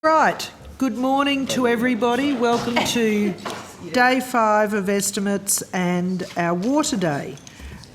Right, good morning to everybody. Welcome to Day 5 of Estimates and our Water Day.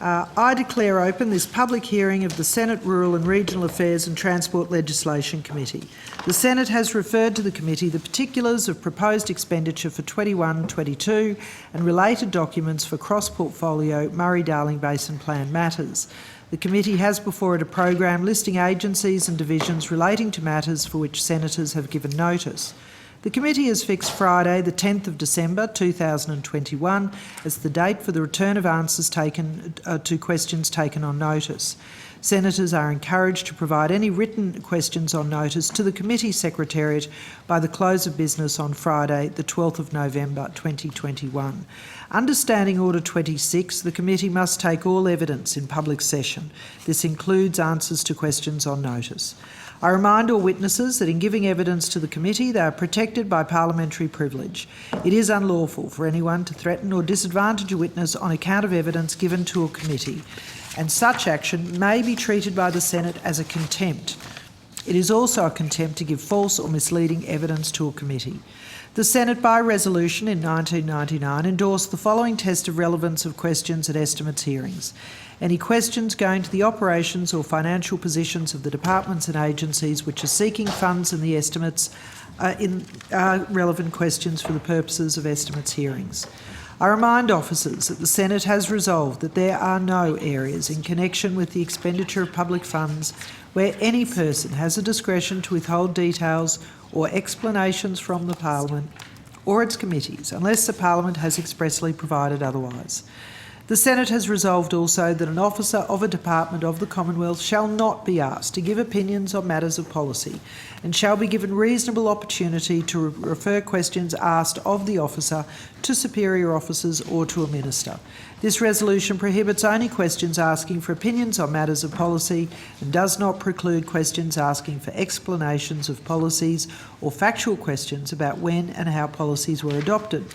I declare open this public hearing of the Senate Rural and Regional Affairs and Transport Legislation Committee. The Senate has referred to the committee the particulars of proposed expenditure for 21-22 and related documents for cross-portfolio Murray-Darling Basin Plan matters. The committee has before it a program listing agencies and divisions relating to matters for which senators have given notice. The committee has fixed Friday, the 10th of December 2021 as the date for the return of answers taken to questions taken on notice. Senators are encouraged to provide any written questions on notice to the committee secretariat by the close of business on Friday, the 12th of November 2021. Under Standing Order 26, the committee must take all evidence in public session. This includes answers to questions on notice. I remind all witnesses that in giving evidence to the committee, they are protected by parliamentary privilege. It is unlawful for anyone to threaten or disadvantage a witness on account of evidence given to a committee, and such action may be treated by the Senate as a contempt. It is also a contempt to give false or misleading evidence to a committee. The Senate, by resolution in 1999, endorsed the following test of relevance of questions at estimates hearings. Any questions going to the operations or financial positions of the departments and agencies which are seeking funds in the estimates are relevant questions for the purposes of estimates hearings. I remind officers that the Senate has resolved that there are no areas in connection with the expenditure of public funds where any person has a discretion to withhold details or explanations from the Parliament or its committees unless the Parliament has expressly provided otherwise. The Senate has resolved also that an officer of a department of the Commonwealth shall not be asked to give opinions on matters of policy and shall be given reasonable opportunity to refer questions asked of the officer to superior officers or to a minister. This resolution prohibits only questions asking for opinions on matters of policy and does not preclude questions asking for explanations of policies or factual questions about when and how policies were adopted.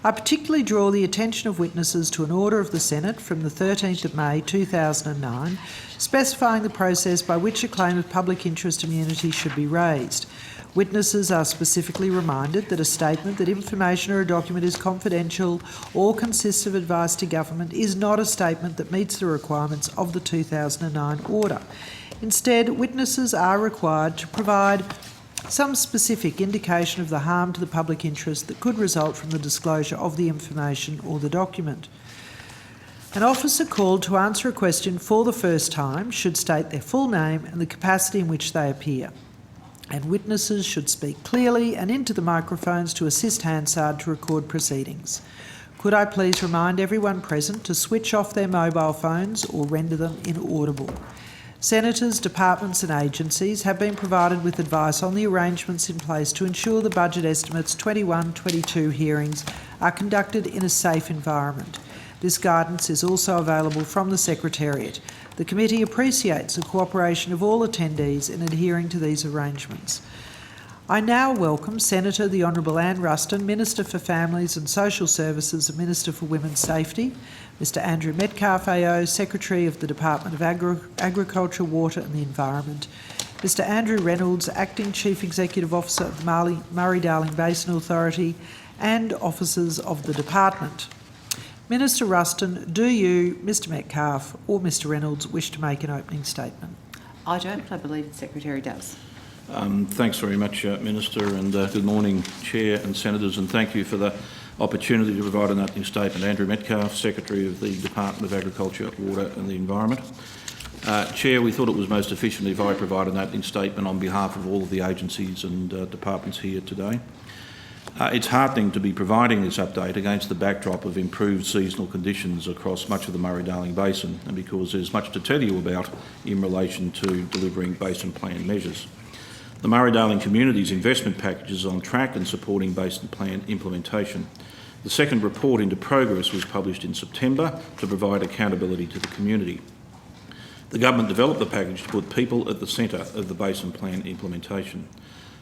I particularly draw the attention of witnesses to an order of the Senate from the 13th of May 2009 specifying the process by which a claim of public interest immunity should be raised. Witnesses are specifically reminded that a statement that information or a document is confidential or consists of advice to government is not a statement that meets the requirements of the 2009 order. Instead, witnesses are required to provide some specific indication of the harm to the public interest that could result from the disclosure of the information or the document. An officer called to answer a question for the first time should state their full name and the capacity in which they appear, and witnesses should speak clearly and into the microphones to assist Hansard to record proceedings. Could I please remind everyone present to switch off their mobile phones or render them inaudible. Senators, departments and agencies have been provided with advice on the arrangements in place to ensure the Budget Estimates 21-22 hearings are conducted in a safe environment. This guidance is also available from the Secretariat. The committee appreciates the cooperation of all attendees in adhering to these arrangements. I now welcome Senator the Honourable Anne Ruston, Minister for Families and Social Services and Minister for Women's Safety, Mr Andrew Metcalfe AO, Secretary of the Department of Agriculture, Water and the Environment, Mr Andrew Reynolds, Acting Chief Executive Officer of the Murray-Darling Basin Authority, and officers of the Department. Minister Ruston, do you, Mr Metcalfe or Mr Reynolds wish to make an opening statement? I don't, but I believe the Secretary does. Thanks very much, Minister, and good morning, Chair and Senators, and thank you for the opportunity to provide an opening statement. Andrew Metcalfe, Secretary of the Department of Agriculture, Water and the Environment. Chair, we thought it was most efficient if I provide an opening statement on behalf of all of the agencies and departments here today. It's heartening to be providing this update against the backdrop of improved seasonal conditions across much of the Murray-Darling Basin, and because there's much to tell you about in relation to delivering Basin Plan measures. The Murray-Darling Community's investment package is on track and supporting Basin Plan implementation. The second report into progress was published in September to provide accountability to the community. The government developed the package to put people at the centre of the Basin Plan implementation.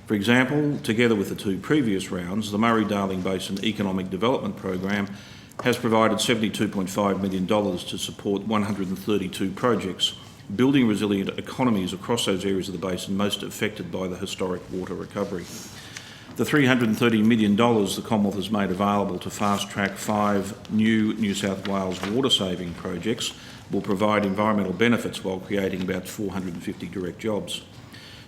For example, together with the two previous rounds, the Murray-Darling Basin Economic Development Program has provided $72.5 million to support 132 projects building resilient economies across those areas of the basin most affected by the historic water recovery. The $330 million the Commonwealth has made available to fast-track 5 new New South Wales water-saving projects will provide environmental benefits while creating about 450 direct jobs.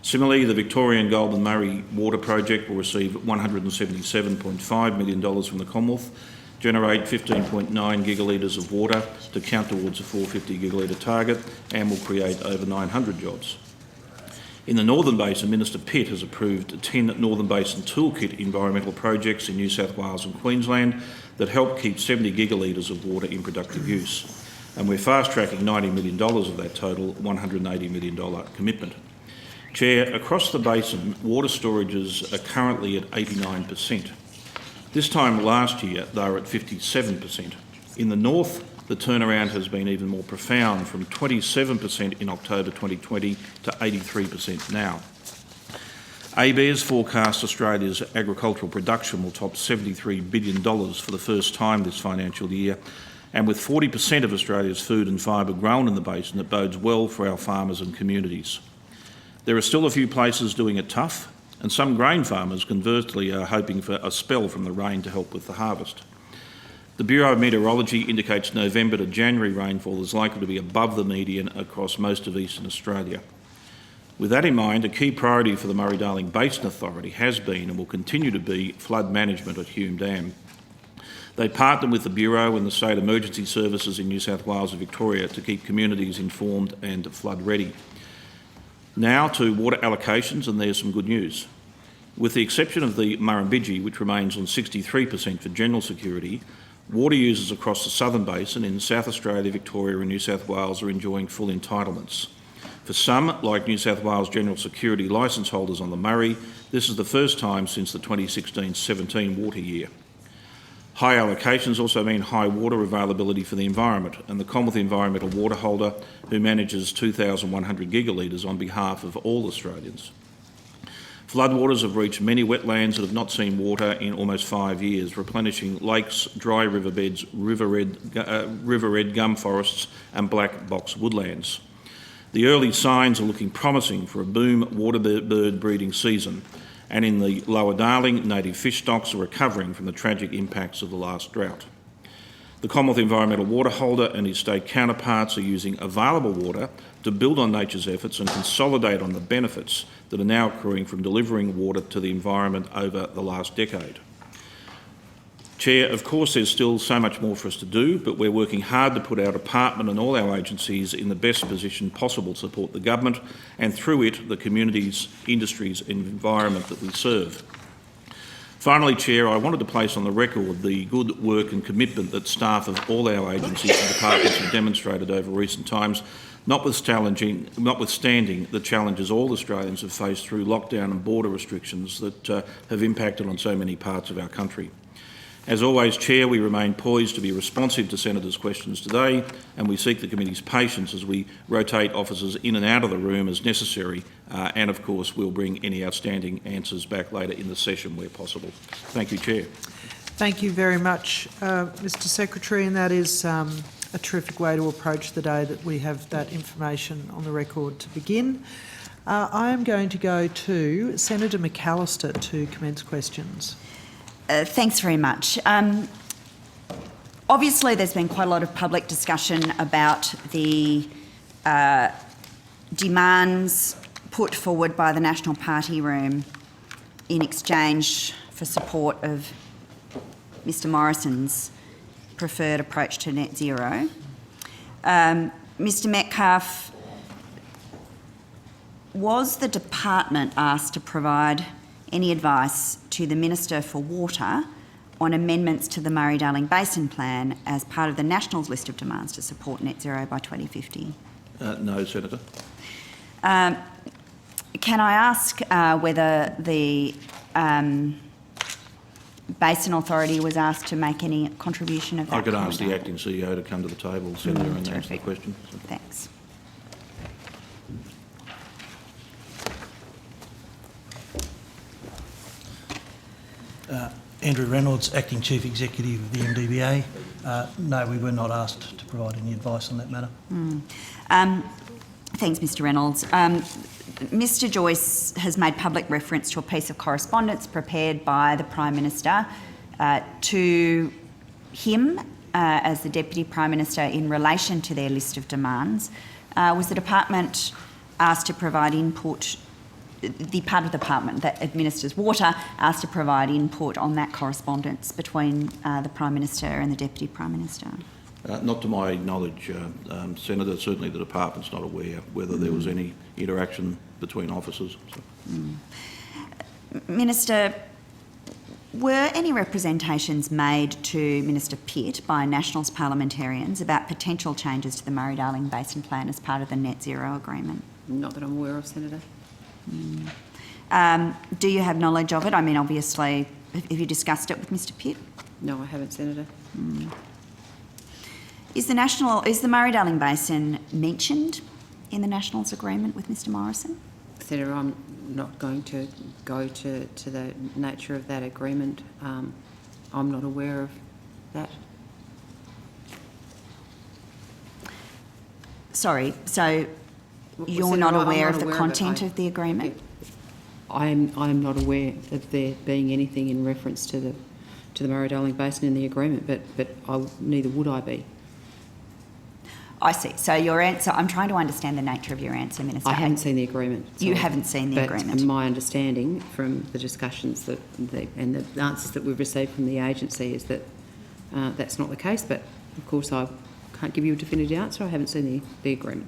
Similarly, the Victorian Goulburn Murray Water Project will receive $177.5 million from the Commonwealth, generate 15.9 gigalitres of water to count towards a 450 gigalitre target, and will create over 900 jobs. In the Northern Basin, Minister Pitt has approved 10 Northern Basin Toolkit environmental projects in New South Wales and Queensland that help keep 70 gigalitres of water in productive use. And we're fast-tracking $90 million of that total $180 million commitment. Chair, across the basin, water storages are currently at 89%. This time last year, they were at 57%. In the north, the turnaround has been even more profound, from 27% in October 2020 to 83% now. ABARES forecasts Australia's agricultural production will top $73 billion for the first time this financial year, and with 40% of Australia's food and fibre grown in the basin, it bodes well for our farmers and communities. There are still a few places doing it tough, and some grain farmers, conversely, are hoping for a spell from the rain to help with the harvest. The Bureau of Meteorology indicates November to January rainfall is likely to be above the median across most of eastern Australia. With that in mind, a key priority for the Murray-Darling Basin Authority has been and will continue to be flood management at Hume Dam. They partner with the Bureau and the State Emergency Services in New South Wales and Victoria to keep communities informed and flood ready. Now to water allocations, and there's some good news. With the exception of the Murrumbidgee, which remains on 63% for general security, water users across the southern basin in South Australia, Victoria and New South Wales are enjoying full entitlements. For some, like New South Wales general security licence holders on the Murray, this is the first time since the 2016-17 water year. High allocations also mean high water availability for the environment, and the Commonwealth Environmental Water Holder, who manages 2,100 gigalitres on behalf of all Australians. Floodwaters have reached many wetlands that have not seen water in almost 5 years, replenishing lakes, dry riverbeds, river red gum forests and black box woodlands. The early signs are looking promising for a boom waterbird breeding season, and in the Lower Darling, native fish stocks are recovering from the tragic impacts of the last drought. The Commonwealth Environmental Water Holder and his state counterparts are using available water to build on nature's efforts and consolidate on the benefits that are now accruing from delivering water to the environment over the last decade. Chair, of course there's still so much more for us to do, but we're working hard to put our department and all our agencies in the best position possible to support the government and through it the communities, industries and environment that we serve. Finally, Chair, I wanted to place on the record the good work and commitment that staff of all our agencies and departments have demonstrated over recent times, notwithstanding the challenges all Australians have faced through lockdown and border restrictions that have impacted on so many parts of our country. As always, Chair, we remain poised to be responsive to Senators' questions today, and we seek the committee's patience as we rotate officers in and out of the room as necessary, and of course we'll bring any outstanding answers back later in the session where possible. Thank you, Chair. Thank you very much, Mr Secretary, and that is a terrific way to approach the day that we have that information on the record to begin. I am going to go to Senator McAllister to commence questions. Thanks very much. Obviously, there's been quite a lot of public discussion about the demands put forward by the National Party Room in exchange for support of Mr Morrison's preferred approach to net zero. Mr Metcalfe, was the department asked to provide any advice to the Minister for Water on amendments to the Murray-Darling Basin Plan as part of the Nationals list of demands to support net zero by 2050? No, Senator. Can I ask whether the Basin Authority was asked to make any contribution of that? I could ask the Acting CEO to come to the table, Senator, and answer the question. Thanks. Andrew Reynolds, Acting Chief Executive of the MDBA. No, we were not asked to provide any advice on that matter. Thanks, Mr Reynolds. Mr Joyce has made public reference to a piece of correspondence prepared by the Prime Minister to him as the Deputy Prime Minister in relation to their list of demands. Was the department asked to provide input, the part of the department that administers water asked to provide input on that correspondence between the Prime Minister and the Deputy Prime Minister? Not to my knowledge, Senator. Certainly the department's not aware whether there was any interaction between officers. So. Minister, were any representations made to Minister Pitt by Nationals parliamentarians about potential changes to the Murray-Darling Basin Plan as part of the Net Zero Agreement? Not that I'm aware of, Senator. Do you have knowledge of it? I mean, obviously, have you discussed it with Mr Pitt? No, I haven't, Senator. Is the Murray-Darling Basin mentioned in the Nationals agreement with Mr Morrison? Senator, I'm not going to go to the nature of that agreement. I'm not aware of that. Sorry, so you're Senator, not I'm aware not of the aware content of the agreement? I'm not aware of there being anything in reference to the Murray-Darling Basin in the agreement, but neither would I be. I see. So your answer, I'm trying to understand the nature of your answer, Minister. I haven't seen the agreement. You haven't seen the agreement. But my understanding from the discussions and the answers that we've received from the agency is that that's not the case. But of course, I can't give you a definitive answer. I haven't seen the agreement.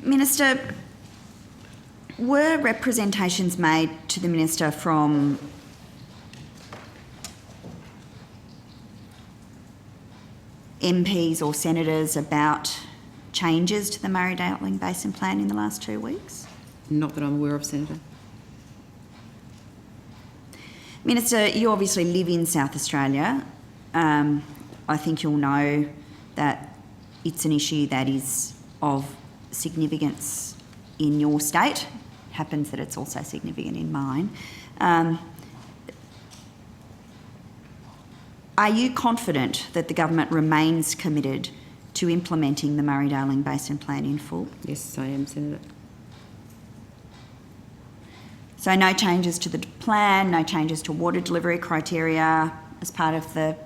Minister, were representations made to the Minister from MPs or senators about changes to the Murray-Darling Basin Plan in the last 2 weeks? Not that I'm aware of, Senator. Minister, you obviously live in South Australia. I think you'll know that it's an issue that is of significance in your state. It happens that it's also significant in mine. Are you confident that the government remains committed to implementing the Murray-Darling Basin Plan in full? Yes, I am, Senator. So no changes to the plan, no changes to water delivery criteria as part of the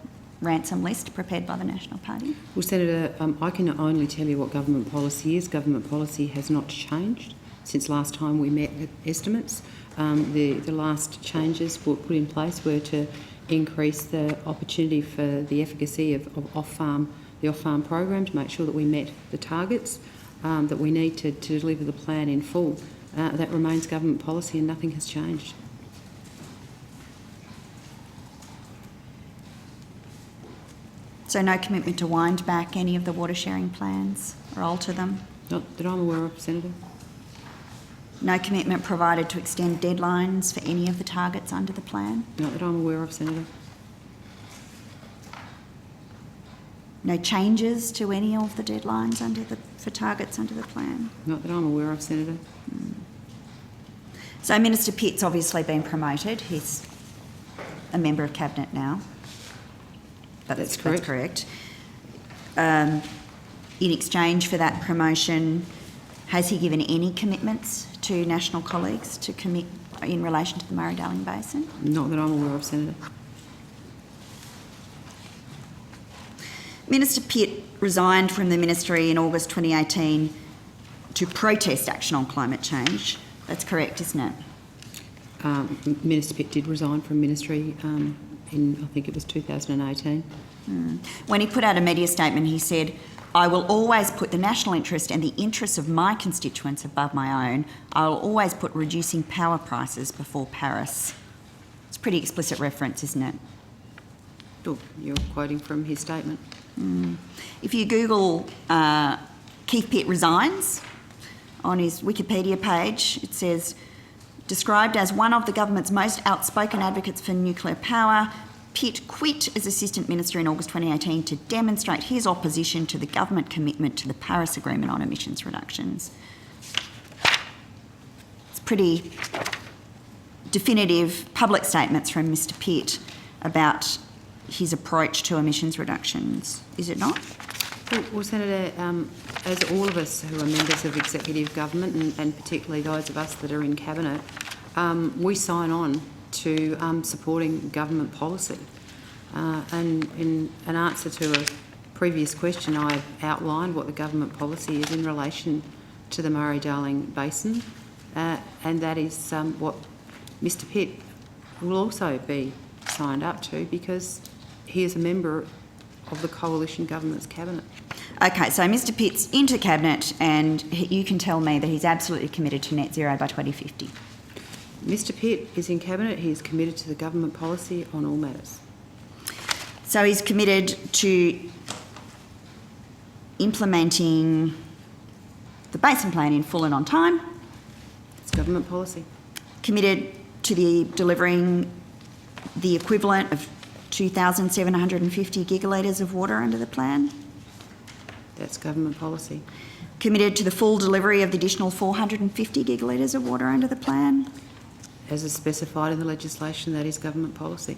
ransom list prepared by the National Party? Well, Senator, I can only tell you what government policy is. Government policy has not changed since last time we met estimates. The last changes were put in place were to increase the opportunity for the efficacy of the off-farm program to make sure that we met the targets that we need to deliver the plan in full. That remains government policy and nothing has changed. So no commitment to wind back any of the water sharing plans or alter them? Not that I'm aware of, Senator. No commitment provided to extend deadlines for any of the targets under the plan? Not that I'm aware of, Senator. No changes to any of the deadlines for targets under the plan? Not that I'm aware of, Senator. So Minister Pitt's obviously been promoted. He's a member of Cabinet now. That's correct. That's correct. In exchange for that promotion, has he given any commitments to national colleagues to commit in relation to the Murray-Darling Basin? Not that I'm aware of, Senator. Minister Pitt resigned from the ministry in August 2018 to protest action on climate change. That's correct, isn't it? Minister Pitt did resign from ministry in, I think it was 2018. When he put out a media statement, he said, "I will always put the national interest and the interests of my constituents above my own. I will always put reducing power prices before Paris." It's a pretty explicit reference, isn't it? Oh, you're quoting from his statement. If you Google Keith Pitt resigns, on his Wikipedia page, it says, described as one of the government's most outspoken advocates for nuclear power, Pitt quit as Assistant Minister in August 2018 to demonstrate his opposition to the government commitment to the Paris Agreement on emissions reductions. It's pretty definitive public statements from Mr Pitt about his approach to emissions reductions, is it not? Well, Senator, as all of us who are members of executive government, and particularly those of us that are in cabinet, we sign on to supporting government policy. And in an answer to a previous question, I outlined what the government policy is in relation to the Murray-Darling Basin, and that is what Mr Pitt will also be signed up to, because he is a member of the coalition government's cabinet. Okay, so Mr Pitt's into cabinet, and you can tell me that he's absolutely committed to net zero by 2050. Mr Pitt is in cabinet. He is committed to the government policy on all matters. So he's committed to implementing the Basin Plan in full and on time, It's government policy. committed to delivering the equivalent of 2,750 gigalitres of water under the plan, That's government policy. committed to the full delivery of the additional 450 gigalitres of water under the plan, As is specified in the legislation, that is government policy.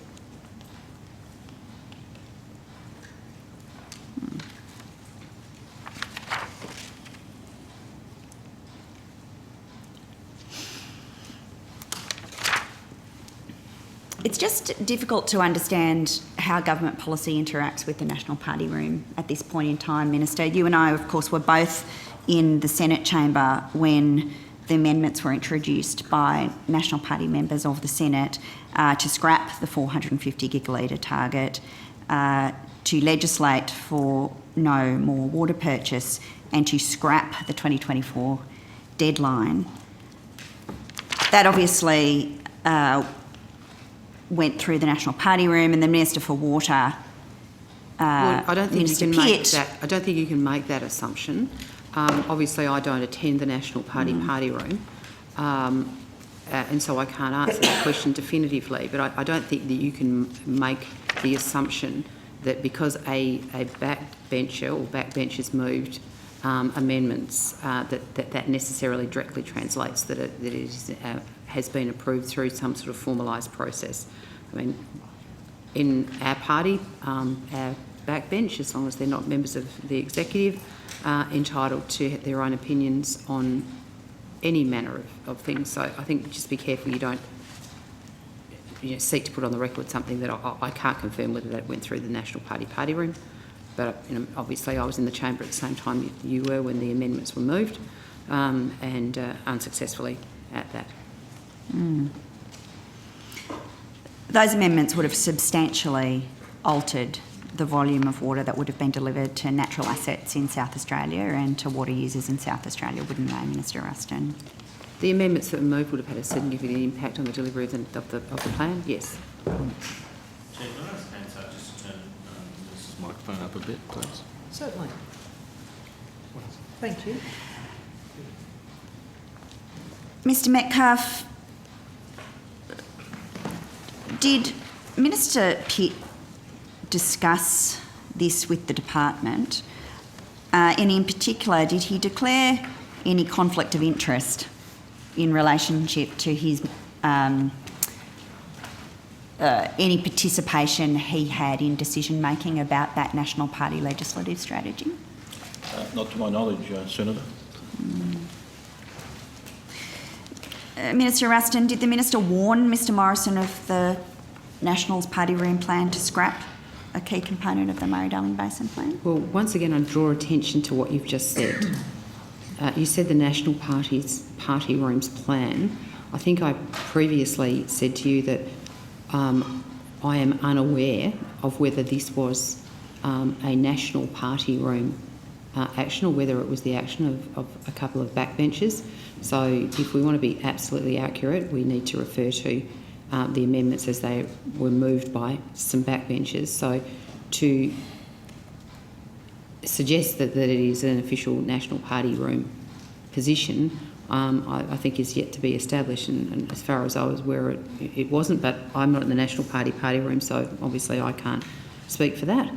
It's just difficult to understand how government policy interacts with the National Party room at this point in time, Minister. You and I, of course, were both in the Senate chamber when the amendments were introduced by National Party members of the Senate to scrap the 450 gigalitre target, to legislate for no more water purchase, and to scrap the 2024 deadline. That obviously went through the National Party room, and the Minister for Water, Well, I don't think Minister you can make Pitt, that. I don't think you can make that assumption. Obviously, I don't attend the National Party room, and so I can't answer that question definitively. But I don't think that you can make the assumption that because a backbencher or backbenchers moved amendments, that necessarily directly translates that it has been approved through some sort of formalised process. I mean, in our party, our backbench, as long as they're not members of the executive, are entitled to their own opinions on any manner of things. So I think just be careful you don't seek to put on the record something that I can't confirm whether that went through the National Party room. But obviously I was in the chamber at the same time you were when the amendments were moved, and unsuccessfully at that. those amendments would have substantially altered the volume of water that would have been delivered to natural assets in South Australia and to water users in South Australia, wouldn't they, Minister Ruston? The amendments that were moved would have had a significant impact on the delivery of the plan, yes. Chair, can I ask Hansard just to turn this microphone up a bit, please? Certainly. Thank you. Mr Metcalfe, did Minister Pitt discuss this with the department? And in particular, did he declare any conflict of interest in relationship to his any participation he had in decision making about that National Party legislative strategy? Not to my knowledge, Senator. Minister Ruston, did the Minister warn Mr Morrison of the Nationals Party room plan to scrap a key component of the Murray-Darling Basin plan? Well, once again, I draw attention to what you've just said. You said the National Party room's plan. I think I previously said to you that I am unaware of whether this was a National Party room action or whether it was the action of a couple of backbenchers. So if we want to be absolutely accurate, we need to refer to the amendments as they were moved by some backbenchers. So to suggest that it is an official National Party room position, I think is yet to be established, and as far as I was aware, it wasn't, but I'm not in the National Party room, so obviously I can't speak for that.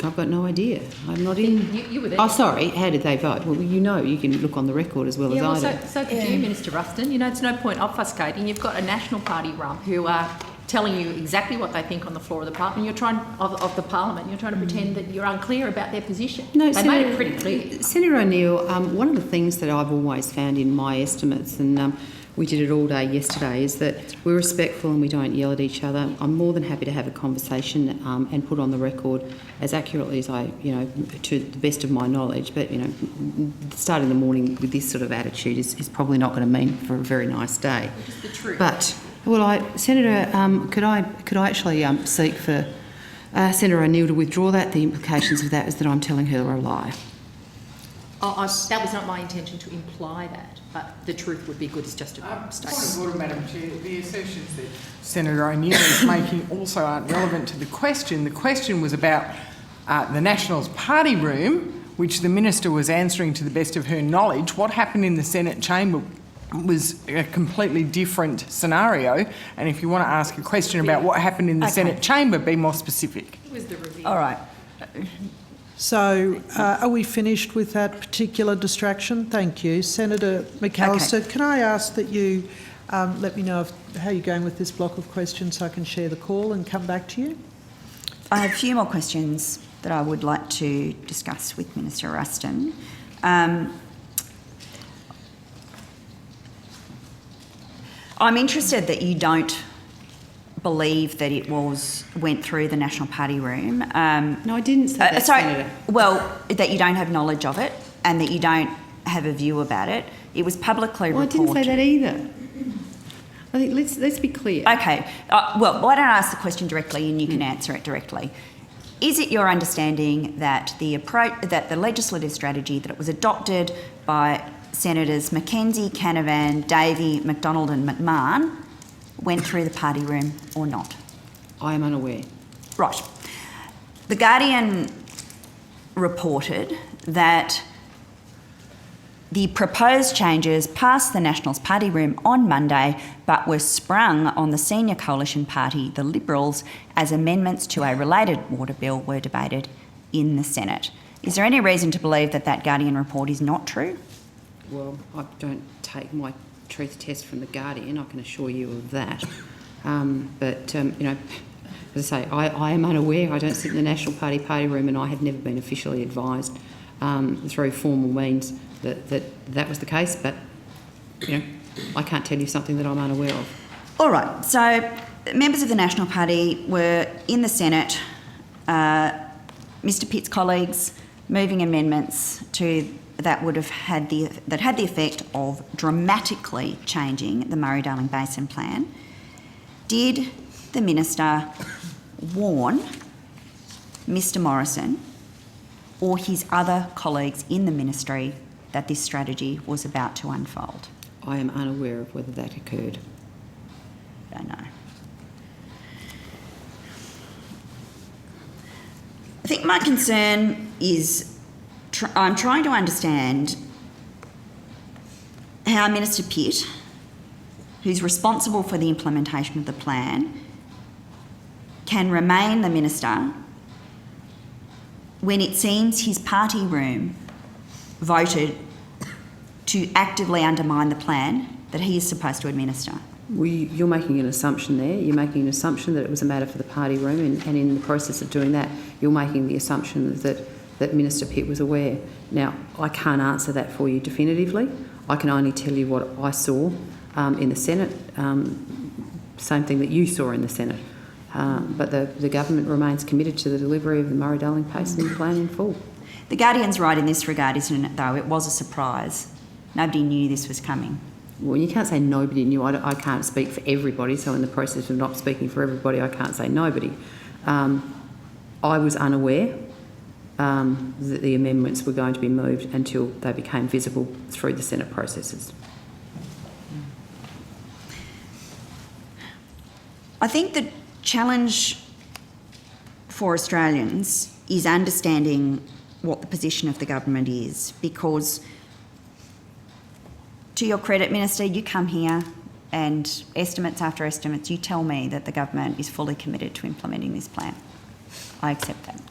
I've got no idea. I'm not in. You were there. Oh, sorry. How did they vote? Well, you know, you can look on the record as well as I do. So could you, Minister Ruston. You know, it's no point obfuscating. You've got a National Party rump who are telling you exactly what they think on the floor of the parliament. You're trying of the parliament. You're trying to pretend that you're unclear about their position. No, they made it pretty clear. Senator O'Neill, one of the things that I've always found in my estimates, and we did it all day yesterday, is that we're respectful and we don't yell at each other. I'm more than happy to have a conversation and put on the record as accurately as I, to the best of my knowledge. But, starting the morning with this sort of attitude is probably not going to mean for a very nice day. It's the truth. But, Senator, could I actually seek for Senator O'Neill to withdraw that? The implications of that is that I'm telling her a lie. That was not my intention to imply that, but the truth would be good as just a statement. Point of order, Madam Chair. The assertions that Senator O'Neill is making also aren't relevant to the question. The question was about the Nationals party room, which the minister was answering to the best of her knowledge. What happened in the Senate chamber was a completely different scenario. And if you want to ask a question about what happened in the Senate chamber, be more specific. It was the review. All right. So are we finished with that particular distraction? Thank you. Senator McAllister, can I ask that you let me know how you're going with this block of questions so I can share the call and come back to you? I have a few more questions that I would like to discuss with Minister Ruston. I'm interested that you don't believe that it went through the National Party room. No, I didn't say that, Senator. Well, that you don't have knowledge of it and that you don't have a view about it. It was publicly reported. I didn't say that either. I think let's be clear. Okay. Well, why don't I ask the question directly and you can answer it directly? Is it your understanding that the legislative strategy that it was adopted by Senators Mackenzie, Canavan, Davey, McDonald and McMahon went through the party room or not? I am unaware. Right. The Guardian reported that the proposed changes passed the Nationals party room on Monday but were sprung on the senior coalition party, the Liberals, as amendments to a related water bill were debated in the Senate. Is there any reason to believe that that Guardian report is not true? Well, I don't take my truth test from the Guardian, I can assure you of that. But as I say, I am unaware. I don't sit in the National Party room and I have never been officially advised through formal means that was the case, but, I can't tell you something that I'm unaware of. All right, so members of the National Party were in the Senate, Mr Pitt's colleagues, moving amendments that had the effect of dramatically changing the Murray-Darling Basin Plan. Did the minister warn Mr Morrison or his other colleagues in the ministry that this strategy was about to unfold? I am unaware of whether that occurred. Don't know. I think my concern is I'm trying to understand how Minister Pitt, who's responsible for the implementation of the plan, can remain the minister when it seems his party room voted to actively undermine the plan that he is supposed to administer. You're making an assumption there. You're making an assumption that it was a matter for the party room, and in the process of doing that, you're making the assumption that Minister Pitt was aware. Now, I can't answer that for you definitively. I can only tell you what I saw in the Senate, same thing that you saw in the Senate. But the government remains committed to the delivery of the Murray-Darling Basin Plan in full. The Guardian's right in this regard, isn't it, though? It was a surprise. Nobody knew this was coming. Well, you can't say nobody knew. I can't speak for everybody, so in the process of not speaking for everybody, I can't say nobody. I was unaware that the amendments were going to be moved until they became visible through the Senate processes. I think the challenge for Australians is understanding what the position of the government is, because, to your credit, Minister, you come here and estimates after estimates, you tell me that the government is fully committed to implementing this plan. I accept that.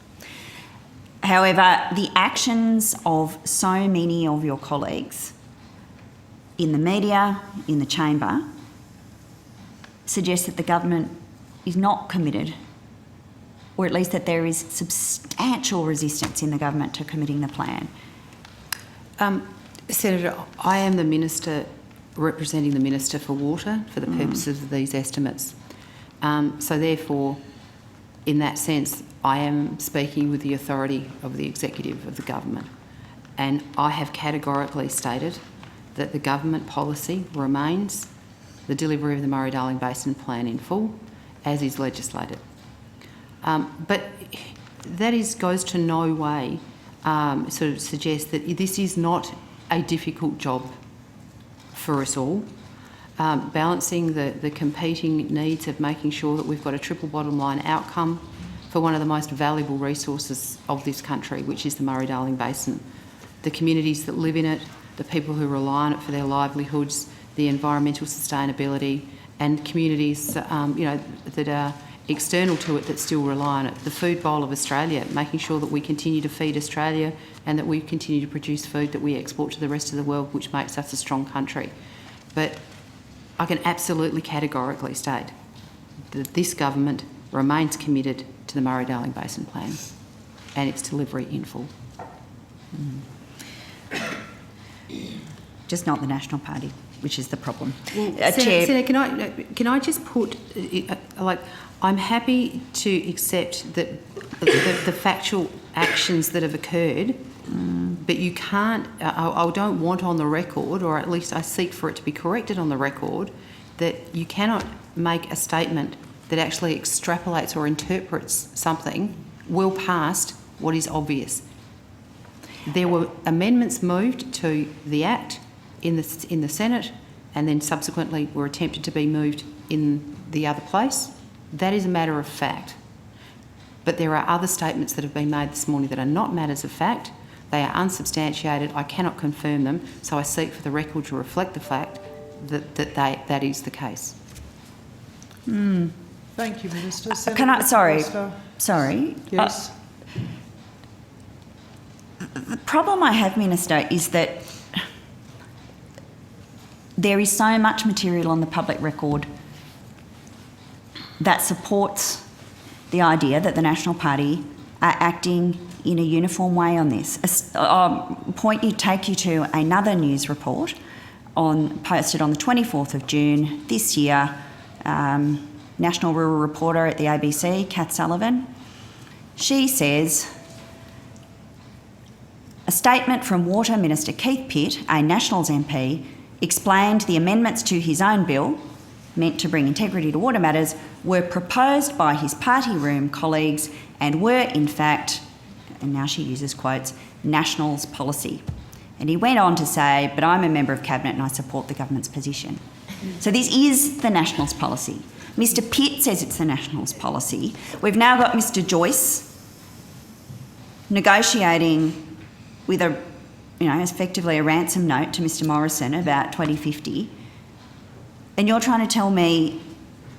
However, the actions of so many of your colleagues in the media, in the chamber, suggest that the government is not committed, or at least that there is substantial resistance in the government to committing the plan? Senator, I am the Minister representing the Minister for Water for the purposes of these estimates. So therefore, in that sense, I am speaking with the authority of the executive of the government. And I have categorically stated that the government policy remains the delivery of the Murray-Darling Basin Plan in full, as is legislated. But that goes to no way sort of suggest that this is not a difficult job for us all. Balancing the competing needs of making sure that we've got a triple bottom line outcome for one of the most valuable resources of this country, which is the Murray-Darling Basin. The communities that live in it, the people who rely on it for their livelihoods, the environmental sustainability, and communities that are external to it that still rely on it. The food bowl of Australia, making sure that we continue to feed Australia and that we continue to produce food that we export to the rest of the world, which makes us a strong country. But I can absolutely categorically state that this government remains committed to the Murray-Darling Basin Plan and its delivery in full. Just not the National Party, which is the problem. Senator, can I just put, I'm happy to accept that the factual actions that have occurred, but you can't, I don't want on the record, or at least I seek for it to be corrected on the record, that you cannot make a statement that actually extrapolates or interprets something well past what is obvious. There were amendments moved to the Act in the Senate, and then subsequently were attempted to be moved in the other place. That is a matter of fact. But there are other statements that have been made this morning that are not matters of fact. They are unsubstantiated. I cannot confirm them, so I seek for the record to reflect the fact that is the case. Thank you, Minister. Can I? Sorry. Minister. Sorry. Yes. The problem I have, Minister, is that there is so much material on the public record that supports the idea that the National Party are acting in a uniform way on this. I'll take you to another news report posted on the 24th of June this year. National Rural Reporter at the ABC, Kath Sullivan. She says, a statement from Water Minister Keith Pitt, a Nationals MP, explained the amendments to his own bill, meant to bring integrity to water matters, were proposed by his party room colleagues and were, in fact, and now she uses quotes, Nationals policy. And he went on to say, but I'm a member of Cabinet and I support the government's position. So this is the Nationals policy. Mr Pitt says it's the Nationals policy. We've now got Mr Joyce negotiating with effectively a ransom note to Mr Morrison about 2050. And you're trying to tell me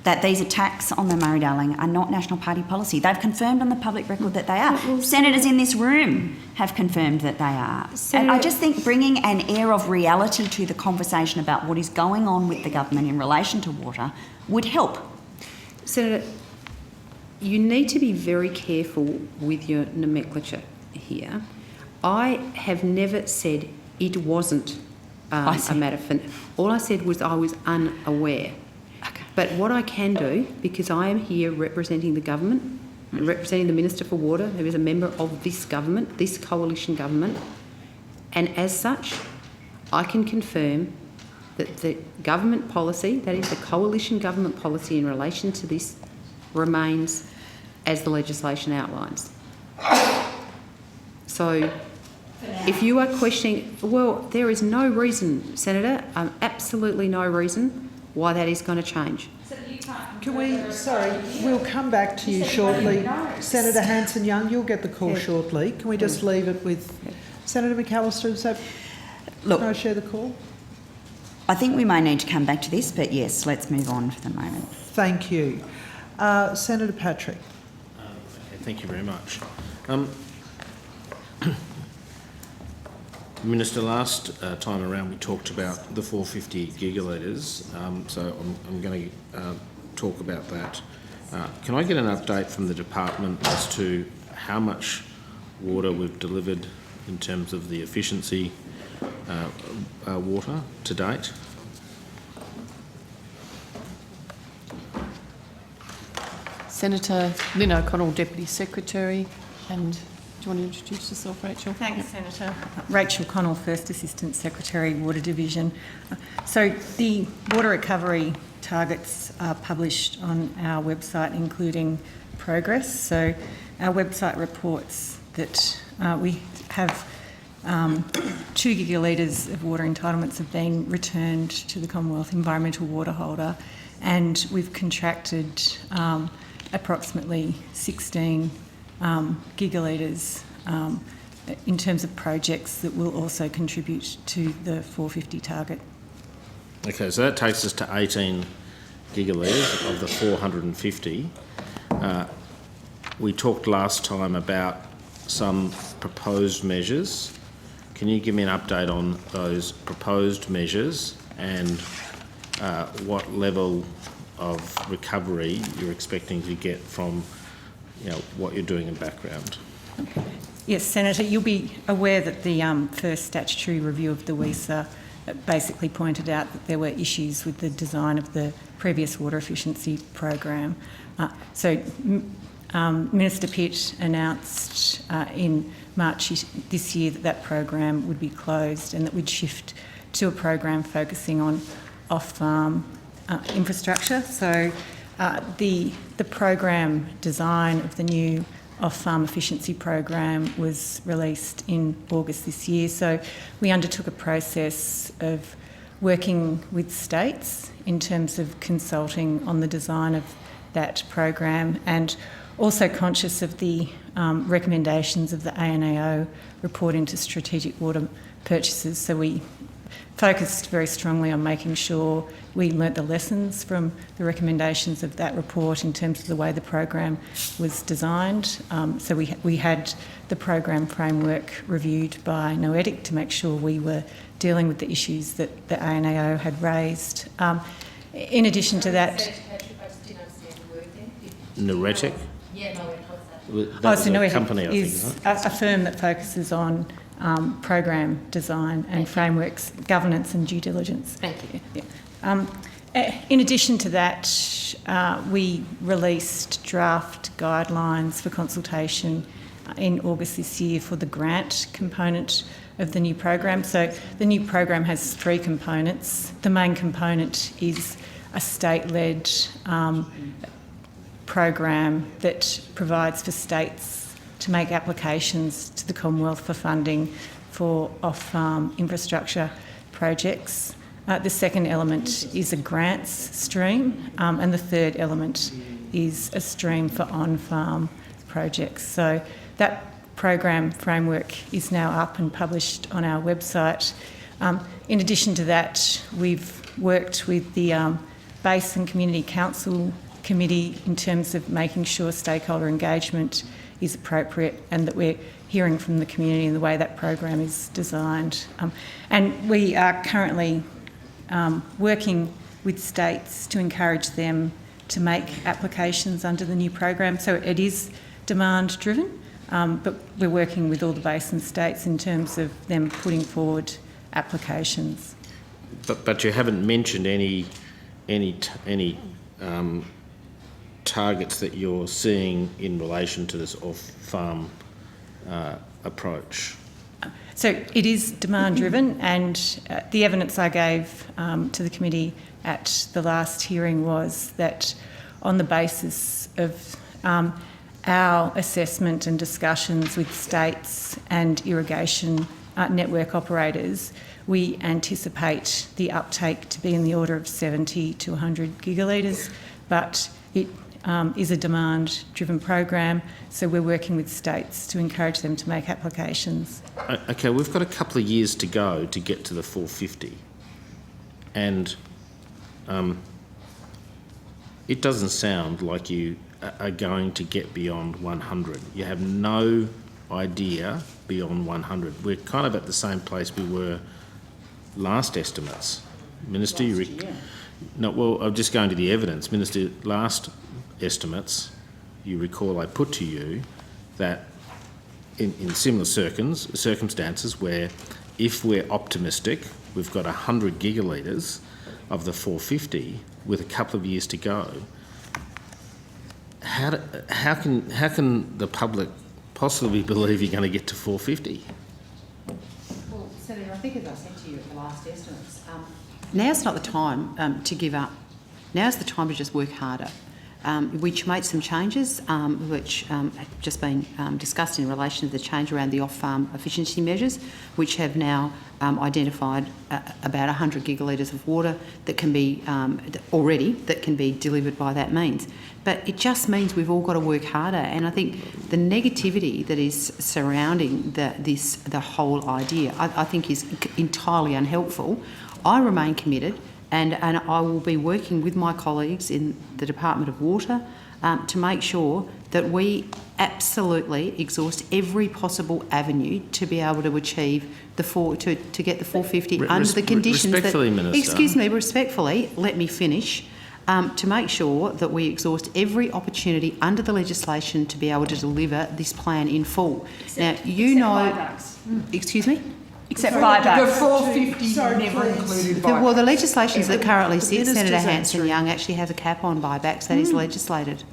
that these attacks on the Murray-Darling are not National Party policy. They've confirmed on the public record that they are. Senators in this room have confirmed that they are. And I just think bringing an air of reality to the conversation about what is going on with the government in relation to water would help. Senator, you need to be very careful with your nomenclature here. I have never said it wasn't a matter for... All I said was I was unaware. Okay. But what I can do, because I am here representing the government, and representing the Minister for Water, who is a member of this government, this coalition government, and as such, I can confirm that the government policy, that is the coalition government policy in relation to this, remains as the legislation outlines. So if you are questioning, well, there is no reason, Senator, absolutely no reason why that is going to change. We'll come back to you shortly. Senator Hanson-Young, you'll get the call shortly. Can we just leave it with Senator McAllister? Is that... Look, can I share the call? I think we may need to come back to this, but yes, let's move on for the moment. Thank you. Senator Patrick. Okay, thank you very much. Minister, last time around we talked about the 450 gigalitres, so I'm going to talk about that Can I get an update from the department as to how much water we've delivered in terms of the efficiency water to date? Senator Lynn O'Connell, Deputy Secretary, and do you want to introduce yourself, Rachel? Thanks, Senator. Rachel Connell, First Assistant Secretary, Water Division. So the water recovery targets are published on our website, including progress. So our website reports that we have 2 gigalitres of water entitlements have been returned to the Commonwealth Environmental Water Holder, and we've contracted approximately 16 gigalitres in terms of projects that will also contribute to the 450 target. Okay, so that takes us to 18 gigalitres of the 450. We talked last time about some proposed measures. Can you give me an update on those proposed measures and what level of recovery you're expecting to get from, you know, what you're doing in background? Yes, Senator, you'll be aware that the first statutory review of the WESA basically pointed out that there were issues with the design of the previous water efficiency program. Minister Pitt announced in March this year that that program would be closed and that we'd shift to a program focusing on off-farm infrastructure. So the program design of the new off-farm efficiency program was released in August this year. So we undertook a process of working with states in terms of consulting on the design of that program, and also conscious of the recommendations of the ANAO report into strategic water purchases. So we focused very strongly on making sure we learnt the lessons from the recommendations of that report in terms of the way the program was designed. So we had the program framework reviewed by Noetic to make sure we were dealing with the issues that the ANAO had raised. In addition to that... Noetic? Yeah, no, That was Noetic a company, I think, is isn't it? a firm that focuses on program design and frameworks, governance and due diligence. Thank you. Yeah. In addition to that, we released draft guidelines for consultation in August this year for the grant component of the new program. So the new program has 3 components. The main component is a state-led program that provides for states to make applications to the Commonwealth for funding for off-farm infrastructure projects. The second element is a grants stream, and the third element is a stream for on-farm projects. So that program framework is now up and published on our website. In addition to that, we've worked with the Basin Community Council Committee in terms of making sure stakeholder engagement is appropriate and that we're hearing from the community in the way that program is designed. And we are currently working with states to encourage them to make applications under the new program. So it is demand driven, but we're working with all the basin states in terms of them putting forward applications. But you haven't mentioned any targets that you're seeing in relation to this off-farm approach? So it is demand driven, and the evidence I gave to the committee at the last hearing was that on the basis of our assessment and discussions with states and irrigation network operators, we anticipate the uptake to be in the order of 70 to 100 gigalitres, but it is a demand-driven program, so we're working with states to encourage them to make applications. Okay, we've got a couple of years to go to get to the 450, and it doesn't sound like you are going to get beyond 100. You have no idea beyond 100. We're kind of at the same place we were last estimates. Minister, no, well, I'm just going to the evidence. Minister, last estimates, you recall I put to you that in similar circumstances where if we're optimistic, we've got 100 gigalitres of the 450 with a couple of years to go, how can the public possibly believe you're going to get to 450? Well, Senator, I think as I said to you at the last estimates, now's not the time to give up. Now's the time to just work harder. Which made some changes, which have just been discussed in relation to the change around the off-farm efficiency measures, which have now identified about 100 gigalitres of water that can be that can be delivered by that means. But it just means we've all got to work harder, and I think the negativity that is surrounding the whole idea, I think is entirely unhelpful. I remain committed. And I will be working with my colleagues in the Department of Water to make sure that we absolutely exhaust every possible avenue to be able to achieve to get the 450 under the conditions respectfully, Minister. Excuse me, respectfully, let me finish. To make sure that we exhaust every opportunity under the legislation to be able to deliver this plan in full. Now, you know... Excuse me? Except buybacks. The 450 never included buybacks. Well, the legislations that currently sit, Senator Hanson-Young actually has a cap on buybacks. That is legislated.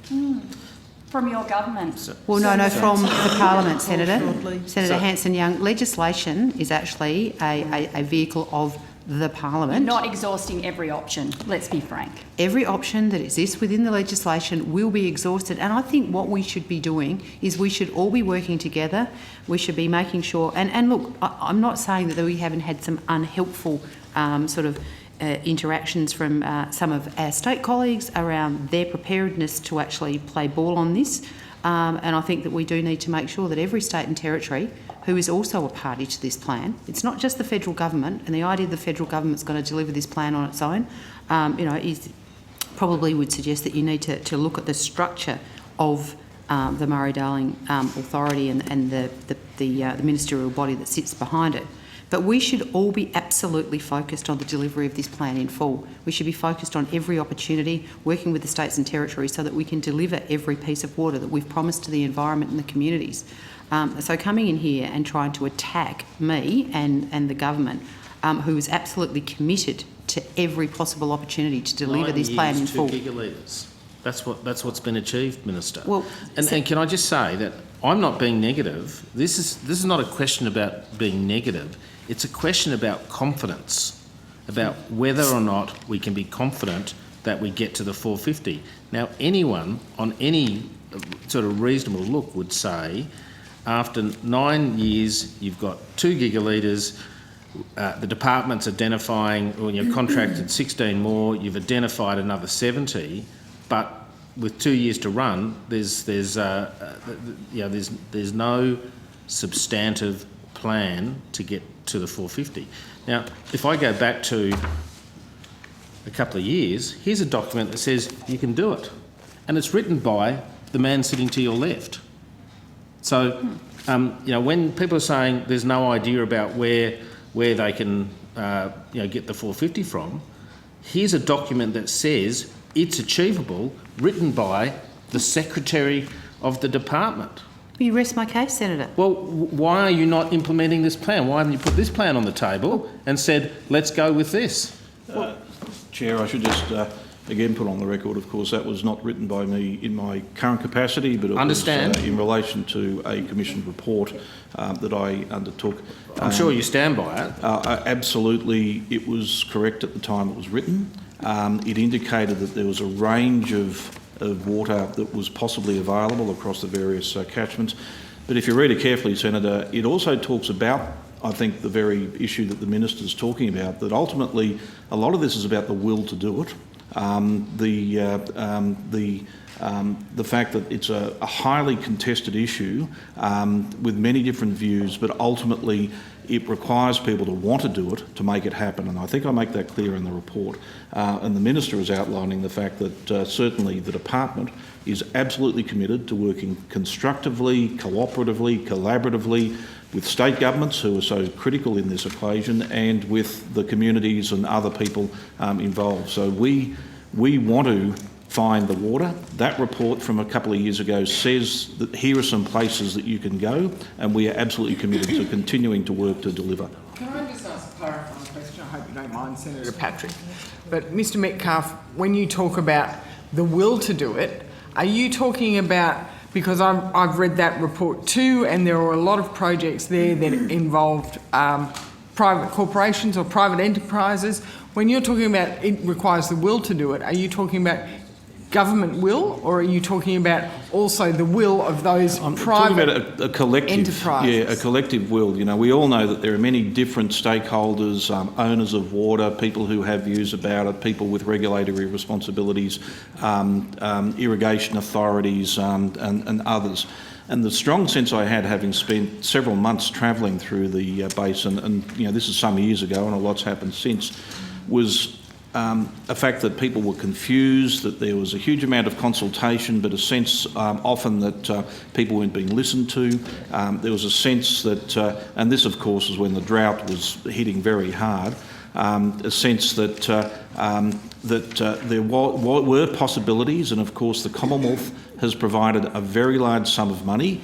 From your government. Well, no, from the Parliament, Senator. Senator Hanson-Young, legislation is actually a vehicle of the Parliament. Not exhausting every option, let's be frank. Every option that exists within the legislation will be exhausted, and I think what we should be doing is we should all be working together. We should be making sure, and look, I'm not saying that we haven't had some unhelpful interactions from some of our state colleagues around their preparedness to actually play ball on this, and I think that we do need to make sure that every state and territory who is also a party to this plan. It's not just the federal government, and the idea the federal government's going to deliver this plan on its own, is probably would suggest that you need to look at the structure of the Murray-Darling Authority and the ministerial body that sits behind it. But we should all be absolutely focused on the delivery of this plan in full. We should be focused on every opportunity, working with the states and territories so that we can deliver every piece of water that we've promised to the environment and the communities. So coming in here and trying to attack me and the government, who is absolutely committed to every possible opportunity to deliver this plan in full. 2 gigalitres. That's what's been achieved, Minister. Well, and can I just say that I'm not being negative. This is not a question about being negative. It's a question about confidence, about whether or not we can be confident that we get to the 450. Now, anyone on any sort of reasonable look would say, after 9 years, you've got 2 gigalitres, the department's identifying, when you've contracted 16 more, you've identified another 70, but with 2 years to run, there's no substantive plan to get to the 450. Now, if I go back to a couple of years, here's a document that says you can do it, and it's written by the man sitting to your left. So, when people are saying there's no idea about where they can, get the 450 from, here's a document that says it's achievable, written by the Secretary of the Department. will you rest my case, Senator? Well, why are you not implementing this plan? Why haven't you put this plan on the table and said, let's go with this? Chair, I should just again put on the record, of course, that was not written by me in my current capacity, but it was in relation to a commissioned report that I undertook. I'm sure you stand by it. Absolutely, it was correct at the time it was written. It indicated that there was a range of water that was possibly available across the various catchments. But if you read it carefully, Senator, it also talks about, I think, the very issue that the Minister's talking about, that ultimately a lot of this is about the will to do it. The fact that it's a highly contested issue with many different views, but ultimately it requires people to want to do it to make it happen, and I think I make that clear in the report. And the Minister is outlining the fact that certainly the Department is absolutely committed to working constructively, cooperatively, collaboratively with state governments who are so critical in this equation, and with the communities and other people involved. So we want to find the water. That report from a couple of years ago says that here are some places that you can go, and we are absolutely committed to continuing to work to deliver. Can I just ask a clarifying question? I hope you don't mind, Senator Patrick. But Mr Metcalf, when you talk about the will to do it, are you talking about, because I've read that report too, and there were a lot of projects there that involved private corporations or private enterprises. When you're talking about it requires the will to do it, are you talking about government will, or are you talking about also the will of those private talking about a collective enterprises? Yeah, a collective will. You know, we all know that there are many different stakeholders, owners of water, people who have views about it, people with regulatory responsibilities, irrigation authorities, and others. And the strong sense I had, having spent several months travelling through the basin, and you know, this is some years ago, and a lot's happened since, was a fact that people were confused, that there was a huge amount of consultation, but a sense often that people weren't being listened to. There was a sense that, and this of course is when the drought was hitting very hard, a sense that there were possibilities, and of course the Commonwealth has provided a very large sum of money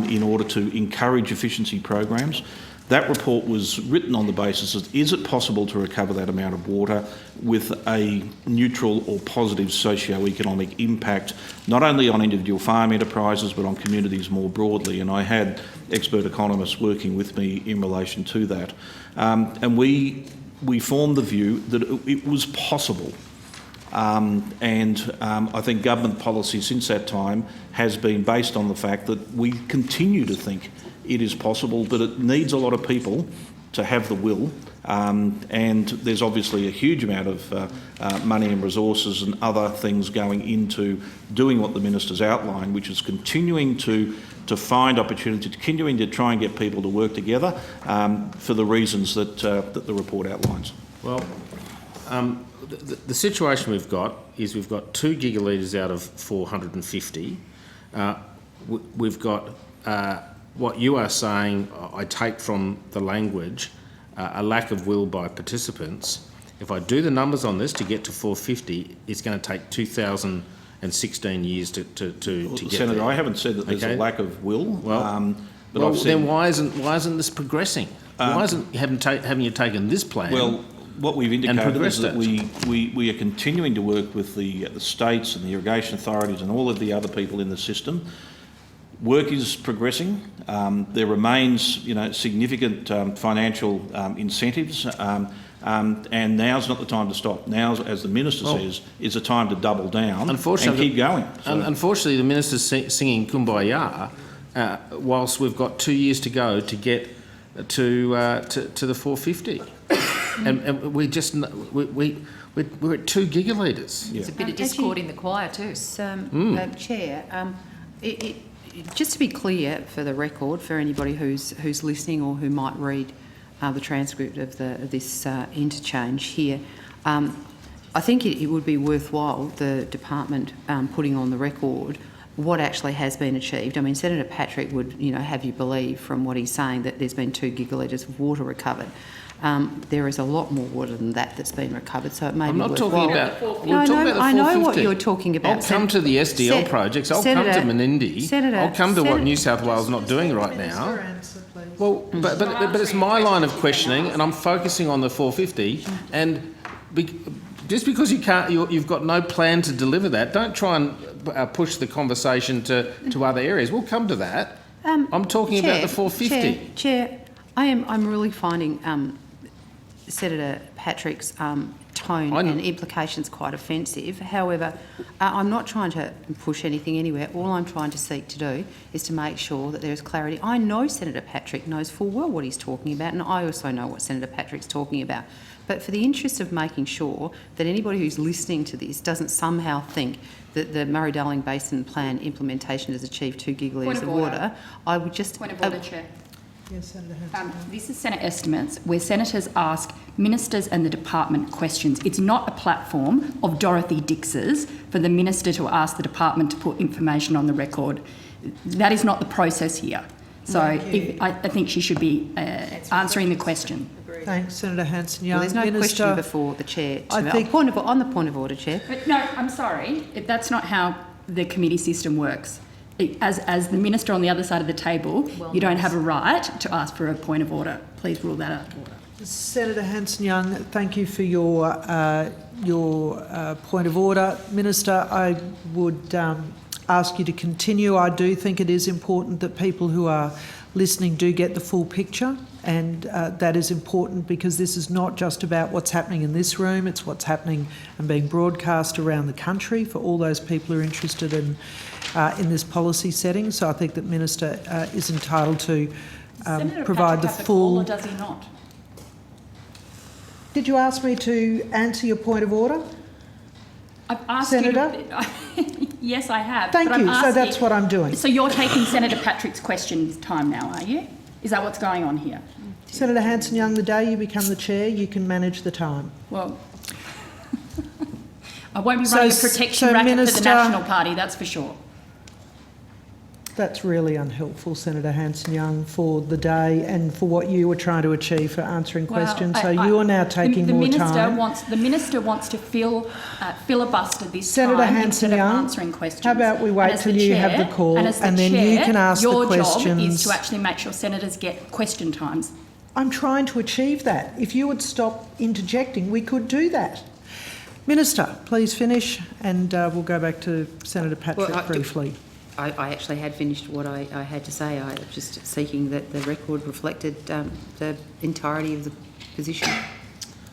in order to encourage efficiency programs. That report was written on the basis of, is it possible to recover that amount of water with a neutral or positive socio-economic impact, not only on individual farm enterprises but on communities more broadly? And I had expert economists working with me in relation to that. And we formed the view that it was possible. I think government policy since that time has been based on the fact that we continue to think it is possible, but it needs a lot of people to have the will, and there's obviously a huge amount of money and resources and other things going into doing what the Minister's outlined, which is continuing to find opportunity, continuing to try and get people to work together for the reasons that the report outlines. Well, the situation we've got is we've got 2 gigalitres out of 450. We've got what you are saying, I take from the language, a lack of will by participants. If I do the numbers on this to get to 450, it's going to take 2016 years to get Senator, there. I haven't said that there's a lack of will. Well, but I've said, then why isn't this progressing? Why haven't you taken this plan? Well, what we've indicated is that we are continuing to work with the states and the irrigation authorities and all of the other people in the system. Work is progressing. There remains, significant financial incentives, and now's not the time to stop. Now, as the Minister says, is the time to double down and keep going. So. Unfortunately, the Minister's singing Kumbaya, whilst we've got 2 years to go to get to the 450, and we're at 2 gigalitres. There's a bit of discord in the choir too. Chair, just to be clear for the record, for anybody who's listening or who might read the transcript of this interchange here, I think it would be worthwhile the department putting on the record what actually has been achieved. I mean, Senator Patrick would, have you believe from what he's saying that there's been 2 gigalitres of water recovered. There is a lot more water than that's been recovered, so it may be worthwhile. I know what you're talking about. I'll come to the SDL projects. I'll come to Menindee. I'll come to what New South Wales is not doing right now. Well, but it's my line of questioning, and I'm focusing on the 450. And just because you've got no plan to deliver that, don't try and push the conversation to other areas. We'll come to that. I'm talking about the 450. Chair, I'm really finding Senator Patrick's tone and implications quite offensive. However, I'm not trying to push anything anywhere. All I'm trying to seek to do is to make sure that there is clarity. I know Senator Patrick knows full well what he's talking about, and I also know what Senator Patrick's talking about. But for the interest of making sure that anybody who's listening to this doesn't somehow think that the Murray-Darling Basin Plan implementation has achieved 2 gigalitres of water, I would just... Point of order, Chair. Yes, Senator This is Senate Estimates, where senators ask ministers and the department questions. It's not a platform of Dorothy Dix's for the minister to ask the department to put information on the record. That is not the process here. So I think she should be answering the question. Agreed. Thanks, Senator Hanson-Young. Well, there's no Minister, question before the chair. I think- On the point of order, Chair. But no, I'm sorry. That's not how the committee system works. As the minister on the other side of the table, you don't have a right to ask for a point of order. Please rule that out. Senator Hanson-Young, thank you for your point of order. Minister, I would ask you to continue. I do think it is important that people who are listening do get the full picture, and that is important because this is not just about what's happening in this room, it's what's happening and being broadcast around the country for all those people who are interested in this policy setting. So I think that Minister is entitled to provide the full... Or does he not? Did you ask me to answer your point of order? I've asked Senator? you to... Yes, I have. Thank but I'm you. So asking- that's what I'm doing. So you're taking Senator Patrick's question time now, are you? Is that what's going on here? Senator Hanson-Young, the day you become the chair, you can manage the time. Well, I won't be running a protection racket for Minister, the National Party, that's for sure. That's really unhelpful, Senator Hanson-Young, for the day and for what you were trying to achieve for answering questions. So you're now taking more time. The minister wants to filibuster this Senator time instead of Hanson-Young, answering questions. how about we wait And as till the you chair- have the call and as the and then you chair, can ask the your job is questions. to actually make sure senators get question times. I'm trying to achieve that. If you would stop interjecting, we could do that. Minister, please finish, and we'll go back to Senator Patrick briefly. I actually had finished what I had to say. I was just seeking that the record reflected the entirety of the position.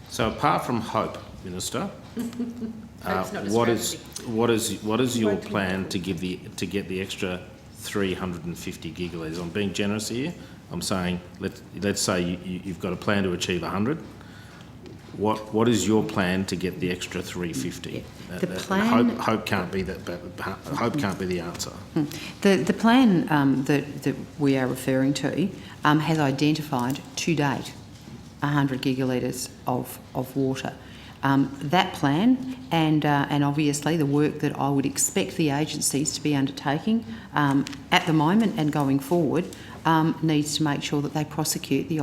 So apart from hope, Minister, That's not a what strategy. is your plan to get the extra 350 gigalitres? I'm being generous here. I'm saying let's say you've got a plan to achieve 100. What is your plan to get the extra 350? The plan... Hope can't be that. Hope can't be the answer. The plan that we are referring to has identified to date 100 gigalitres of water. That plan and obviously the work that I would expect the agencies to be undertaking at the moment and going forward needs to make sure that they prosecute the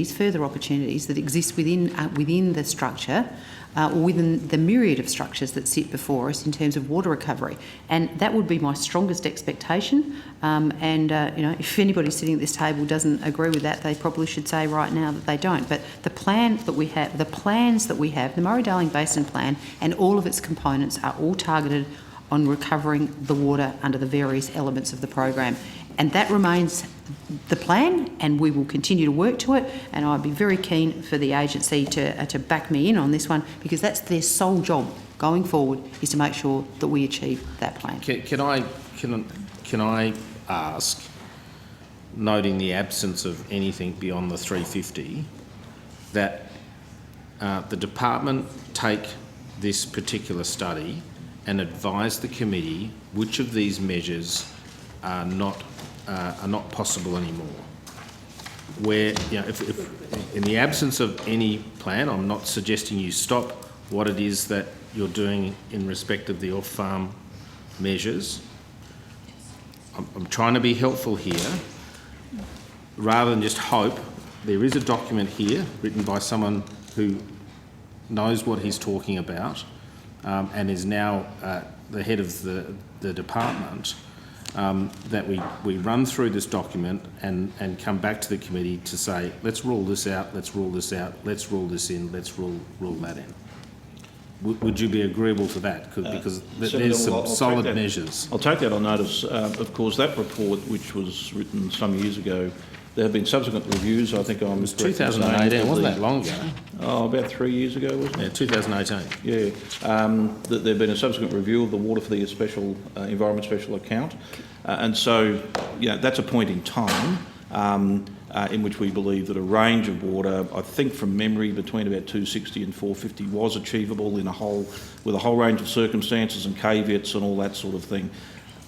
further opportunities that exist within the structure or within the myriad of structures that sit before us in terms of water recovery. And that would be my strongest expectation. If anybody sitting at this table doesn't agree with that, they probably should say right now that they don't. But the plans that we have, the Murray-Darling Basin Plan and all of its components are all targeted on recovering the water under the various elements of the program. And that remains the plan, and we will continue to work to it. And I'd be very keen for the agency to back me in on this one, because that's their sole job going forward, is to make sure that we achieve that plan. Can I ask, noting the absence of anything beyond the 350, that the department take this particular study and advise the committee which of these measures are not possible anymore? Where, if in the absence of any plan, I'm not suggesting you stop what it is that you're doing in respect of the off-farm measures. I'm trying to be helpful here. Rather than just hope, there is a document here written by someone who knows what he's talking about and is now the head of the department. That we run through this document and come back to the committee to say, let's rule this out, let's rule this out, let's rule this in, let's rule that in. Would you be agreeable to that? Because there's some solid measures. I'll take that on notice. Of course, that report, which was written some years ago, there have been subsequent reviews. I think I'm... It was 2018, wasn't that long ago? Oh, about 3 years ago, wasn't it? Yeah, 2018. Yeah. There have been a subsequent review of the water for the special environment special account. And so, that's a point in time in which we believe that a range of water, I think from memory, between about 260 and 450 was achievable with a whole range of circumstances and caveats and all that sort of thing.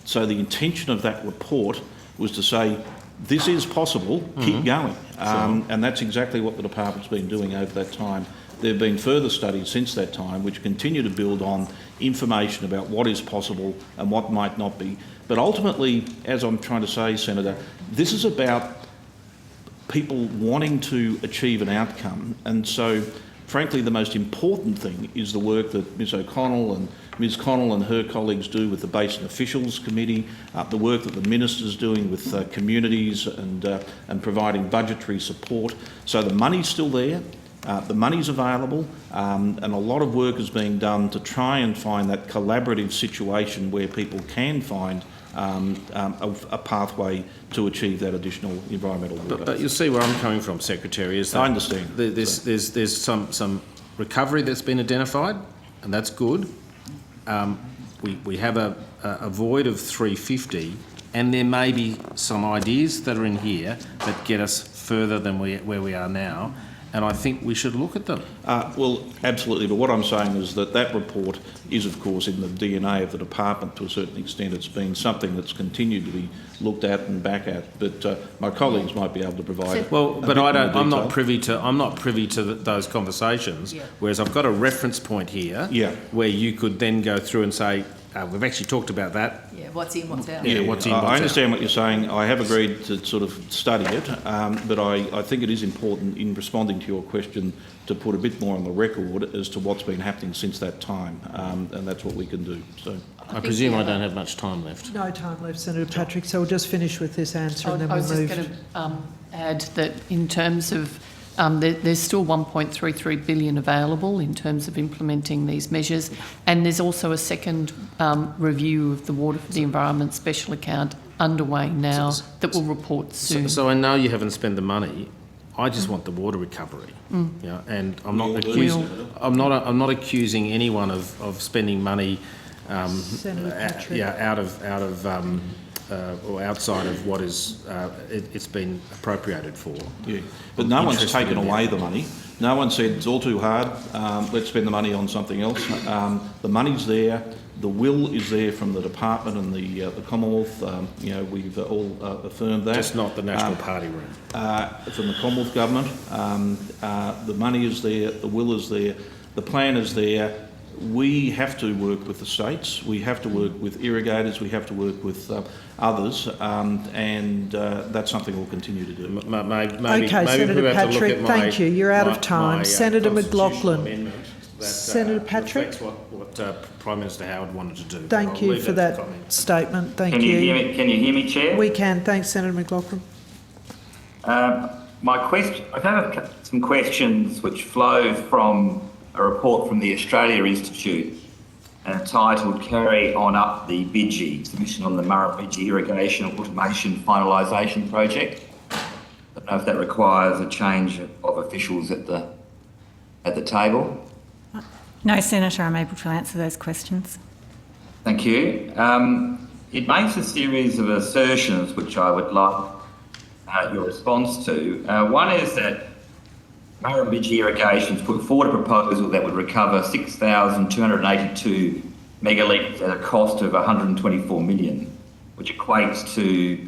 So the intention of that report was to say, this is possible, keep going. And that's exactly what the department's been doing over that time. There have been further studies since that time which continue to build on information about what is possible and what might not be. But ultimately, as I'm trying to say, Senator, this is about people wanting to achieve an outcome. And so, frankly, the most important thing is the work that Ms O'Connell and Ms Connell and her colleagues do with the Basin Officials Committee, the work that the Minister's doing with communities and providing budgetary support. So the money's still there, the money's available, and a lot of work is being done to try and find that collaborative situation where people can find a pathway to achieve that additional environmental water. But you'll see where I'm coming from, Secretary, is that I understand. There's some recovery that's been identified, and that's good. We have a void of 350, and there may be some ideas that are in here that get us further than where we are now, and I think we should look at them. Well, absolutely, but what I'm saying is that report is, of course, in the DNA of the department to a certain extent. It's been something that's continued to be looked at and back at, but my colleagues might be able to provide. Well, but I'm not privy to those conversations. Yeah. Whereas I've got a reference point here, where you could then go through and say, we've actually talked about that. Yeah, what's in, what's out. Yeah, what's in, what's I understand what you're saying. I have agreed to sort of study it, but I think it is important in responding to your question to put a bit more on the record as to what's been happening since that time, and that's what we can do. So I presume I don't have much time left. No time left, Senator Patrick, so we'll just finish with this answer and then I we'll was just move. going to add that in terms of there's still 1.33 billion available in terms of implementing these measures, and there's also a second review of the Water for the Environment special account underway now that will report soon. So I know you haven't spent the money. I just want the water recovery. Yeah, and I'm not accusing anyone of spending money Senator Patrick. out of or outside of what is it's been appropriated for. yeah, but no one's taken away the money. No one said it's all too hard. Let's spend the money on something else. The money's there. The will is there from the department and the Commonwealth. We've all affirmed that. Just not the National Party room. From the Commonwealth government, the money is there. The will is there. The plan is there. We have to work with the states. We have to work with irrigators. We have to work with others, and that's something we'll continue to do. Okay, Senator Patrick, thank you. You're out of time. Senator McLaughlin. Senator Patrick. Reflects what Prime Minister Howard wanted to do. Thank you for that statement. Thank you. Can you hear me, Chair? We can. Thanks, Senator McLaughlin. I have some questions which flow from a report from the Australia Institute titled Carry On Up the Bidgie, submission on the Murrumbidgee Irrigation Automation Finalisation Project. I don't know if that requires a change of officials at the table. No, Senator, I'm able to answer those questions. Thank you. It makes a series of assertions which I would like your response to. One is that Murrumbidgee Irrigation's put forward a proposal that would recover 6,282 megalitres at a cost of $124 million, which equates to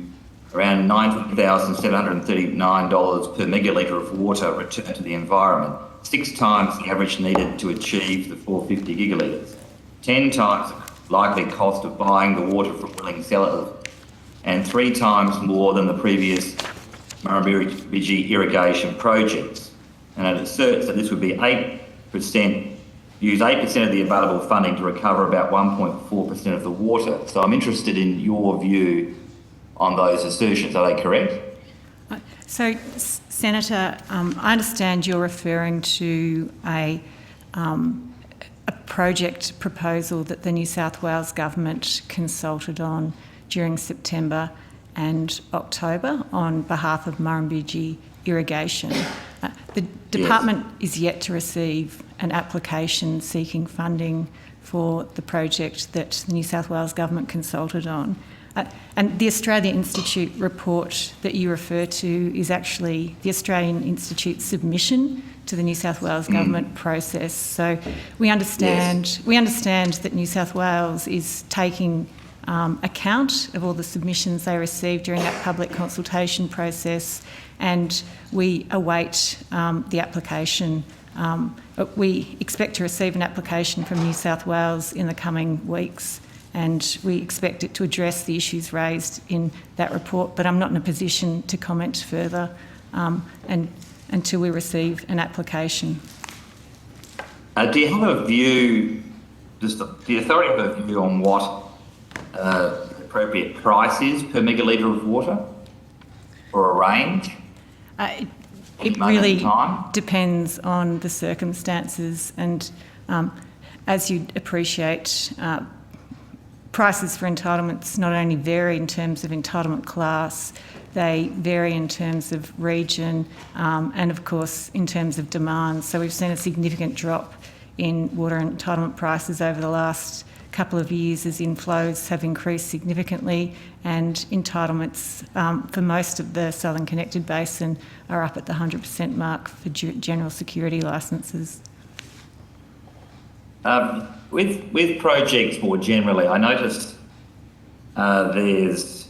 around $19,739 per megalitre of water returned to the environment, 6 times the average needed to achieve the 450 gigalitres, 10 times the likely cost of buying the water from willing sellers, and 3 times more than the previous Murrumbidgee irrigation projects. And it asserts that this would be use 8% of the available funding to recover about 1.4% of the water. So I'm interested in your view on those assertions. Are they correct? So, Senator, I understand you're referring to a project proposal that the New South Wales government consulted on during September and October on behalf of Murrumbidgee Irrigation. The department is yet to receive an application seeking funding for the project that the New South Wales government consulted on. And the Australia Institute report that you refer to is actually the Australian Institute's submission to the New South Wales government process. So we understand that New South Wales is taking account of all the submissions they received during that public consultation process, and we await the application. We expect to receive an application from New South Wales in the coming weeks, and we expect it to address the issues raised in that report, but I'm not in a position to comment further and until we receive an application. Do you have a view, does the authority have a view on what the appropriate price is per megalitre of water, or a range? It really depends on the circumstances, and as you'd appreciate, prices for entitlements not only vary in terms of entitlement class, they vary in terms of region and of course in terms of demand. So we've seen a significant drop in water entitlement prices over the last couple of years as inflows have increased significantly, and entitlements for most of the Southern Connected Basin are up at the 100% mark for general security licences. With projects more generally, I noticed there's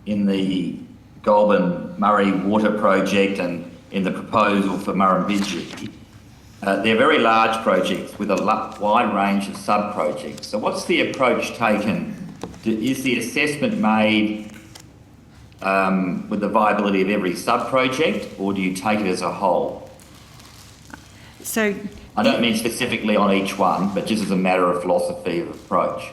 in the Goulburn Murray Water Project and in the proposal for Murrumbidgee, they're very large projects with a wide range of sub-projects. So what's the approach taken? Is the assessment made with the viability of every sub-project, or do you take it as a whole? So I don't mean specifically on each one, but just as a matter of philosophy of approach.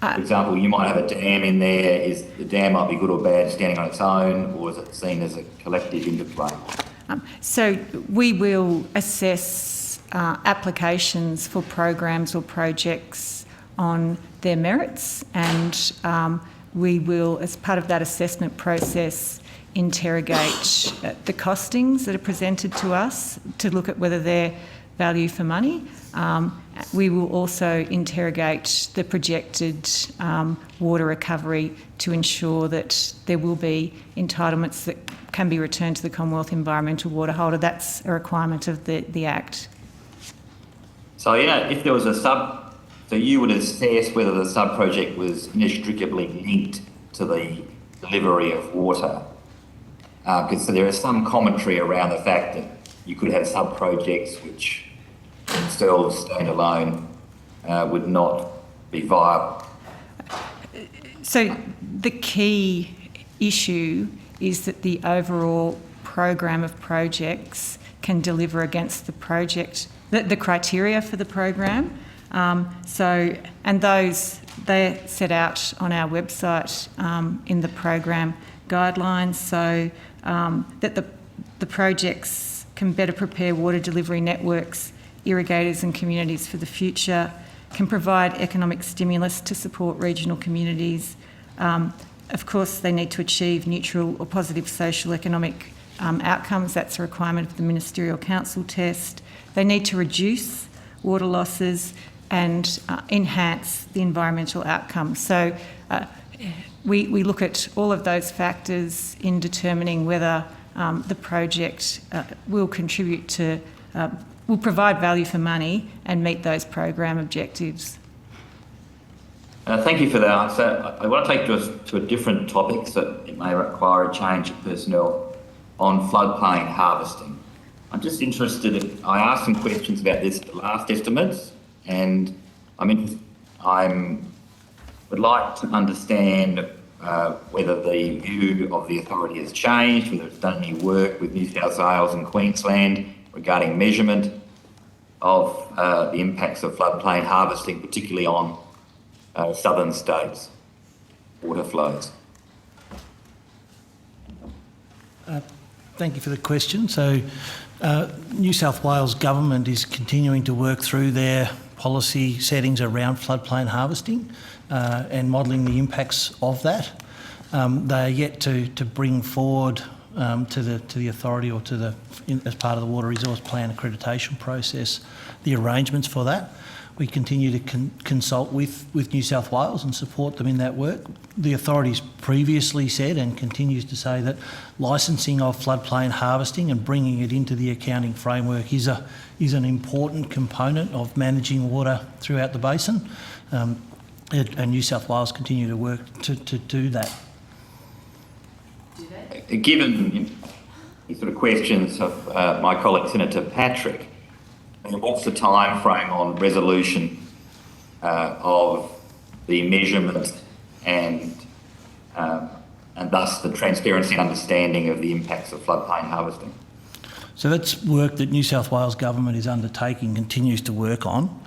For example, you might have a dam in there. The dam might be good or bad standing on its own, or is it seen as a collective interplay? So we will assess applications for programs or projects on their merits, and we will, as part of that assessment process, interrogate the costings that are presented to us to look at whether they're value for money. We will also interrogate the projected water recovery to ensure that there will be entitlements that can be returned to the Commonwealth Environmental Water Holder. That's a requirement of the Act. So, if there was so you would assess whether the sub-project was inextricably linked to the delivery of water. Because there is some commentary around the fact that you could have sub-projects which themselves stand alone would not be viable. So the key issue is that the overall program of projects can deliver against the project, the criteria for the program. And those, they're set out on our website in the program guidelines, so that the projects can better prepare water delivery networks, irrigators and communities for the future, can provide economic stimulus to support regional communities. Of course, they need to achieve neutral or positive social economic outcomes. That's a requirement of the Ministerial Council test. They need to reduce water losses and enhance the environmental outcomes. So we look at all of those factors in determining whether the project will contribute to, will provide value for money and meet those program objectives. Thank you for that answer. I want to take to a different topic, so it may require a change of personnel, on floodplain harvesting. I'm just interested, I asked some questions about this at the last estimates, and I would like to understand whether the view of the authority has changed, whether it's done any work with New South Wales and Queensland regarding measurement of the impacts of floodplain harvesting, particularly on southern states' water flows. Thank you for the question. So New South Wales Government is continuing to work through their policy settings around floodplain harvesting and modelling the impacts of that. They are yet to bring forward to the authority or as part of the Water Resource Plan accreditation process the arrangements for that. We continue to consult with New South Wales and support them in that work. The authority's previously said and continues to say that licensing of floodplain harvesting and bringing it into the accounting framework is an important component of managing water throughout the basin, and New South Wales continue to work to do that. Given the sort of questions of my colleague Senator Patrick, what's the time frame on resolution of the measurement and and thus the transparency and understanding of the impacts of floodplain harvesting? So that's work that New South Wales Government is undertaking, continues to work on.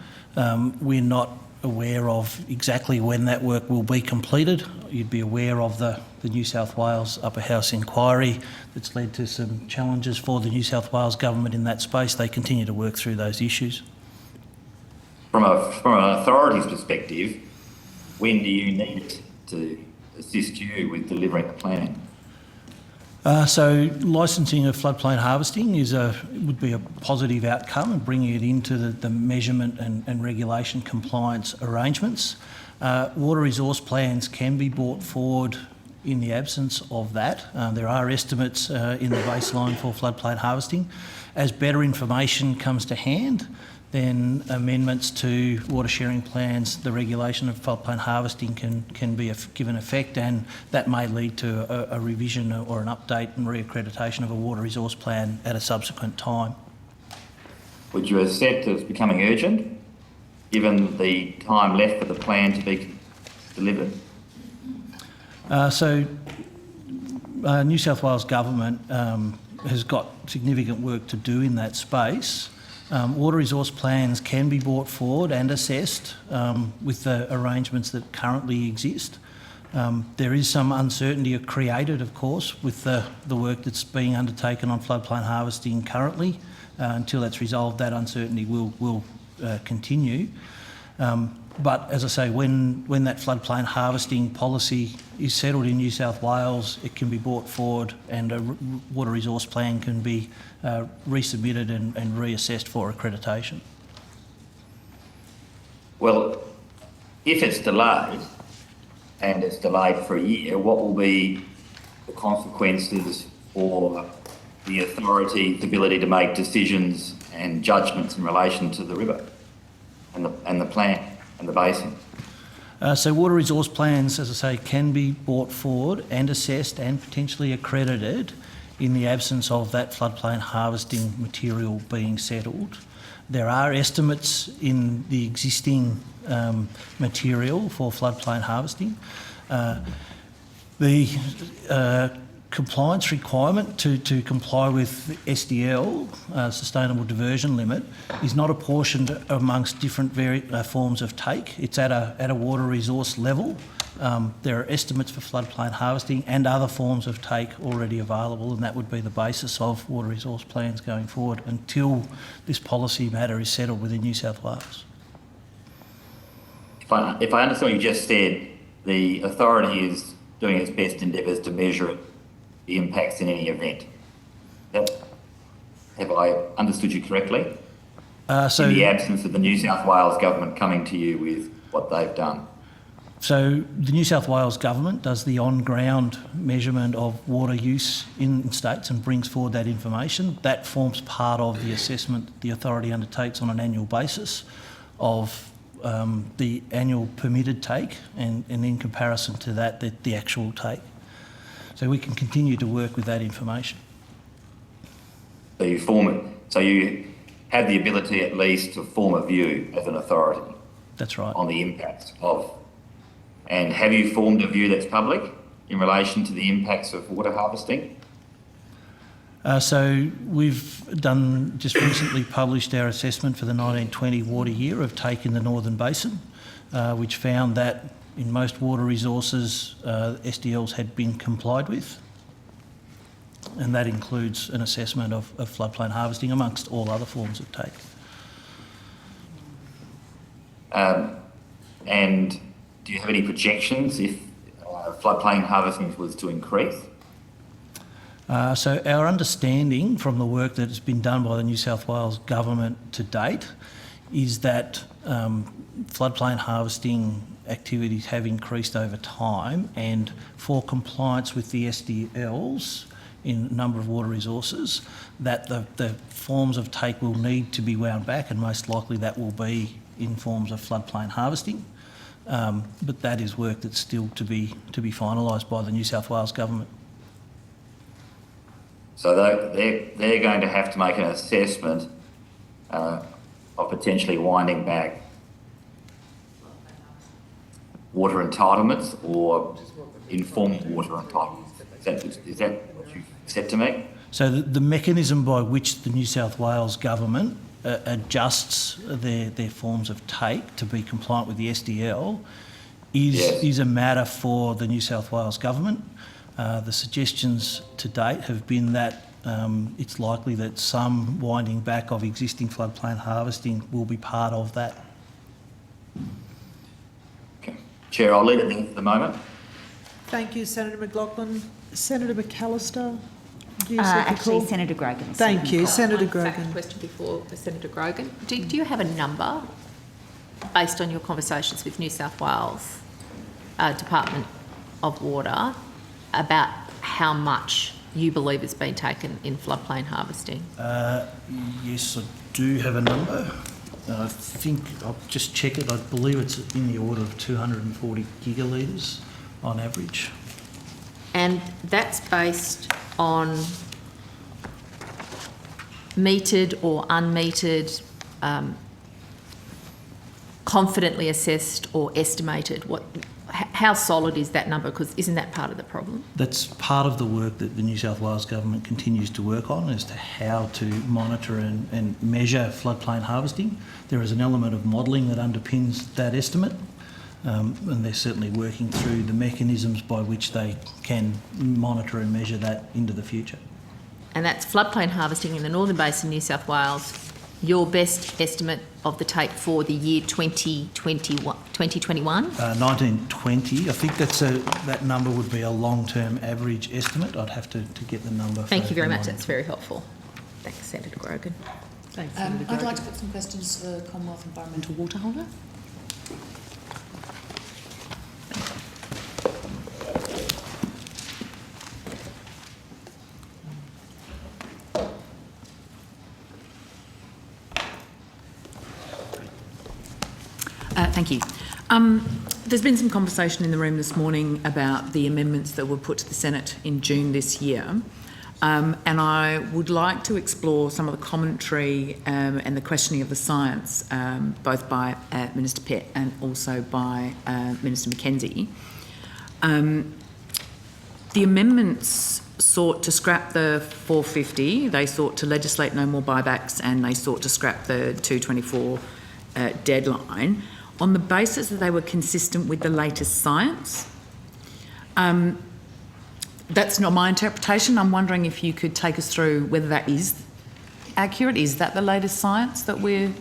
We're not aware of exactly when that work will be completed. You'd be aware of the New South Wales Upper House inquiry that's led to some challenges for the New South Wales Government in that space. They continue to work through those issues. From an authority's perspective, when do you need it to assist you with delivering the plan? So licensing of floodplain harvesting would be a positive outcome, and bringing it into the measurement and regulation compliance arrangements. Water resource plans can be brought forward in the absence of that. There are estimates in the baseline for floodplain harvesting. As better information comes to hand, then amendments to water sharing plans, the regulation of floodplain harvesting can be given effect, and that may lead to a revision or an update and reaccreditation of a water resource plan at a subsequent time. Would you accept as becoming urgent, given the time left for the plan to be delivered? New South Wales Government has got significant work to do in that space. Water resource plans can be brought forward and assessed with the arrangements that currently exist. There is some uncertainty created, of course, with the work that's being undertaken on floodplain harvesting currently. Until that's resolved, that uncertainty will continue. But as I say, when that floodplain harvesting policy is settled in New South Wales, it can be brought forward, and a water resource plan can be resubmitted and reassessed for accreditation. Well, if it's delayed, and it's delayed for a year, what will be the consequences for the authority's ability to make decisions and judgments in relation to the river and the plant and the basin? So water resource plans, as I say, can be brought forward and assessed and potentially accredited in the absence of that floodplain harvesting material being settled. There are estimates in the existing material for floodplain harvesting. The compliance requirement to comply with SDL, Sustainable Diversion Limit, is not apportioned amongst different forms of take. It's at a water resource level. There are estimates for floodplain harvesting and other forms of take already available, and that would be the basis of water resource plans going forward until this policy matter is settled within New South Wales. If I understand what you just said, the authority is doing its best endeavours to measure the impacts in any event. Have I understood you correctly? In the absence of the New South Wales Government coming to you with what they've done. So the New South Wales Government does the on-ground measurement of water use in states and brings forward that information. That forms part of the assessment the authority undertakes on an annual basis of the annual permitted take, and in comparison to that, the actual take. So we can continue to work with that information. So you have the ability at least to form a view as an authority. That's right. On the impacts of. And have you formed a view that's public in relation to the impacts of water harvesting? So we've just recently published our assessment for the 1920 water year of take in the Northern Basin, which found that in most water resources, SDLs had been complied with, and that includes an assessment of floodplain harvesting amongst all other forms of take. And do you have any projections if floodplain harvesting was to increase? So our understanding from the work that has been done by the New South Wales Government to date is that floodplain harvesting activities have increased over time, and for compliance with the SDLs in a number of water resources, that the forms of take will need to be wound back, and most likely that will be in forms of floodplain harvesting. But that is work that's still to be finalised by the New South Wales Government. So they're going to have to make an assessment of potentially winding back water entitlements or informed water on top. Is that what you said to me? So the mechanism by which the New South Wales government adjusts their forms of take to be compliant with the SDL is a matter for the New South Wales government. The suggestions to date have been that it's likely that some winding back of existing floodplain harvesting will be part of that. Okay. Chair, I'll leave it there for the moment. Thank you, Senator McLaughlin. Senator McAllister, do you Actually, Senator Grogan. Thank you, Senator One fact Grogan. question before Senator Grogan. Do you have a number, based on your conversations with New South Wales Department of Water, about how much you believe has been taken in floodplain harvesting? Yes, I do have a number. I think, I'll just check it, I believe it's in the order of 240 gigalitres on average. And that's based on metered or unmetered, confidently assessed or estimated? How solid is that number? Because isn't that part of the problem? That's part of the work that the New South Wales government continues to work on as to how to monitor and measure floodplain harvesting. There is an element of modelling that underpins that estimate, and they're certainly working through the mechanisms by which they can monitor and measure that into the future. And that's floodplain harvesting in the Northern Basin, New South Wales. Your best estimate of the take for the year 2021? 1920, I think that number would be a long-term average estimate. I'd have to get the number. Thank you very much, that's very helpful. Thanks, Senator Grogan. Thanks, Senator I'd Grogan. like to put some questions to the Commonwealth Environmental Water Holder. Thank you. There's been some conversation in the room this morning about the amendments that were put to the Senate in June this year. And I would like to explore some of the commentary and the questioning of the science, both by Minister Pett and also by Minister Mackenzie. The amendments sought to scrap the 450, they sought to legislate no more buybacks, and they sought to scrap the 224 deadline on the basis that they were consistent with the latest science. That's not my interpretation. I'm wondering if you could take us through whether that is accurate. Is that the latest science that we're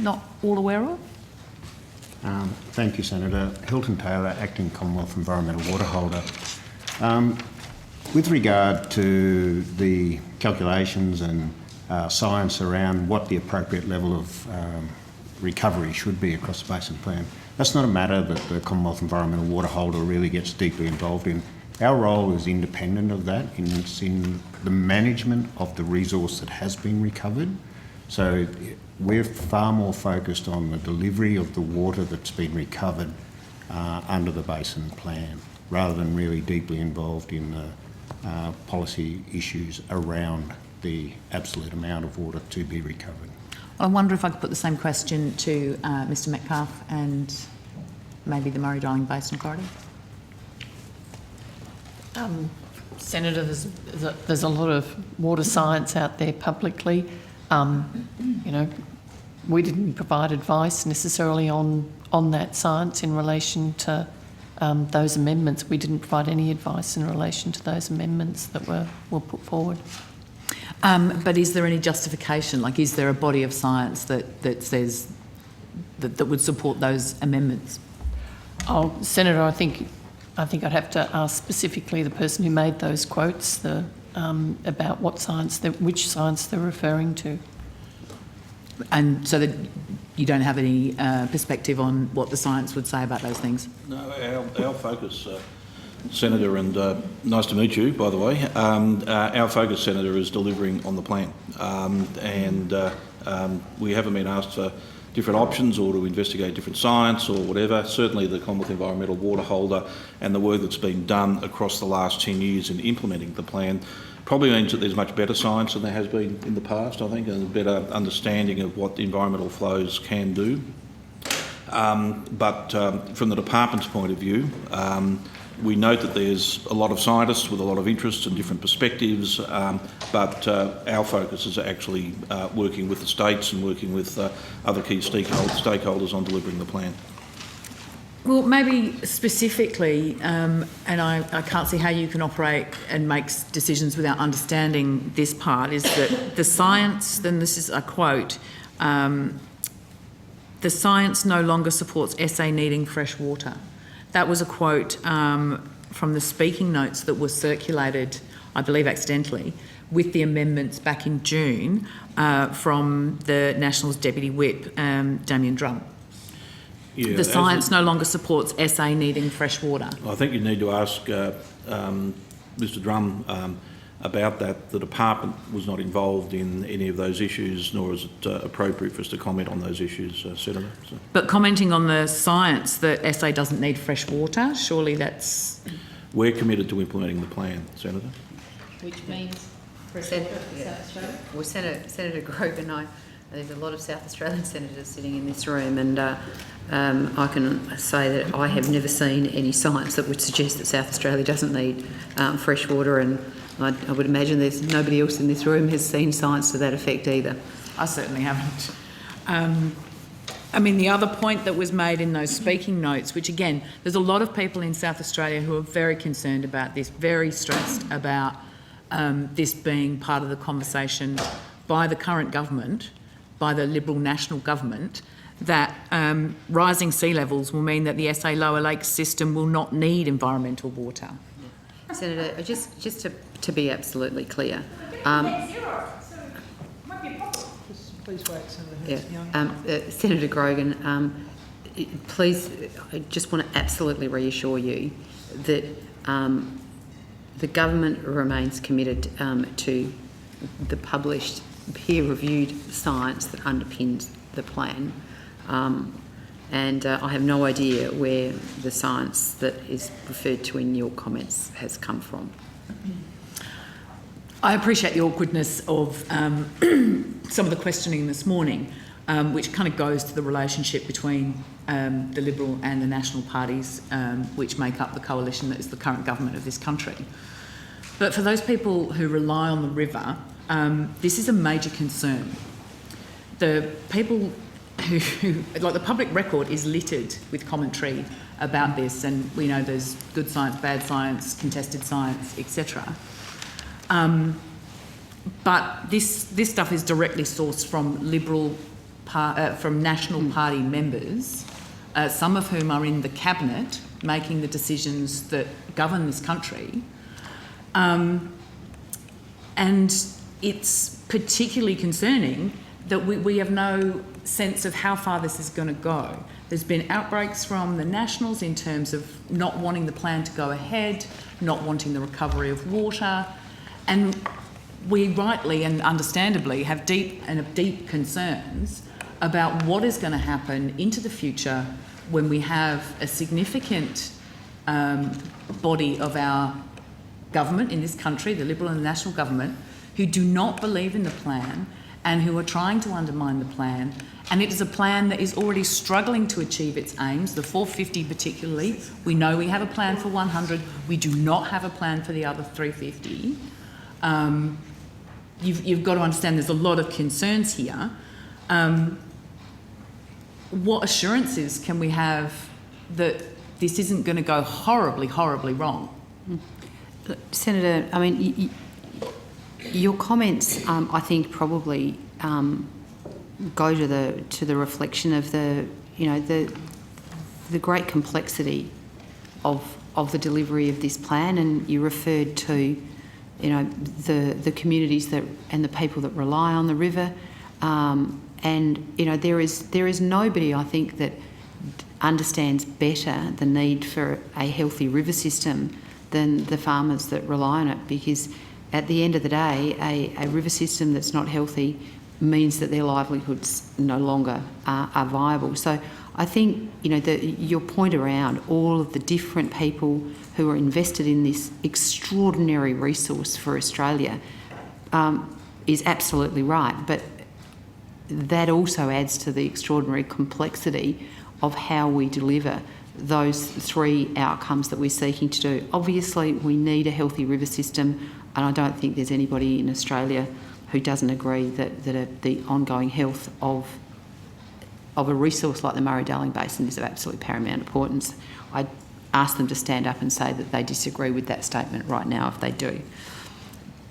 not all aware of? Thank you, Senator. Hilton Taylor, Acting Commonwealth Environmental Water Holder. With regard to the calculations and science around what the appropriate level of recovery should be across the basin plan, that's not a matter that the Commonwealth Environmental Water Holder really gets deeply involved in. Our role is independent of that. It's in the management of the resource that has been recovered. So we're far more focused on the delivery of the water that's been recovered under the basin plan, rather than really deeply involved in the policy issues around the absolute amount of water to be recovered. I wonder if I could put the same question to Mr Metcalfe and maybe the Murray-Darling Basin Authority. Senator, there's a lot of water science out there publicly. You know, we didn't provide advice necessarily on that science in relation to those amendments. We didn't provide any advice in relation to those amendments that were put forward. But is there any justification? Like, is there a body of science that says that would support those amendments? Oh, Senator, I think I'd have to ask specifically the person who made those quotes about what science, which science they're referring to. And so that you don't have any perspective on what the science would say about those things? No, our focus, Senator, and nice to meet you, by the way. Our focus, Senator, is delivering on the plan. We haven't been asked for different options or to investigate different science or whatever. Certainly the Commonwealth Environmental Water Holder and the work that's been done across the last 10 years in implementing the plan probably means that there's much better science than there has been in the past, I think, and a better understanding of what the environmental flows can do. But from the department's point of view, We note that there's a lot of scientists with a lot of interests and different perspectives, but our focus is actually working with the states and working with other key stakeholders on delivering the plan. Well, maybe specifically, and I can't see how you can operate and make decisions without understanding this part, is that the science, then this is a quote, the science no longer supports SA needing fresh water. That was a quote from the speaking notes that were circulated, I believe accidentally, with the amendments back in June from the Nationals Deputy Whip, Damien Drum. Yeah, the science no longer supports SA needing fresh water. I think you need to ask Mr Drum about that. The department was not involved in any of those issues, nor is it appropriate for us to comment on those issues, Senator. So. But commenting on the science that SA doesn't need fresh water, surely that's... We're committed to implementing the plan, Senator. Which means Senator Grogan, there's a lot of South Australian senators sitting in this room, and I can say that I have never seen any science that would suggest that South Australia doesn't need fresh water, and I would imagine there's nobody else in this room has seen science to that effect either. I certainly haven't. I mean, the other point that was made in those speaking notes, which again, there's a lot of people in South Australia who are very concerned about this, very stressed about this being part of the conversation by the current government, by the Liberal National Government, that rising sea levels will mean that the SA Lower Lakes system will not need environmental water. Senator, just to be absolutely clear, Please wait, Senator. Senator Grogan, please, I just want to absolutely reassure you that the government remains committed to the published peer-reviewed science that underpins the plan, and I have no idea where the science that is referred to in your comments has come from. I appreciate the awkwardness of some of the questioning this morning, which kind of goes to the relationship between the Liberal and the National parties, which make up the coalition that is the current government of this country. But for those people who rely on the river, this is a major concern. The people who like the public record is littered with commentary about this, and we know there's good science, bad science, contested science, etc. But this stuff is directly sourced from from National Party members, some of whom are in the cabinet making the decisions that govern this country. And it's particularly concerning that we have no sense of how far this is going to go. There's been outbreaks from the Nationals in terms of not wanting the plan to go ahead, not wanting the recovery of water, and we rightly and understandably have deep concerns about what is going to happen into the future when we have a significant body of our government in this country, the Liberal and the National Government, who do not believe in the plan and who are trying to undermine the plan. And it is a plan that is already struggling to achieve its aims, the 450 particularly. We know we have a plan for 100. We do not have a plan for the other 350. You've got to understand there's a lot of concerns here. What assurances can we have that this isn't going to go horribly, horribly wrong? Senator, I mean, your comments, I think, probably go to the reflection of the great complexity of the delivery of this plan, and you referred to, the communities and the people that rely on the river, and there is nobody, I think, that understands better the need for a healthy river system than the farmers that rely on it, because at the end of the day, a river system that's not healthy means that their livelihoods no longer are viable. So I think, your point around all of the different people who are invested in this extraordinary resource for Australia is absolutely right. But that also adds to the extraordinary complexity of how we deliver those three outcomes that we're seeking to do. Obviously, we need a healthy river system, and I don't think there's anybody in Australia who doesn't agree that the ongoing health of a resource like the Murray-Darling Basin is of absolutely paramount importance. I ask them to stand up and say that they disagree with that statement right now if they do.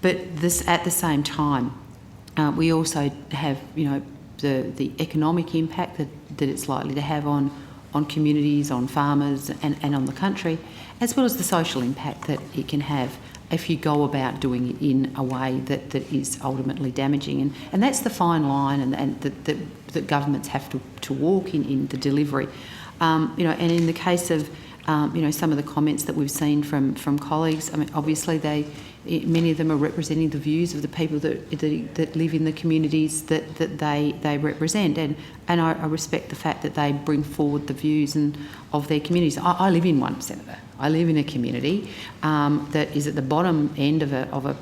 But at the same time, we also have, the economic impact that it's likely to have on communities, on farmers and on the country, as well as the social impact that it can have if you go about doing it in a way that is ultimately damaging. And that's the fine line and that governments have to walk in the delivery. And in the case of, some of the comments that we've seen from colleagues, I mean, obviously many of them are representing the views of the people that live in the communities that they represent, and I respect the fact that they bring forward the views of their communities. I live in one, Senator. I live in a community that is at the bottom end of a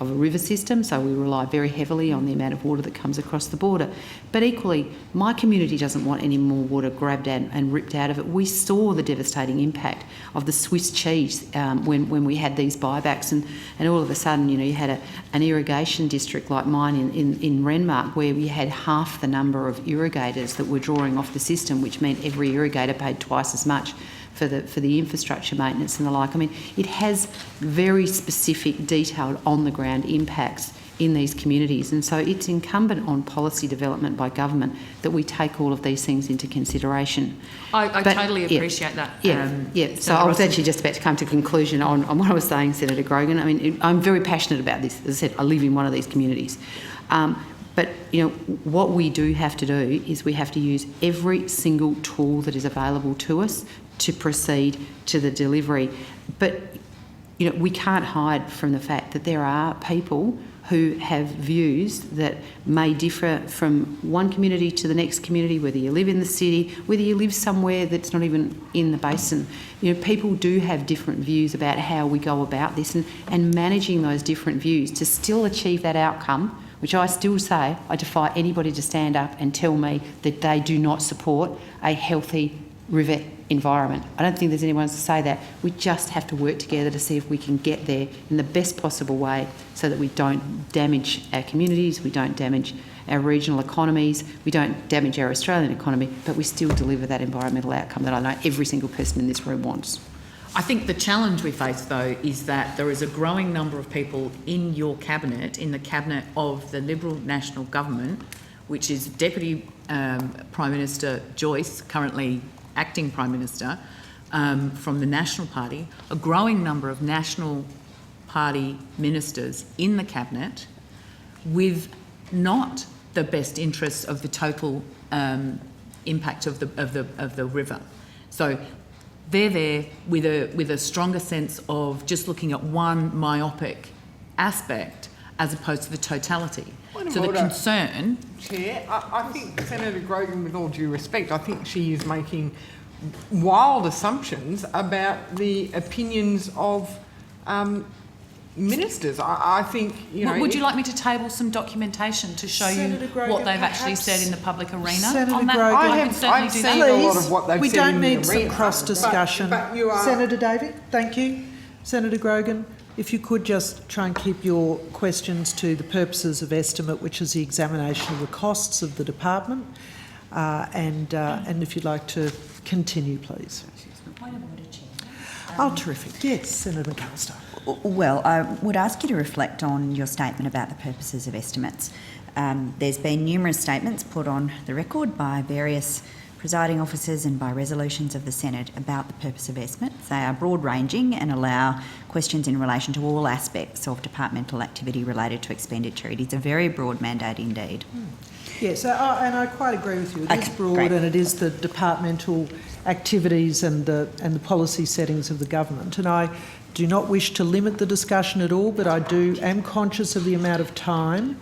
river system, so we rely very heavily on the amount of water that comes across the border. But equally, my community doesn't want any more water grabbed and ripped out of it. We saw the devastating impact of the Swiss cheese when we had these buybacks, and all of a sudden, you had an irrigation district like mine in Renmark, where we had half the number of irrigators that were drawing off the system, which meant every irrigator paid twice as much for the infrastructure maintenance and the like. I mean, it has very specific, detailed, on-the-ground impacts in these communities, and so it's incumbent on policy development by government that we take all of these things into consideration. I totally appreciate that. So I was actually just about to come to a conclusion on what I was saying, Senator Grogan. I mean, I'm very passionate about this. As I said, I live in one of these communities. But, what we do have to do is we have to use every single tool that is available to us to proceed to the delivery. But, we can't hide from the fact that there are people who have views that may differ from one community to the next community, whether you live in the city, whether you live somewhere that's not even in the basin. People do have different views about how we go about this, and managing those different views to still achieve that outcome, which I still say, I defy anybody to stand up and tell me that they do not support a healthy river environment. I don't think there's anyone else to say that. We just have to work together to see if we can get there in the best possible way so that we don't damage our communities, we don't damage our regional economies, we don't damage our Australian economy, but we still deliver that environmental outcome that I know every single person in this room wants. I think the challenge we face, though, is that there is a growing number of people in your cabinet, in the cabinet of the Liberal National Government, which is Deputy Prime Minister Joyce, currently Acting Prime Minister, from the National Party, a growing number of National Party ministers in the cabinet with not the best interests of the total impact of the river. So they're there with a stronger sense of just looking at one myopic aspect as opposed to the totality. So the concern... Chair, I think Senator Grogan, with all due respect, I think she is making wild assumptions about the opinions of ministers. I think, Would you like me to table some documentation to show Senator you Grogan, what they've actually said in the public arena Senator on that? Grogan, I've seen a lot of what they've we said don't in the need some arena, cross-discussion. but you are... Senator Davey, thank you. Senator Grogan, if you could just try and keep your questions to the purposes of estimate, which is the examination of the costs of the department, and if you'd like to continue, please. Oh, terrific. Yes, Senator McAllister. Well, I would ask you to reflect on your statement about the purposes of estimates. There's been numerous statements put on the record by various presiding officers and by resolutions of the Senate about the purpose of estimates. They are broad-ranging and allow questions in relation to all aspects of departmental activity related to expenditure. It is a very broad mandate indeed. Yes, and I quite agree with you. It is broad, great. and it is the departmental activities and the policy settings of the government. And I do not wish to limit the discussion at all, but I am conscious of the amount of time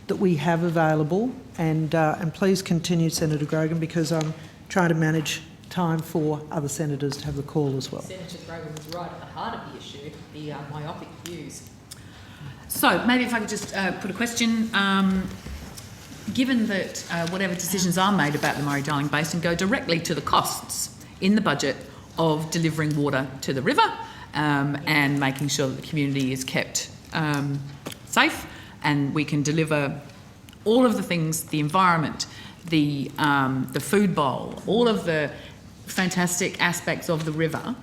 that we have available. And please continue, Senator Grogan, because I'm trying to manage time for other senators to have the call as well. Senator Grogan was right at the heart of the issue, the myopic views. So maybe if I could just put a question. Given that whatever decisions are made about the Murray-Darling Basin go directly to the costs in the budget of delivering water to the river and making sure that the community is kept safe, and we can deliver all of the things, the environment, the food bowl, all of the fantastic aspects of the river.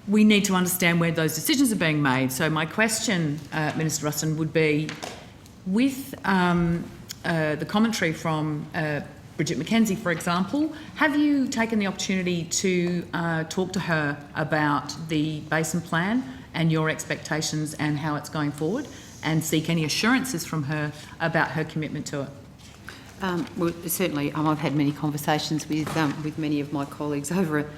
We need to understand where those decisions are being made. So my question, Minister Ruston, would be, with the commentary from Bridget McKenzie, for example, have you taken the opportunity to talk to her about the basin plan and your expectations and how it's going forward, and seek any assurances from her about her commitment to it? Well, certainly, I've had many conversations with many of my colleagues over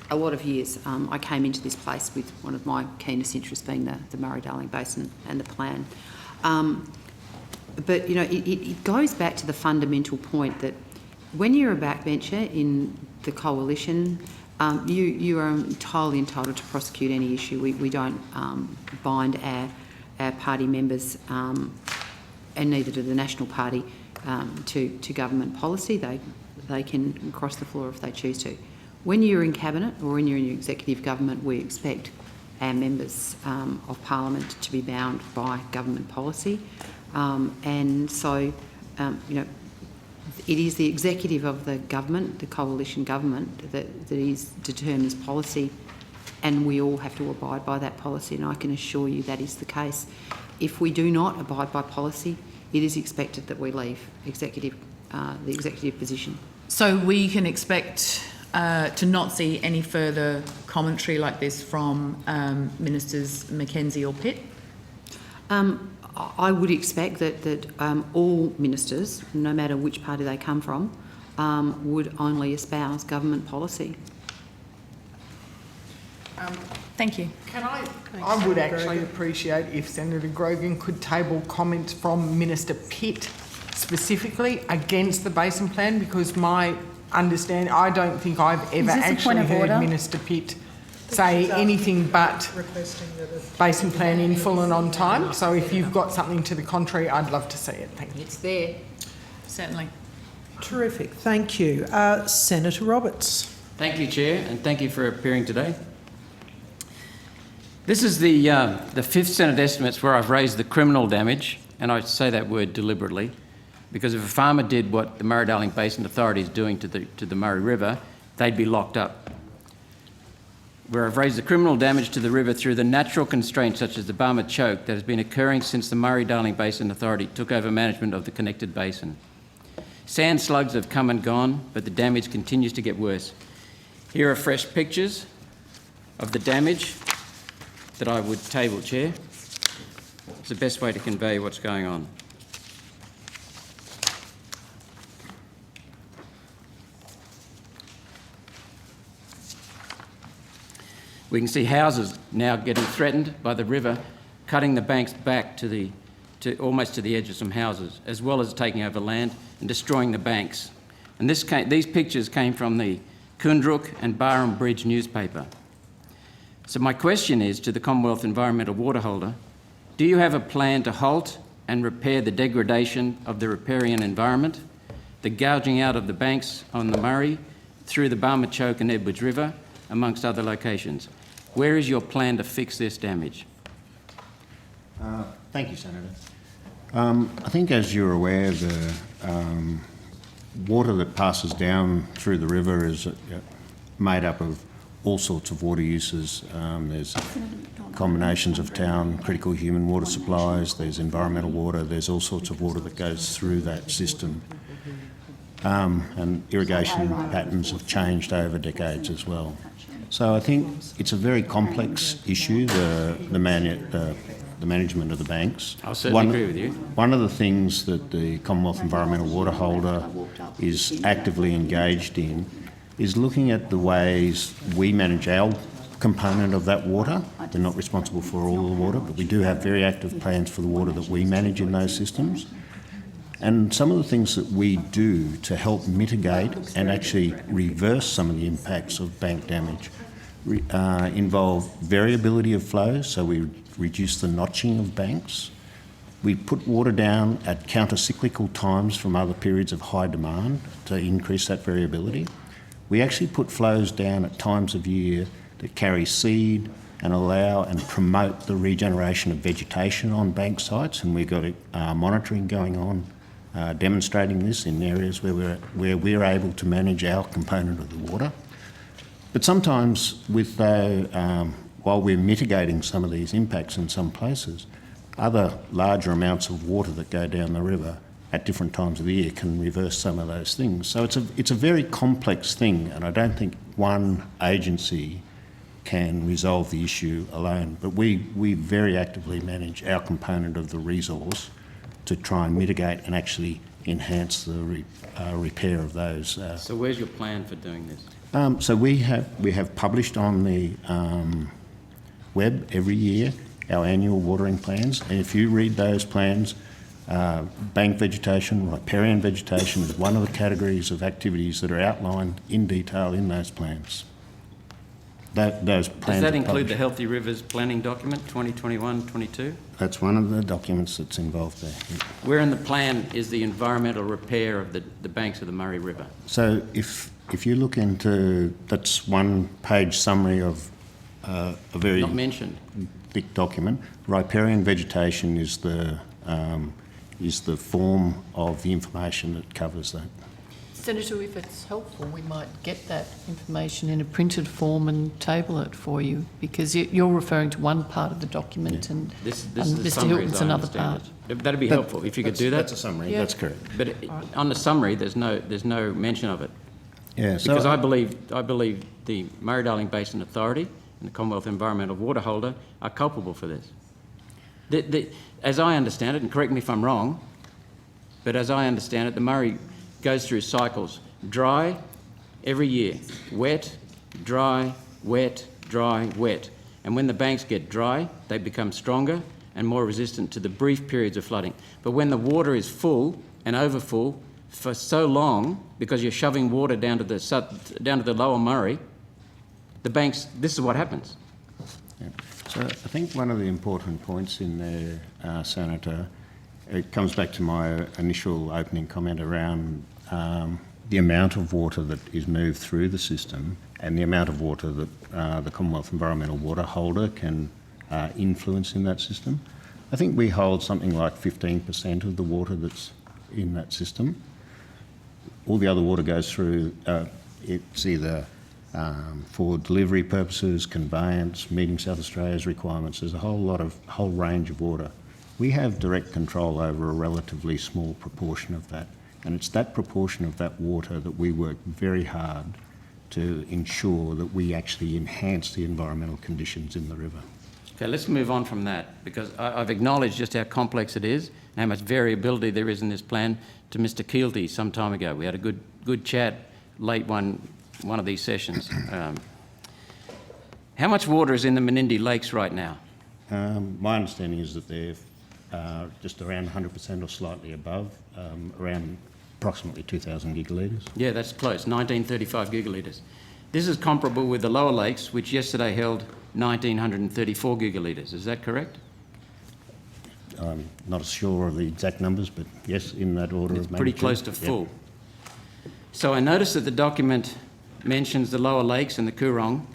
a lot of years. I came into this place with one of my keenest interests being the Murray-Darling Basin and the plan. But, you know, it goes back to the fundamental point that when you're a backbencher in the coalition, you are entirely entitled to prosecute any issue. We don't bind our party members, and neither do the National Party, to government policy. They can cross the floor if they choose to. When you're in Cabinet or when you're in your executive government, we expect our members of Parliament to be bound by government policy. And so, you know, it is the executive of the government, the coalition government, that determines policy, and we all have to abide by that policy, and I can assure you that is the case. If we do not abide by policy, it is expected that we leave the executive position. So we can expect to not see any further commentary like this from Ministers McKenzie or Pitt? I would expect that all ministers, no matter which party they come from, would only espouse government policy. Thank you. I would actually appreciate if Senator Grogan could table comments from Minister Pitt specifically against the basin plan, because my understanding, I don't think I've ever actually heard Minister Pitt say anything but basin plan in full and on time. So if you've got something to the contrary, I'd love to see it. Thank you. It's there, certainly. Terrific, thank you. Senator Roberts. Thank you, Chair, and thank you for appearing today. This is the fifth Senate estimates where I've raised the criminal damage, and I say that word deliberately, because if a farmer did what the Murray-Darling Basin Authority is doing to the Murray River, they'd be locked up. Where I've raised the criminal damage to the river through the natural constraints such as the Barmah Choke that has been occurring since the Murray-Darling Basin Authority took over management of the connected basin. Sand slugs have come and gone, but the damage continues to get worse. Here are fresh pictures of the damage that I would table, Chair. It's the best way to convey what's going on. We can see houses now getting threatened by the river, cutting the banks back almost to the edge of some houses, as well as taking over land and destroying the banks. And these pictures came from the Koondrook and Barham Bridge newspaper. So my question is to the Commonwealth Environmental Water Holder, do you have a plan to halt and repair the degradation of the riparian environment, the gouging out of the banks on the Murray, through the Barmah Choke and Edwards River, amongst other locations? Where is your plan to fix this damage? Thank you, Senator. I think, as you're aware, the water that passes down through the river is made up of all sorts of water uses. There's combinations of town critical human water supplies, there's environmental water, there's all sorts of water that goes through that system. And irrigation patterns have changed over decades as well. So I think it's a very complex issue, the management of the banks. I'll certainly agree with you. One of the things that the Commonwealth Environmental Water Holder is actively engaged in is looking at the ways we manage our component of that water. We're not responsible for all the water, but we do have very active plans for the water that we manage in those systems. And some of the things that we do to help mitigate and actually reverse some of the impacts of bank damage involve variability of flow, so we reduce the notching of banks. we put water down at counter-cyclical times from other periods of high demand to increase that variability. We actually put flows down at times of year that carry seed and allow and promote the regeneration of vegetation on bank sites, and we've got monitoring going on demonstrating this in areas where we're able to manage our component of the water. But sometimes while we're mitigating some of these impacts in some places, other larger amounts of water that go down the river at different times of the year can reverse some of those things. So it's a very complex thing, and I don't think one agency can resolve the issue alone. But we very actively manage our component of the resource to try and mitigate and actually enhance the repair of those. So where's your plan for doing this? So we have published on the web every year our annual watering plans, and if you read those plans, bank vegetation, riparian vegetation is one of the categories of activities that are outlined in detail in those plans. Those plans. Does that include the Healthy Rivers Planning Document 2021-22? That's one of the documents that's involved there. Yeah. Where in the plan is the environmental repair of the banks of the Murray River? So if you look into, that's one-page summary of a very not mentioned. Thick document. Riparian vegetation is the form of the information that covers that. Senator, if it's helpful, we might get that information in a printed form and table it for you, because you're referring to one part of the document and Mr Hilton's another part. That'd be helpful if you could do that. That's a summary. Yeah. That's correct. But on the summary, there's no mention of it. Yeah. Because I believe the Murray-Darling Basin Authority and the Commonwealth Environmental Water Holder are culpable for this. As I understand it, and correct me if I'm wrong, but as I understand it, the Murray goes through cycles: dry every year, wet, dry, wet, dry, wet. And when the banks get dry, they become stronger and more resistant to the brief periods of flooding. But when the water is full and overfull for so long, because you're shoving water down to the lower Murray, the banks, this is what happens. Yeah. So I think one of the important points in there, Senator, it comes back to my initial opening comment around the amount of water that is moved through the system and the amount of water that the Commonwealth Environmental Water Holder can influence in that system. I think we hold something like 15% of the water that's in that system. All the other water goes through, it's either for delivery purposes, conveyance, meeting South Australia's requirements. There's a whole range of water. We have direct control over a relatively small proportion of that, and it's that proportion of that water that we work very hard to ensure that we actually enhance the environmental conditions in the river. Okay, let's move on from that, because I've acknowledged just how complex it is and how much variability there is in this plan to Mr Keelty some time ago. We had a good chat late one of these sessions. How much water is in the Menindee Lakes right now? My understanding is that they're just around 100% or slightly above, around approximately 2,000 gigalitres. Yeah, that's close, 1935 gigalitres. This is comparable with the lower lakes, which yesterday held 1,934 gigalitres. Is that correct? I'm not sure of the exact numbers, but yes, in that order of magnitude. It's pretty close to full. Yep. So I noticed that the document mentions the lower lakes and the Coorong.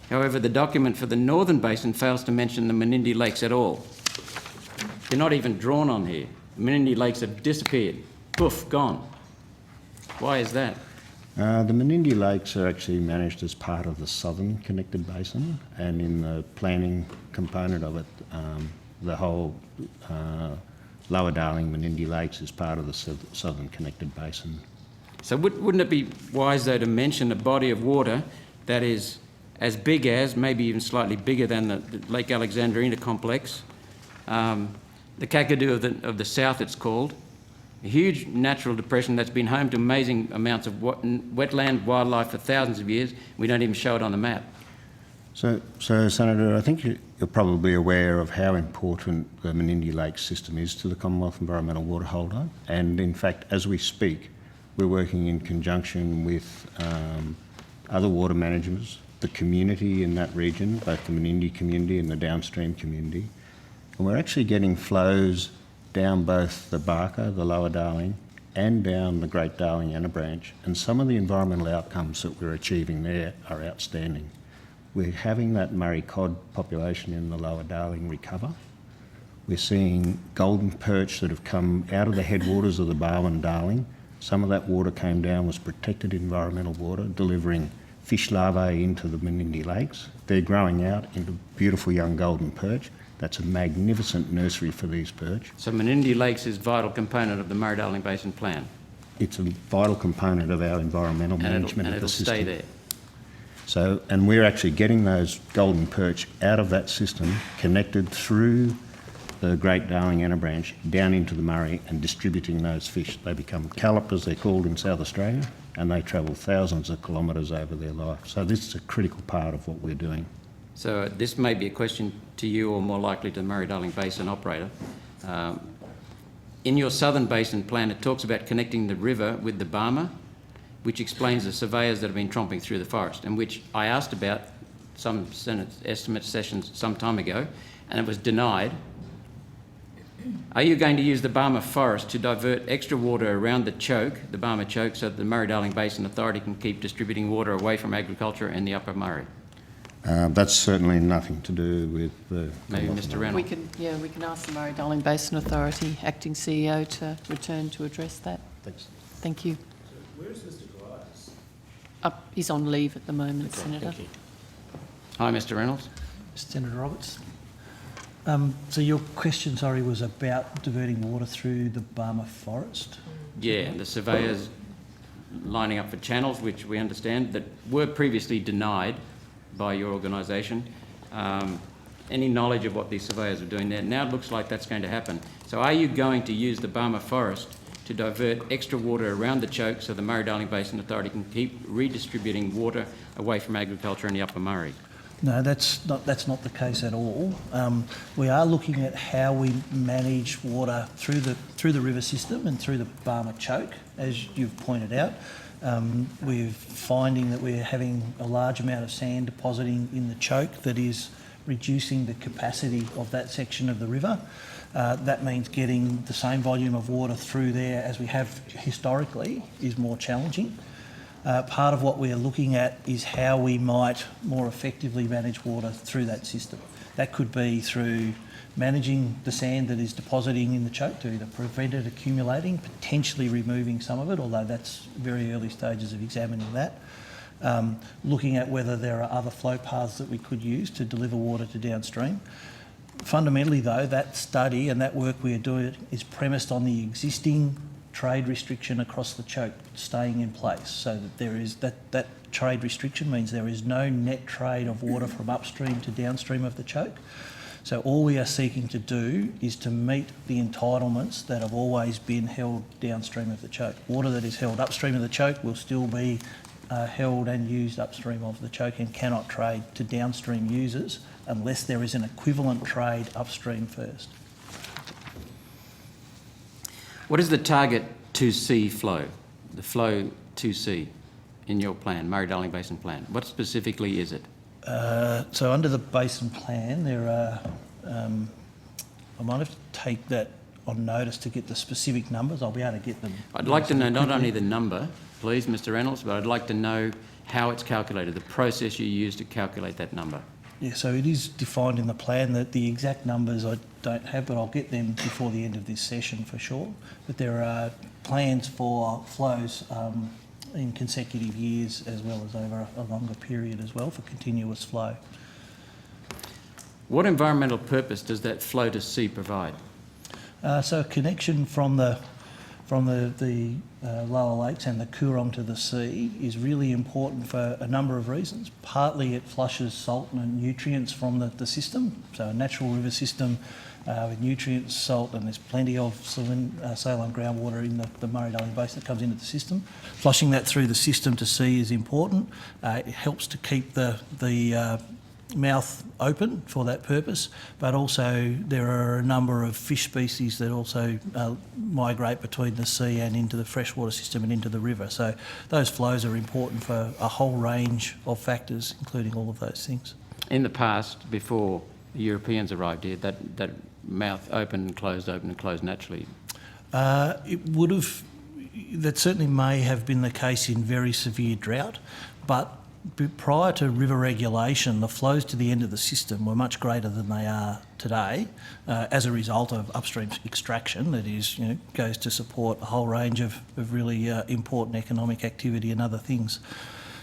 However, the document for the northern basin fails to mention the Menindee Lakes at all. They're not even drawn on here. The Menindee Lakes have disappeared. Poof, gone. Why is that? The Menindee Lakes are actually managed as part of the southern connected basin, and in the planning component of it, the whole Lower Darling Menindee Lakes is part of the southern connected basin. So wouldn't it be wise, though, to mention a body of water that is as big as, maybe even slightly bigger than the Lake Alexandrina complex, the Kakadu of the south, it's called, a huge natural depression that's been home to amazing amounts of wetland wildlife for thousands of years. We don't even show it on the map. So Senator, I think you're probably aware of how important the Menindee Lakes system is to the Commonwealth Environmental Water Holder, and in fact, as we speak, we're working in conjunction with other water managers, the community in that region, both the Menindee community and the downstream community, and we're actually getting flows down both the Barker, the Lower Darling, and down the Great Darling Anna Branch, and some of the environmental outcomes that we're achieving there are outstanding. We're having that Murray cod population in the Lower Darling recover. We're seeing golden perch that have come out of the headwaters of the Barwon Darling. Some of that water came down, was protected environmental water, delivering fish larvae into the Menindee Lakes. They're growing out into beautiful young golden perch. That's a magnificent nursery for these perch. So Menindee Lakes is a vital component of the Murray-Darling Basin Plan. It's a vital component of our environmental management of the system. And it'll stay there. So, and we're actually getting those golden perch out of that system, connected through the Great Darling Anna Branch down into the Murray and distributing those fish. They become calipers, they're called in South Australia, and they travel thousands of kilometres over their life. So this is a critical part of what we're doing. So this may be a question to you, or more likely to the Murray-Darling Basin operator. In your Southern Basin Plan, it talks about connecting the river with the Barmer, which explains the surveyors that have been tromping through the forest, and which I asked about some Senate estimate sessions some time ago, and it was denied. Are you going to use the Barmer Forest to divert extra water around the choke, the Barmer choke, so that the Murray-Darling Basin Authority can keep distributing water away from agriculture and the Upper Murray? That's certainly nothing to do with the... Maybe Mr Reynolds. We can ask the Murray-Darling Basin Authority Acting CEO to return to address that. Thanks. Thank you. Where is Mr Grimes? He's on leave at the moment, Okay, Senator. thank you. Hi, Mr Reynolds. Senator Roberts. So your question, sorry, was about diverting water through the Barmer Forest? Yeah, the surveyors lining up for channels, which we understand that were previously denied by your organisation. Any knowledge of what these surveyors are doing there? Now it looks like that's going to happen. So are you going to use the Barmer Forest to divert extra water around the choke so the Murray-Darling Basin Authority can keep redistributing water away from agriculture in the Upper Murray? No, that's not the case at all. We are looking at how we manage water through the river system and through the Barmer choke, as you've pointed out. We're finding that we're having a large amount of sand depositing in the choke that is reducing the capacity of that section of the river. That means getting the same volume of water through there as we have historically is more challenging. Part of what we are looking at is how we might more effectively manage water through that system. That could be through managing the sand that is depositing in the choke to either prevent it accumulating, potentially removing some of it, although that's very early stages of examining that. Looking at whether there are other flow paths that we could use to deliver water to downstream. Fundamentally though, that study and that work we are doing is premised on the existing trade restriction across the choke staying in place, so that there is that trade restriction means there is no net trade of water from upstream to downstream of the choke. So all we are seeking to do is to meet the entitlements that have always been held downstream of the choke. Water that is held upstream of the choke will still be held and used upstream of the choke and cannot trade to downstream users unless there is an equivalent trade upstream first. What is the target 2C flow, the flow 2C in your plan, Murray-Darling Basin Plan? What specifically is it? So under the basin plan, there are, I might have to take that on notice to get the specific numbers. I'll be able to get them. I'd like to know not only the number, please, Mr Reynolds, but I'd like to know how it's calculated, the process you use to calculate that number. Yeah, so it is defined in the plan that the exact numbers I don't have, but I'll get them before the end of this session for sure. But there are plans for flows in consecutive years as well as over a longer period as well for continuous flow. What environmental purpose does that flow to sea provide? So a connection from the lower lakes and the Coorong to the sea is really important for a number of reasons. Partly it flushes salt and nutrients from the system, so a natural river system with nutrients, salt, and there's plenty of saline groundwater in the Murray-Darling Basin that comes into the system. Flushing that through the system to sea is important. It helps to keep the mouth open for that purpose, but also there are a number of fish species that also migrate between the sea and into the freshwater system and into the river. So those flows are important for a whole range of factors, including all of those things. In the past, before the Europeans arrived here, that mouth open and closed naturally? It would have, that certainly may have been the case in very severe drought, but prior to river regulation, the flows to the end of the system were much greater than they are today as a result of upstream extraction that is, goes to support a whole range of really important economic activity and other things.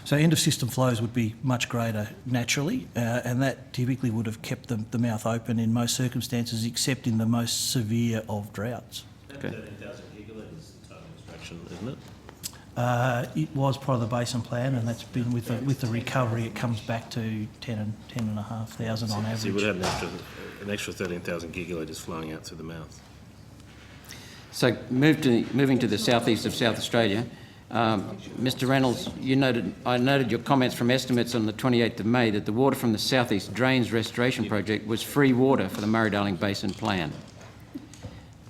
So end of system flows would be much greater naturally, and that typically would have kept the mouth open in most circumstances, except in the most severe of droughts. Okay. 13,000 gigalitres is the total extraction, isn't it? It was part of the basin plan, and that's been with the recovery. It comes back to 10,500 on average. So you would have an extra 13,000 gigalitres flowing out through the mouth. So moving to the southeast of South Australia, Mr. Reynolds, I noted your comments from estimates on the 28th of May that the water from the Southeast Drains Restoration Project was free water for the Murray-Darling Basin Plan.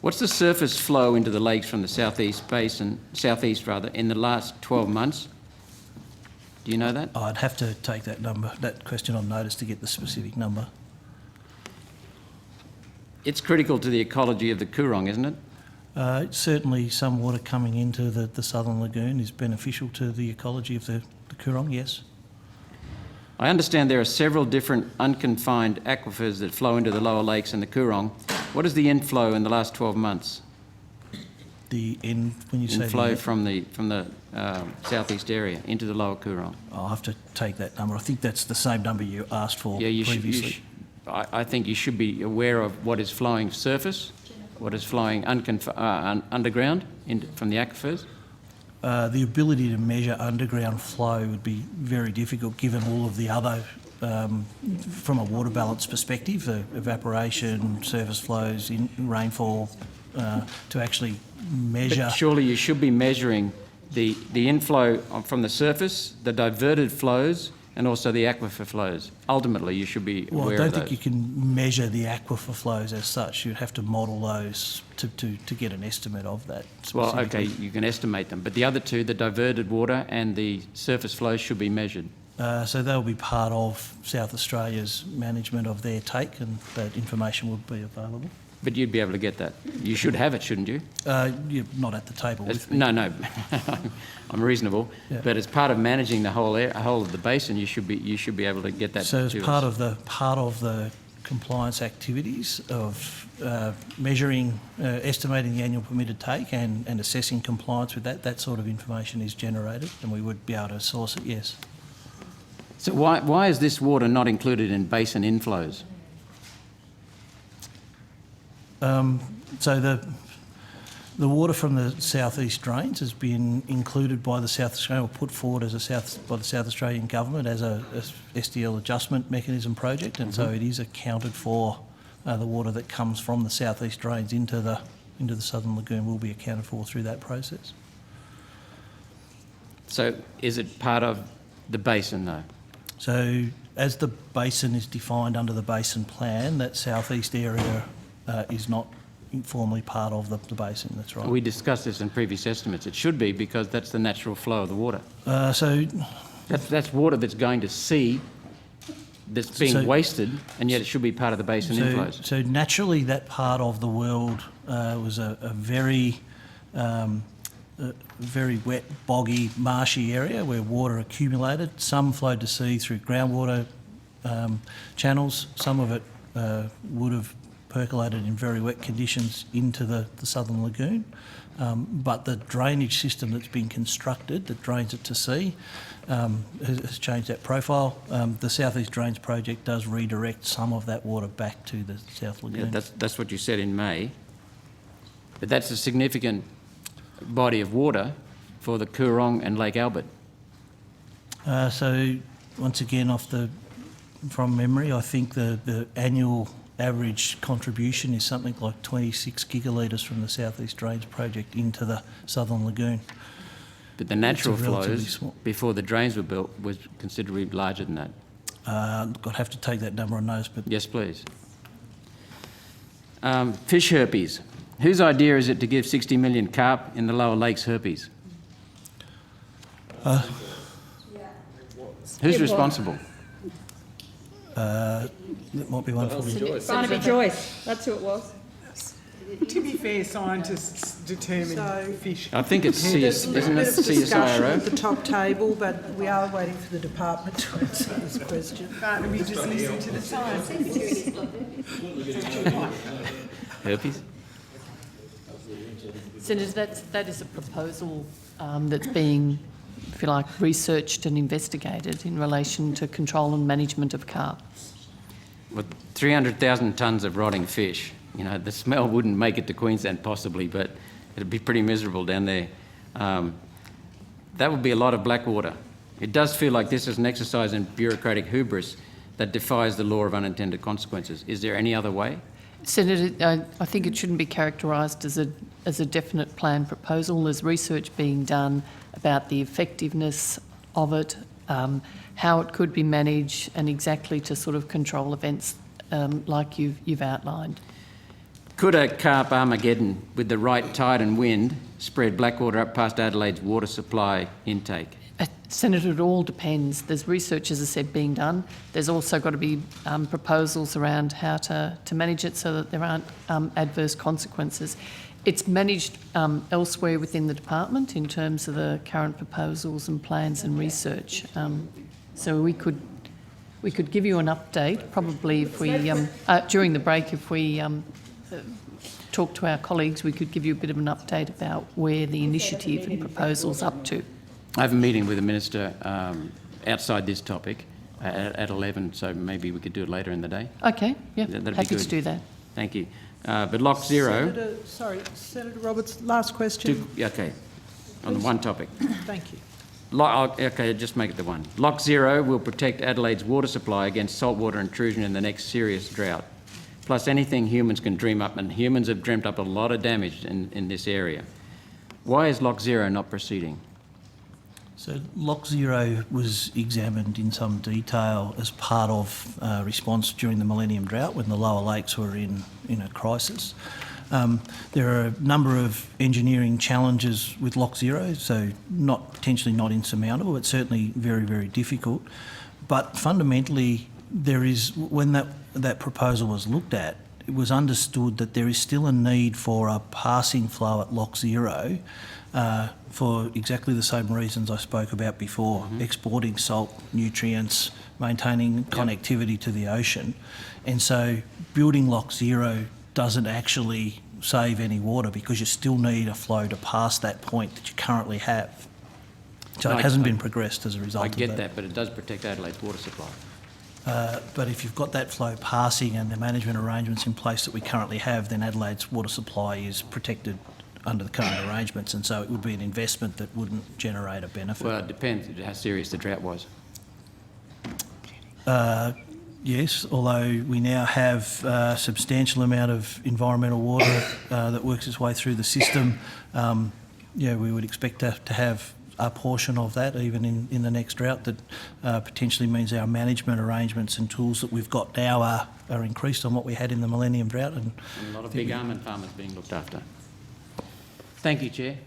What's the surface flow into the lakes from the southeast in the last 12 months? Do you know that? I'd have to take that question on notice to get the specific number. It's critical to the ecology of the Coorong, isn't it? Certainly some water coming into the southern lagoon is beneficial to the ecology of the Coorong, yes. I understand there are several different unconfined aquifers that flow into the lower lakes and the Coorong. What is the inflow in the last 12 months? When you say inflow from the southeast area into the lower Coorong? I'll have to take that number. I think that's the same number you asked for previously. I think you should be aware of what is flowing surface, what is flowing underground from the aquifers. The ability to measure underground flow would be very difficult given all of the other, from a water balance perspective, the evaporation, surface flows, rainfall, to actually measure. But surely you should be measuring the inflow from the surface, the diverted flows, and also the aquifer flows. Ultimately, you should be aware of those. Well, I don't think you can measure the aquifer flows as such. You'd have to model those to get an estimate of that. Well, okay, you can estimate them, but the other two, the diverted water and the surface flows, should be measured. So they'll be part of South Australia's management of their take, and that information will be available. But you'd be able to get that. You should have it, shouldn't you? You're not at the table with me. No, I'm reasonable. Yeah. But as part of managing the whole of the basin, you should be able to get that. So as part of the compliance activities of measuring, estimating the annual permitted take and assessing compliance with that sort of information is generated, and we would be able to source it. Yes. So why is this water not included in basin inflows? So the water from the southeast drains has been included by the South Australian, or put forward by the South Australian government as a SDL adjustment mechanism project, and so it is accounted for. The water that comes from the southeast drains into the southern lagoon will be accounted for through that process. So is it part of the basin though? So as the basin is defined under the basin plan, that southeast area is not formally part of the basin, that's right. We discussed this in previous estimates. It should be, because that's the natural flow of the water. So that's water that's going to sea, that's being wasted, and yet it should be part of the basin inflows. So naturally that part of the world was a very wet, boggy, marshy area where water accumulated. Some flowed to sea through groundwater channels. Some of it would have percolated in very wet conditions into the southern lagoon. But the drainage system that's been constructed that drains it to sea has changed that profile. The South East Drains project does redirect some of that water back to the South Lagoon. Yeah, that's what you said in May. But that's a significant body of water for the Coorong and Lake Albert. So once again, from memory, I think the annual average contribution is something like 26 gigalitres from the South East Drains project into the southern lagoon. But the natural flows before the drains were built was considerably larger than that. I'd have to take that number on notice, but... Yes, please. Fish herpes. Whose idea is it to give 60 million carp in the lower lakes herpes? Who's responsible? That might be one for you. Barnaby Joyce, that's who it was. To be fair, scientists determine fish. I think it's There's a little bit of discussion at the CSIRO. top table, but we are waiting for the department to answer this question. Barnaby, just listen to the science. Herpes? Senator, that is a proposal that's being, if you like, researched and investigated in relation to control and management of carp. With 300,000 tonnes of rotting fish, you know, the smell wouldn't make it to Queensland possibly, but it'd be pretty miserable down there. That would be a lot of black water. It does feel like this is an exercise in bureaucratic hubris that defies the law of unintended consequences. Is there any other way? Senator, I think it shouldn't be characterised as a definite plan proposal. There's research being done about the effectiveness of it, how it could be managed, and exactly to sort of control events like you've outlined. Could a carp Armageddon with the right tide and wind spread Blackwater up past Adelaide's water supply intake? Senator, it all depends. There's research, as I said, being done. There's also got to be proposals around how to manage it so that there aren't adverse consequences. It's managed elsewhere within the department in terms of the current proposals and plans and research. So we could give you an update, probably if we during the break, if we talk to our colleagues, we could give you a bit of an update about where the initiative and proposal's up to. I have a meeting with the Minister outside this topic at 11, so maybe we could do it later in the day. Okay, yeah, That'd be happy good. to do that. Thank you. But Lock Zero... Senator Roberts, last question. Okay, on the one topic. Thank you. Okay, just make it the one. Lock Zero will protect Adelaide's water supply against saltwater intrusion in the next serious drought, plus anything humans can dream up, and humans have dreamt up a lot of damage in this area. Why is Lock Zero not proceeding? So Lock Zero was examined in some detail as part of response during the Millennium Drought when the lower lakes were in a crisis. There are a number of engineering challenges with Lock Zero, so potentially not insurmountable, but certainly very, very difficult. But fundamentally, when that proposal was looked at, it was understood that there is still a need for a passing flow at Lock Zero for exactly the same reasons I spoke about before, exporting salt, nutrients, maintaining connectivity to the ocean. And so building Lock Zero doesn't actually save any water because you still need a flow to pass that point that you currently have. So it hasn't been progressed as a result of that. I get that, but it does protect Adelaide's water supply. But if you've got that flow passing and the management arrangements in place that we currently have, then Adelaide's water supply is protected under the current arrangements, and so it would be an investment that wouldn't generate a benefit. Well, it depends how serious the drought was. Yes, although we now have a substantial amount of environmental water that works its way through the system, we would expect to have a portion of that even in the next drought. That potentially means our management arrangements and tools that we've got now are increased on what we had in the Millennium Drought. And a lot of big almond farmers being looked after. Thank you, Chair.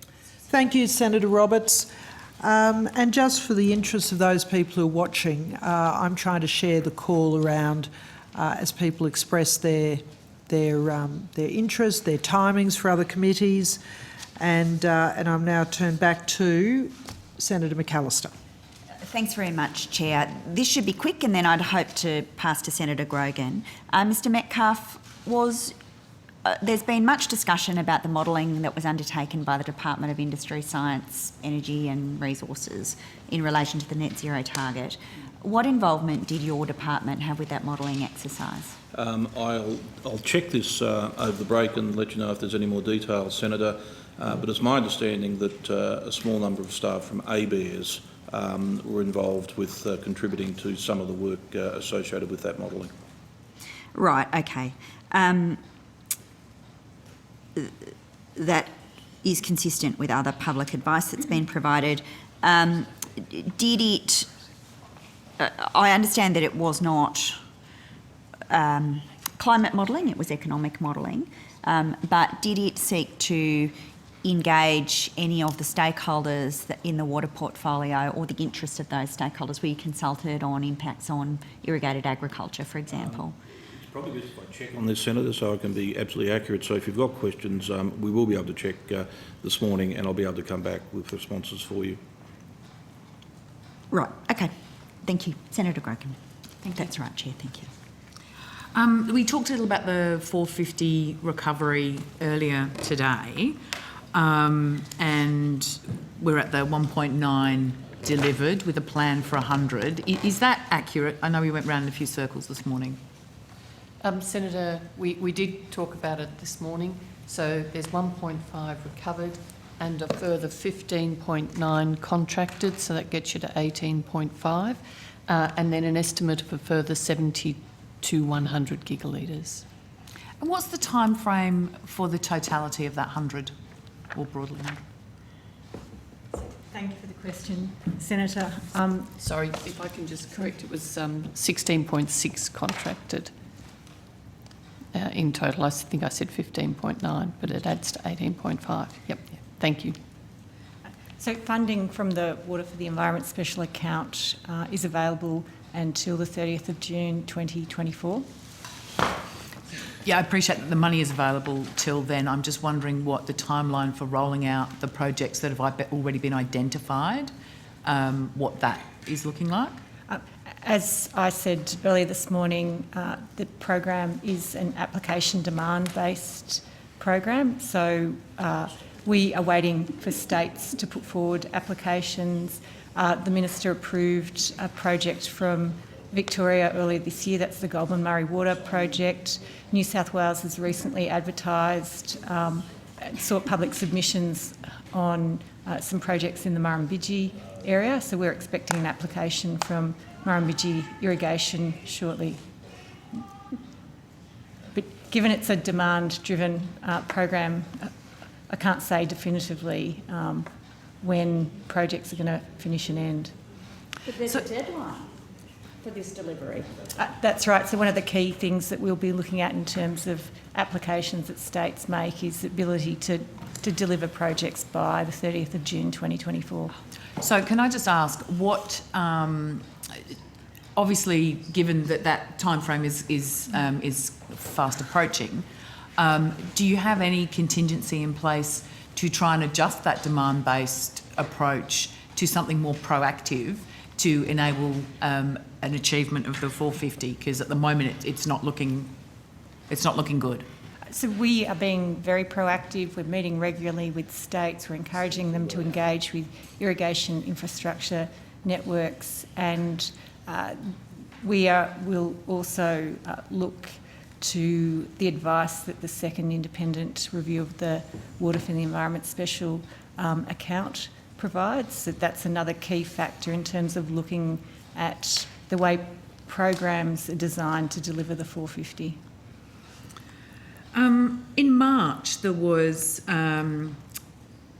Thank you, Senator Roberts. And just for the interest of those people who are watching, I'm trying to share the call around as people express their interest, their timings for other committees, and I'm now turned back to Senator McAllister. Thanks very much, Chair. This should be quick, and then I'd hope to pass to Senator Grogan. Mr Metcalfe, there's been much discussion about the modelling that was undertaken by the Department of Industry, Science, Energy and Resources in relation to the net zero target. What involvement did your department have with that modelling exercise? I'll check this over the break and let you know if there's any more details, Senator. But it's my understanding that a small number of staff from ABARES were involved with contributing to some of the work associated with that modelling. Right, okay. That is consistent with other public advice that's been provided. I understand that it was not climate modelling, it was economic modelling, but did it seek to engage any of the stakeholders in the water portfolio or the interest of those stakeholders? Were you consulted on impacts on irrigated agriculture, for example? It's probably best if I check on this, Senator, so I can be absolutely accurate. So if you've got questions, we will be able to check this morning, and I'll be able to come back with responses for you. Right, okay. Thank you. Senator Grogan. I think that's right, Chair. Thank you. We talked a little about the 450 recovery earlier today, and we're at the 1.9 delivered with a plan for 100. Is that accurate? I know we went round in a few circles this morning. Senator, we did talk about it this morning. So there's 1.5 recovered and a further 15.9 contracted, so that gets you to 18.5, and then an estimate of a further 70 to 100 gigalitres. And what's the time frame for the totality of that 100, or broadly? Thank you for the question, Senator. Sorry, if I can just correct, it was 16.6 contracted in total. I think I said 15.9, but it adds to 18.5. Yep, thank you. So funding from the Water for the Environment Special Account is available until the 30th of June 2024. Yeah, I appreciate that the money is available till then. I'm just wondering what the timeline for rolling out the projects that have already been identified, what that is looking like. As I said earlier this morning, the program is an application demand-based program. So we are waiting for states to put forward applications. The Minister approved a project from Victoria earlier this year. That's the Goulburn Murray Water Project. New South Wales has recently advertised, sought public submissions on some projects in the Murrumbidgee area. So we're expecting an application from Murrumbidgee Irrigation shortly. But given it's a demand-driven program, I can't say definitively when projects are going to finish and end. But there's a deadline for this delivery. That's right. So one of the key things that we'll be looking at in terms of applications that states make is the ability to deliver projects by the 30th of June 2024. So can I just ask, what, obviously given that that timeframe is fast approaching, do you have any contingency in place to try and adjust that demand-based approach to something more proactive to enable an achievement of the 450? Because at the moment it's not looking good. So we are being very proactive. We're meeting regularly with states. We're encouraging them to engage with irrigation infrastructure networks, and we'll also look to the advice that the second independent review of the Water for the Environment Special Account provides. So that's another key factor in terms of looking at the way programs are designed to deliver the 450. In March, there was the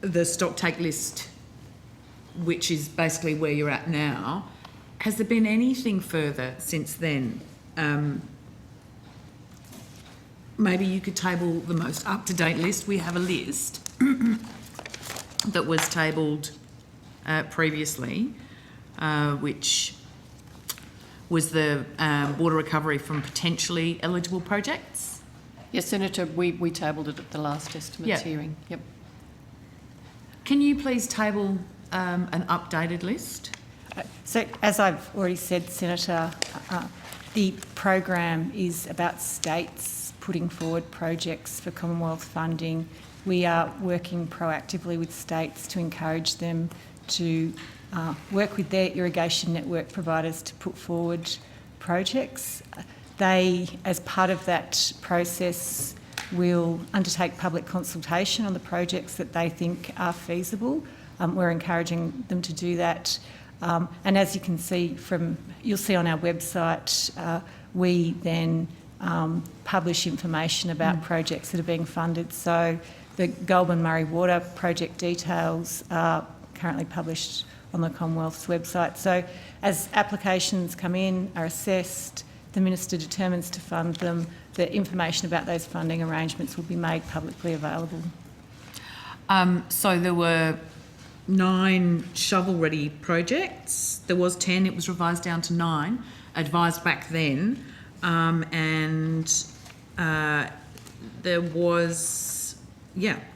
stocktake list, which is basically where you're at now. Has there been anything further since then? Maybe you could table the most up-to-date list. We have a list that was tabled previously, which was the water recovery from potentially eligible projects. Yes, Senator, we tabled it at the last estimates hearing. Yep. Can you please table an updated list? So, as I've already said, Senator, the program is about states putting forward projects for Commonwealth funding. We are working proactively with states to encourage them to work with their irrigation network providers to put forward projects. They, as part of that process, will undertake public consultation on the projects that they think are feasible. We're encouraging them to do that. And as you can see you'll see on our website, we then publish information about projects that are being funded. So the Goulburn Murray Water project details are currently published on the Commonwealth's website. So as applications come in, are assessed, the Minister determines to fund them, the information about those funding arrangements will be made publicly available. So there were 9 shovel-ready projects. There was 10. It was revised down to 9, advised back then. There was,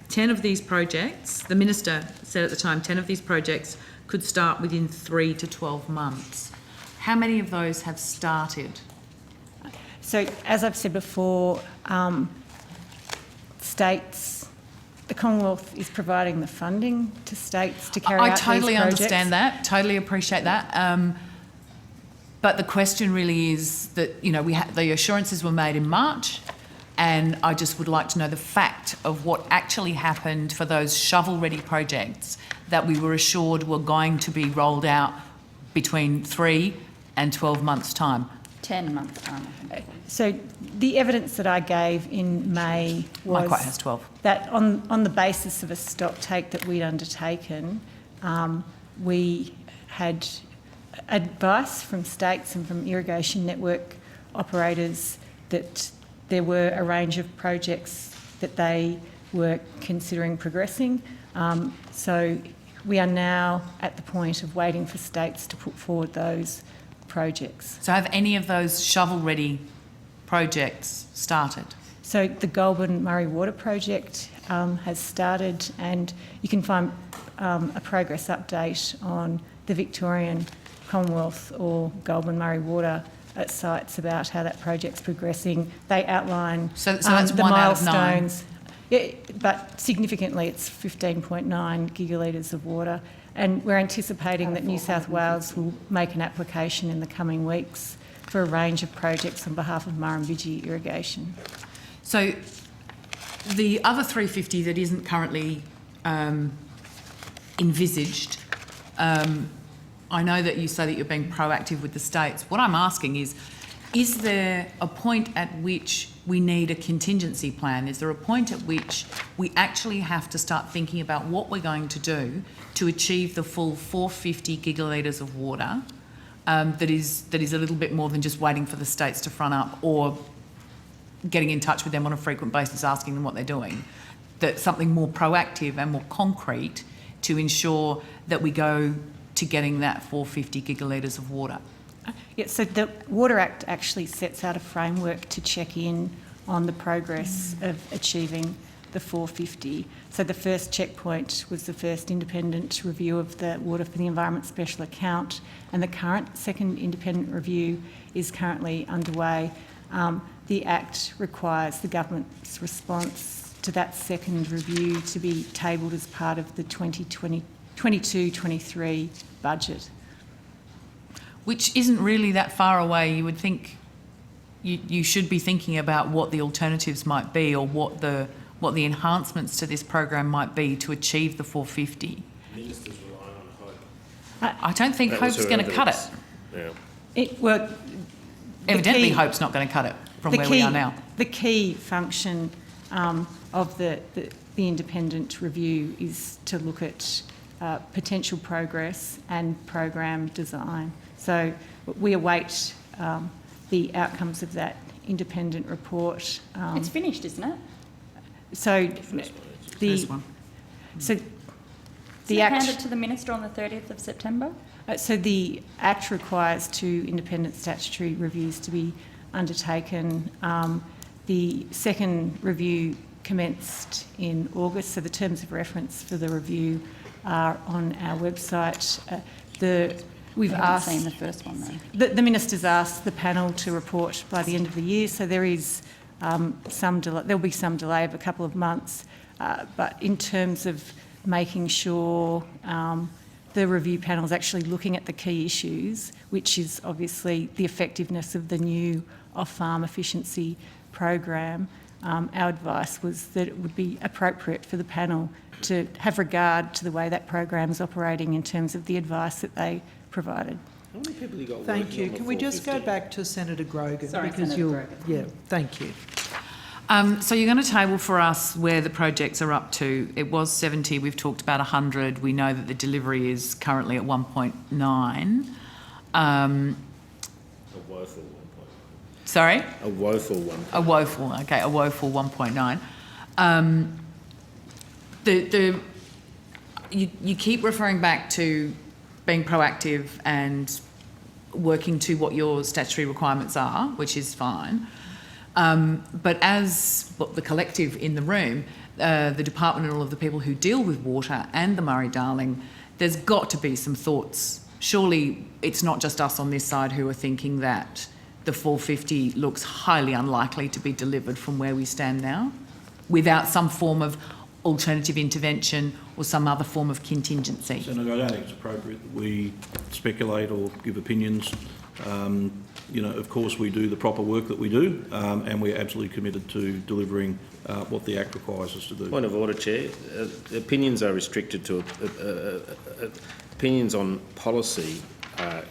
10 of these projects. The Minister said at the time 10 of these projects could start within 3 to 12 months. How many of those have started? So, as I've said before, states, the Commonwealth is providing the funding to states to carry out these projects. I totally understand that, totally appreciate that. But the question really is that, the assurances were made in March, and I just would like to know the fact of what actually happened for those shovel-ready projects that we were assured were going to be rolled out between 3 and 12 months' time. 10 months' time, I think. So the evidence that I gave in May was Mine quite has 12. that on the basis of a stock take that we'd undertaken, we had advice from states and from irrigation network operators that there were a range of projects that they were considering progressing. So we are now at the point of waiting for states to put forward those projects. So have any of those shovel-ready projects started? So the Goulburn Murray Water Project has started, and you can find a progress update on the Victorian, Commonwealth or Goulburn Murray Water sites about how that project's progressing. They outline So that's the 1 out of 9. milestones. Yeah, but significantly it's 15.9 gigalitres of water, and we're anticipating that New South Wales will make an application in the coming weeks for a range of projects on behalf of Murrumbidgee Irrigation. So the other 350 that isn't currently envisaged, I know that you say that you're being proactive with the states. What I'm asking is there a point at which we need a contingency plan? Is there a point at which we actually have to start thinking about what we're going to do to achieve the full 450 gigalitres of water that is a little bit more than just waiting for the states to front up or getting in touch with them on a frequent basis, asking them what they're doing? That something more proactive and more concrete to ensure that we go to getting that 450 gigalitres of water. Yeah, so the Water Act actually sets out a framework to check in on the progress of achieving the 450. So the first checkpoint was the first independent review of the Water for the Environment Special Account, and the current second independent review is currently underway. The Act requires the government's response to that second review to be tabled as part of the 2022-23 budget. Which isn't really that far away. You would think you should be thinking about what the alternatives might be or what the enhancements to this program might be to achieve the 450. Ministers relying on hope. I don't think Hope's going to cut it. Yeah. Evidently, Hope's not going to cut it from where we are now. The key function of the independent review is to look at potential progress and program design. So we await the outcomes of that independent report. It's finished, isn't it? So First one. So The Act handed to the Minister on the 30th of September? So the Act requires 2 independent statutory reviews to be undertaken. The second review commenced in August, so the terms of reference for the review are on our website. We've asked. Seen the first one though. The Minister's asked the panel to report by the end of the year, so there is some delay. There'll be some delay of a couple of months, but in terms of making sure the review panel is actually looking at the key issues, which is obviously the effectiveness of the new off-farm efficiency program, our advice was that it would be appropriate for the panel to have regard to the way that program is operating in terms of the advice that they provided. How many people you got Thank working you. on the Can we just go 450? back to Senator Grogan? Sorry, because Senator Grogan. Yeah, thank you. So you're going to table for us where the projects are up to. It was 70. We've talked about 100. We know that the delivery is currently at 1.9. A woeful 1.9. Sorry? A woeful 1.9. A woeful 1.9. You keep referring back to being proactive and working to what your statutory requirements are, which is fine. But as the collective in the room, the department and all of the people who deal with water and the Murray-Darling, there's got to be some thoughts. Surely it's not just us on this side who are thinking that the 450 looks highly unlikely to be delivered from where we stand now, without some form of alternative intervention or some other form of contingency. Senator, I don't think it's appropriate that we speculate or give opinions. You know, of course, we do the proper work that we do, and we're absolutely committed to delivering what the Act requires us to do. Point of order, Chair. Opinions are restricted to... opinions on policy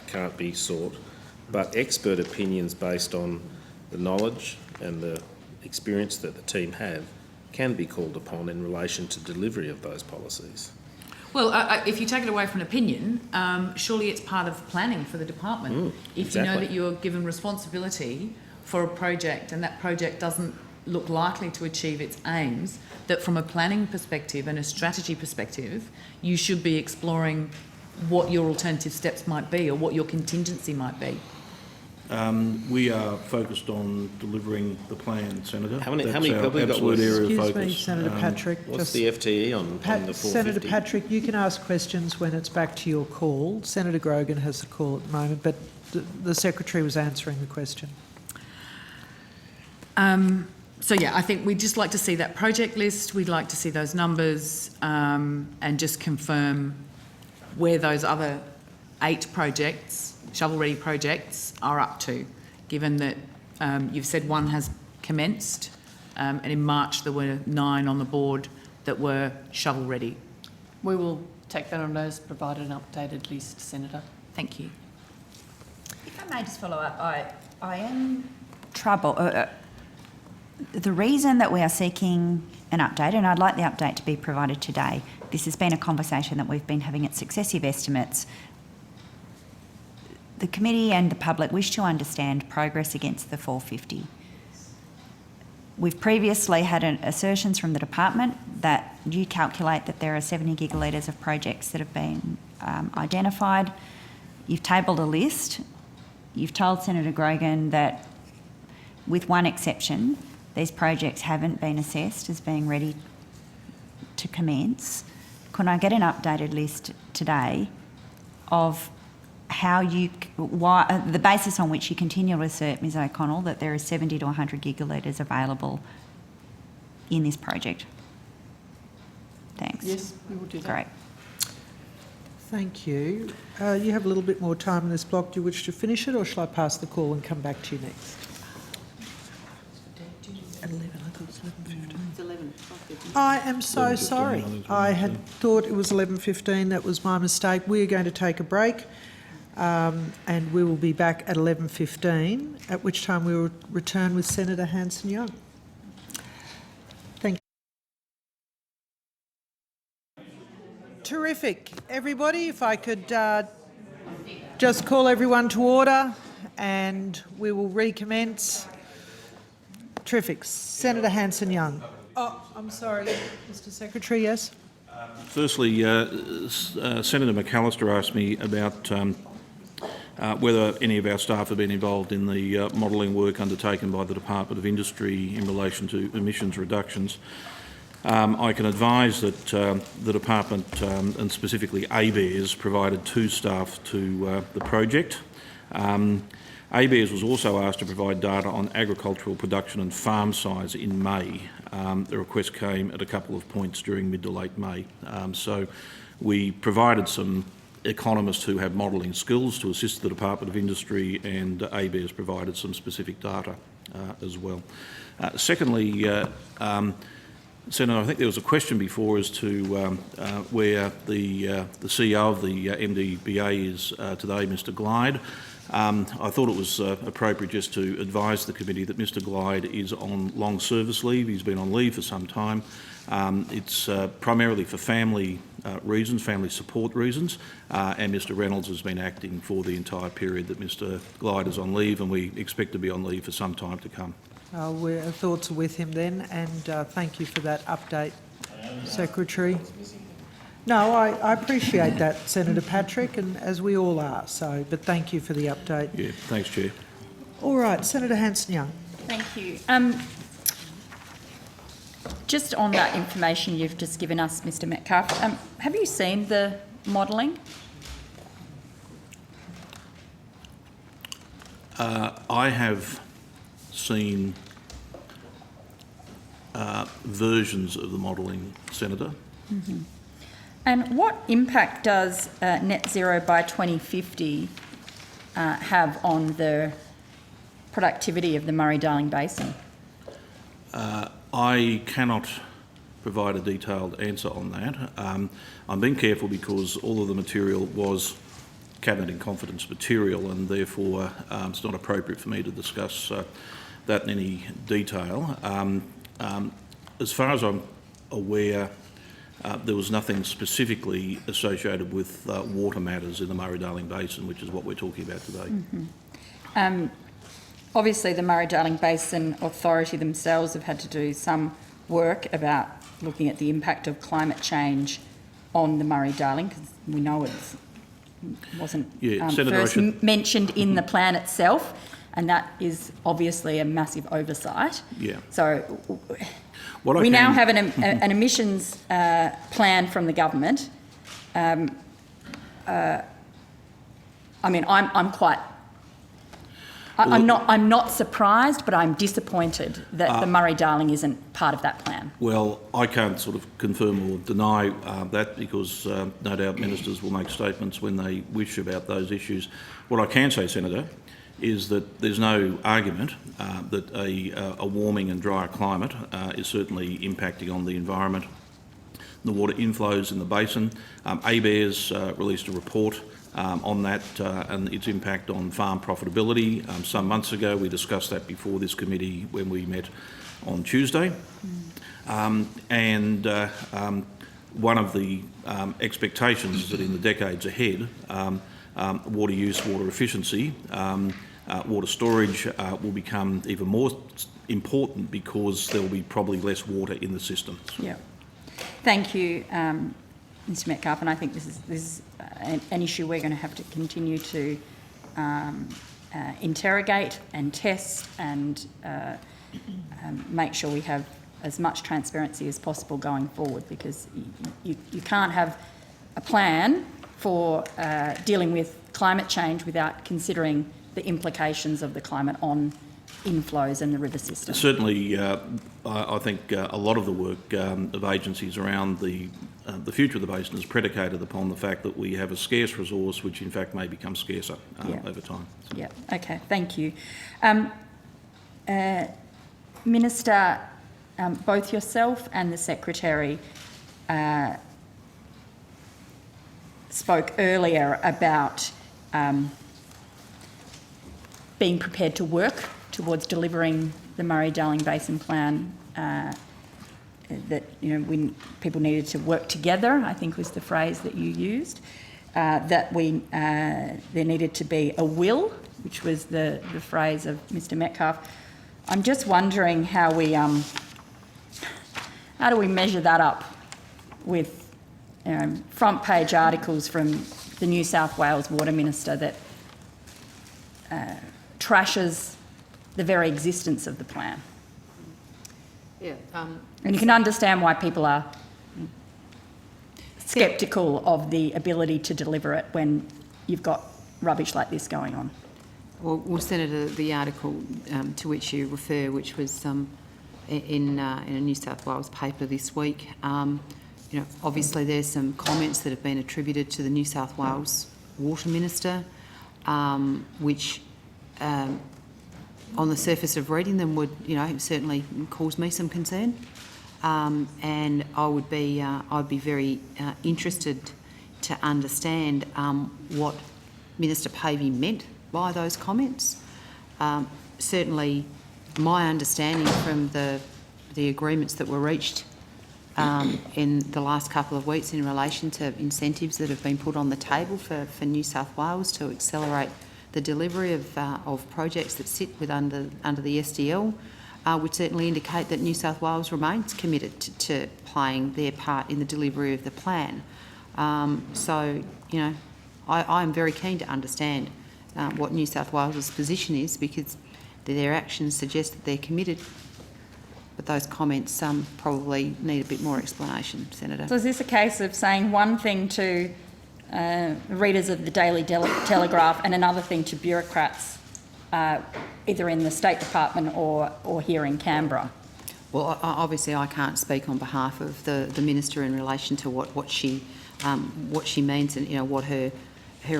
can't be sought, but expert opinions based on the knowledge and the experience that the team have can be called upon in relation to delivery of those policies. Well, if you take it away from an opinion, surely it's part of planning for the department. If you know that you're given responsibility for a project and that project doesn't look likely to achieve its aims, that from a planning perspective and a strategy perspective, you should be exploring what your alternative steps might be or what your contingency might be. We are focused on delivering the plan, Senator. How many That's people our have got absolute area of Excuse focus. me, Senator Patrick. What's the FTE on the 450? Senator Patrick, you can ask questions when it's back to your call. Senator Grogan has the call at the moment, but the Secretary was answering the question. So yeah, I think we'd just like to see that project list. We'd like to see those numbers and just confirm where those other 8 projects, shovel-ready projects, are up to, given that you've said one has commenced and in March there were 9 on the board that were shovel-ready. We will take that on notice, provide an updated list, Senator. Thank you. If I may just follow up, I am troubled. The reason that we are seeking an update, and I'd like the update to be provided today, this has been a conversation that we've been having at successive estimates. The committee and the public wish to understand progress against the 450. We've previously had assertions from the department that you calculate that there are 70 gigalitres of projects that have been identified. You've tabled a list. You've told Senator Grogan that, with one exception, these projects haven't been assessed as being ready to commence. Can I get an updated list today of how the basis on which you continue to assert, Ms O'Connell, that there is 70 to 100 gigalitres available in this project? Thanks. Yes, we will do that. Great. Thank you. You have a little bit more time in this block. Do you wish to finish it, or shall I pass the call and come back to you next? At 11, I thought it was 11:15. It's 11. I am so sorry. I had thought it was 11:15. That was my mistake. We are going to take a break and we will be back at 11:15, at which time we will return with Senator Hanson-Young. Thank you. Terrific. Everybody, if I could just call everyone to order and we will recommence. Terrific. Senator Hanson-Young. Oh, I'm sorry, Mr Secretary, yes? Firstly, Senator McAllister asked me about whether any of our staff have been involved in the modelling work undertaken by the Department of Industry in relation to emissions reductions. I can advise that the department, and specifically ABARES, provided 2 staff to the project. ABARES was also asked to provide data on agricultural production and farm size in May. The request came at a couple of points during mid to late May. So we provided some economists who have modelling skills to assist the Department of Industry, and ABARES provided some specific data as well. Secondly, Senator, I think there was a question before as to where the CEO of the MDBA is today, Mr Glyde. I thought it was appropriate just to advise the committee that Mr Glyde is on long service leave. He's been on leave for some time. It's primarily for family reasons, family support reasons, and Mr Reynolds has been acting for the entire period that Mr Glyde is on leave, and we expect to be on leave for some time to come. Our thoughts are with him then, and thank you for that update. Secretary. No, I appreciate that, Senator Patrick, and as we all are, so, but thank you for the update. Yeah, thanks, Chair. All right, Senator Hanson-Young. Thank you. Just on that information you've just given us, Mr Metcalfe, have you seen the modelling? I have seen versions of the modelling, Senator. Mm-hmm. And what impact does net zero by 2050 have on the productivity of the Murray-Darling Basin? I cannot provide a detailed answer on that. I'm being careful because all of the material was cabinet in confidence material, and therefore it's not appropriate for me to discuss that in any detail. As far as I'm aware, there was nothing specifically associated with water matters in the Murray-Darling Basin, which is what we're talking about today. Mm-hmm. Obviously, the Murray-Darling Basin Authority themselves have had to do some work about looking at the impact of climate change on the Murray-Darling, because we know it wasn't first mentioned in the plan itself, and that is obviously a massive oversight. Yeah. So we now have an emissions plan from the government. I mean, I'm quite. I'm not surprised, but I'm disappointed that the Murray-Darling isn't part of that plan. Well, I can't sort of confirm or deny that because no doubt ministers will make statements when they wish about those issues. What I can say, Senator, is that there's no argument that a warming and drier climate is certainly impacting on the environment, the water inflows in the basin. ABARES released a report on that and its impact on farm profitability. Some months ago, we discussed that before this committee when we met on Tuesday. One of the expectations is that in the decades ahead, water use, water efficiency, water storage will become even more important because there will be probably less water in the systems. Yeah. Thank you, Mr Metcalfe, and I think this is an issue we're going to have to continue to interrogate and test and make sure we have as much transparency as possible going forward, because you can't have a plan for dealing with climate change without considering the implications of the climate on inflows and the river system. Certainly, I think a lot of the work of agencies around the future of the basin is predicated upon the fact that we have a scarce resource which in fact may become scarcer over time. Yeah, okay, thank you. Minister, both yourself and the Secretary spoke earlier about being prepared to work towards delivering the Murray-Darling Basin Plan, that people needed to work together, I think was the phrase that you used, that there needed to be a will, which was the phrase of Mr Metcalfe. I'm just wondering how do we measure that up with front page articles from the New South Wales Water Minister that trashes the very existence of the plan? Yeah. And you can understand why people are sceptical of the ability to deliver it when you've got rubbish like this going on. Well, Senator, the article to which you refer, which was in a New South Wales paper this week, obviously there's some comments that have been attributed to the New South Wales Water Minister, which on the surface of reading them would, certainly cause me some concern. And I'd be very interested to understand what Minister Pavey meant by those comments. Certainly, my understanding from the agreements that were reached in the last couple of weeks in relation to incentives that have been put on the table for New South Wales to accelerate the delivery of projects that sit under the SDL, would certainly indicate that New South Wales remains committed to playing their part in the delivery of the plan. So, you know, I am very keen to understand what New South Wales' position is, because their actions suggest that they're committed. But those comments probably need a bit more explanation, Senator. So is this a case of saying one thing to readers of the Daily Telegraph and another thing to bureaucrats, either in the State Department or here in Canberra? Well, obviously I can't speak on behalf of the Minister in relation to what she means and, you know, what her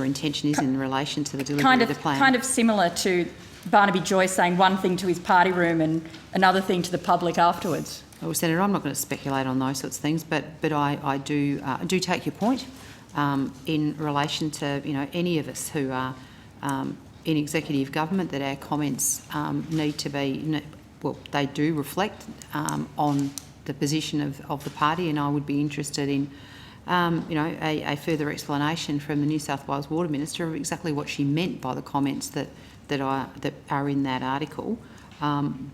intention is in relation to the delivery of the plan. Kind of similar to Barnaby Joyce saying one thing to his party room and another thing to the public afterwards. Well, Senator, I'm not going to speculate on those sorts of things, but I do take your point in relation to, you know, any of us who are in executive government, that our comments need to be, well, they do reflect on the position of the party, and I would be interested in you know, a further explanation from the New South Wales Water Minister of exactly what she meant by the comments that are in that article,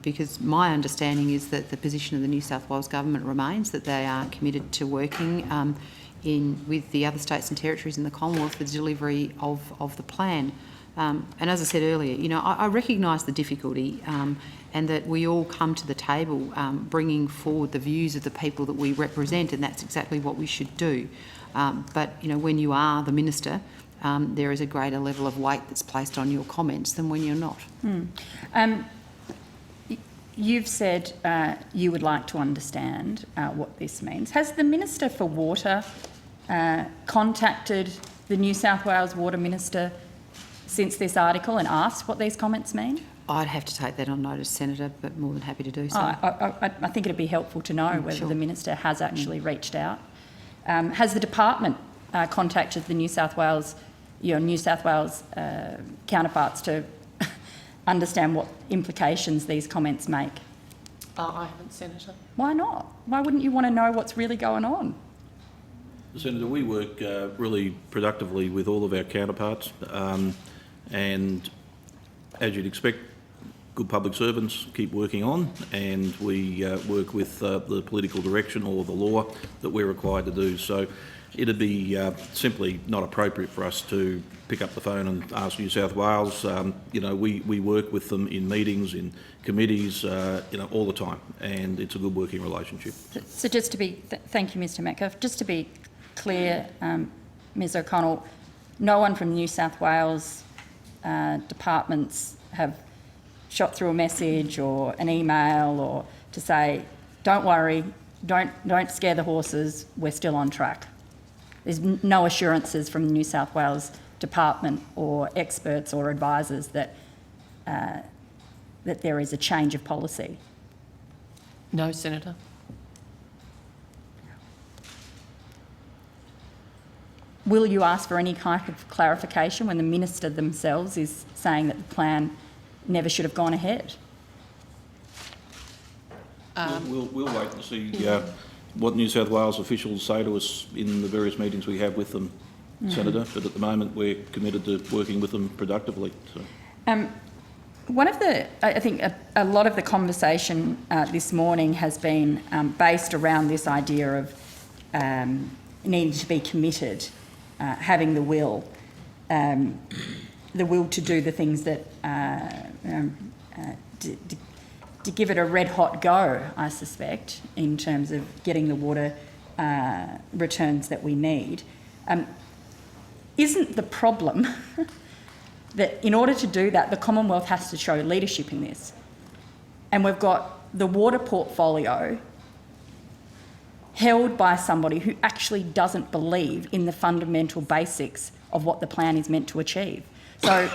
because my understanding is that the position of the New South Wales Government remains that they are committed to working with the other states and territories in the Commonwealth for the delivery of the plan. And as I said earlier, you know, I recognise the difficulty and that we all come to the table bringing forward the views of the people that we represent, and that's exactly what we should do. But, you know, when you are the Minister, there is a greater level of weight that's placed on your comments than when you're not. You've said you would like to understand what this means. Has the Minister for Water contacted the New South Wales Water Minister since this article and asked what these comments mean? I'd have to take that on notice, Senator, but more than happy to do so. I think it'd be helpful to know whether the Minister has actually reached out. Has the Department contacted the New South Wales counterparts to understand what implications these comments make? I haven't, Senator. Why not? Why wouldn't you want to know what's really going on? Senator, we work really productively with all of our counterparts, and as you'd expect, good public servants keep working on, and we work with the political direction or the law that we're required to do. So it'd be simply not appropriate for us to pick up the phone and ask New South Wales. You know, we work with them in meetings, in committees, you know, all the time, and it's a good working relationship. So just to be, thank you, Mr Metcalfe, just to be clear, Ms O'Connell, no one from New South Wales departments have shot through a message or an email or to say, don't worry, don't scare the horses, we're still on track. There's no assurances from the New South Wales Department or experts or advisors that that there is a change of policy. No, Senator. Will you ask for any kind of clarification when the Minister themselves is saying that the plan never should have gone ahead? We'll wait and see what New South Wales officials say to us in the various meetings we have with them, Senator, but at the moment we're committed to working with them productively. So. One of the, I think a lot of the conversation this morning has been based around this idea of needing to be committed, having the will to do the things that, to give it a red hot go, I suspect, in terms of getting the water returns that we need. Isn't the problem that in order to do that, the Commonwealth has to show leadership in this? And we've got the water portfolio held by somebody who actually doesn't believe in the fundamental basics of what the plan is meant to achieve. So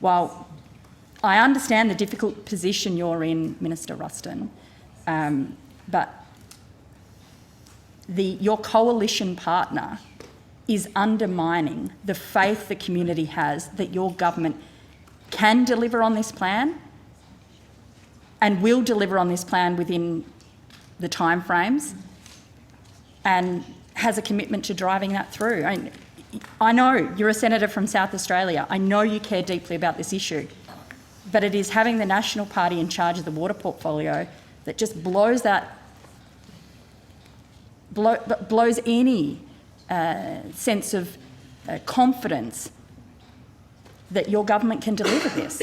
while I understand the difficult position you're in, Minister Ruston, but your coalition partner is undermining the faith the community has that your government can deliver on this plan and will deliver on this plan within the timeframes and has a commitment to driving that through. I know you're a senator from South Australia. I know you care deeply about this issue. but it is having the National Party in charge of the water portfolio that just blows any sense of confidence that your government can deliver this.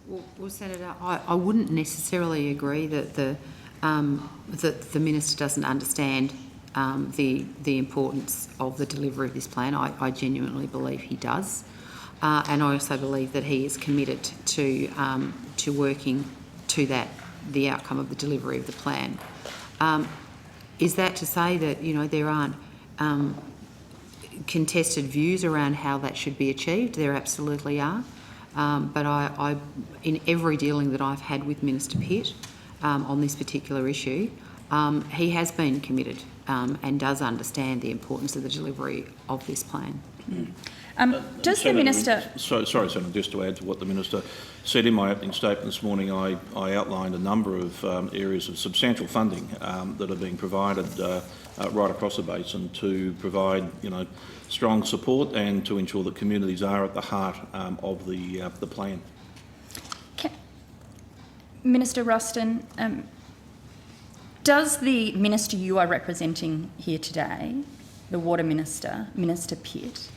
Well, Senator, I wouldn't necessarily agree that the minister doesn't understand the importance of the delivery of this plan. I genuinely believe he does, and I also believe that he is committed to working to the outcome of the delivery of the plan. Is that to say that there aren't contested views around how that should be achieved? There absolutely are. But I, in every dealing that I've had with Minister Pitt on this particular issue, he has been committed and does understand the importance of the delivery of this plan. Does Senator, the minister... Sorry, Senator, just to add to what the minister said in my opening statement this morning, I outlined a number of areas of substantial funding that are being provided right across the basin to provide, strong support and to ensure that communities are at the heart of the plan. Minister Ruston, does the minister you are representing here today, the Water Minister, Minister Pitt,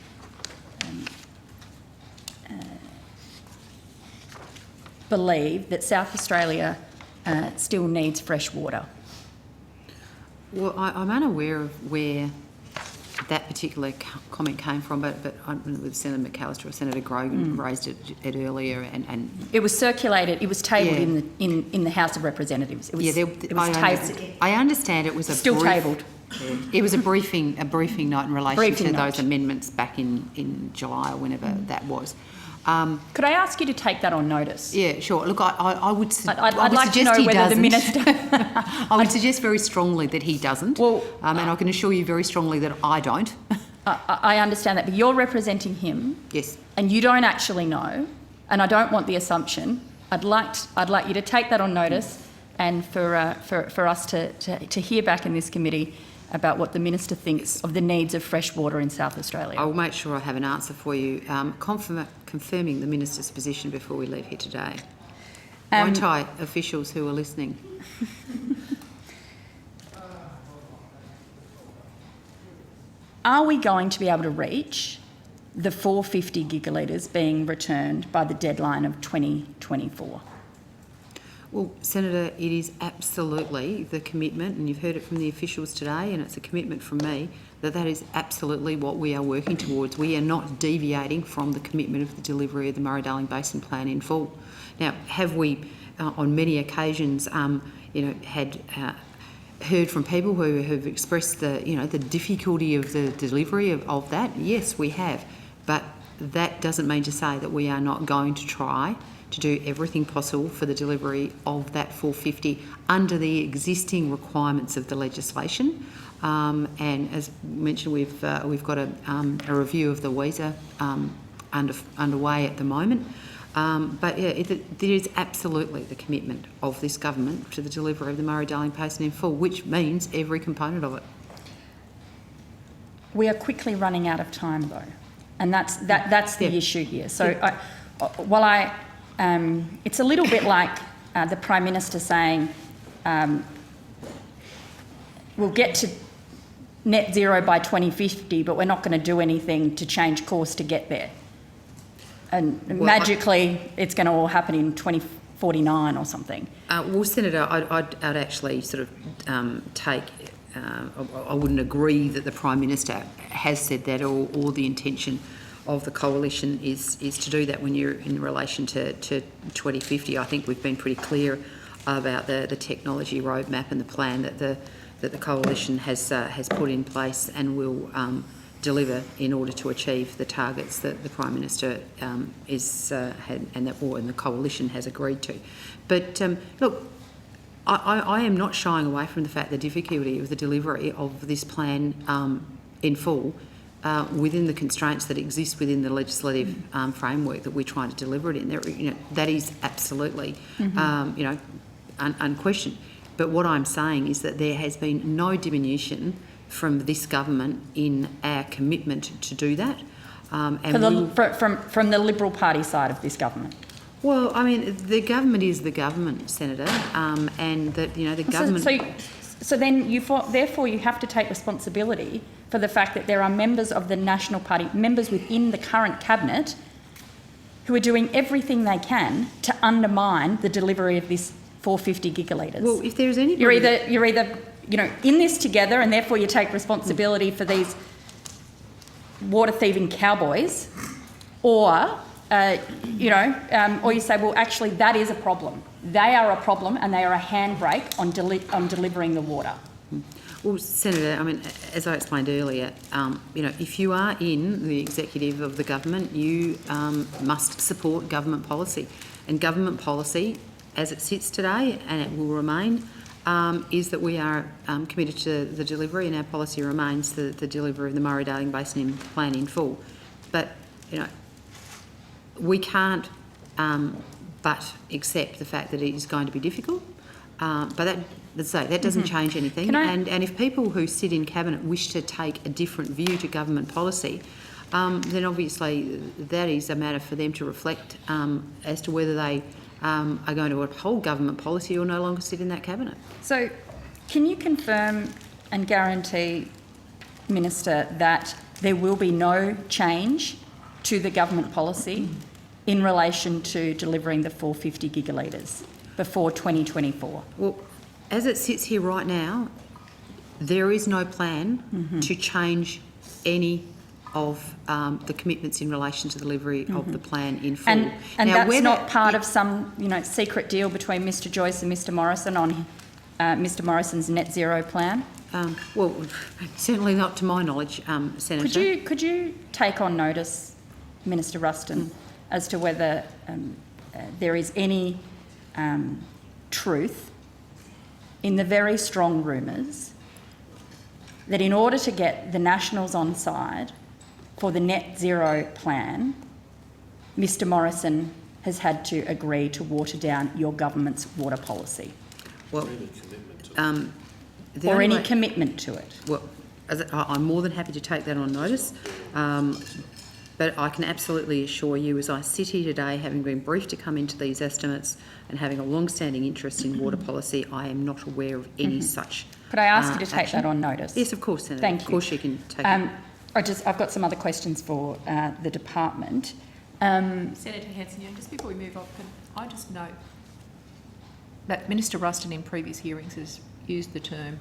believe that South Australia still needs fresh water? Well, I'm unaware of where that particular comment came from, but with Senator McAllister or Senator Grogan raised it earlier, and it was circulated. It was tabled in the House of Representatives. It was, it was tabled. I understand it was tabled. It was a briefing note in relation to those amendments back in July or whenever that was. Could I ask you to take that on notice? Yeah, sure. Look, I would I'd like to know whether the minister... I would suggest very strongly that he doesn't. Well, and I can assure you very strongly that I don't. I understand that, but you're representing him. Yes. And you don't actually know, and I don't want the assumption. I'd like you to take that on notice, and for us to hear back in this committee about what the minister thinks of the needs of fresh water in South Australia. I'll make sure I have an answer for you, confirming the minister's position before we leave here today. Won't I, officials who are listening? Are we going to be able to reach the 450 gigalitres being returned by the deadline of 2024? Well, Senator, it is absolutely the commitment, and you've heard it from the officials today, and it's a commitment from me, that is absolutely what we are working towards. We are not deviating from the commitment of the delivery of the Murray-Darling Basin Plan in full. Now, have we, on many occasions, had heard from people who have expressed the difficulty of the delivery of that? Yes, we have, but that doesn't mean to say that we are not going to try to do everything possible for the delivery of that 450 under the existing requirements of the legislation. And as mentioned, we've got a review of the WESA underway at the moment. But yeah, there is absolutely the commitment of this government to the delivery of the Murray-Darling Basin in full, which means every component of it. We are quickly running out of time, though, and that's the issue here. So, it's a little bit like the Prime Minister saying, we'll get to net zero by 2050, but we're not going to do anything to change course to get there. And magically, it's going to all happen in 2049 or something. Well, Senator, I'd actually sort of take... I wouldn't agree that the Prime Minister has said that, or the intention of the coalition is to do that when you're in relation to 2050. I think we've been pretty clear about the technology roadmap and the plan that the coalition has put in place and will deliver in order to achieve the targets that the Prime Minister and the coalition has agreed to. But look, I am not shying away from the fact the difficulty of the delivery of this plan in full within the constraints that exist within the legislative framework that we're trying to deliver it in. That is absolutely, unquestioned. But what I'm saying is that there has been no diminution from this government in our commitment to do that. From the Liberal Party side of this government? Well, I mean, the government is the government, Senator, and that, you know, the government... So then therefore you have to take responsibility for the fact that there are members of the National Party, members within the current cabinet, who are doing everything they can to undermine the delivery of this 450 gigalitres. Well, if there's anybody... You're either, you know, in this together, and therefore you take responsibility for these water thieving cowboys, or, or you say, well, actually, that is a problem. They are a problem, and they are a handbrake on delivering the water. Well, Senator, I mean, as I explained earlier, if you are in the executive of the government, you must support government policy. And government policy, as it sits today, and it will remain, is that we are committed to the delivery, and our policy remains the delivery of the Murray-Darling Basin Plan in full. But, you know, we can't but accept the fact that it is going to be difficult. But that doesn't change anything. And if people who sit in Cabinet wish to take a different view to government policy, then obviously that is a matter for them to reflect as to whether they are going to uphold government policy or no longer sit in that Cabinet. So can you confirm and guarantee, Minister, that there will be no change to the government policy in relation to delivering the 450 gigalitres before 2024? Well, as it sits here right now, there is no plan to change any of the commitments in relation to the delivery of the plan in full. And now, that's not part of some, secret deal between Mr Joyce and Mr Morrison on Mr Morrison's net zero plan? Well, certainly not to my knowledge, Senator. Could you take on notice, Minister Ruston, as to whether there is any truth in the very strong rumours that in order to get the Nationals on side for the net zero plan, Mr Morrison has had to agree to water down your government's water policy? Well, or any commitment to it? Well, I'm more than happy to take that on notice. But I can absolutely assure you, as I sit here today, having been briefed to come into these estimates and having a long-standing interest in water policy, I am not aware of any such Could I ask you to take action. that on notice? Yes, of course, Senator. Thank you. Of course you can take it. I've got some other questions for the department. Senator Hanson, just before we move on, can I just note that Minister Ruston in previous hearings has used the term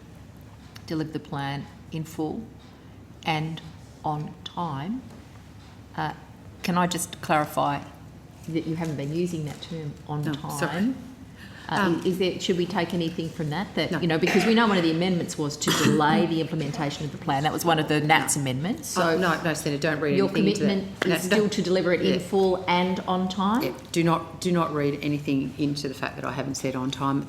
deliver the plan in full and on time. Can I just clarify that you haven't been using that term on time? Sorry. Should we take anything from that? No. Because we know one of the amendments was to delay the implementation of the plan. That was one of the NATS amendments. So no, Senator, don't read your anything into that. commitment is still to deliver it in full and on time? Yeah, do not read anything into the fact that I haven't said on time.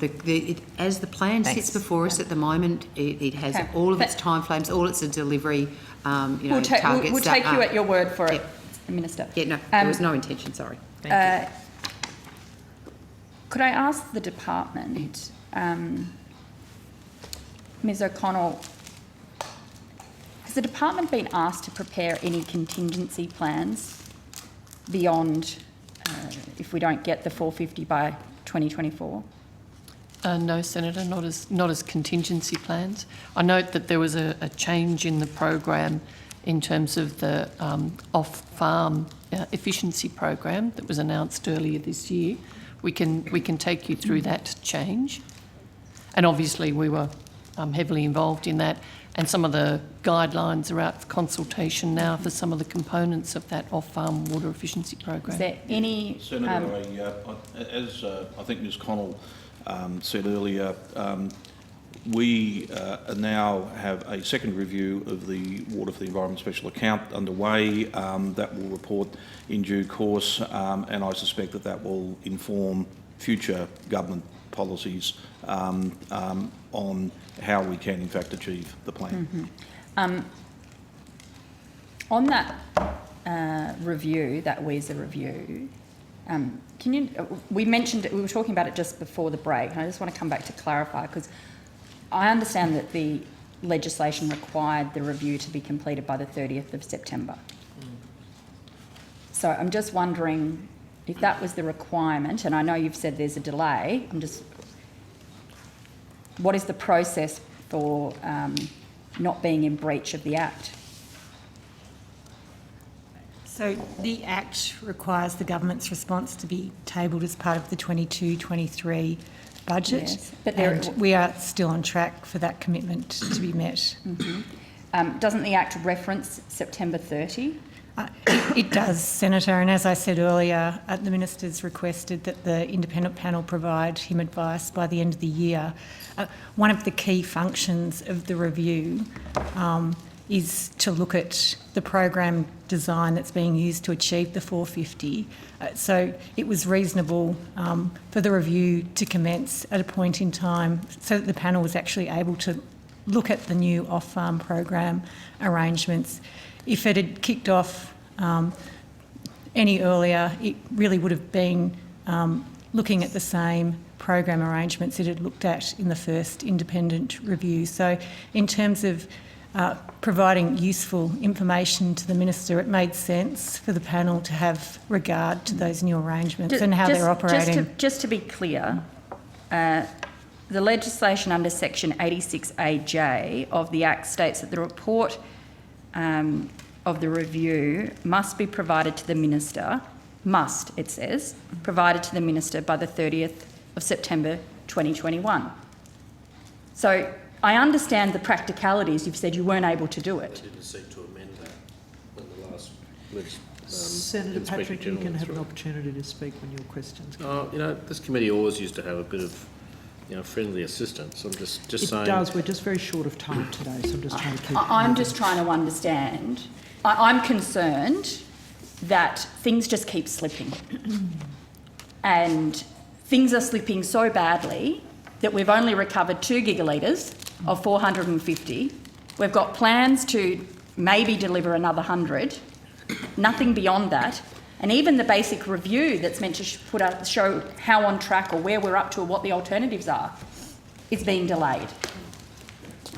As the plan sits before us at the moment, it has all of its time frames, all its delivery targets. We'll take you at your word for it, Minister. Yeah, no, there was no intention, sorry. Thank you. Could I ask the department, Ms O'Connell, has the department been asked to prepare any contingency plans beyond if we don't get the 450 by 2024? No, Senator, not as contingency plans. I note that there was a change in the program in terms of the off-farm efficiency program that was announced earlier this year. We can take you through that change, and obviously we were heavily involved in that, and some of the guidelines are out for consultation now for some of the components of that off-farm water efficiency program. Is there any... Senator, as I think Ms Connell said earlier, we now have a second review of the Water for the Environment Special Account underway. That will report in due course, and I suspect that will inform future government policies on how we can in fact achieve the plan. On that review, that WESA review, we were talking about it just before the break, and I just want to come back to clarify, because I understand that the legislation required the review to be completed by the 30th of September. So I'm just wondering if that was the requirement, and I know you've said there's a delay, what is the process for not being in breach of the Act? So the Act requires the government's response to be tabled as part of the 22-23 budget, Yes, but and we are still on track for that commitment to be met. Doesn't the Act reference September 30? It does, Senator, and as I said earlier, the Minister's requested that the independent panel provide him advice by the end of the year. One of the key functions of the review is to look at the program design that's being used to achieve the 450. So it was reasonable for the review to commence at a point in time so that the panel was actually able to look at the new off-farm program arrangements. If it had kicked off any earlier, it really would have been looking at the same program arrangements it had looked at in the first independent review. So in terms of providing useful information to the Minister, it made sense for the panel to have regard to those new arrangements and how they're operating. Just to be clear, the legislation under section 86AJ of the Act states that the report of the review must be provided to the Minister, it says, provided to the Minister by the 30th of September 2021. So I understand the practicalities. You've said you weren't able to do it. I didn't seek to amend that in the last Senator Patrick, you can have an opportunity to speak when your questions come. This committee always used to have a bit of, friendly assistance. I'm just saying. It does. We're just very short of time today, so I'm just trying to keep. I'm just trying to understand. I'm concerned that things just keep slipping, and things are slipping so badly that we've only recovered 2 gigalitres of 450. We've got plans to maybe deliver another 100. Nothing beyond that. And even the basic review that's meant to show how on track or where we're up to or what the alternatives are is being delayed.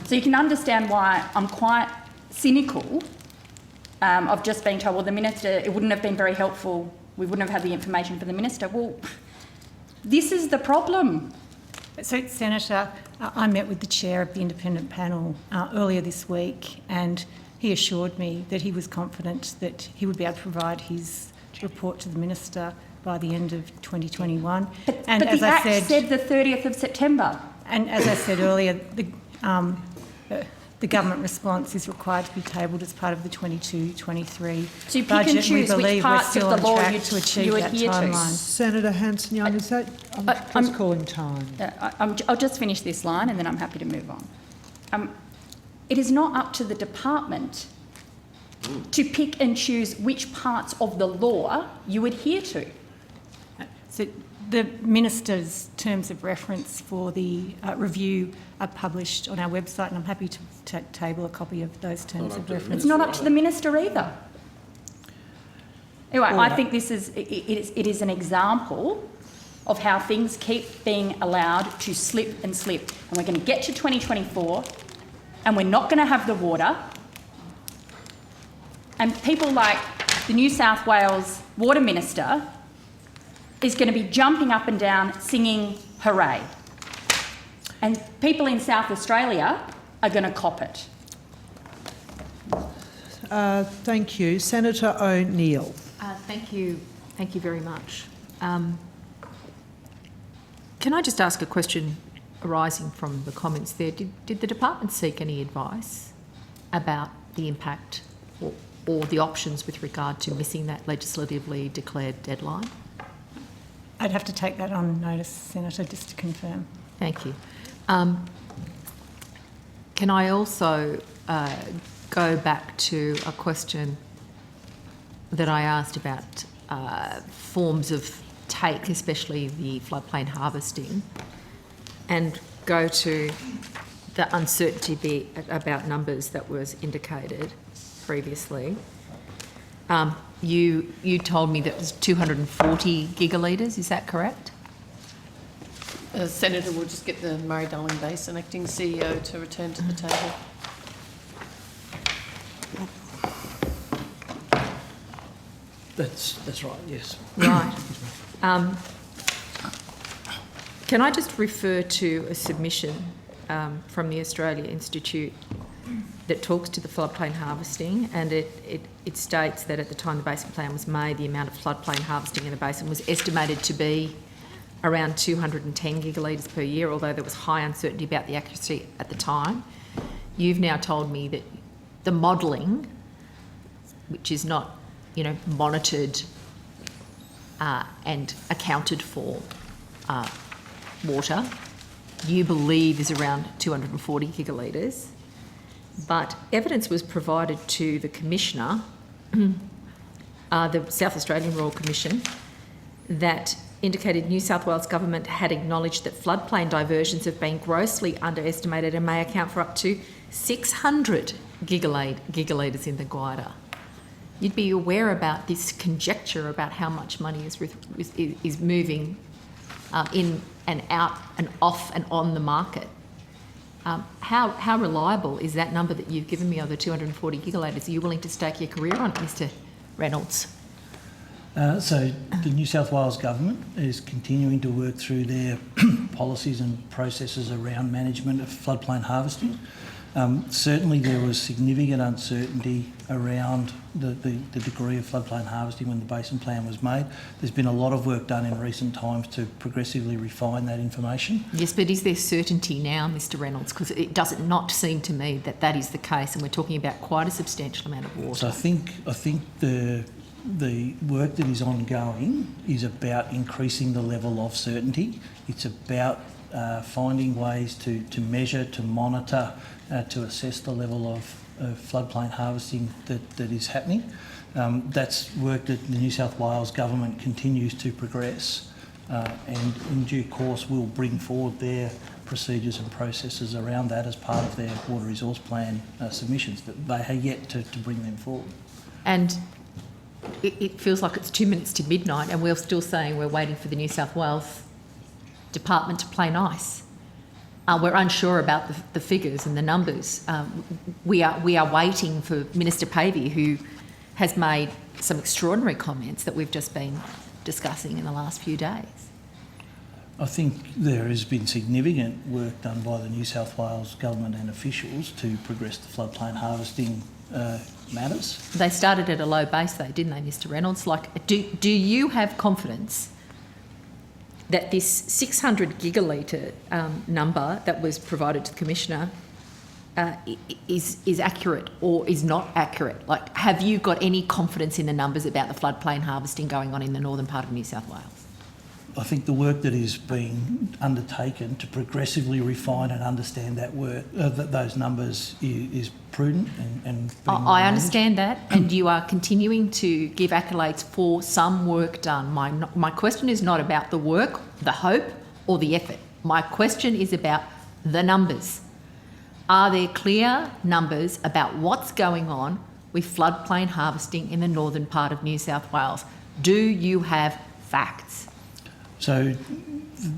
So you can understand why I'm quite cynical of just being told, well, the Minister, it wouldn't have been very helpful, we wouldn't have had the information for the Minister. Well, this is the problem. So, Senator, I met with the chair of the independent panel earlier this week, and he assured me that he was confident that he would be able to provide his report to the Minister by the end of 2021. But the Act said the 30th of September. And as I said earlier, the government response is required to be tabled as part of the 22-23 so you pick budget. And choose we believe which parts we're still of the on law track to achieve that timeline. Senator Hanson-Young, is that? I'm just calling time. I'll just finish this line and then I'm happy to move on. It is not up to the department to pick and choose which parts of the law you adhere to. So the Minister's terms of reference for the review are published on our website, and I'm happy to table a copy of those terms of reference. It's not up to the Minister either. Anyway, I think this is it is an example of how things keep being allowed to slip and slip. And we're going to get to 2024 and we're not going to have the water. And people like the New South Wales Water Minister is going to be jumping up and down singing hooray. And people in South Australia are going to cop it. Thank you. Senator O'Neill. Thank you very much. Can I just ask a question arising from the comments there? Did the department seek any advice about the impact or the options with regard to missing that legislatively declared deadline? I'd have to take that on notice, Senator, just to confirm. Thank you. Can I also go back to a question that I asked about forms of take, especially the floodplain harvesting, and go to the uncertainty about numbers that was indicated previously. You told me that it was 240 gigalitres, is that correct? Senator, we'll just get the Murray-Darling Basin Acting CEO to return to the table. That's right, yes. Right. Can I just refer to a submission from the Australia Institute that talks to the floodplain harvesting, and it states that at the time the basin plan was made, the amount of floodplain harvesting in the basin was estimated to be around 210 gigalitres per year, although there was high uncertainty about the accuracy at the time. You've now told me that the modelling, which is not, monitored and accounted for water, you believe is around 240 gigalitres. But evidence was provided to the Commissioner, the South Australian Royal Commission, that indicated New South Wales Government had acknowledged that floodplain diversions have been grossly underestimated and may account for up to 600 gigalitres in the Guida. You'd be aware about this conjecture about how much money is moving in and out and off and on the market. How reliable is that number that you've given me of the 240 gigalitres? Are you willing to stake your career on it, Mr Reynolds? So the New South Wales Government is continuing to work through their policies and processes around management of floodplain harvesting. Certainly there was significant uncertainty around the degree of floodplain harvesting when the basin plan was made. There's been a lot of work done in recent times to progressively refine that information. Yes, but is there certainty now, Mr Reynolds? Because it does not seem to me that that is the case, and we're talking about quite a substantial amount of water. So I think the work that is ongoing is about increasing the level of certainty. It's about finding ways to measure, to monitor, to assess the level of floodplain harvesting that is happening. That's work that the New South Wales Government continues to progress, and in due course will bring forward their procedures and processes around that as part of their water resource plan submissions, but they are yet to bring them forward. And it feels like it's 2 minutes to midnight and we're still saying we're waiting for the New South Wales Department to play nice. We're unsure about the figures and the numbers. We are waiting for Minister Pavey, who has made some extraordinary comments that we've just been discussing in the last few days. I think there has been significant work done by the New South Wales Government and officials to progress the floodplain harvesting matters. They started at a low base though, didn't they, Mr Reynolds? Like, do you have confidence that this 600 gigalitre number that was provided to the Commissioner is accurate or is not accurate? Like, have you got any confidence in the numbers about the floodplain harvesting going on in the northern part of New South Wales? I think the work that is being undertaken to progressively refine and understand that work, those numbers, is prudent and I understand that, and you are continuing to give accolades for some work done. My question is not about the work, the hope, or the effort. My question is about the numbers. Are there clear numbers about what's going on with floodplain harvesting in the northern part of New South Wales? Do you have facts? So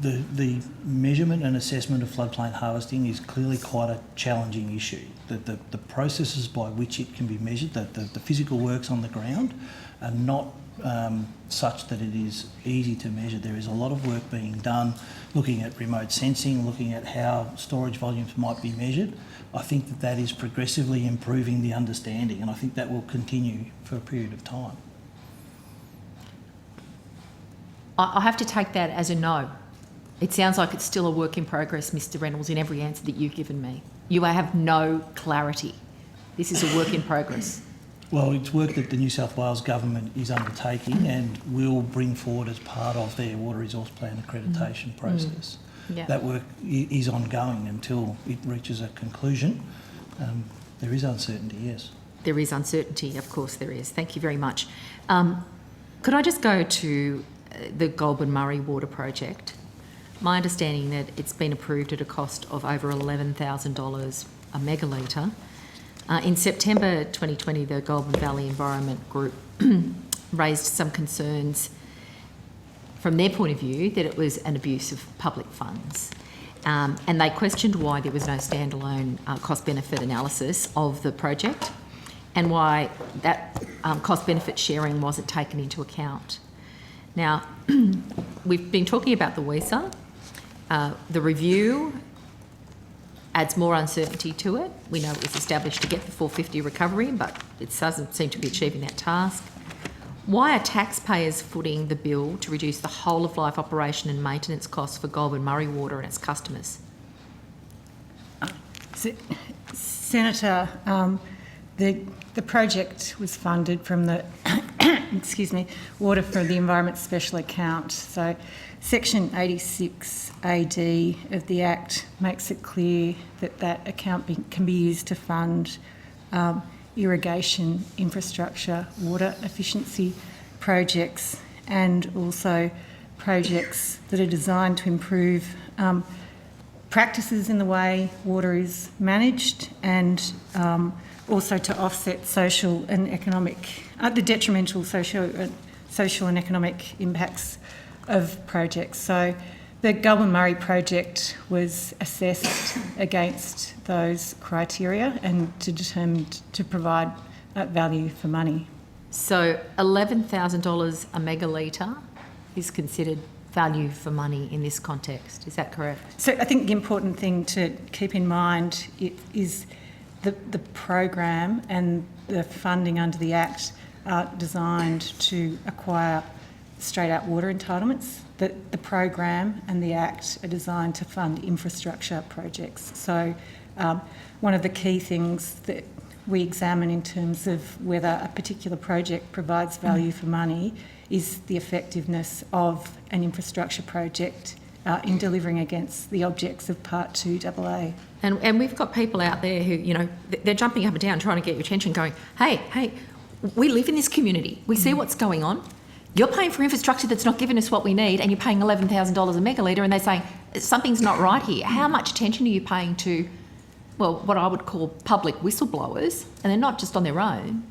the measurement and assessment of floodplain harvesting is clearly quite a challenging issue. The processes by which it can be measured, the physical works on the ground, are not such that it is easy to measure. There is a lot of work being done looking at remote sensing, looking at how storage volumes might be measured. I think that is progressively improving the understanding, and I think that will continue for a period of time. I have to take that as a no. It sounds like it's still a work in progress, Mr Reynolds, in every answer that you've given me. You have no clarity. This is a work in progress. Well, it's work that the New South Wales Government is undertaking and will bring forward as part of their water resource plan accreditation process. Yeah. That work is ongoing until it reaches a conclusion. There is uncertainty, yes. There is uncertainty, of course there is. Thank you very much. Could I just go to the Goulburn Murray Water Project? My understanding that it's been approved at a cost of over $11,000 a megalitre. In September 2020, the Goulburn Valley Environment Group raised some concerns from their point of view that it was an abuse of public funds. And they questioned why there was no standalone cost-benefit analysis of the project and why that cost-benefit sharing wasn't taken into account. Now, we've been talking about the WESA. The review adds more uncertainty to it. We know it was established to get the 450 recovery, but it doesn't seem to be achieving that task. Why are taxpayers footing the bill to reduce the whole of life operation and maintenance costs for Goulburn Murray Water and its customers? Senator, the project was funded from the Water for the Environment Special Account. So Section 86 AD of the Act makes it clear that that account can be used to fund irrigation infrastructure, water efficiency projects, and also projects that are designed to improve practices in the way water is managed, and also to offset social and economic, the detrimental social and economic impacts of projects. So the Goulburn Murray project was assessed against those criteria and determined to provide value for money. So $11,000 a megalitre is considered value for money in this context. Is that correct? So I think the important thing to keep in mind is the program and the funding under the Act are designed to acquire straight-out water entitlements. The program and the Act are designed to fund infrastructure projects. So one of the key things that we examine in terms of whether a particular project provides value for money is the effectiveness of an infrastructure project in delivering against the objects of Part 2AA. And we've got people out there who, you know, they're jumping up and down trying to get your attention, going, hey, we live in this community. We see what's going on. You're paying for infrastructure that's not giving us what we need, and you're paying $11,000 a megalitre, and they're saying something's not right here. How much attention are you paying to, well, what I would call public whistleblowers? And they're not just on their own.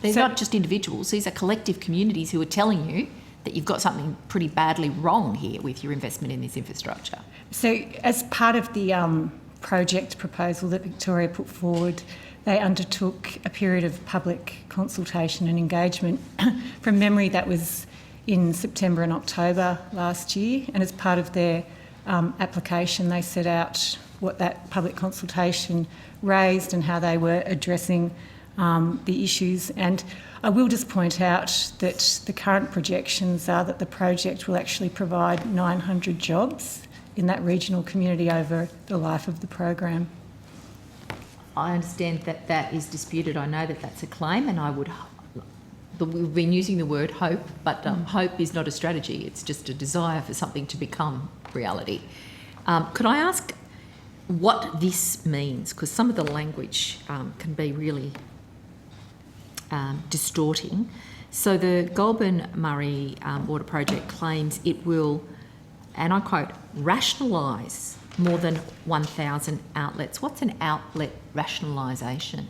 They're not just individuals. These are collective communities who are telling you that you've got something pretty badly wrong here with your investment in this infrastructure. So as part of the project proposal that Victoria put forward, they undertook a period of public consultation and engagement. From memory, that was in September and October last year, and as part of their application, they set out what that public consultation raised and how they were addressing the issues. And I will just point out that the current projections are that the project will actually provide 900 jobs in that regional community over the life of the program. I understand that that is disputed. I know that that's a claim, and we've been using the word hope, but hope is not a strategy. It's just a desire for something to become reality. Could I ask what this means? Because some of the language can be really distorting. So the Goulburn Murray Water Project claims it will, and I quote, rationalise more than 1,000 outlets. What's an outlet rationalisation?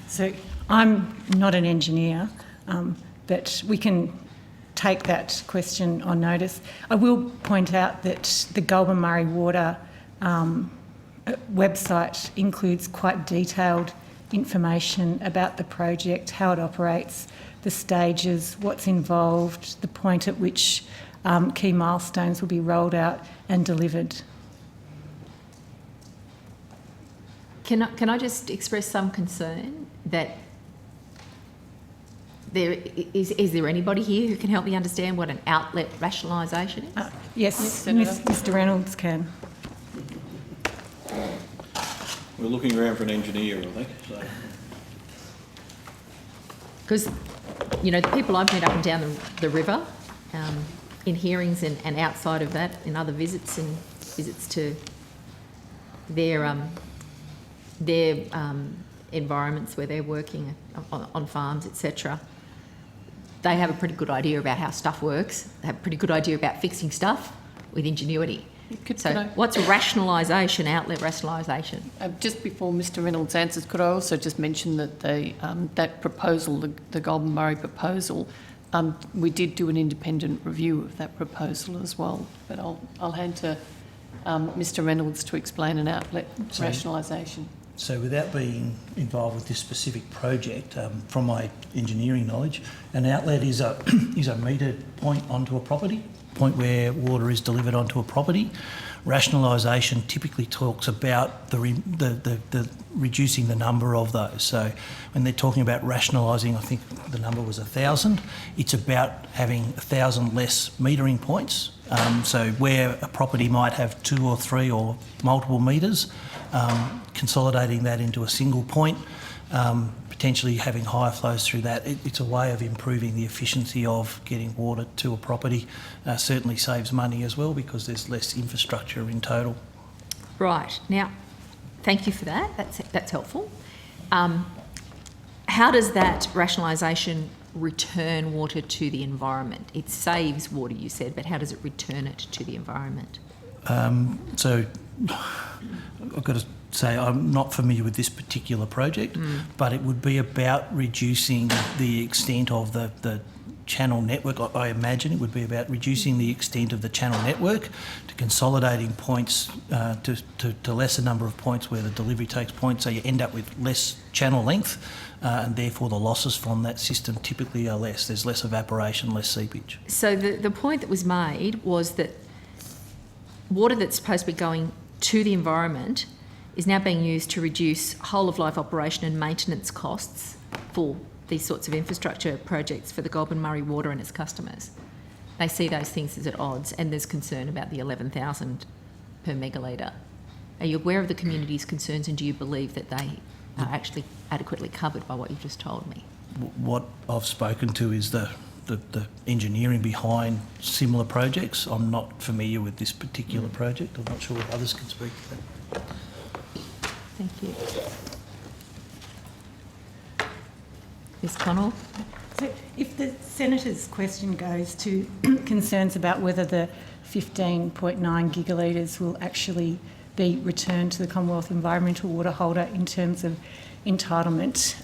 So I'm not an engineer, but we can take that question on notice. I will point out that the Goulburn Murray Water website includes quite detailed information about the project, how it operates, the stages, what's involved, the point at which key milestones will be rolled out and delivered. Can I just express some concern that is there anybody here who can help me understand what an outlet rationalisation is? Yes, Mr Reynolds can. We're looking around for an engineer, I think. Because, you know, the people I've met up and down the river, in hearings and outside of that, in other visits and visits to their environments where they're working on farms, etc., they have a pretty good idea about how stuff works. They have a pretty good idea about fixing stuff with ingenuity. What's rationalisation, outlet rationalisation? Just before Mr Reynolds answers, could I also just mention that that proposal, the Goulburn Murray proposal, we did do an independent review of that proposal as well. But I'll hand to Mr Reynolds to explain an outlet rationalisation. So without being involved with this specific project, from my engineering knowledge, an outlet is a is a metered point onto a property, point where water is delivered onto a property. Rationalisation typically talks about the reducing the number of those. So when they're talking about rationalising, I think the number was 1,000. It's about having 1,000 less metering points. So where a property might have 2 or 3 or multiple meters, consolidating that into a single point, potentially having higher flows through that. It's a way of improving the efficiency of getting water to a property. Certainly saves money as well because there's less infrastructure in total. Right. Now, thank you for that. That's helpful. How does that rationalisation return water to the environment? It saves water, you said, but how does it return it to the environment? So I've got to say I'm not familiar with this particular project, but it would be about reducing the extent of the channel network. I imagine it would be about reducing the extent of the channel network, to consolidating points to lesser number of points where the delivery takes points, so you end up with less channel length, and therefore the losses from that system typically are less. There's less evaporation, less seepage. So the point that was made was that water that's supposed to be going to the environment is now being used to reduce whole-of-life operation and maintenance costs for these sorts of infrastructure projects for the Goulburn Murray Water and its customers. They see those things as at odds, and there's concern about the 11,000 per megalitre. Are you aware of the community's concerns, and do you believe that they are actually adequately covered by what you've just told me? What I've spoken to is the engineering behind similar projects. I'm not familiar with this particular project. I'm not sure if others can speak to that. Thank you. Ms Connell? So if the Senator's question goes to concerns about whether the 15.9 gigalitres will actually be returned to the Commonwealth Environmental Water Holder in terms of entitlement,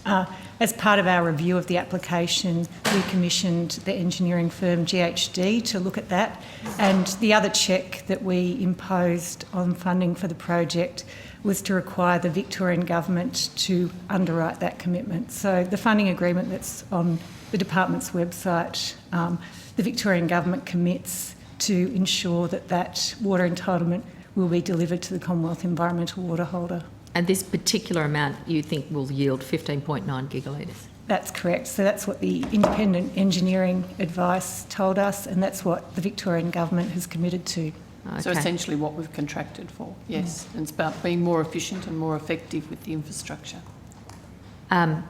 as part of our review of the application, we commissioned the engineering firm GHD to look at that, and the other check that we imposed on funding for the project was to require the Victorian Government to underwrite that commitment. So the funding agreement that's on the department's website, the Victorian Government commits to ensure that that water entitlement will be delivered to the Commonwealth Environmental Water Holder. And this particular amount you think will yield 15.9 gigalitres? That's correct. So that's what the independent engineering advice told us, and that's what the Victorian Government has committed to. Okay. So essentially what we've contracted for, yes. And it's about being more efficient and more effective with the infrastructure. At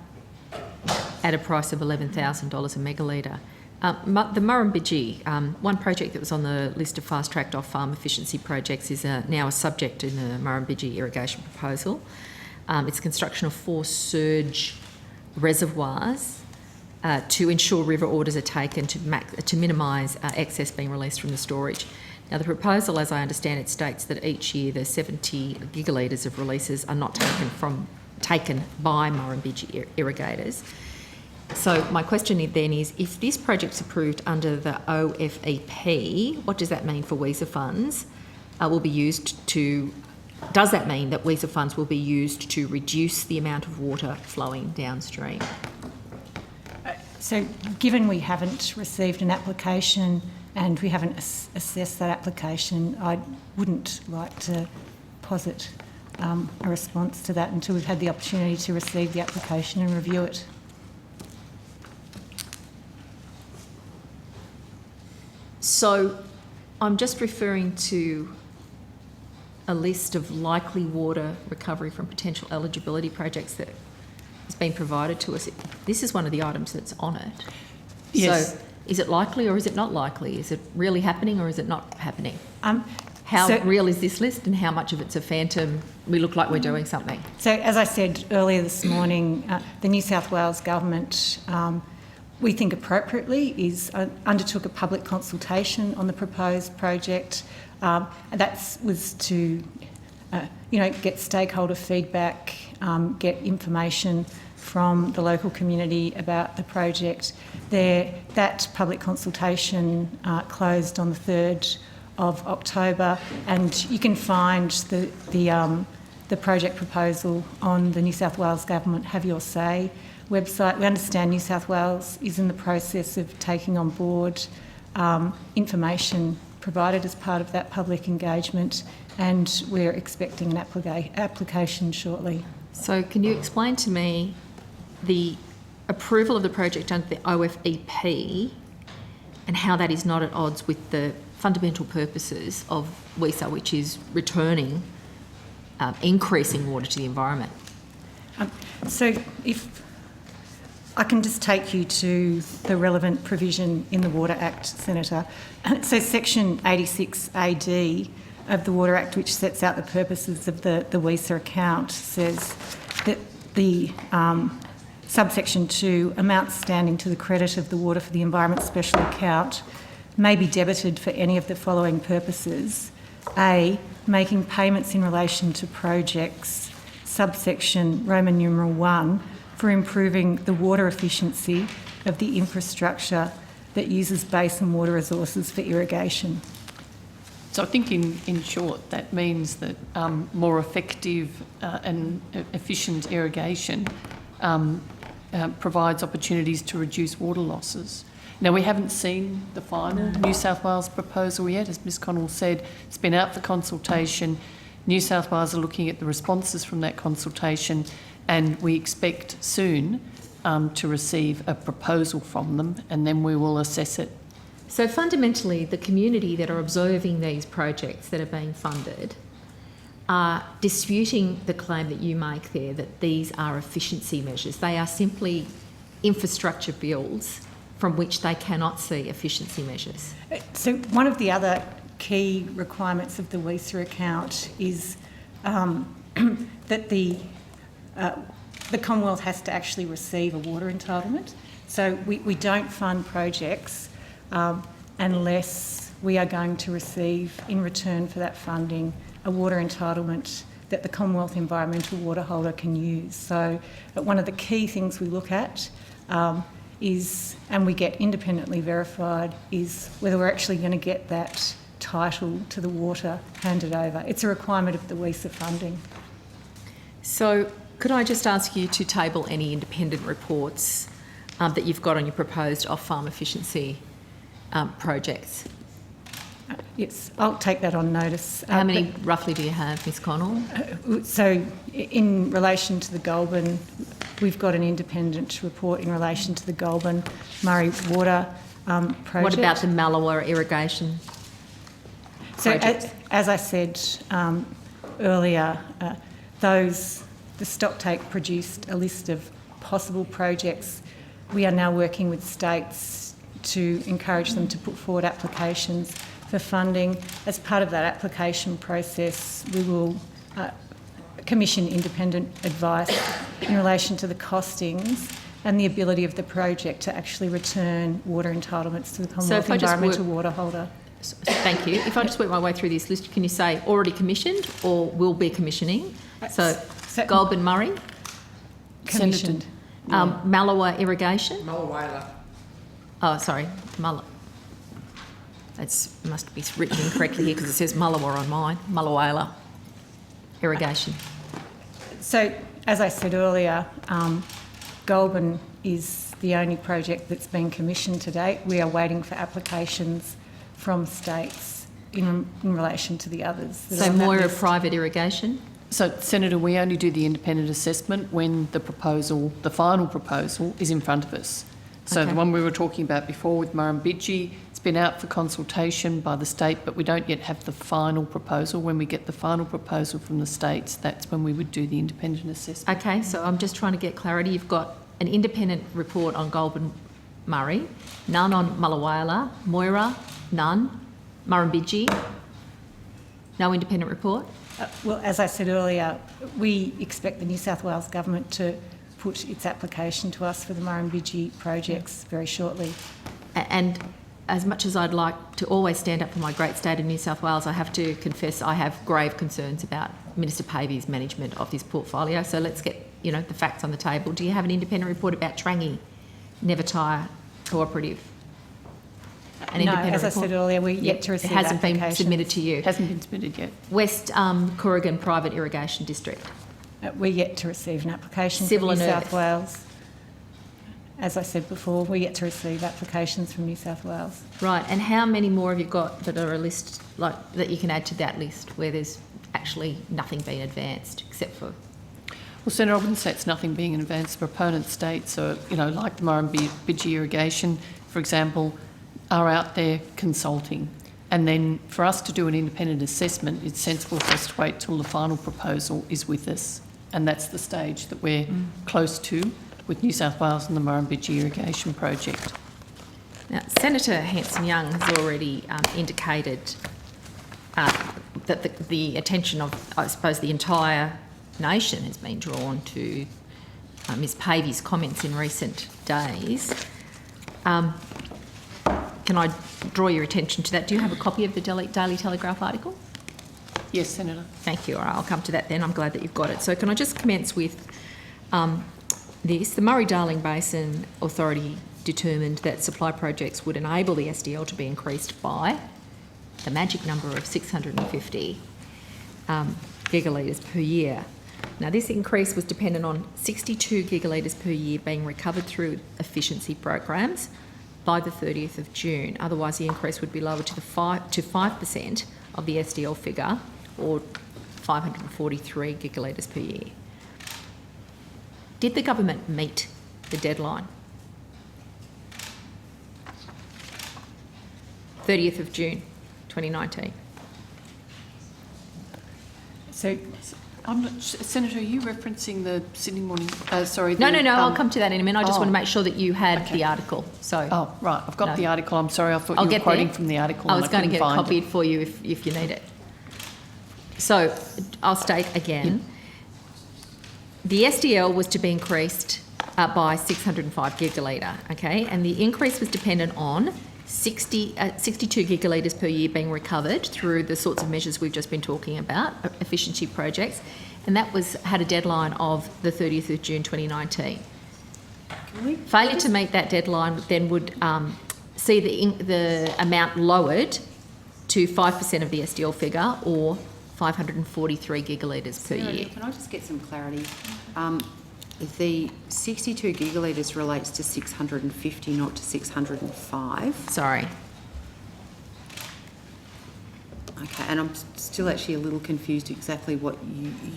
a price of $11,000 a megalitre. The Murrumbidgee, one project that was on the list of fast-tracked off-farm efficiency projects is now a subject in the Murrumbidgee irrigation proposal. It's construction of 4 surge reservoirs to ensure river orders are taken to minimise excess being released from the storage. Now, the proposal, as I understand it, states that each year the 70 gigalitres of releases are not taken by Murrumbidgee irrigators. So my question then is, if this project's approved under the OFEP, what does that mean for WESA funds? Will be used to? Does that mean that WESA funds will be used to reduce the amount of water flowing downstream? So given we haven't received an application and we haven't assessed that application, I wouldn't like to posit a response to that until we've had the opportunity to receive the application and review it. So I'm just referring to a list of likely water recovery from potential eligibility projects that has been provided to us. This is one of the items that's on it. Yes. So is it likely or is it not likely? Is it really happening or is it not happening? How so- real is this list and how much of it's a phantom? We look like we're doing something. So as I said earlier this morning, the New South Wales Government, we think appropriately, undertook a public consultation on the proposed project. And that was to, get stakeholder feedback, get information from the local community about the project. That public consultation closed on the 3rd of October, and you can find the the project proposal on the New South Wales Government Have Your Say website. We understand New South Wales is in the process of taking on board information provided as part of that public engagement, and we're expecting an application shortly. So can you explain to me the approval of the project under the OFEP and how that is not at odds with the fundamental purposes of WESA, which is returning, increasing water to the environment? So if I can just take you to the relevant provision in the Water Act, Senator. So Section 86AD of the Water Act, which sets out the purposes of the WESA account, says that the subsection 2, amounts standing to the credit of the Water for the Environment Special Account may be debited for any of the following purposes. A, making payments in relation to projects, subsection Roman numeral 1, for improving the water efficiency of the infrastructure that uses basin water resources for irrigation. So I think in short that means that more effective and efficient irrigation provides opportunities to reduce water losses. Now, we haven't seen the final New South Wales proposal yet. As Ms Connell said, it's been out for consultation. New South Wales are looking at the responses from that consultation, and we expect soon to receive a proposal from them, and then we will assess it. So fundamentally, the community that are observing these projects that are being funded are disputing the claim that you make there that these are efficiency measures. They are simply infrastructure builds from which they cannot see efficiency measures. So one of the other key requirements of the WESA account is that the Commonwealth has to actually receive a water entitlement. So we don't fund projects unless we are going to receive, in return for that funding, a water entitlement that the Commonwealth environmental water holder can use. So one of the key things we look at is, and we get independently verified, is whether we're actually going to get that title to the water handed over. It's a requirement of the WESA funding. So could I just ask you to table any independent reports that you've got on your proposed off-farm efficiency projects? Yes, I'll take that on notice. How many roughly do you have, Ms Connell? So in relation to the Goulburn, we've got an independent report in relation to the Goulburn Murray Water project. What about the Malawa irrigation project? So as I said earlier, the stocktake produced a list of possible projects. We are now working with states to encourage them to put forward applications for funding. As part of that application process, we will commission independent advice in relation to the costings and the ability of the project to actually return water entitlements to the Commonwealth environmental water holder. Thank you. If I just work my way through this list, can you say already commissioned or will be commissioning? So Goulburn Murray? Commissioned. Malawa irrigation? Mulwala. Oh, sorry, that must be written incorrectly here because it says Malawa on mine. Mulawala irrigation. So, as I said earlier, Goulburn is the only project that's been commissioned to date. We are waiting for applications from states in relation to the others. So Moira private irrigation? So, Senator, we only do the independent assessment when the final proposal, is in front of us. So Okay. the one we were talking about before with Murrumbidgee, it's been out for consultation by the state, but we don't yet have the final proposal. When we get the final proposal from the states, that's when we would do the independent assessment. Okay, so I'm just trying to get clarity. You've got an independent report on Goulburn Murray, none on Mulawala, Moira, none, Murrumbidgee, no independent report? Well, as I said earlier, we expect the New South Wales Government to put its application to us for the Murrumbidgee projects very shortly. And as much as I'd like to always stand up for my great state of New South Wales, I have to confess I have grave concerns about Minister Pavey's management of this portfolio. So let's get, the facts on the table. Do you have an independent report about Trangie, Never Tire Cooperative? an No, independent as I report? said earlier, we're yet Yep, to receive It hasn't been applications. submitted to you. Hasn't been submitted yet. West Corrigan Private Irrigation District. We're yet to receive an application Civil from New and South Earth. Wales. As I said before, we're yet to receive applications from New South Wales. Right, and how many more have you got that are a list, like, that you can add to that list where there's actually nothing being advanced except for... Well, Senator, I wouldn't say it's nothing being an advanced. Proponent states, like the Murrumbidgee Irrigation, for example, are out there consulting. And then for us to do an independent assessment, it's sensible for us to wait till the final proposal is with us. And that's the stage that we're close to with New South Wales and the Murrumbidgee Irrigation Project. Now, Senator Hanson-Young has already indicated that the attention of, I suppose, the entire nation has been drawn to Ms Pavey's comments in recent days. Can I draw your attention to that? Do you have a copy of the Daily Telegraph article? Yes, Senator. Thank you. All right, I'll come to that then. I'm glad that you've got it. So can I just commence with this? The Murray-Darling Basin Authority determined that supply projects would enable the SDL to be increased by the magic number of 650 gigalitres per year. Now, this increase was dependent on 62 gigalitres per year being recovered through efficiency programs by the 30th of June. Otherwise, the increase would be lowered to 5% of the SDL figure, or 543 gigalitres per year. Did the government meet the deadline? 30th of June 2019. So, Senator, are you referencing the Sydney Morning... sorry. No, I'll come to that in a minute. I just want to make sure that you had okay. the article. So. Oh, right. I've got the article. I'm sorry. I thought I'll you were get quoting there. from the article. I was going to get it find copied for you if you need it. So I'll state again. The SDL was to be increased by 605 gigalitre, okay? And the increase was dependent on 62 gigalitres per year being recovered through the sorts of measures we've just been talking about, efficiency projects, and that had a deadline of the 30th of June 2019. Failure to meet that deadline then would see the amount lowered to 5% of the SDL figure, or 543 gigalitres per year. Can I just get some clarity? If the 62 gigalitres relates to 650, not to 605. Sorry. Okay, and I'm still actually a little confused exactly what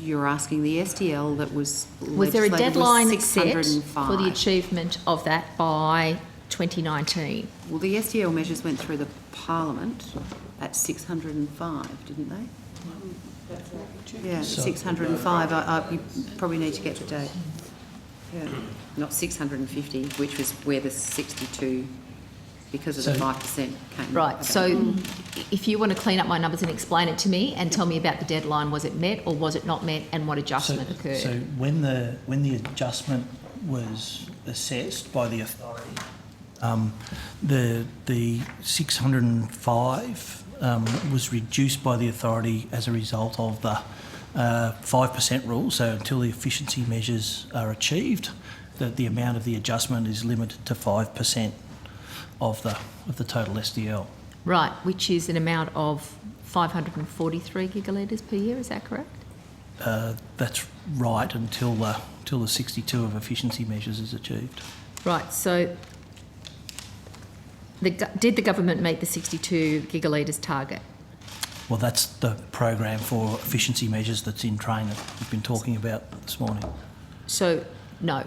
you're asking. The SDL that was there a deadline was set 605. for the achievement of that by 2019? Well, the SDL measures went through the Parliament at 605, didn't they? Yeah, 605. You probably need to get the date. Yeah, not 650, which was where the 62, because of the 5% came. Right, about. so if you want to clean up my numbers and explain it to me and tell me about the deadline, was it met or was it not met, and what adjustment occurred? So when the adjustment was assessed by the authority, the 605 was reduced by the authority as a result of the 5% rule. So until the efficiency measures are achieved, the amount of the adjustment is limited to 5% of the total SDL. Right, which is an amount of 543 gigalitres per year, is that correct? That's right, until the 62 of efficiency measures is achieved. Right, so did the government meet the 62 gigalitres target? Well, that's the program for efficiency measures that's in train that we've been talking about this morning. So, no.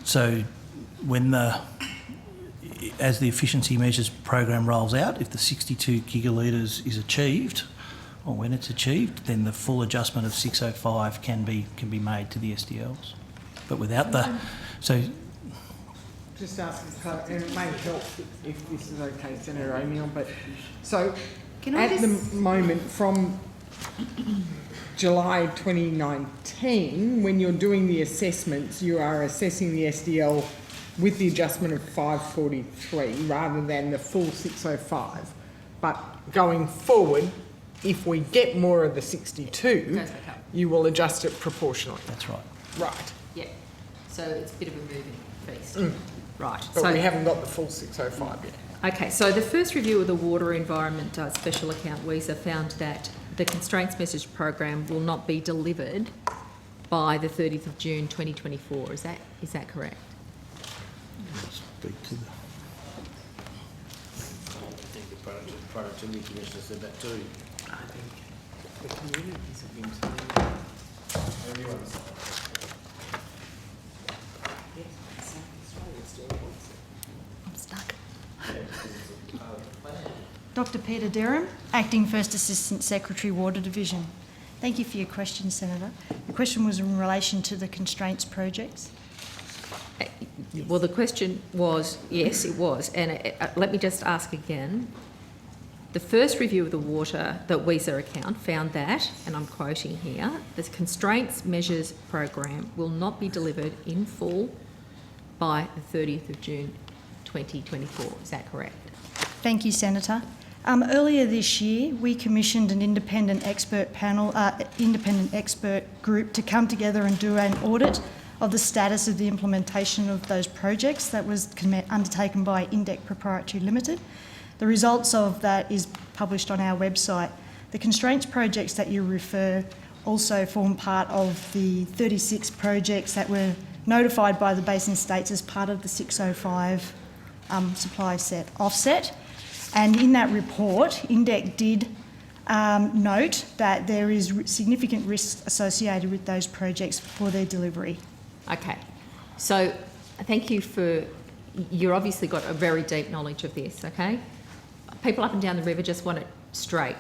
So as the efficiency measures program rolls out, if the 62 gigalitres is achieved, or when it's achieved, then the full adjustment of 605 can be made to the SDLs. But without Just asking, and it may help if this is okay, Senator O'Neill, but so at the moment from July 2019, when you're doing the assessments, you are assessing the SDL with the adjustment of 543 rather than the full 605. But going forward, if we get more of the 62, you will adjust it proportionally. That's right. Right. Yeah. So it's a bit of a moving feast. Right. But we haven't got the full 605 yet. Okay, so the first review of the Water Environment Special Account WESA found that the Constraints Message Program will not be delivered by the 30th of June 2024. Is that correct? Speak to the... I think the Productivity Commissioner said that too. I think the communities have been telling everyone's. I'm stuck. Dr. Peter Derham, Acting First Assistant Secretary, Water Division. Thank you for your question, Senator. The question was in relation to the constraints projects. Well, the question was, yes, it was. And let me just ask again. The first review of the WESA account found that, and I'm quoting here, the Constraints Measures Program will not be delivered in full by the 30th of June 2024. Is that correct? Thank you, Senator. Earlier this year, we commissioned an independent expert group to come together and do an audit of the status of the implementation of those projects that was undertaken by INDEC Proprietary Limited. The results of that is published on our website. The constraints projects that you refer also form part of the 36 projects that were notified by the Basin States as part of the 605 supply set offset. And in that report, INDEC did note that there is significant risk associated with those projects for their delivery. Okay. So thank you for, you've obviously got a very deep knowledge of this, okay? People up and down the river just want it straight.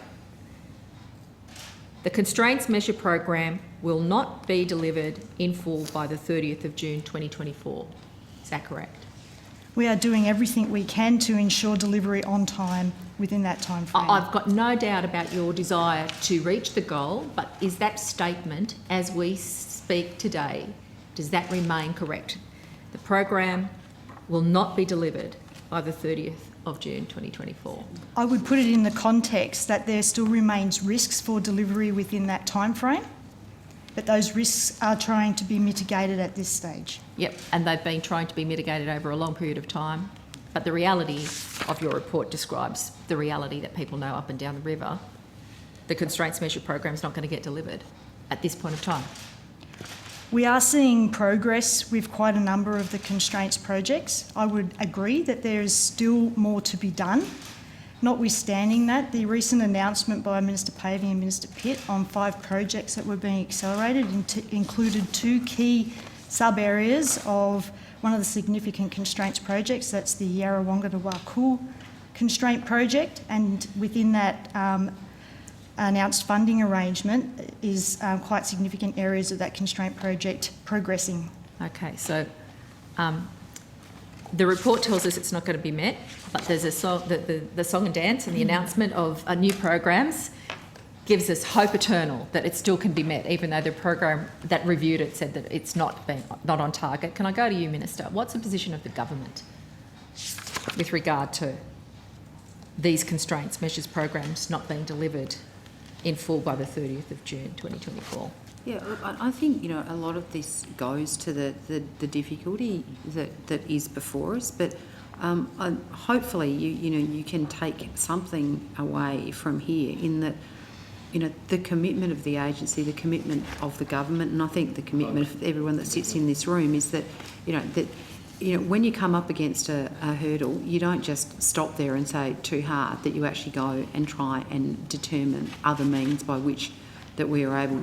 The Constraints Measure Program will not be delivered in full by the 30th of June 2024. Is that correct? We are doing everything we can to ensure delivery on time within that time frame. I've got no doubt about your desire to reach the goal, but is that statement, as we speak today, does that remain correct? The program will not be delivered by the 30th of June 2024. I would put it in the context that there still remains risks for delivery within that time frame, but those risks are trying to be mitigated at this stage. Yep, and they've been trying to be mitigated over a long period of time. But the reality of your report describes the reality that people know up and down the river. The Constraints Measure Program is not going to get delivered at this point of time. We are seeing progress with quite a number of the constraints projects. I would agree that there is still more to be done. Notwithstanding that, the recent announcement by Minister Pavey and Minister Pitt on 5 projects that were being accelerated included 2 key sub-areas of one of the significant constraints projects. That's the Yarrawonga to Warcool constraint project, and within that announced funding arrangement is quite significant areas of that constraint project progressing. Okay, so the report tells us it's not going to be met, but there's a song, the song and dance and the announcement of new programs gives us hope eternal that it still can be met, even though the program that reviewed it said that it's not on target. Can I go to you, Minister? What's the position of the government with regard to these constraints measures programs not being delivered in full by the 30th of June 2024? Yeah, look, I think, you know, a lot of this goes to the difficulty that is before us, but hopefully you can take something away from here in that, you know, the commitment of the agency, the commitment of the government, and I think the commitment of everyone that sits in this room is that, when you come up against a hurdle, you don't just stop there and say too hard, that you actually go and try and determine other means by which that we are able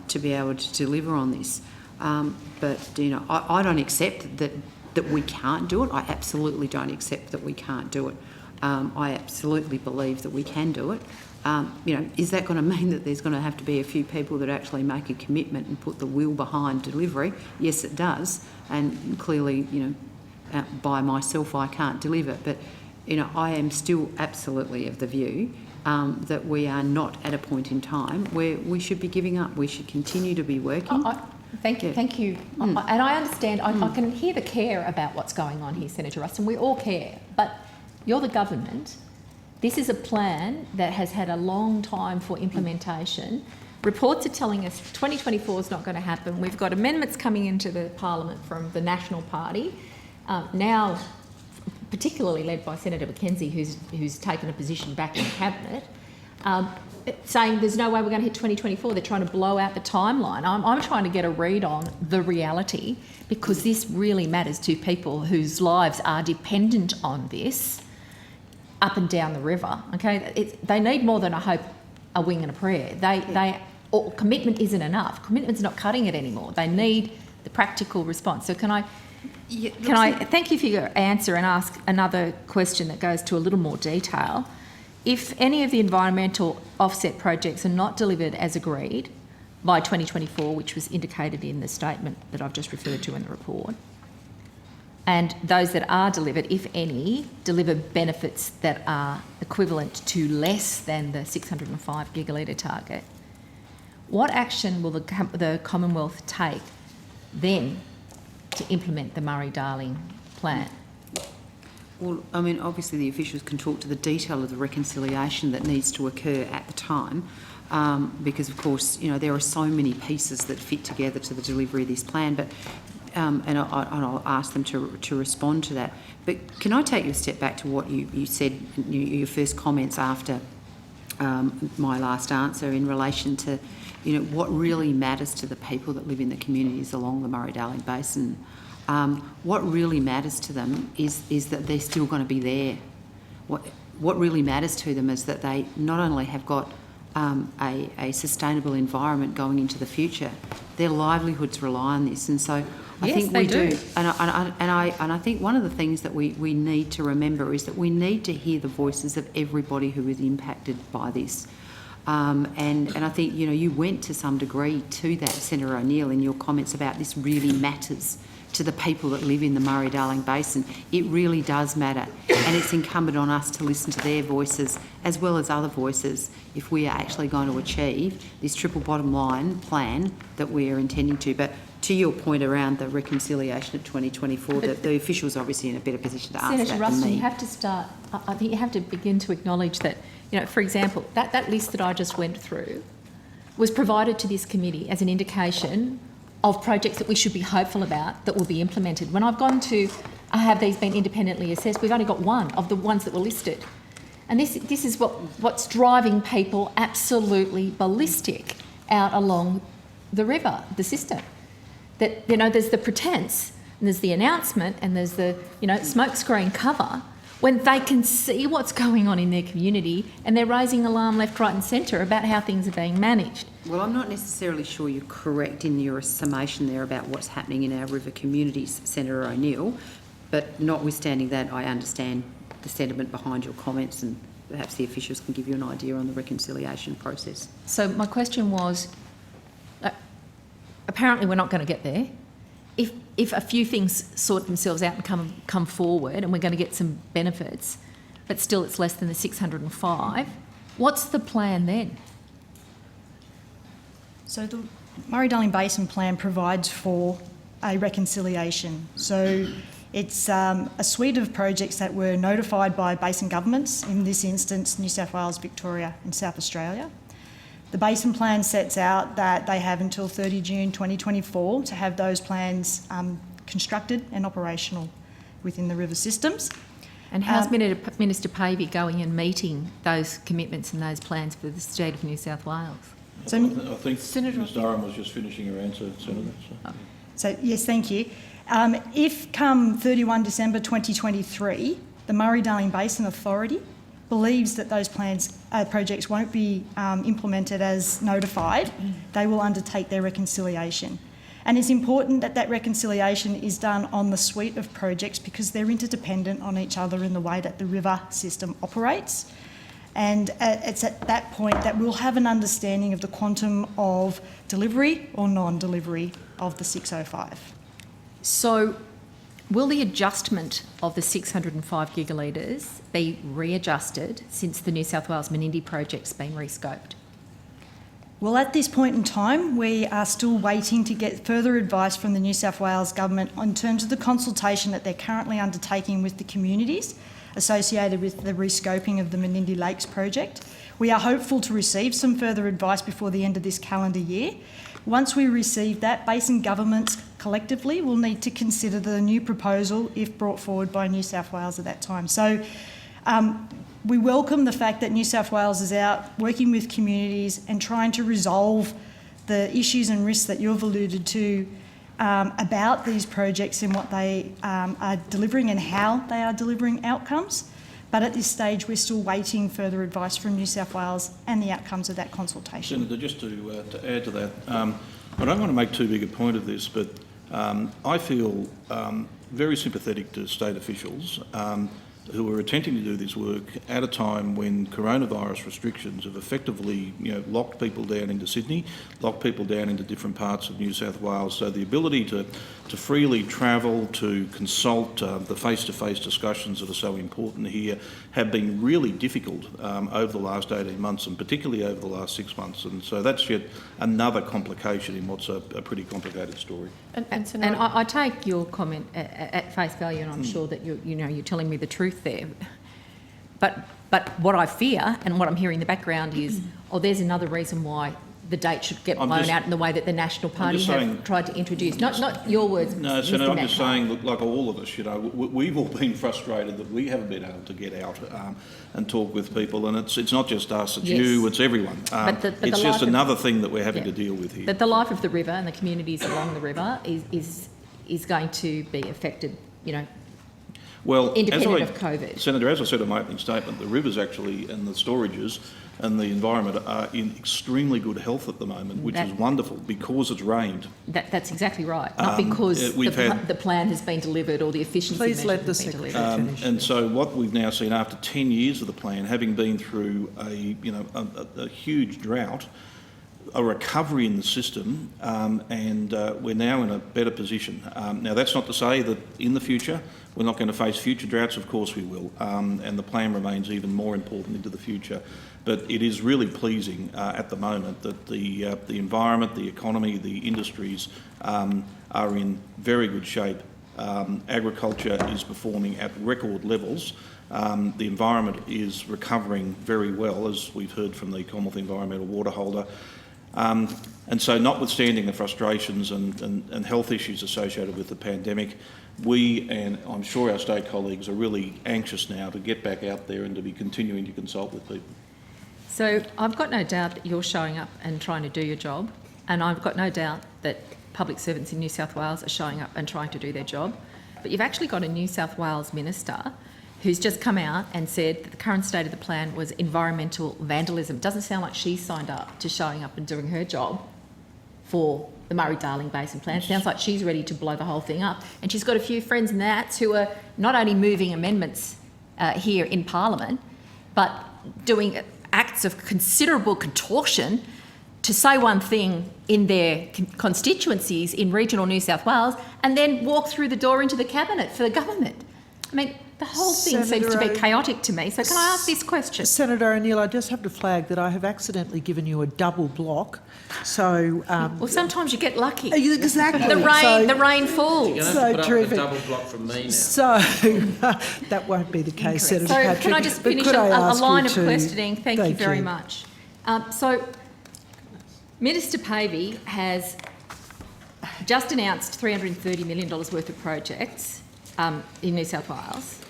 to be able to deliver on this. But I don't accept that we can't do it. I absolutely don't accept that we can't do it. I absolutely believe that we can do it. Is that going to mean that there's going to have to be a few people that actually make a commitment and put the will behind delivery? Yes, it does. And clearly, by myself, I can't deliver. But, I am still absolutely of the view that we are not at a point in time where we should be giving up. We should continue to be working. Thank you. And I understand, I can hear the care about what's going on here, Senator Ruston. We all care. But you're the government. This is a plan that has had a long time for implementation. Reports are telling us 2024 is not going to happen. We've got amendments coming into the Parliament from the National Party. now particularly led by Senator McKenzie, who's taken a position back in Cabinet, saying there's no way we're going to hit 2024. They're trying to blow out the timeline. I'm trying to get a read on the reality, because this really matters to people whose lives are dependent on this up and down the river. Okay, they need more than a hope, a wing and a prayer. Or commitment isn't enough. Commitment's not cutting it anymore. They need the practical response. So can I thank you for your answer and ask another question that goes to a little more detail? If any of the environmental offset projects are not delivered as agreed by 2024, which was indicated in the statement that I've just referred to in the report, and those that are delivered, if any, deliver benefits that are equivalent to less than the 605 gigalitre target, what action will the Commonwealth take then to implement the Murray-Darling plan? Well, I mean, obviously the officials can talk to the detail of the reconciliation that needs to occur at the time, because of course, you know, there are so many pieces that fit together to the delivery of this plan. But and I'll ask them to respond to that. But can I take you a step back to what you said, your first comments after my last answer, in relation to, you know, what really matters to the people that live in the communities along the Murray-Darling Basin. What really matters to them is that they're still going to be there. What really matters to them is that they not only have got a sustainable environment going into the future, their livelihoods rely on this. And so I think we do. And I think one of the things that we need to remember is that we need to hear the voices of everybody who is impacted by this. And I think, you know, you went to some degree to that, Senator O'Neill, in your comments about this really matters to the people that live in the Murray-Darling Basin. It really does matter, and it's incumbent on us to listen to their voices as well as other voices if we are actually going to achieve this triple bottom line plan that we are intending to. But to your point around the reconciliation of 2024, the officials are obviously in a better position to answer Senator that than Ruston, me. you have to start, I think you have to begin to acknowledge that, you know, for example, that list that I just went through was provided to this committee as an indication of projects that we should be hopeful about that will be implemented. When I've gone to, have these been independently assessed, we've only got one of the ones that were listed. And this is what's driving people absolutely ballistic out along the river, the system. That, you know, there's the pretence and there's the announcement and there's the, you know, smokescreen cover, when they can see what's going on in their community and they're raising alarm left, right and centre about how things are being managed. Well, I'm not necessarily sure you're correct in your summation there about what's happening in our river communities, Senator O'Neill, but notwithstanding that, I understand the sentiment behind your comments, and perhaps the officials can give you an idea on the reconciliation process. So my question was, apparently we're not going to get there. If a few things sort themselves out and come forward and we're going to get some benefits, but still it's less than the 605, what's the plan then? So the Murray-Darling Basin Plan provides for a reconciliation. So it's a suite of projects that were notified by basin governments, in this instance New South Wales, Victoria and South Australia. The Basin Plan sets out that they have until 30 June 2024 to have those plans constructed and operational within the river systems. And how's Minister Pavey going and meeting those commitments and those plans for the state of New South Wales? So, I think Ms Durham was just finishing her answer, Senator. So yes, thank you. If come 31 December 2023, the Murray-Darling Basin Authority believes that those projects won't be implemented as notified, they will undertake their reconciliation. And it's important that that reconciliation is done on the suite of projects because they're interdependent on each other in the way that the river system operates. And it's at that point that we'll have an understanding of the quantum of delivery or non-delivery of the 605. So will the adjustment of the 605 gigalitres be readjusted since the New South Wales Menindee project's been rescoped? Well, at this point in time, we are still waiting to get further advice from the New South Wales Government in terms of the consultation that they're currently undertaking with the communities associated with the rescoping of the Menindee Lakes project. We are hopeful to receive some further advice before the end of this calendar year. Once we receive that, basin governments collectively will need to consider the new proposal if brought forward by New South Wales at that time. So we welcome the fact that New South Wales is out working with communities and trying to resolve the issues and risks that you've alluded to about these projects and what they are delivering and how they are delivering outcomes. But at this stage, we're still waiting further advice from New South Wales and the outcomes of that consultation. Senator, just to add to that, I don't want to make too big a point of this, but I feel very sympathetic to state officials who are attempting to do this work at a time when coronavirus restrictions have effectively, locked people down into Sydney, locked people down into different parts of New South Wales. So the ability to freely travel, to consult, the face-to-face discussions that are so important here have been really difficult over the last 18 months and particularly over the last 6 months. And so that's yet another complication in what's a pretty complicated story. And I take your comment at face value, and I'm sure that you're telling me the truth there. But what I fear and what I'm hearing in the background is, there's another reason why the date should get blown out in the way that the National Party have tried to introduce. Not your words, No, Mr. Senator, I'm just Metcalfe. saying, look, like all of us, we've all been frustrated that we haven't been able to get out and talk with people, and it's not just us, it's you, it's everyone. But it's just another thing that we're having to deal with here. But the life of the river and the communities along the river is going to be affected, Well, independent of COVID. Senator, as I said in my opening statement, the rivers actually and the storages and the environment are in extremely good health at the moment, which is wonderful because it's rained. That's exactly right. Not because the plan has been delivered or the efficiency measures have been delivered. And so what we've now seen after 10 years of the plan, having been through a huge drought, a recovery in the system, and we're now in a better position. Now, that's not to say that in the future we're not going to face future droughts. Of course we will, and the plan remains even more important into the future. But it is really pleasing at the moment that the environment, the economy, the industries are in very good shape. Agriculture is performing at record levels. The environment is recovering very well, as we've heard from the Commonwealth Environmental Water Holder. And so notwithstanding the frustrations and health issues associated with the pandemic, we and I'm sure our state colleagues are really anxious now to get back out there and to be continuing to consult with people. So I've got no doubt that you're showing up and trying to do your job, and I've got no doubt that public servants in New South Wales are showing up and trying to do their job. But you've actually got a New South Wales minister who's just come out and said that the current state of the plan was environmental vandalism. Doesn't sound like she's signed up to showing up and doing her job for the Murray-Darling Basin Plan. Sounds like she's ready to blow the whole thing up. And she's got a few friends in that who are not only moving amendments here in Parliament, but doing acts of considerable contortion to say one thing in their constituencies in regional New South Wales and then walk through the door into the cabinet for the government. I mean, the whole thing seems to be chaotic to me. So can I ask this question? Senator O'Neill, I just have to flag that I have accidentally given you a double block. So, well, sometimes you get lucky. Exactly. The rain falls. You're going to have to put up a double block from me now. So that won't be the case, Senator So Patrick. can I just finish a line of questioning? Thank you very much. So Minister Pavey has just announced $330 million worth of projects in New South Wales.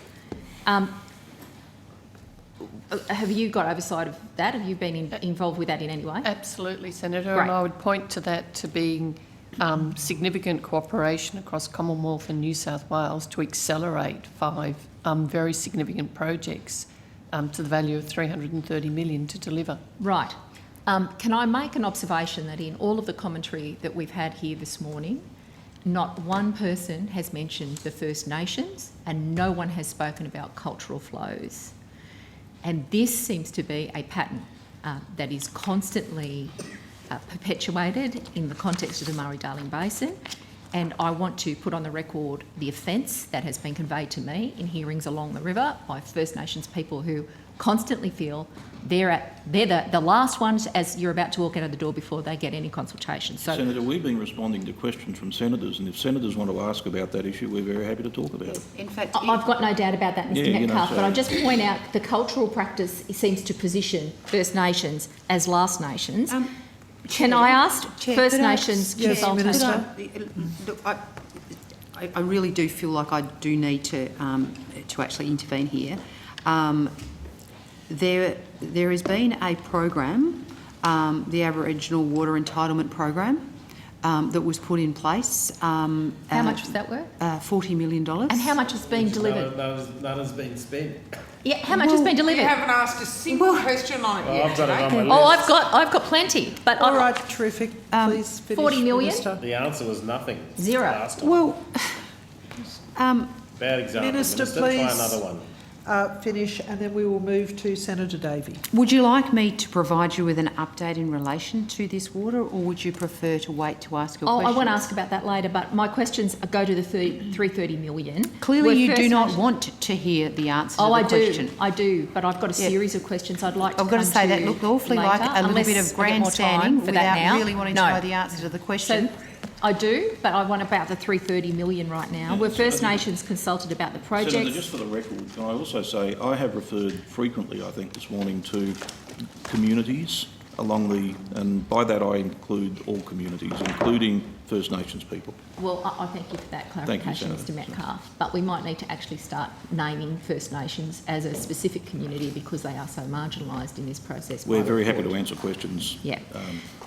Have you got oversight of that? Have you been involved with that in any way? Absolutely, Senator. Great. And I would point to that to being significant cooperation across Commonwealth and New South Wales to accelerate 5 very significant projects to the value of $330 million to deliver. Right. Can I make an observation that in all of the commentary that we've had here this morning, not one person has mentioned the First Nations and no one has spoken about cultural flows. And this seems to be a pattern that is constantly perpetuated in the context of the Murray-Darling Basin. And I want to put on the record the offence that has been conveyed to me in hearings along the river by First Nations people who constantly feel they're the last ones as you're about to walk out of the door before they get any consultation. So, Senator, we've been responding to questions from senators, and if senators want to ask about that issue, we're very happy to talk about it. in fact, I've got no doubt about that, Mr. Metcalfe, but I just point out the cultural practice seems to position First Nations as last nations. Can I ask First could I- Nations Yes, consultation? Minister. Look, I really do feel like I do need to actually intervene here. There has been a program, the Aboriginal Water Entitlement Program, that was put in place. How much was that worth? $40 million. And how much has been delivered? None has been spent. Yeah, how much has been delivered? You haven't asked a single question on it yet. I've got it on my list. Oh, I've got plenty, but All right, terrific. Please finish, 40 million? Minister. The answer was nothing. Zero. Last time. Well, Bad example. Minister, Try please. another one. Finish, and then we will move to Senator Davey. would you like me to provide you with an update in relation to this water, or would you prefer to wait to ask your Oh, questions? I want to ask about that later, but my questions go to the 330 million. Clearly, Where you do First not Nation- want to hear the answer Oh, to I the do. question. I do, but I've got a Yeah. series of questions I'd like to I've got to come say that looked awfully like later, a little bit unless of I get more time grandstanding for that without now. really wanting No. to know the answer to the question. So I do, but I want about the 330 million right now. Were First Nations consulted about the Senator, projects? just for the record, can I also say I have referred frequently, I think, this morning to communities along the, and by that I include all communities, including First Nations people. Well, I thank you for that Thank you, clarification, Mr Senator. Metcalfe. But we might need to actually start naming First Nations as a specific community because they are so marginalised in this process. We're by very happy report. to answer questions. Yeah.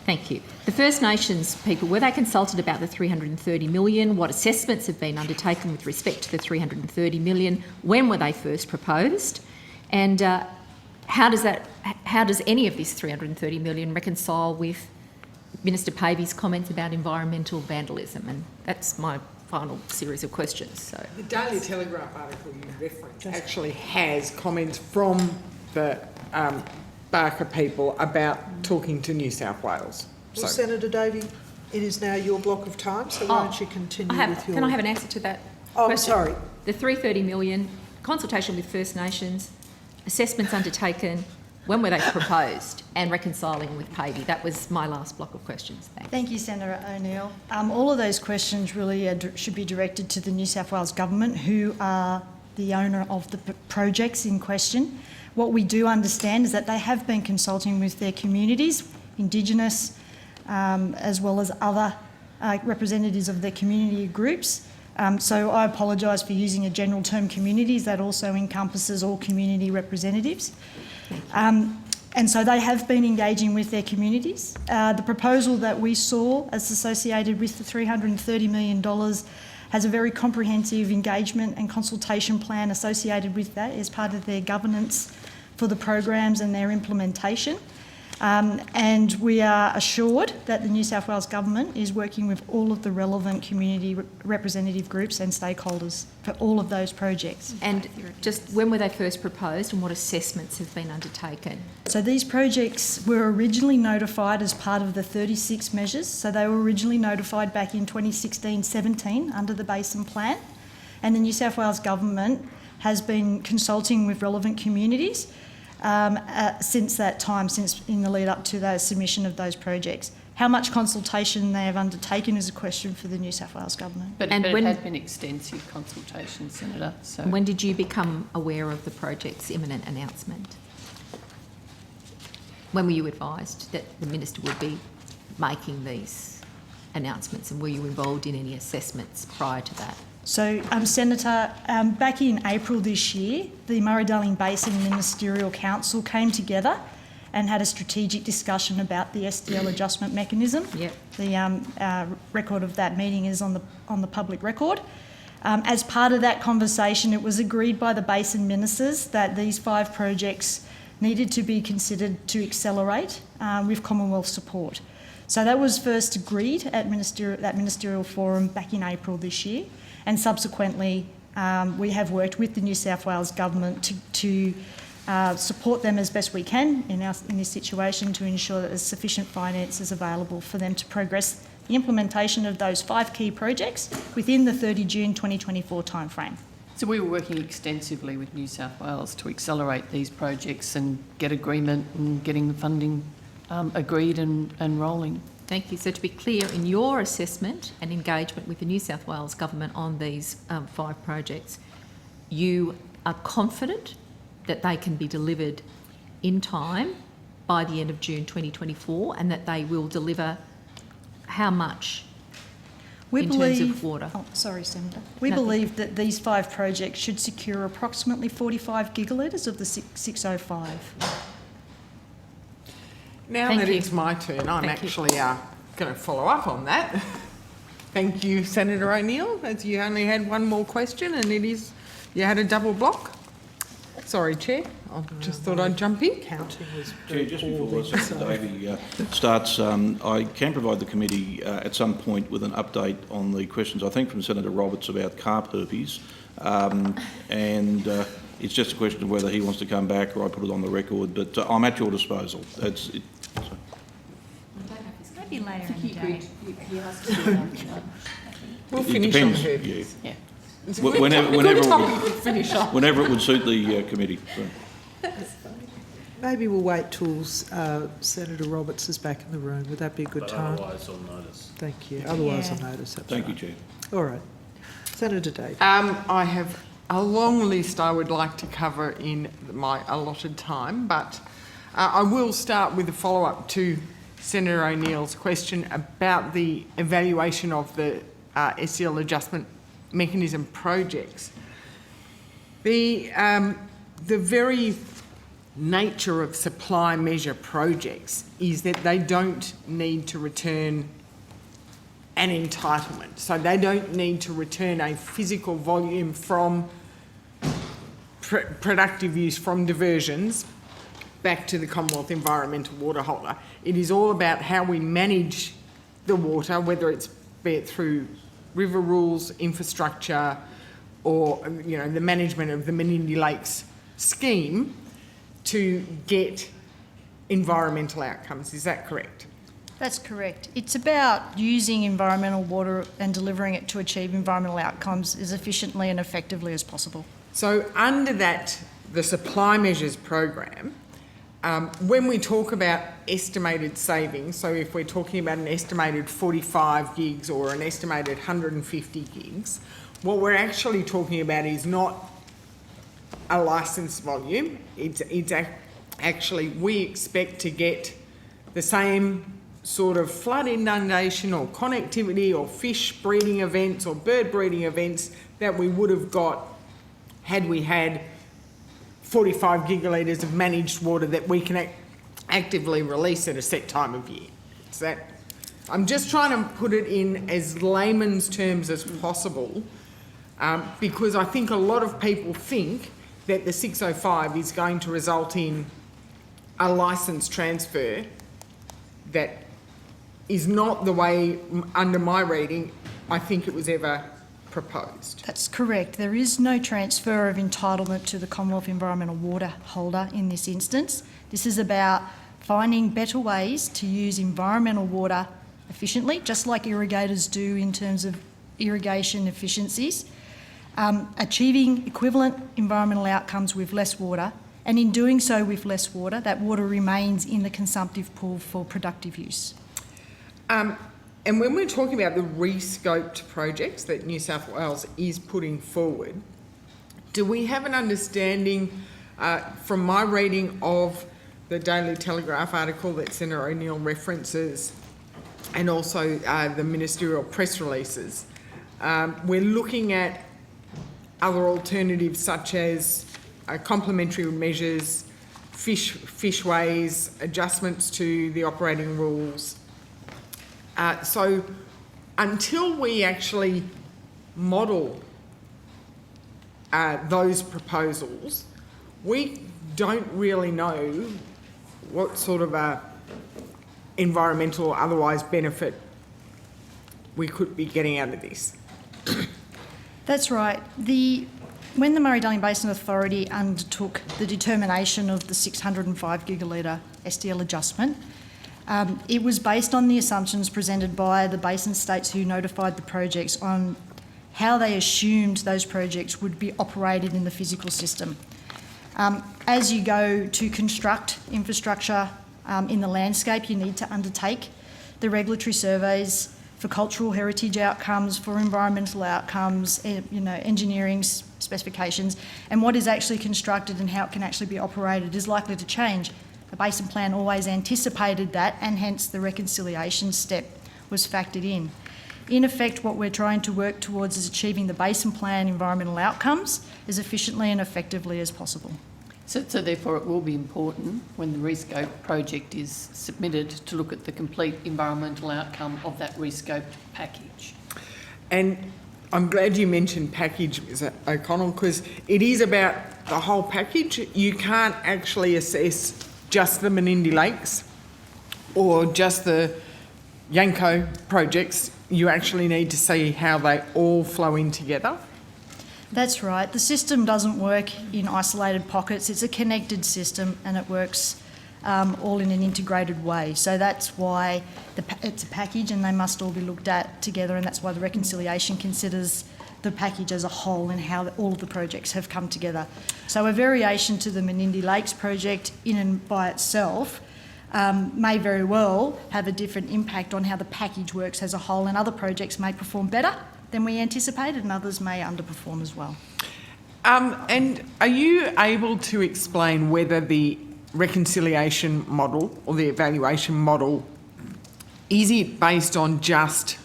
Thank you. The First Nations people, were they consulted about the 330 million? What assessments have been undertaken with respect to the 330 million? When were they first proposed? And how does any of this 330 million reconcile with Minister Pavey's comments about environmental vandalism? And that's my final series of questions. So the Daily Telegraph article you referenced actually has comments from the Barker people about talking to New South Wales. Well, Senator Davey, it is now your block of time, so why don't you continue with your... Can I have an answer to that Oh, question? sorry. The 330 million, consultation with First Nations, assessments undertaken, when were they proposed, and reconciling with Pavey? That was my last block of questions. Thanks. Thank you, Senator O'Neill. All of those questions really should be directed to the New South Wales Government, who are the owner of the projects in question. What we do understand is that they have been consulting with their communities, Indigenous, as well as other representatives of their community groups. So I apologise for using a general term communities. That also encompasses all community representatives. And so they have been engaging with their communities. The proposal that we saw as associated with the $330 million has a very comprehensive engagement and consultation plan associated with that as part of their governance for the programs and their implementation. And we are assured that the New South Wales Government is working with all of the relevant community representative groups and stakeholders for all of those projects. And just when were they first proposed and what assessments have been undertaken? So these projects were originally notified as part of the 36 measures. So they were originally notified back in 2016-17 under the Basin Plan. And the New South Wales Government has been consulting with relevant communities since that time, since in the lead up to the submission of those projects. How much consultation they have undertaken is a question for the New South Wales Government. But And it when- has been extensive consultation, Senator. So When did you become aware of the project's imminent announcement? When were you advised that the Minister would be making these announcements, and were you involved in any assessments prior to that? So, Senator, back in April this year, the Murray-Darling Basin Ministerial Council came together and had a strategic discussion about the SDL adjustment mechanism. Yep. The record of that meeting is on the public record. As part of that conversation, it was agreed by the basin ministers that these 5 projects needed to be considered to accelerate with Commonwealth support. So that was first agreed at that ministerial forum back in April this year, and subsequently we have worked with the New South Wales Government to support them as best we can in this situation to ensure that there's sufficient finances available for them to progress the implementation of those 5 key projects within the 30 June 2024 timeframe. So we were working extensively with New South Wales to accelerate these projects and get agreement and getting the funding agreed and rolling. Thank you. So to be clear, in your assessment and engagement with the New South Wales Government on these 5 projects, you are confident that they can be delivered in time by the end of June 2024, and that they will deliver how much in terms of water? Oh, sorry, Senator. We Nothing. believe that these 5 projects should secure approximately 45 gigalitres of the 605. Now Thank that you. it's my turn, I'm Thank you. actually going to follow up on that. Thank you, Senator O'Neill, as you only had one more question and you had a double block. Sorry, Chair, I just thought I'd jump in. Counting was Chair, just before Senator Davey starts, I can provide the committee at some point with an update on the questions, I think, from Senator Roberts about carp herpes. It's just a question of whether he wants to come back or I put it on the record, but I'm at your disposal. Maybe later in the day. We'll It finish on depends, herpes. yeah. It's a Whenever good it topic would- to finish on. Whenever it would suit the committee. So. Maybe we'll wait till Senator Roberts is back in the room. Would that be a good time? Otherwise, on notice. Thank you. Otherwise, Yeah. I'll notice. That's Thank right. you, Chair. All right. Senator Davey. I have a long list I would like to cover in my allotted time, but I will start with a follow-up to Senator O'Neill's question about the evaluation of the SEL adjustment mechanism projects. The very nature of supply measure projects is that they don't need to return an entitlement. So they don't need to return a physical volume from productive use from diversions back to the Commonwealth Environmental Water Holder. It is all about how we manage the water, whether it's be it through river rules, infrastructure, or the management of the Menindee Lakes scheme to get environmental outcomes. Is that correct? That's correct. It's about using environmental water and delivering it to achieve environmental outcomes as efficiently and effectively as possible. So under that, the supply measures program, when we talk about estimated savings, so if we're talking about an estimated 45 gigs or an estimated 150 gigs, what we're actually talking about is not a licensed volume. It's actually, we expect to get the same sort of flood inundation or connectivity or fish breeding events or bird breeding events that we would have got had we had 45 gigalitres of managed water that we can actively release at a set time of year. So that, I'm just trying to put it in as layman's terms as possible, because I think a lot of people think that the 605 is going to result in a licence transfer that is not the way, under my reading, I think it was ever proposed. That's correct. There is no transfer of entitlement to the Commonwealth Environmental Water Holder in this instance. This is about finding better ways to use environmental water efficiently, just like irrigators do in terms of irrigation efficiencies, achieving equivalent environmental outcomes with less water, and in doing so with less water, that water remains in the consumptive pool for productive use. And when we're talking about the rescoped projects that New South Wales is putting forward, do we have an understanding, from my reading of the Daily Telegraph article that Senator O'Neill references, and also the ministerial press releases, we're looking at other alternatives such as complementary measures, fishways, adjustments to the operating rules. So until we actually model those proposals, we don't really know what sort of a environmental or otherwise benefit we could be getting out of this. That's right. When the Murray-Darling Basin Authority undertook the determination of the 605 gigalitre SDL adjustment, it was based on the assumptions presented by the basin states who notified the projects on how they assumed those projects would be operated in the physical system. As you go to construct infrastructure in the landscape, you need to undertake the regulatory surveys for cultural heritage outcomes, for environmental outcomes, engineering specifications, and what is actually constructed and how it can actually be operated is likely to change. The Basin Plan always anticipated that, and hence the reconciliation step was factored in. In effect, what we're trying to work towards is achieving the Basin Plan environmental outcomes as efficiently and effectively as possible. So therefore it will be important when the rescope project is submitted to look at the complete environmental outcome of that rescoped package. And I'm glad you mentioned package, Ms O'Connell, because it is about the whole package. You can't actually assess just the Menindee Lakes or just the Yanco projects. You actually need to see how they all flow in together. That's right. The system doesn't work in isolated pockets. It's a connected system and it works all in an integrated way. So that's why it's a package and they must all be looked at together, and that's why the reconciliation considers the package as a whole and how all of the projects have come together. So a variation to the Menindee Lakes project in and by itself may very well have a different impact on how the package works as a whole, and other projects may perform better than we anticipated and others may underperform as well. And are you able to explain whether the reconciliation model or the evaluation model, is it based on just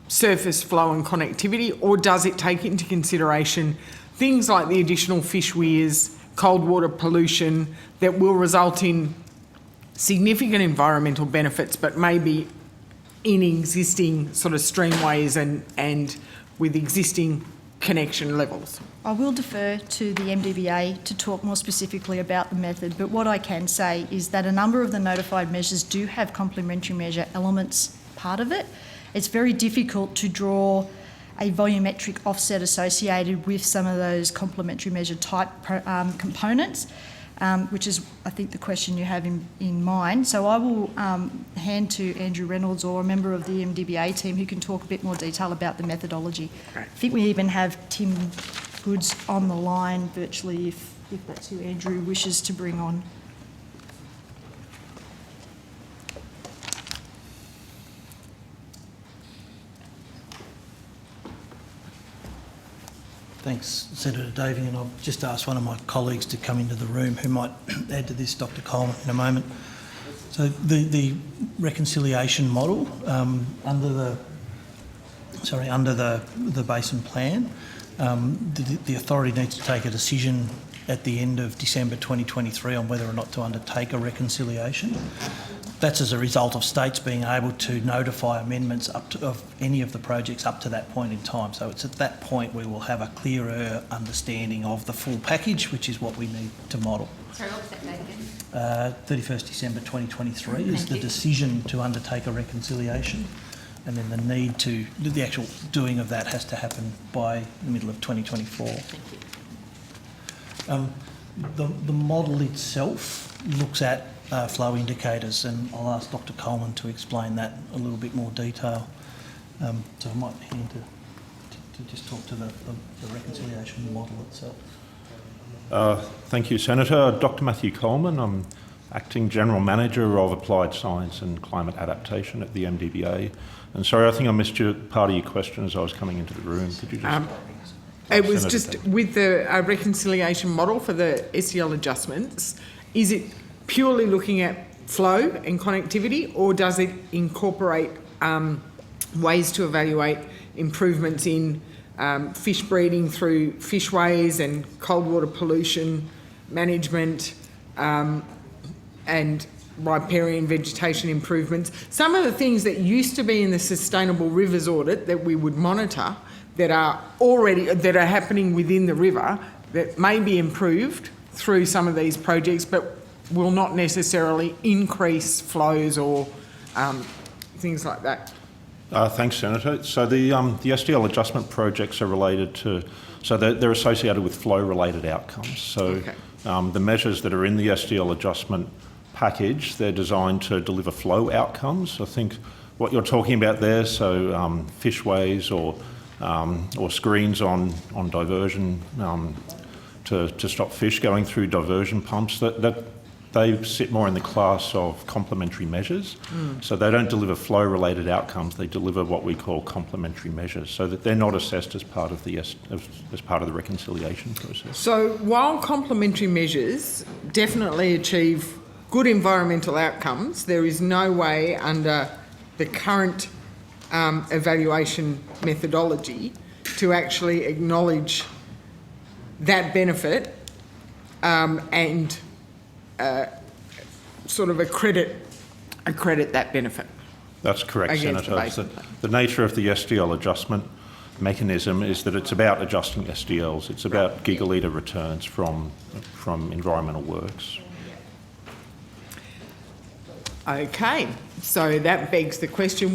surface flow and connectivity, or does it take into consideration things like the additional fish weirs, cold water pollution that will result in significant environmental benefits but maybe in existing sort of streamways and with existing connection levels? I will defer to the MDBA to talk more specifically about the method, but what I can say is that a number of the notified measures do have complementary measure elements part of it. It's very difficult to draw a volumetric offset associated with some of those complementary measure type components, which is, I think, the question you have in mind. So I will hand to Andrew Reynolds or a member of the MDBA team who can talk a bit more detail about the methodology. Great. I think we even have Tim Goods on the line virtually, if that's who Andrew wishes to bring on. Thanks, Senator Davey, and I've just asked one of my colleagues to come into the room who might add to this, Dr. Coleman, in a moment. So the reconciliation model under the Basin Plan, the authority needs to take a decision at the end of December 2023 on whether or not to undertake a reconciliation. That's as a result of states being able to notify amendments of any of the projects up to that point in time. So it's at that point we will have a clearer understanding of the full package, which is what we need to model. Sorry, what was that date again? 31st December 2023 is the decision to undertake a reconciliation, and then the actual doing of that has to happen by the middle of 2024. Thank you. The model itself looks at flow indicators, and I'll ask Dr. Coleman to explain that a little bit more detail. So I might hand to just talk to the reconciliation model itself. Thank you, Senator. Dr. Matthew Coleman. I'm Acting General Manager of Applied Science and Climate Adaptation at the MDBA. And sorry, I think I missed part of your question as I was coming into the room. Could you just... It was just with the reconciliation model for the SEL adjustments, is it purely looking at flow and connectivity, or does it incorporate ways to evaluate improvements in fish breeding through fishways and cold water pollution management and riparian vegetation improvements? Some of the things that used to be in the Sustainable Rivers audit that we would monitor that are happening within the river that may be improved through some of these projects, but will not necessarily increase flows or things like that. Thanks, Senator. So the SDL adjustment projects are related to, so they're associated with flow-related outcomes. So the measures that are in the SDL adjustment package, they're designed to deliver flow outcomes. I think what you're talking about there, so fishways or screens on diversion to stop fish going through diversion pumps, that they sit more in the class of complementary measures. So they don't deliver flow-related outcomes, they deliver what we call complementary measures, so that they're not assessed as part of the reconciliation process. So while complementary measures definitely achieve good environmental outcomes, there is no way under the current evaluation methodology to actually acknowledge that benefit and sort of accredit that benefit. That's correct, against the Senator. basin plan. The nature of the SDL adjustment mechanism is that it's about adjusting SDLs. It's about gigalitre returns from environmental works. Okay, so that begs the question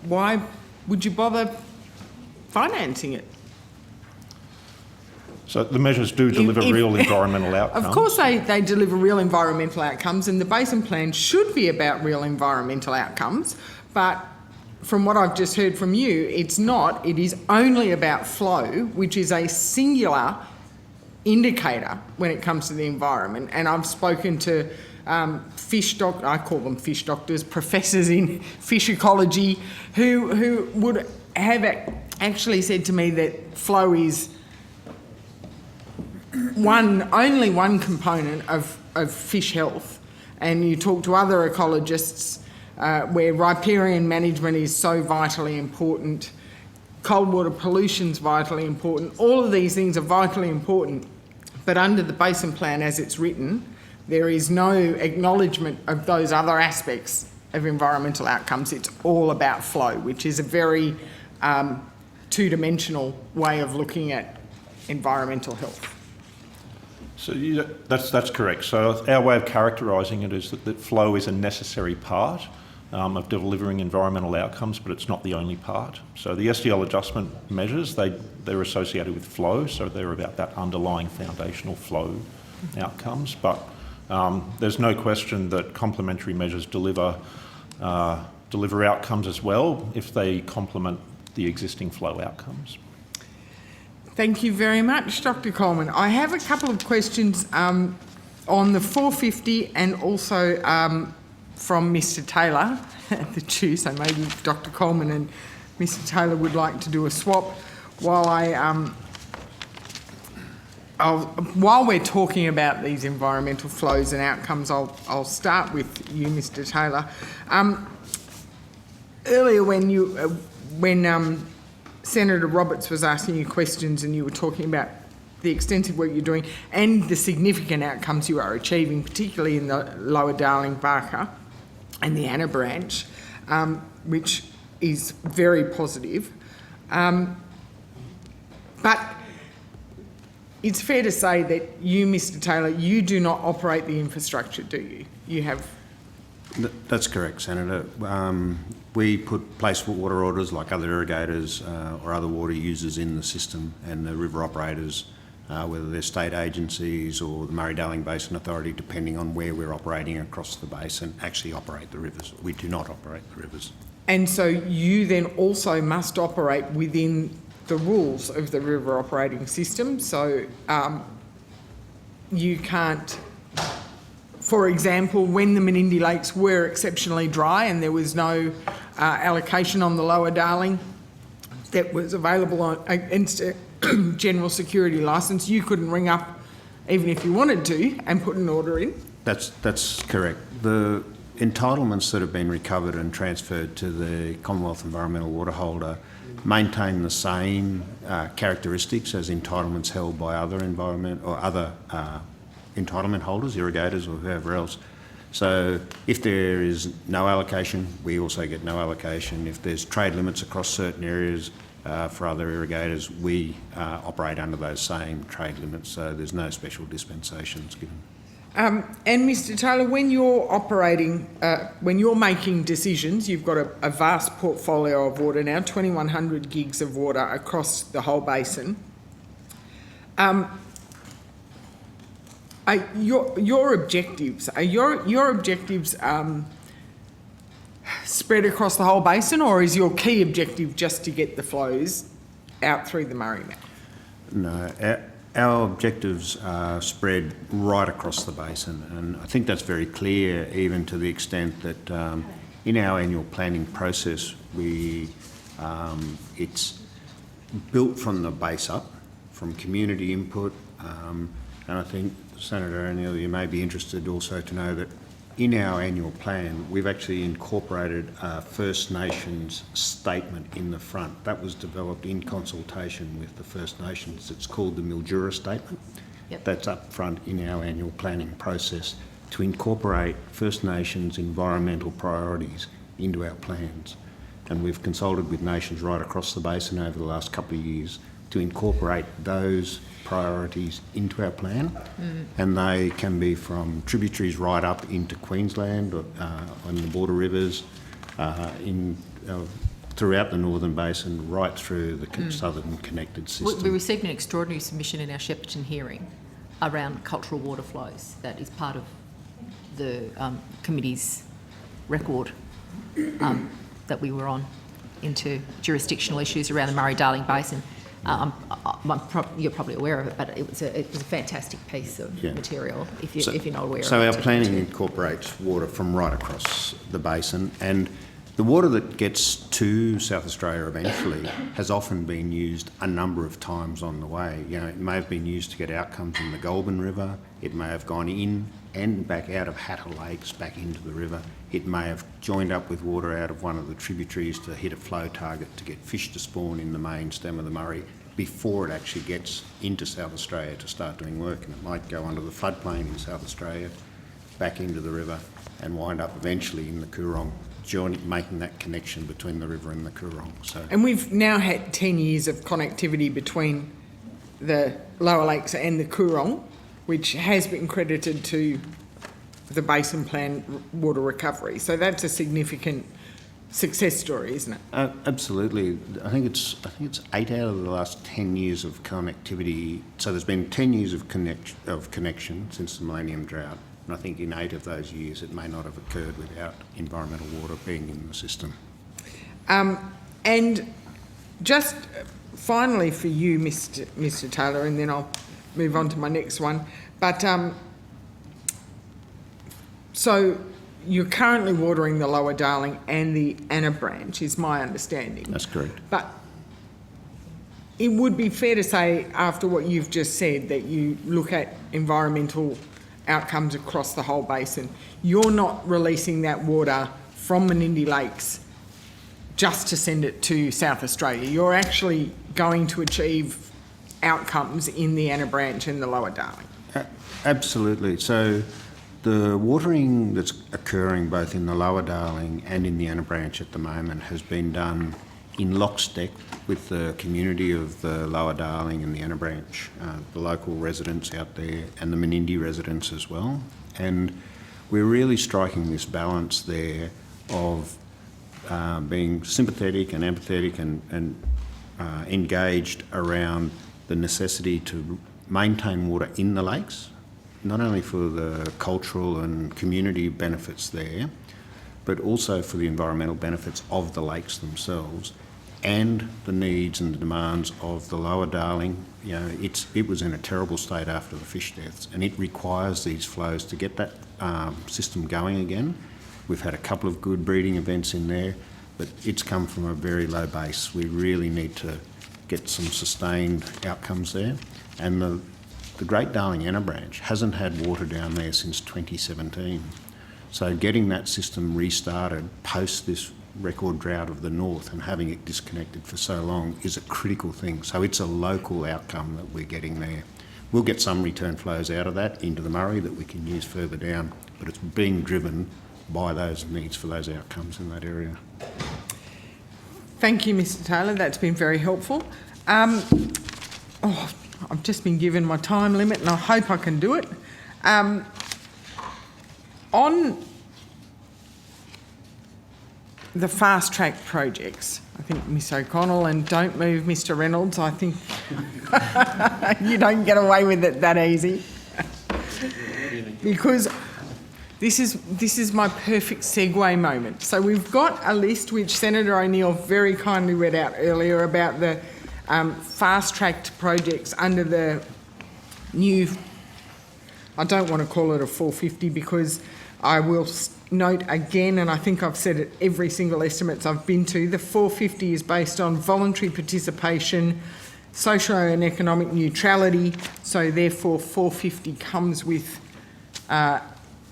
why would you bother financing it? So the measures do deliver real environmental outcomes. Of course they deliver real environmental outcomes, and the basin plan should be about real environmental outcomes, but from what I've just heard from you, it's not. It is only about flow, which is a singular indicator when it comes to the environment. And I've spoken to I call them fish doctors, professors in fish ecology, who would have actually said to me that flow is only one component of fish health. And you talk to other ecologists where riparian management is so vitally important, cold water pollution's vitally important, all of these things are vitally important. But under the basin plan as it's written, there is no acknowledgement of those other aspects of environmental outcomes. It's all about flow, which is a very two-dimensional way of looking at environmental health. So that's correct. So our way of characterising it is that flow is a necessary part of delivering environmental outcomes, but it's not the only part. So the SDL adjustment measures, they're associated with flow, so they're about that underlying foundational flow outcomes. But there's no question that complementary measures deliver outcomes as well if they complement the existing flow outcomes. Thank you very much, Dr. Coleman. I have a couple of questions on the 450 and also from Mr. Taylor at the CHU, so maybe Dr. Coleman and Mr. Taylor would like to do a swap while while we're talking about these environmental flows and outcomes. I'll start with you, Mr. Taylor. Earlier when Senator Roberts was asking you questions and you were talking about the extensive work you're doing and the significant outcomes you are achieving, particularly in the Lower Darling Barker and the Anna Branch, which is very positive. But it's fair to say that you, Mr. Taylor, you do not operate the infrastructure, do you? You have... That's correct, Senator. We place water orders like other irrigators or other water users in the system, and the river operators, whether they're state agencies or the Murray-Darling Basin Authority, depending on where we're operating across the basin, actually operate the rivers. We do not operate the rivers. And so you then also must operate within the rules of the river operating system. So you can't... For example, when the Menindee Lakes were exceptionally dry and there was no allocation on the Lower Darling that was available against a general security licence, you couldn't ring up, even if you wanted to, and put an order in? That's correct. The entitlements that have been recovered and transferred to the Commonwealth Environmental Water Holder maintain the same characteristics as entitlements held by other entitlement holders, irrigators or whoever else. So if there is no allocation, we also get no allocation. If there's trade limits across certain areas for other irrigators, we operate under those same trade limits, so there's no special dispensations given. And Mr. Taylor, when you're operating, when you're making decisions, you've got a vast portfolio of water now, 2,100 gigs of water across the whole basin. Your objectives, are your objectives spread across the whole basin, or is your key objective just to get the flows out through the Murray Mouth? No, Our objectives are spread right across the basin, and I think that's very clear, even to the extent that in our annual planning process, it's built from the base up, from community input, and I think, Senator O'Neill, you may be interested also to know that in our annual plan, we've actually incorporated a First Nations statement in the front. That was developed in consultation with the First Nations. It's called the Mildura Statement. Yep. That's up front in our annual planning process to incorporate First Nations environmental priorities into our plans. And we've consulted with nations right across the basin over the last couple of years to incorporate those priorities into our plan, and they can be from tributaries right up into Queensland, on the border rivers, throughout the Northern Basin, right through the southern connected system. We received an extraordinary submission in our Shepparton hearing around cultural water flows. That is part of the committee's record that we were on into jurisdictional issues around the Murray-Darling Basin. You're probably aware of it, but it was a fantastic piece of material, if you're not aware of it. So our planning incorporates water from right across the basin, and the water that gets to South Australia eventually has often been used a number of times on the way. You know, it may have been used to get outcomes in the Goulburn River, it may have gone in and back out of Hatter Lakes back into the river. It may have joined up with water out of one of the tributaries to hit a flow target to get fish to spawn in the main stem of the Murray before it actually gets into South Australia to start doing work. And it might go under the floodplain in South Australia, back into the river, and wind up eventually in the Coorong, making that connection between the river and the Coorong. So, and we've now had 10 years of connectivity between the Lower Lakes and the Coorong, which has been credited to the Basin Plan water recovery. So that's a significant success story, isn't it? Absolutely. I think it's 8 out of the last 10 years of connectivity. So there's been 10 years of connection since the Millennium Drought. And I think in 8 of those years it may not have occurred without environmental water being in the system. And just finally for you, Mr. Taylor, and then I'll move on to my next one. But so you're currently watering the Lower Darling and the Anna Branch, is my understanding. That's correct. But it would be fair to say, after what you've just said, that you look at environmental outcomes across the whole basin. You're not releasing that water from Menindee Lakes just to send it to South Australia. You're actually going to achieve outcomes in the Anna Branch and the Lower Darling. Absolutely. So the watering that's occurring both in the Lower Darling and in the Anna Branch at the moment has been done in lockstep with the community of the Lower Darling and the Anna Branch, the local residents out there and the Menindee residents as well. And we're really striking this balance there of being sympathetic and empathetic and engaged around the necessity to maintain water in the lakes, not only for the cultural and community benefits there, but also for the environmental benefits of the lakes themselves and the needs and the demands of the Lower Darling. You know, it was in a terrible state after the fish deaths, and it requires these flows to get that system going again. We've had a couple of good breeding events in there, but it's come from a very low base. We really need to get some sustained outcomes there. And the Great Darling Anna Branch hasn't had water down there since 2017. So getting that system restarted post this record drought of the north and having it disconnected for so long is a critical thing. So it's a local outcome that we're getting there. We'll get some return flows out of that into the Murray that we can use further down, but it's being driven by those needs for those outcomes in that area. Thank you, Mr. Taylor. That's been very helpful. I've just been given my time limit and I hope I can do it. On the fast track projects, I think Miss O'Connell, and don't move Mr. Reynolds, I think you don't get away with it that easy. Because this is my perfect segue moment. So we've got a list which Senator O'Neill very kindly read out earlier about the fast-tracked projects under the new, I don't want to call it a 450 because I will note again, and I think I've said it every single estimates I've been to, the 450 is based on voluntary participation, socio and economic neutrality, so therefore 450 comes with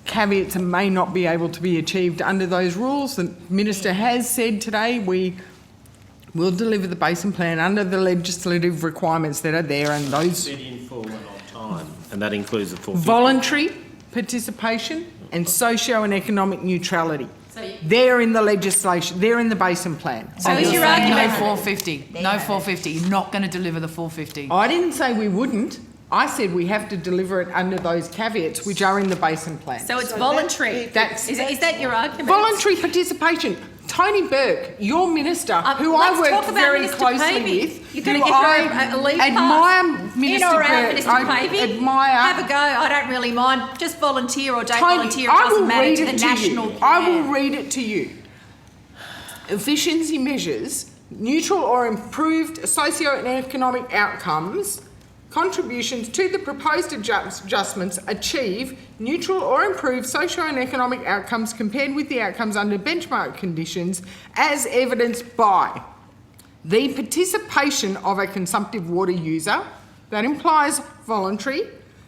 caveats and may not be able to be achieved under those rules. The Minister has said today we will deliver the basin plan under the legislative requirements that are there, and those... Said in full and on time, and that includes the 450. Voluntary participation and socio and economic neutrality. They're in the legislation, they're in the basin plan. So is your argument no 450? No 450. You're not going to deliver the 450. I didn't say we wouldn't. I said we have to deliver it under those caveats which are in the basin plan. So it's voluntary. Is that your argument? Voluntary participation. Tony Burke, your minister, who I worked very closely with, you're going to give her a leave pass. Minister in or out, Burke, Minister I Pavey? admire. Have a go. I don't really mind. Just volunteer or don't Tony, volunteer. It doesn't matter to the national plan. I will read it to you. Efficiency measures, neutral or improved socio-economic outcomes, contributions to the proposed adjustments achieve neutral or improved socio and economic outcomes compared with the outcomes under benchmark conditions as evidenced by the participation of a consumptive water user, that implies voluntary,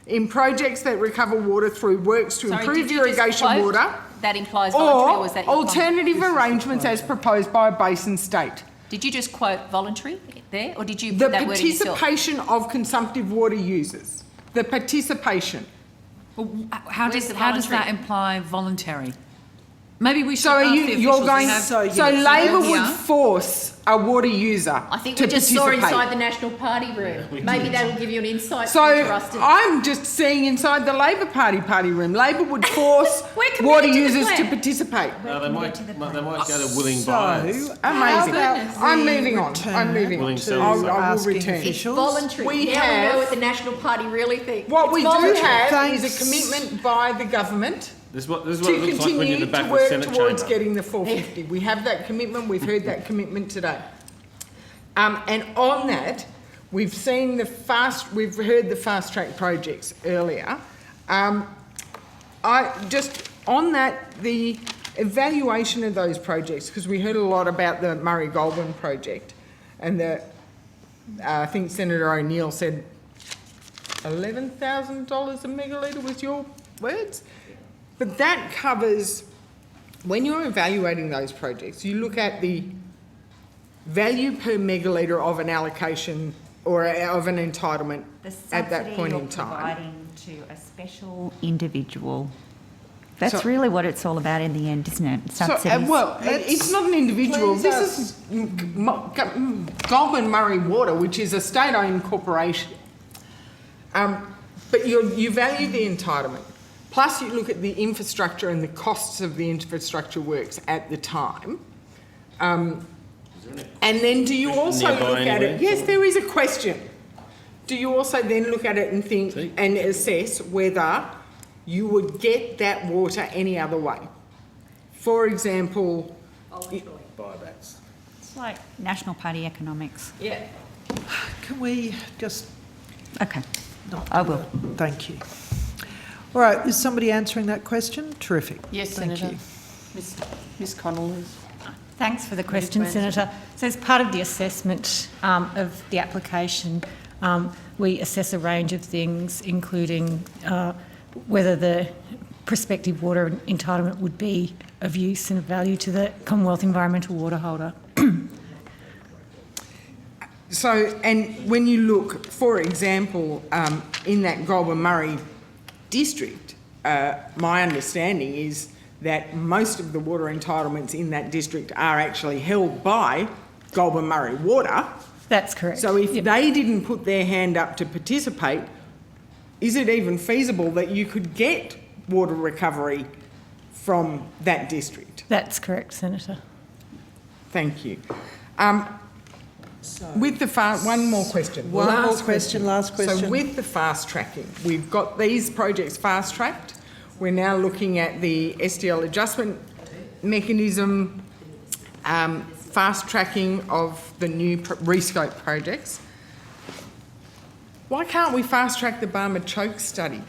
in projects that recover water through works to improve irrigation water, that implies voluntary, or was that your alternative arrangements as proposed by a basin state. Did you just quote voluntary there, or did you put that word in yourself? The participation of consumptive water users. The participation. Well, how does that imply voluntary? Maybe we should so ask the officials. So Labor would force a water user I think to we just saw participate. inside the National Party room. Maybe that will give you an insight. So for us to... I'm just seeing inside the Labor Party room. Labor would force water users to participate. No, they might go to willing buyers. Amazing. I'm moving on. I'm moving on. I will return. It's voluntary. We now have, we know what the National Party really thinks. What it's we voluntary. do have is a commitment by the government This is what it looks like when you're in the back to of the work Senate towards chamber. getting the 450. We have that commitment. We've heard that commitment today. And on that, we've heard the fast track projects earlier. On that, the evaluation of those projects, because we heard a lot about the Murray-Goulburn project, and I think Senator O'Neill said $11,000 a megalitre was your words. But that covers, when you're evaluating those projects, you look at the value per megalitre of an allocation or of an entitlement at that point in time. Providing to a special individual. That's really what it's all about in the end, isn't it? Subsidies. It's not an individual. This is Goulburn Murray Water, which is a state-owned corporation. But you value the entitlement. Plus, you look at the infrastructure and the costs of the infrastructure works at the time. And then do you also look at it? Yes, there is a question. Do you also then look at it and think and assess whether you would get that water any other way? For example, buybacks. It's like National Party economics. Yeah. Can we just... Okay, I will. Thank you. All right, is somebody answering that question? Terrific. Yes, Thank Senator. you. Ms Connell. Thanks for the question, Senator. So as part of the assessment of the application, we assess a range of things, including whether the prospective water entitlement would be of use and of value to the Commonwealth environmental water holder. So, and when you look, for example, in that Goulburn Murray district, my understanding is that most of the water entitlements in that district are actually held by Goulburn Murray Water. That's correct. So if they didn't put their hand up to participate, is it even feasible that you could get water recovery from that district? That's correct, Senator. Thank you. With the one more question. Last question. So with the fast tracking, we've got these projects fast tracked. We're now looking at the SDL adjustment mechanism, fast tracking of the new rescope projects. Why can't we fast track the Barmer Choke study?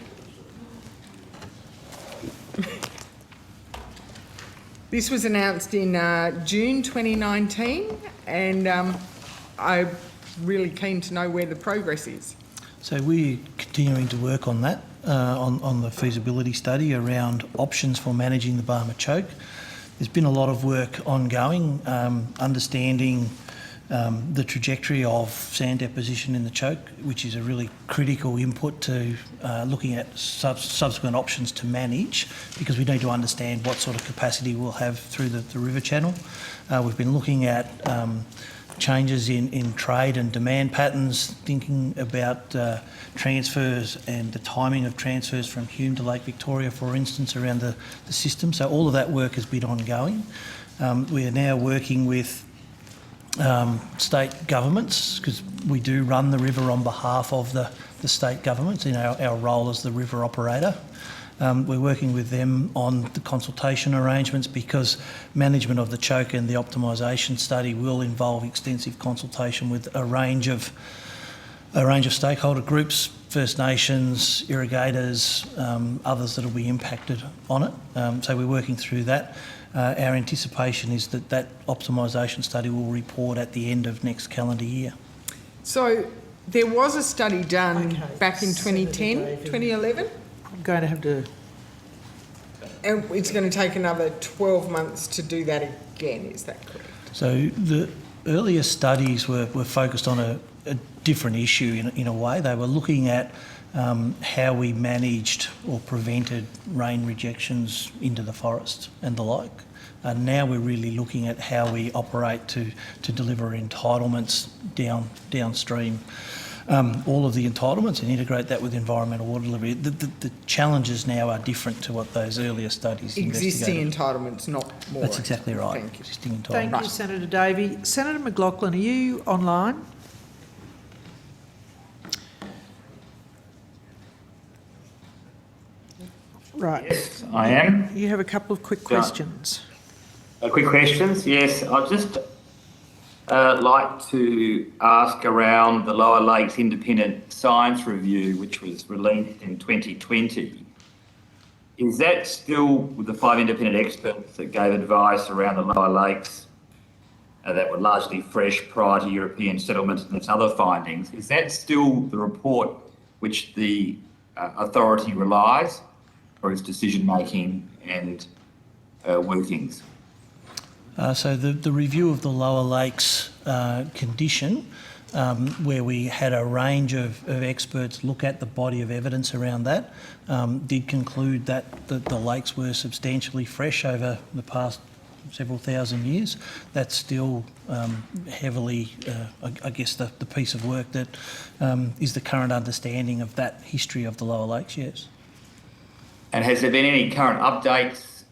This was announced in June 2019, and I'm really keen to know where the progress is. So we're continuing to work on that, on the feasibility study around options for managing the Barmer Choke. There's been a lot of work ongoing, understanding the trajectory of sand deposition in the choke, which is a really critical input to looking at subsequent options to manage, because we need to understand what sort of capacity we'll have through the river channel. We've been looking at changes in trade and demand patterns, thinking about transfers and the timing of transfers from Hume to Lake Victoria, for instance, around the system. So all of that work has been ongoing. We are now working with state governments, because we do run the river on behalf of the state governments in our role as the river operator. We're working with them on the consultation arrangements, because management of the choke and the optimisation study will involve extensive consultation with a range of stakeholder groups, First Nations, irrigators, others that will be impacted on it. So we're working through that. Our anticipation is that optimisation study will report at the end of next calendar year. So there was a study done back in 2010, 2011? I'm going to have to... And it's going to take another 12 months to do that again, is that correct? So the earlier studies were focused on a different issue in a way. They were looking at how we managed or prevented rain rejections into the forest and the like. Now we're really looking at how we operate to deliver entitlements downstream. All of the entitlements and integrate that with environmental water delivery. The challenges now are different to what those earlier studies Existing investigated. entitlements, not more. That's exactly right. Thank you. Existing entitlements. Thank you, Senator Davey. Senator McLaughlin, are you online? Right. Yes, I am. You have a couple of quick questions. Quick questions, yes. I'd just like to ask around the Lower Lakes Independent Science Review, which was released in 2020. Is that still with the 5 independent experts that gave advice around the Lower Lakes that were largely fresh prior to European settlement and its other findings? Is that still the report which the authority relies for its decision-making and workings? So the review of the Lower Lakes condition, where we had a range of experts look at the body of evidence around that, did conclude that the lakes were substantially fresh over the past several thousand years. That's still heavily, I guess, the piece of work that is the current understanding of that history of the Lower Lakes, yes. And has there been any current updates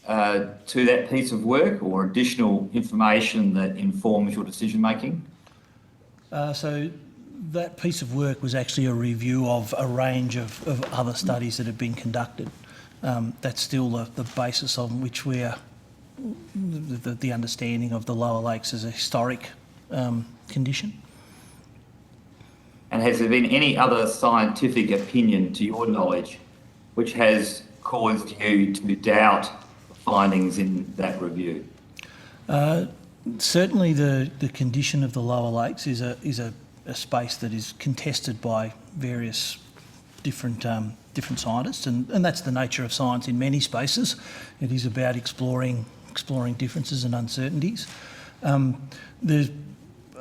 to that piece of work or additional information that informs your decision making? So that piece of work was actually a review of a range of other studies that have been conducted. That's still the basis on which we are, the understanding of the Lower Lakes as a historic condition. And has there been any other scientific opinion, to your knowledge, which has caused you to doubt findings in that review? Certainly the condition of the Lower Lakes is a space that is contested by various different scientists, and that's the nature of science in many spaces. It is about exploring differences and uncertainties. There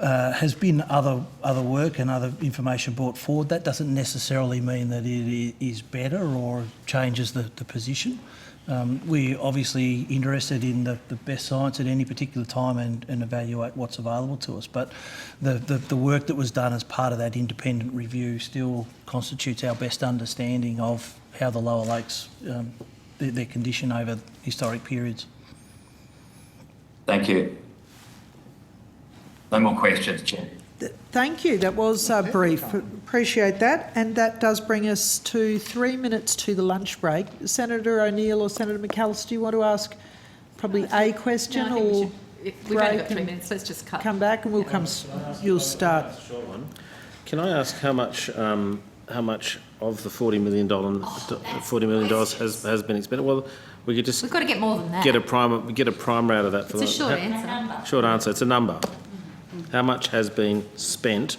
has been other work and other information brought forward. That doesn't necessarily mean that it is better or changes the position. We're obviously interested in the best science at any particular time and evaluate what's available to us. But the work that was done as part of that independent review still constitutes our best understanding of how the Lower Lakes, their condition over historic periods. Thank you. No more questions, Chair. Thank you. That was brief. Appreciate that. And that does bring us to 3 minutes to the lunch break. Senator O'Neill or Senator McAllister, do you want to ask probably a question? No, I think or we've only got 3 minutes. Let's just cut. Come back and we'll come. You'll start. Can I ask how much of the $40 million has been expended? Well, we could just We've got to get more than that. get a primer out of that. It's a short answer. Short answer. It's a number. How much has been spent,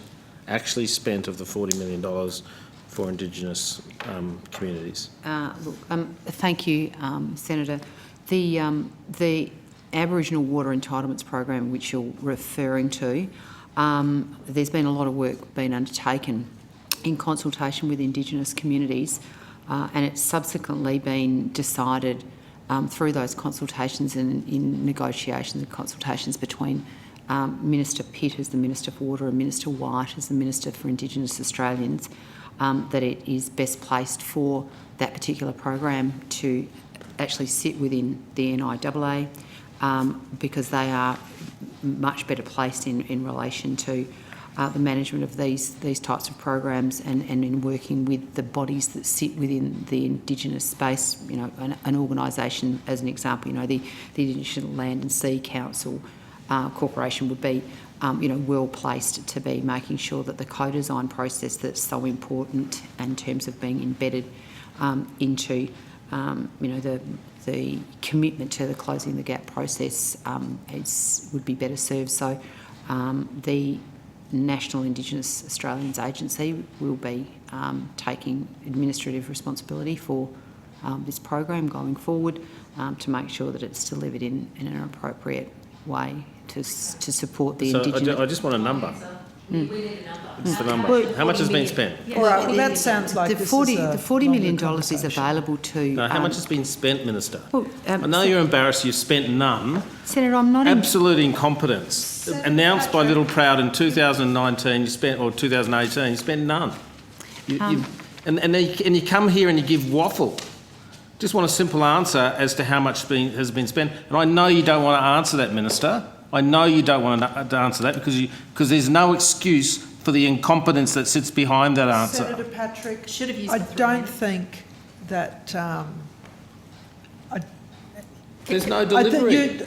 actually spent, of the $40 million for Indigenous communities? Thank you, Senator. The Aboriginal Water Entitlements Program, which you're referring to, there's been a lot of work being undertaken in consultation with Indigenous communities, and it's subsequently been decided through those consultations and in negotiations and consultations between Minister Pitt as the Minister for Water and Minister White as the Minister for Indigenous Australians, that it is best placed for that particular program to actually sit within the NIAA, because they are much better placed in relation to the management of these types of programs and in working with the bodies that sit within the Indigenous space. You know, an organisation, as an example, you know, the Indigenous Land and Sea Council Corporation would be, well placed to be making sure that the co-design process that's so important in terms of being embedded into, the commitment to the Closing the Gap process would be better served. So the National Indigenous Australians Agency will be taking administrative responsibility for this program going forward to make sure that it's delivered in an appropriate way to support the Indigenous... I just want a number. We need a number. It's the number. How much has been spent? All right, well, that sounds like the $40 million is available to... No, how much has been spent, Minister? Well, I know you're embarrassed you've spent none. Senator, I'm not... Absolute incompetence. Announced by Little Proud in 2019, you spent, or 2018, you spent none. And you come here and you give waffle. Just want a simple answer as to how much has been spent. And I know you don't want to answer that, Minister. I know you don't want to answer that because there's no excuse for the incompetence that sits behind that answer. Senator Patrick, Should have used I the 3 don't minutes. think that... There's no delivery.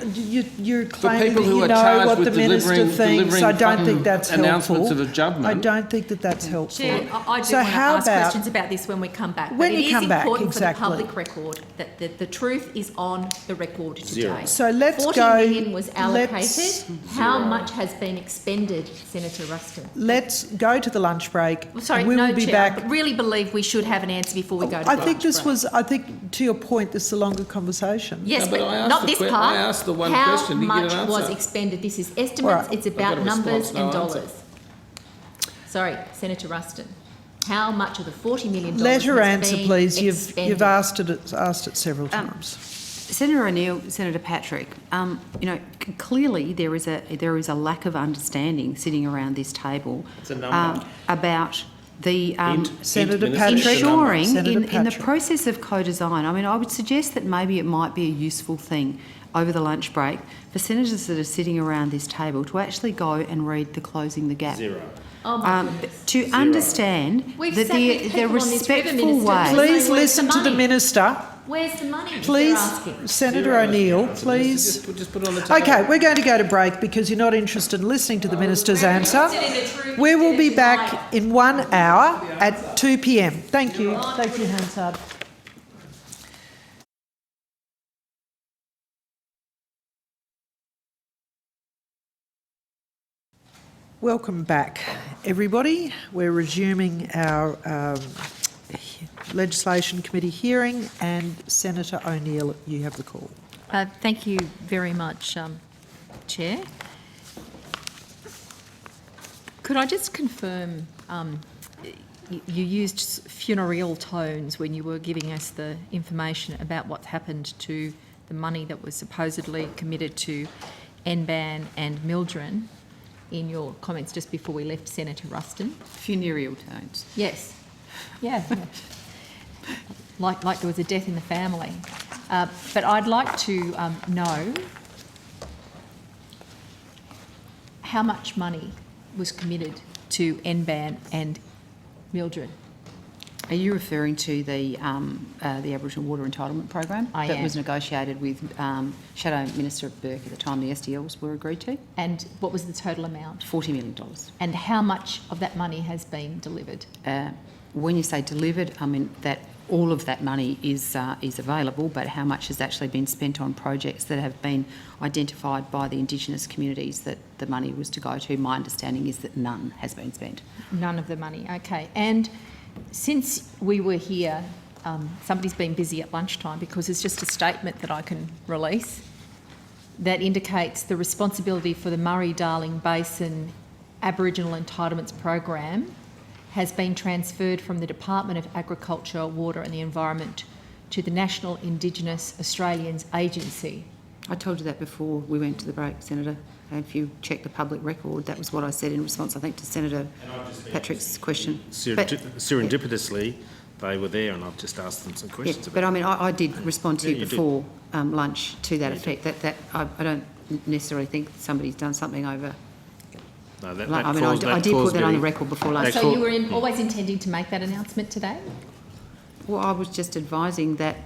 You're claiming people that who you are know charged what with the Minister delivering thinks. I don't think that's announcements helpful. of a government. I don't think that that's helpful. Chair, I do So want to how ask about- questions about this when we come back. When but you come back, it is important exactly. for the public record that the truth is on the record today. Zero. So let's 40 go... million was allocated. let's- How much has been expended, Senator Ruston? Let's go to the lunch break. Well, sorry, we no, will be Chair. back. I really believe we should have an answer before we go to the I think lunch this break. was... I think, to your point, this is a longer conversation. Yes, No, but I but asked not the this que- part. I asked the one How question, you get an much answer. was expended? This is estimates. Right. It's I about got a numbers response, no and answer. dollars. Sorry, Senator Ruston. How much of the $40 million Let her has answer, been please. expended? You've asked it several times. Senator O'Neill, Senator Patrick, clearly there is a lack of understanding sitting around this table It's a number. about the Senator Minister, Patrick. ensuring Senator in the Patrick. process of co-design. I mean, I would suggest that maybe it might be a useful thing over the lunch break for senators that are sitting around this table to actually go and read the Closing the Gap. Zero. Oh my goodness. To understand We've that sat with the people on this river, respectful Minister. way... Please Where's the listen to the money? Minister. Where's the money? Please, They're asking. Senator O'Neill, please. Just put it on the table. Okay, we're going to go to break because you're not interested in listening to the Minister's answer. We will be back in 1 hour at 2 p.m. Thank you. Thank you, Hansard. Welcome back, everybody. We're resuming our Legislation Committee hearing, and Senator O'Neill, you have the call. Thank you very much, Chair. Could I just confirm you used funereal tones when you were giving us the information about what happened to the money that was supposedly committed to NBAN and Mildren in your comments just before we left Senator Ruston? Funereal tones. Yes. Yeah. Like there was a death in the family. But I'd like to know how much money was committed to NBAN and Mildred. Are you referring to the Aboriginal Water Entitlement Program I that am. was negotiated with Shadow Minister Burke at the time the SDLs were agreed to? And what was the total amount? $40 million. And how much of that money has been delivered? When you say delivered, I mean that all of that money is available, but how much has actually been spent on projects that have been identified by the Indigenous communities that the money was to go to? My understanding is that none has been spent. None of the money, okay. And since we were here, somebody's been busy at lunchtime because it's just a statement that I can release that indicates the responsibility for the Murray-Darling Basin Aboriginal Entitlements Program has been transferred from the Department of Agriculture, Water and the Environment to the National Indigenous Australians Agency. I told you that before we went to the break, Senator. And if you check the public record, that was what I said in response, I think, to Senator Patrick's question. Serendipitously, they were there and I've just asked them some questions Yeah, about but I mean, I did respond to Yeah, you you before lunch to that effect. That I don't necessarily think somebody's done something over. No, I did put that on the record before lunch. So you were always intending to make that announcement today? Well, I was just advising that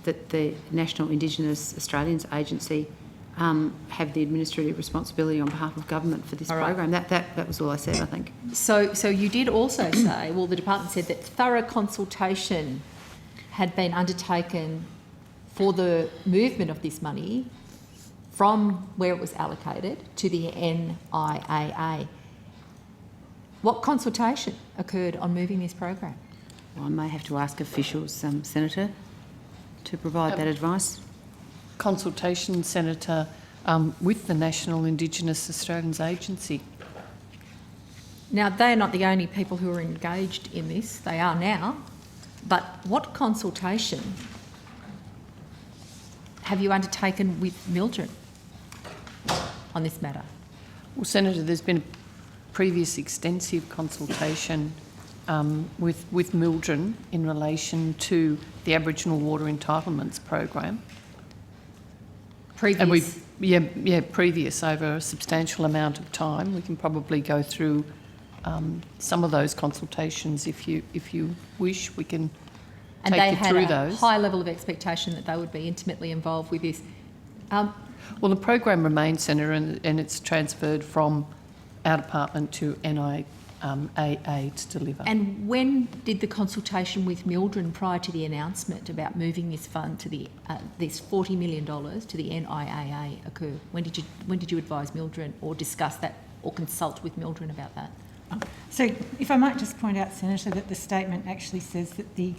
that the National Indigenous Australians Agency have the administrative responsibility on behalf of government for this program. That was all I said, I think. So you did also say, well, the department said that thorough consultation had been undertaken for the movement of this money from where it was allocated to the NIAA. What consultation occurred on moving this program? Well, I may have to ask officials, Senator, to provide that advice. Consultation, Senator, with the National Indigenous Australians Agency. Now, they are not the only people who are engaged in this. They are now. But what consultation have you undertaken with Mildred on this matter? Well, Senator, there's been a previous extensive consultation with Mildred in relation to the Aboriginal Water Entitlements Program. Previous? And previous over a substantial amount of time. We can probably go through some of those consultations if you wish. We can And take they you had through a those. high level of expectation that they would be intimately involved with this. Well, the program remains, Senator, and it's transferred from our department to NIAA to deliver. And when did the consultation with Mildred prior to the announcement about moving this fund to the this $40 million to the NIAA occur? When did you advise Mildred or discuss that or consult with Mildred about that? So if I might just point out, Senator, that the statement actually says that the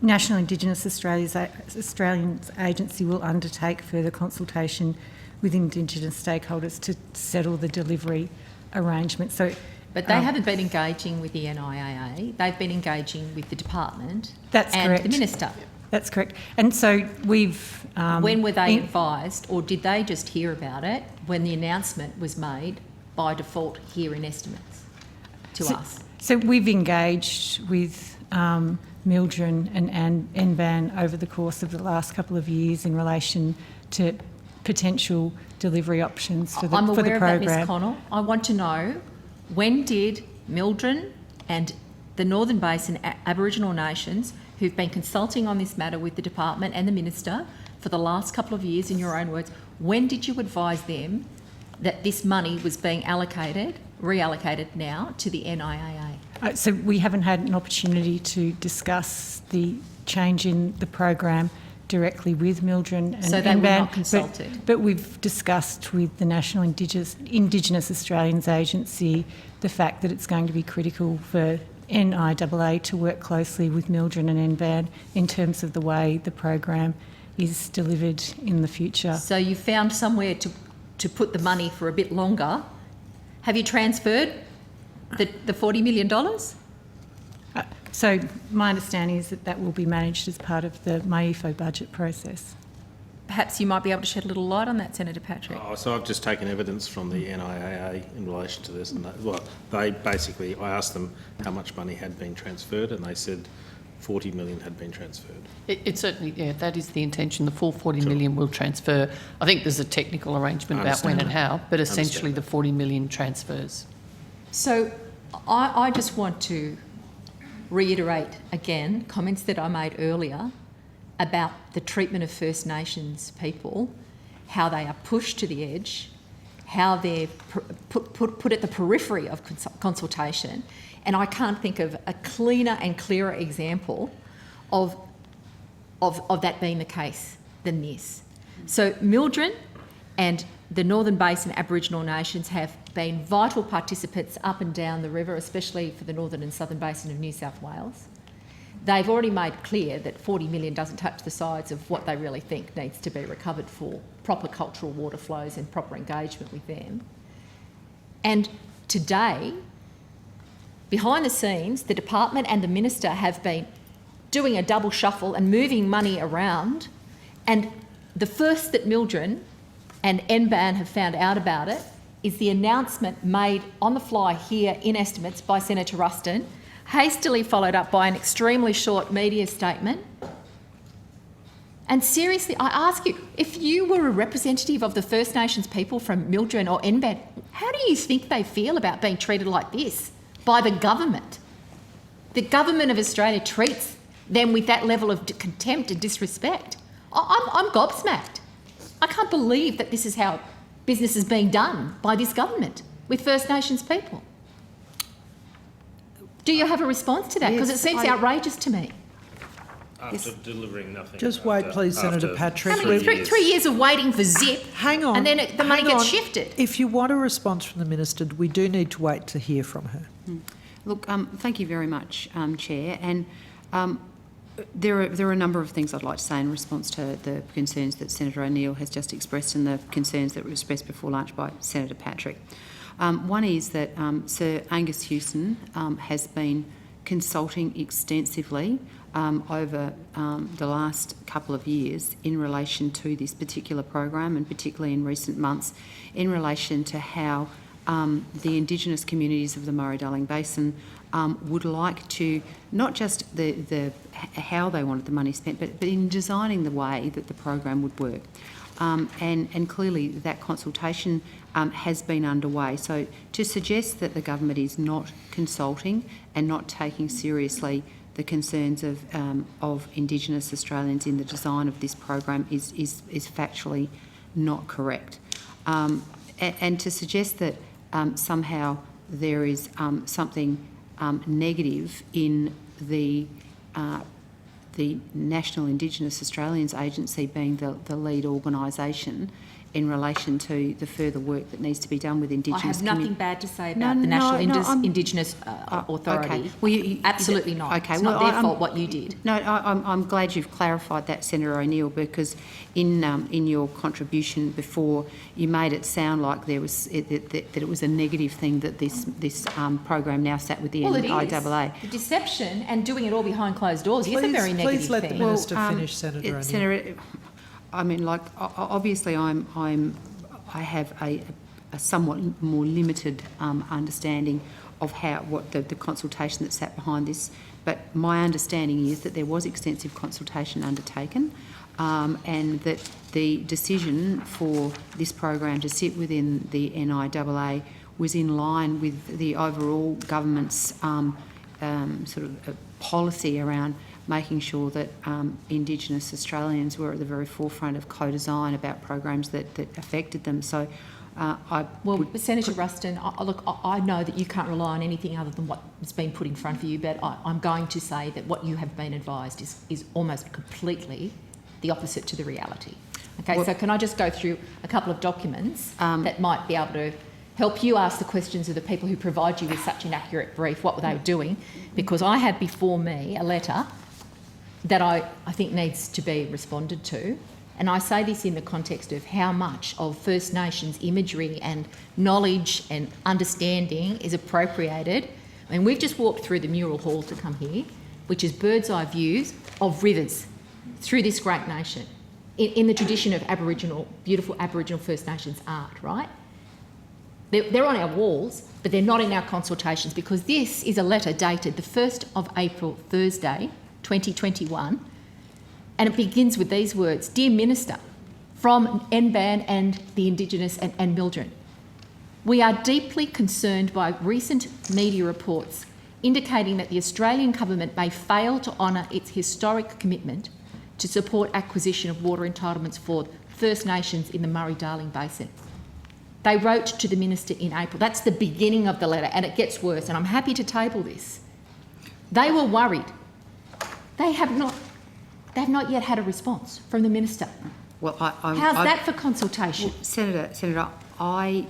National Indigenous Australians Agency will undertake further consultation with Indigenous stakeholders to settle the delivery arrangement. So, but they haven't been engaging with the NIAA. They've been engaging with the department and correct. The minister. That's correct. And so we've... when were they advised, or did they just hear about it when the announcement was made by default here in estimates to us? So we've engaged with Mildred and NBAN over the course of the last couple of years in relation to potential delivery options for the program. I'm aware of that, Ms Connell. I want to know, when did Mildred and the Northern Basin Aboriginal nations who've been consulting on this matter with the department and the minister for the last couple of years, in your own words, when did you advise them that this money was being reallocated now to the NIAA? So we haven't had an opportunity to discuss the change in the program directly with Mildred and so they were NBAN, not consulted? But we've discussed with the National Indigenous Australians Agency the fact that it's going to be critical for NIAA to work closely with Mildred and NBAN in terms of the way the program is delivered in the future. So you found somewhere to put the money for a bit longer. Have you transferred the $40 million? So my understanding is that will be managed as part of the MyEFO budget process. Perhaps you might be able to shed a little light on that, Senator Patrick. So I've just taken evidence from the NIAA in relation to this, and I asked them how much money had been transferred, and they said 40 million had been transferred. It certainly, that is the intention. The full 40 million will transfer. I think there's a technical arrangement about when and how, but essentially the 40 million transfers. So I just want to reiterate again comments that I made earlier about the treatment of First Nations people, how they are pushed to the edge, how they're put at the periphery of consultation. And I can't think of a cleaner and clearer example of that being the case than this. So Mildren and the Northern Basin Aboriginal nations have been vital participants up and down the river, especially for the Northern and Southern Basin of New South Wales. They've already made clear that 40 million doesn't touch the sides of what they really think needs to be recovered for proper cultural water flows and proper engagement with them. And today, behind the scenes, the department and the minister have been doing a double shuffle and moving money around. And the first that Mildren and NBAN have found out about it is the announcement made on the fly here in estimates by Senator Ruston, hastily followed up by an extremely short media statement. And seriously, I ask you, if you were a representative of the First Nations people from Mildren or NBAN, how do you think they feel about being treated like this by the government? The government of Australia treats them with that level of contempt and disrespect. I'm gobsmacked. I can't believe that this is how business is being done by this government with First Nations people. Do you have a response to that? Because it seems outrageous to me. After delivering nothing. Just wait, please, Senator Patrick. I mean, 3 years of waiting for zip. Hang on. And then the money hang gets on. shifted. If you want a response from the minister, we do need to wait to hear from her. Look, thank you very much, Chair. And there are a number of things I'd like to say in response to the concerns that Senator O'Neill has just expressed and the concerns that were expressed before lunch by Senator Patrick. One is that Sir Angus Houston has been consulting extensively over the last couple of years in relation to this particular program, and particularly in recent months in relation to how the Indigenous communities of the Murray-Darling Basin would like to, not just how they wanted the money spent, but in designing the way that the program would work. And clearly that consultation has been underway. So to suggest that the government is not consulting and not taking seriously the concerns of Indigenous Australians in the design of this program is factually not correct. And to suggest that somehow there is something negative in the National Indigenous Australians Agency being the lead organisation in relation to the further work that needs to be done with Indigenous I have nothing bad to say about the National Indigenous Authority. Okay. Well, absolutely not. Okay. It's Well, not their fault what you did. No, I'm glad you've clarified that, Senator O'Neill, because in your contribution before, you made it sound like there was that it was a negative thing that this program now sat with the NIAA. The deception and doing it all behind closed doors is a very negative Please let thing. the minister finish, Senator O'Neill. Senator, I mean, like, obviously I have a somewhat more limited understanding of what the consultation that sat behind this, but my understanding is that there was extensive consultation undertaken, and that the decision for this program to sit within the NIAA was in line with the overall government's sort of policy around making sure that Indigenous Australians were at the very forefront of co-design about programs that affected them. So Senator Ruston, I know that you can't rely on anything other than what's been put in front of you, but I'm going to say that what you have been advised is almost completely the opposite to the reality. Okay, so can I just go through a couple of documents that might be able to help you ask the questions of the people who provide you with such an accurate brief, what were they doing? Because I have before me a letter that I think needs to be responded to. And I say this in the context of how much of First Nations imagery and knowledge and understanding is appropriated. I mean, we've just walked through the mural hall to come here, which is bird's eye views of rivers through this great nation in the tradition of beautiful Aboriginal First Nations art, right? They're on our walls, but they're not in our consultations, because this is a letter dated the 1st of April, Thursday, 2021, and it begins with these words: Dear Minister, from NBAN and the Indigenous and Mildren, we are deeply concerned by recent media reports indicating that the Australian government may fail to honour its historic commitment to support acquisition of water entitlements for First Nations in the Murray-Darling Basin. They wrote to the Minister in April. That's the beginning of the letter, and it gets worse, and I'm happy to table this. They were worried. They have not yet had a response from the Minister. Well, How's that for consultation? Well, Senator, I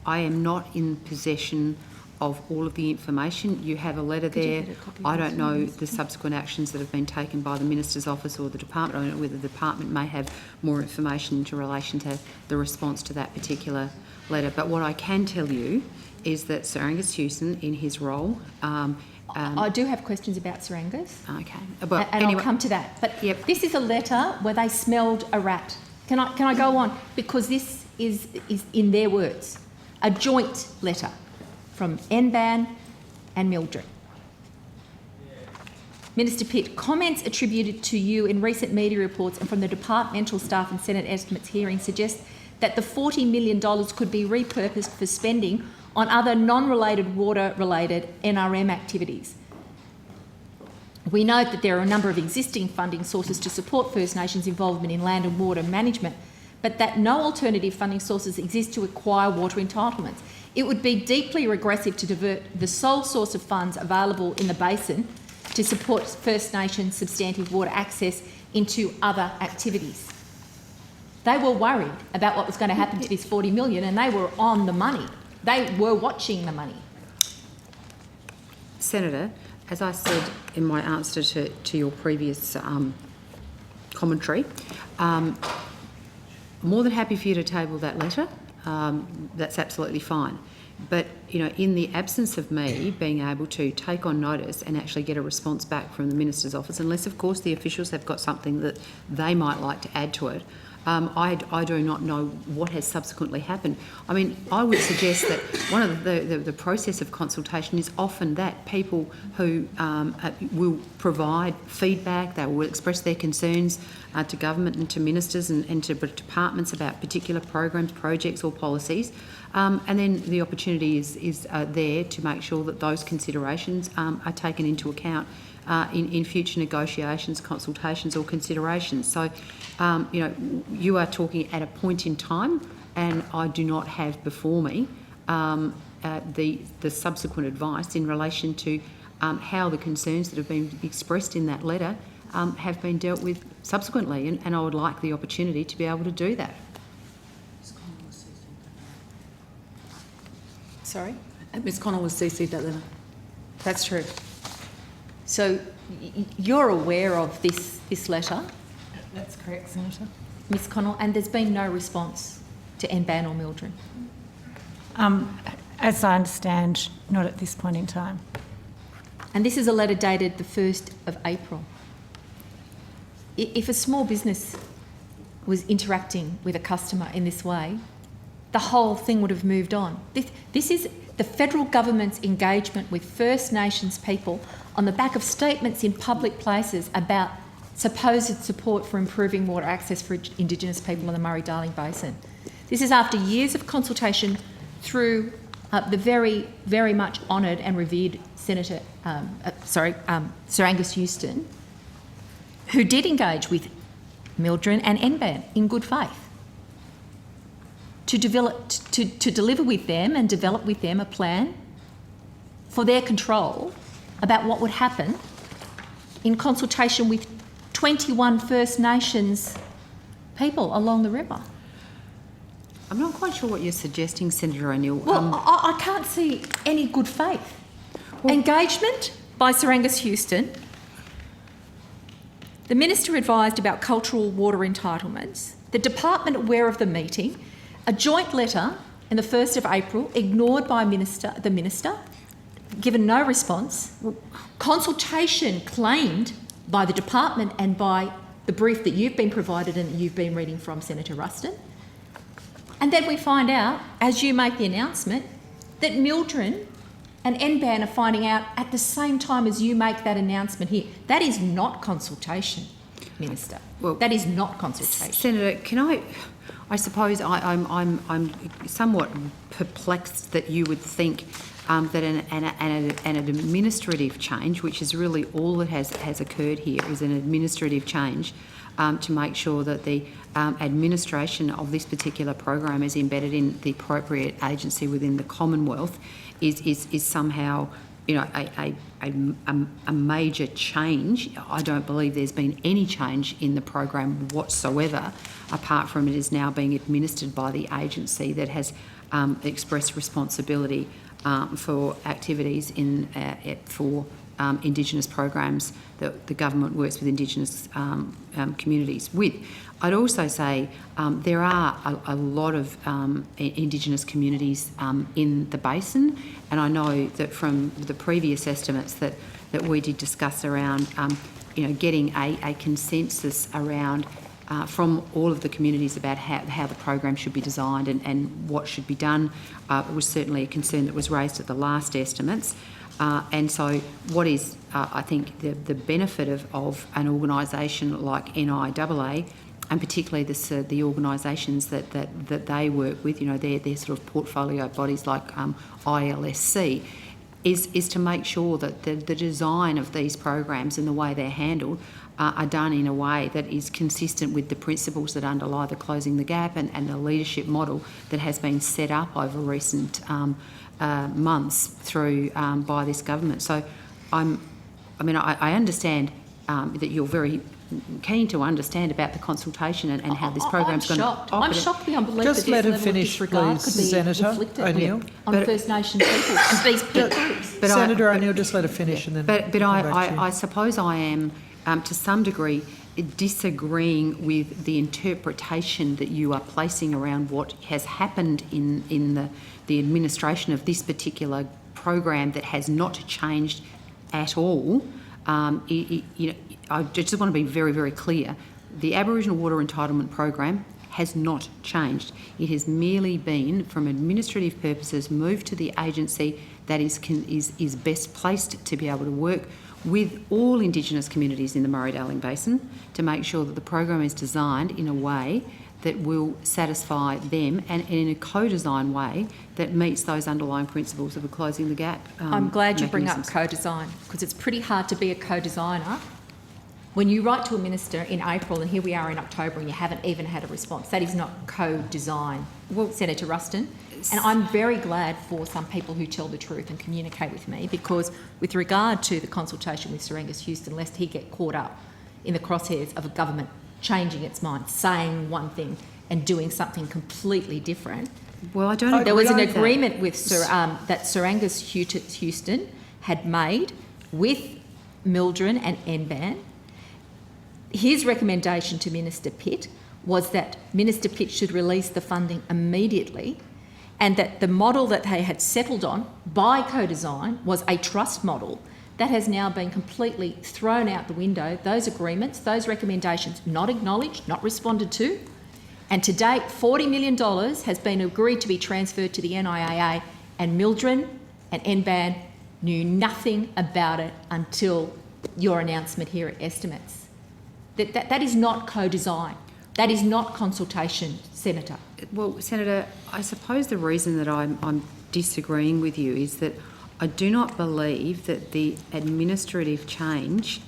am not in possession of all of the information. You have a letter there. I don't know the subsequent actions that have been taken by the Minister's office or the department. I don't know whether the department may have more information in relation to the response to that particular letter. But what I can tell you is that Sir Angus Hewson, in his role, I do have questions about Sir Angus. Okay, but and anyway, I'll come to that. But this is a letter where they smelled a rat. Can I go on? Because this is in their words, a joint letter from NBAN and Mildred. Minister Pitt, comments attributed to you in recent media reports and from the departmental staff and Senate estimates hearing suggest that the $40 million could be repurposed for spending on other non-related water-related NRM activities. We note that there are a number of existing funding sources to support First Nations involvement in land and water management, but that no alternative funding sources exist to acquire water entitlements. It would be deeply regressive to divert the sole source of funds available in the basin to support First Nations substantive water access into other activities. They were worried about what was going to happen to this $40 million, and they were on the money. They were watching the money. Senator, as I said in my answer to your previous commentary, more than happy for you to table that letter. That's absolutely fine. But, you know, in the absence of me being able to take on notice and actually get a response back from the Minister's office, unless, of course, the officials have got something that they might like to add to it, I do not know what has subsequently happened. I mean, I would suggest that one of the process of consultation is often that people who will provide feedback, they will express their concerns to government and to ministers and to departments about particular programs, projects or policies, and then the opportunity is there to make sure that those considerations are taken into account in future negotiations, consultations or considerations. So, you know, you are talking at a point in time, and I do not have before me the subsequent advice in relation to how the concerns that have been expressed in that letter have been dealt with subsequently, and I would like the opportunity to be able to do that. Sorry? Ms Connell was CC'd that letter. That's true. So you're aware of this letter? That's correct, Senator. Ms Connell, and there's been no response to NBAN or Mildred? As I understand, not at this point in time. And this is a letter dated the 1st of April. If a small business was interacting with a customer in this way, the whole thing would have moved on. This is the federal government's engagement with First Nations people on the back of statements in public places about supposed support for improving water access for Indigenous people in the Murray-Darling Basin. This is after years of consultation through the very, very much honoured and revered Sir Angus Hewson, who did engage with Mildred and NBAN in good faith to deliver with them and develop with them a plan for their control about what would happen in consultation with 21 First Nations people along the river. I'm not quite sure what you're suggesting, Senator O'Neill. Well, I can't see any good faith. Engagement by Sir Angus Hewson. The Minister advised about cultural water entitlements. The Department aware of the meeting. A joint letter in the 1st of April ignored by the Minister, given no response. Consultation claimed by the Department and by the brief that you've been provided and that you've been reading from, Senator Ruston. And then we find out, as you make the announcement, that Mildred and NBAN are finding out at the same time as you make that announcement here. That is not consultation, Minister. Well, that is not consultation. Senator, can I suppose I'm somewhat perplexed that you would think that an administrative change, which is really all that has occurred here, is an administrative change to make sure that the administration of this particular program is embedded in the appropriate agency within the Commonwealth is somehow, you know, a major change. I don't believe there's been any change in the program whatsoever, apart from it is now being administered by the agency that has expressed responsibility for activities for Indigenous programs that the government works with Indigenous communities with. I'd also say there are a lot of Indigenous communities in the basin, and I know that from the previous estimates that we did discuss around, you know, getting a consensus around from all of the communities about how the program should be designed and what should be done. It was certainly a concern that was raised at the last estimates. And so what is, I think, the benefit of an organisation like NIAA, and particularly the organisations that they work with, you know, their sort of portfolio bodies like ILSC, is to make sure that the design of these programs and the way they're handled are done in a way that is consistent with the principles that underlie the Closing the Gap and the leadership model that has been set up over recent months through by this government. So I understand that you're very keen to understand about the consultation and how this program's going to operate. I'm shocked beyond belief Just that let this her level finish, of disregard please, could be Senator inflicted O'Neill. on First Nation people and these people. Senator O'Neill, just let her finish and then. But I suppose I am, to some degree, disagreeing with the interpretation that you are placing around what has happened in the administration of this particular program that has not changed at all. You know, I just want to be very, very clear. The Aboriginal Water Entitlement Program has not changed. It has merely been, from administrative purposes, moved to the agency that is best placed to be able to work with all Indigenous communities in the Murray-Darling Basin to make sure that the program is designed in a way that will satisfy them and in a co-design way that meets those underlying principles of a Closing the Gap. I'm glad you bring up mechanisms. co-design, because it's pretty hard to be a co-designer when you write to a minister in April and here we are in October and you haven't even had a response. That is not co-design, Senator Ruston. And I'm very glad for some people who tell the truth and communicate with me, because with regard to the consultation with Sir Angus Houston, lest he get caught up in the crosshairs of a government changing its mind, saying one thing and doing something completely different. Well, I don't. There was an agreement with that Sir Angus Houston had made with Mildren and NBAN. His recommendation to Minister Pitt was that Minister Pitt should release the funding immediately, and that the model that they had settled on by co-design was a trust model. That has now been completely thrown out the window. Those agreements, those recommendations, not acknowledged, not responded to. And to date, $40 million has been agreed to be transferred to the NIAA, and Mildren and NBAN knew nothing about it until your announcement here at Estimates. That is not co-design. That is not consultation, Senator. Well, Senator, I suppose the reason that I'm disagreeing with you is that I do not believe that the administrative change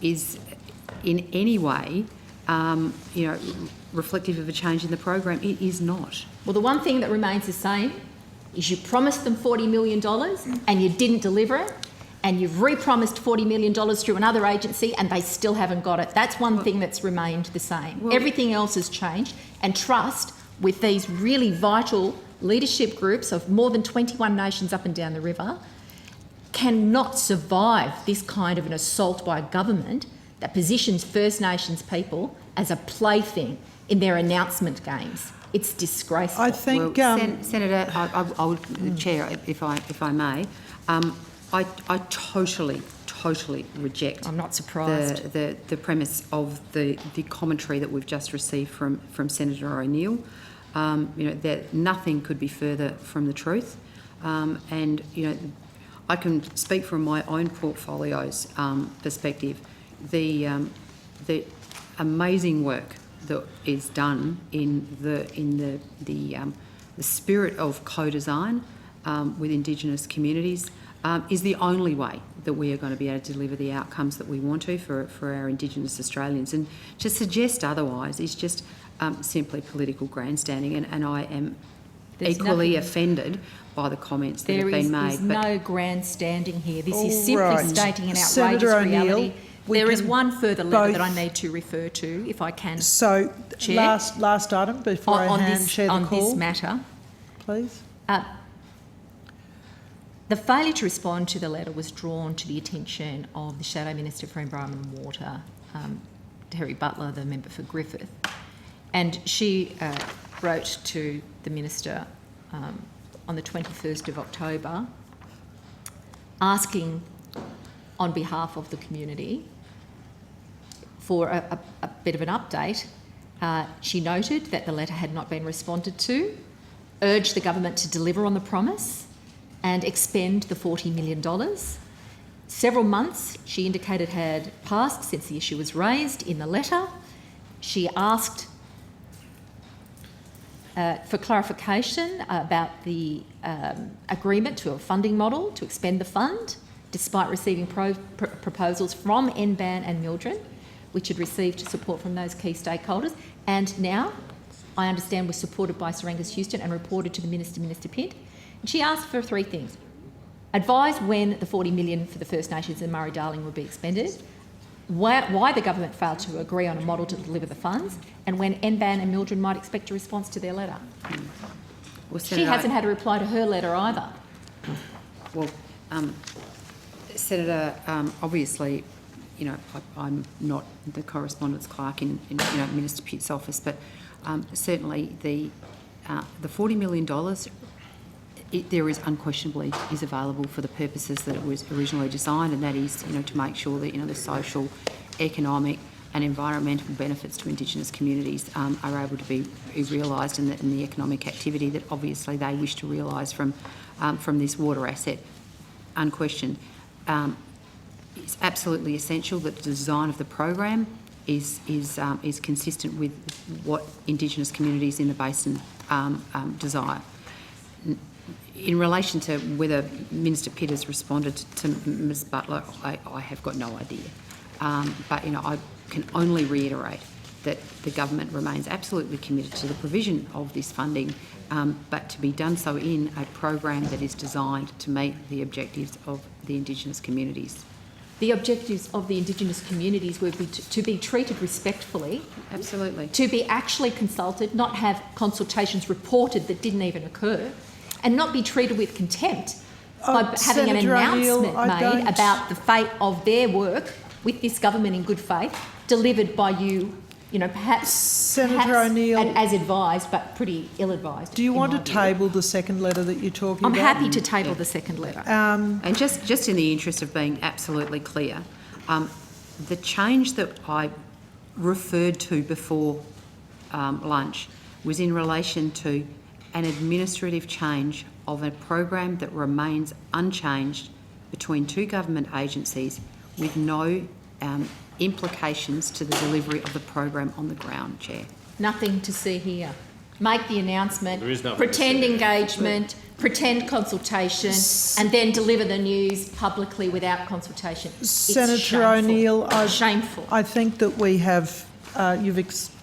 is in any way, you know, reflective of a change in the program. It is not. Well, the one thing that remains the same is you promised them $40 million and you didn't deliver it, and you've re-promised $40 million through another agency and they still haven't got it. That's one thing that's remained the same. Everything else has changed, and trust with these really vital leadership groups of more than 21 nations up and down the river cannot survive this kind of an assault by a government that positions First Nations people as a plaything in their announcement games. It's disgraceful. I think, Senator, I would, Chair, if I may, I totally reject. I'm not surprised. The premise of the commentary that we've just received from Senator O'Neill. You know, that nothing could be further from the truth. And you know, I can speak from my own portfolio's perspective. The amazing work that is done in the spirit of co-design with Indigenous communities is the only way that we are going to be able to deliver the outcomes that we want to for our Indigenous Australians. And to suggest otherwise is just simply political grandstanding, and I am equally offended by the comments that have been made. There is no grandstanding here. This is simply right. stating an outrageous Senator O'Neill, reality. There is can one further letter that I both- need to refer to, if I can. So, Chair, last item before I share the call. on this matter, please. the failure to respond to the letter was drawn to the attention of the Shadow Minister for Environment and Water, Terry Butler, the member for Griffith, and she wrote to the Minister on the 21st of October asking on behalf of the community for a bit of an update. She noted that the letter had not been responded to, urged the government to deliver on the promise and expend the $40 million. Several months, she indicated, had passed since the issue was raised in the letter. She asked for clarification about the agreement to a funding model to expend the fund, despite receiving proposals from NBAN and Mildred, which had received support from those key stakeholders, and now, I understand, was supported by Sir Angus Houston and reported to the Minister, Minister Pitt. And she asked for three things: advise when the $40 million for the First Nations and Murray-Darling would be expended, why the government failed to agree on a model to deliver the funds, and when NBAN and Mildred might expect a response to their letter. Well, She Senator, hasn't had a reply to her letter either. Well, Senator, obviously, you know, I'm not the correspondence clerk in Minister Pitt's office, but certainly the $40 million, there is unquestionably is available for the purposes that it was originally designed, and that is, to make sure that the social, economic, and environmental benefits to Indigenous communities are able to be realised, and the economic activity that obviously they wish to realise from this water asset, unquestioned. It's absolutely essential that the design of the program is consistent with what Indigenous communities in the basin desire. In relation to whether Minister Pitt has responded to Ms Butler, I have got no idea. But I can only reiterate that the government remains absolutely committed to the provision of this funding, but to be done so in a program that is designed to meet the objectives of the Indigenous communities. The objectives of the Indigenous communities were to be treated respectfully. Absolutely. To be actually consulted, not have consultations reported that didn't even occur, and not be treated with contempt by having Senator an O'Neill, announcement made about the fate of their work with this government in good faith, delivered by you, perhaps Senator O'Neill, as advised, but pretty ill-advised. Do you want to table the second letter that you're talking I'm about? happy to table the second letter. And just in the interest of being absolutely clear, the change that I referred to before lunch was in relation to an administrative change of a program that remains unchanged between two government agencies with no implications to the delivery of the program on the ground, Chair. Nothing to see here. Make the announcement, There is nothing pretend to see. engagement, pretend consultation, and then deliver the news publicly without consultation. It's Senator shameful. O'Neill, Shameful. I think that we have, you've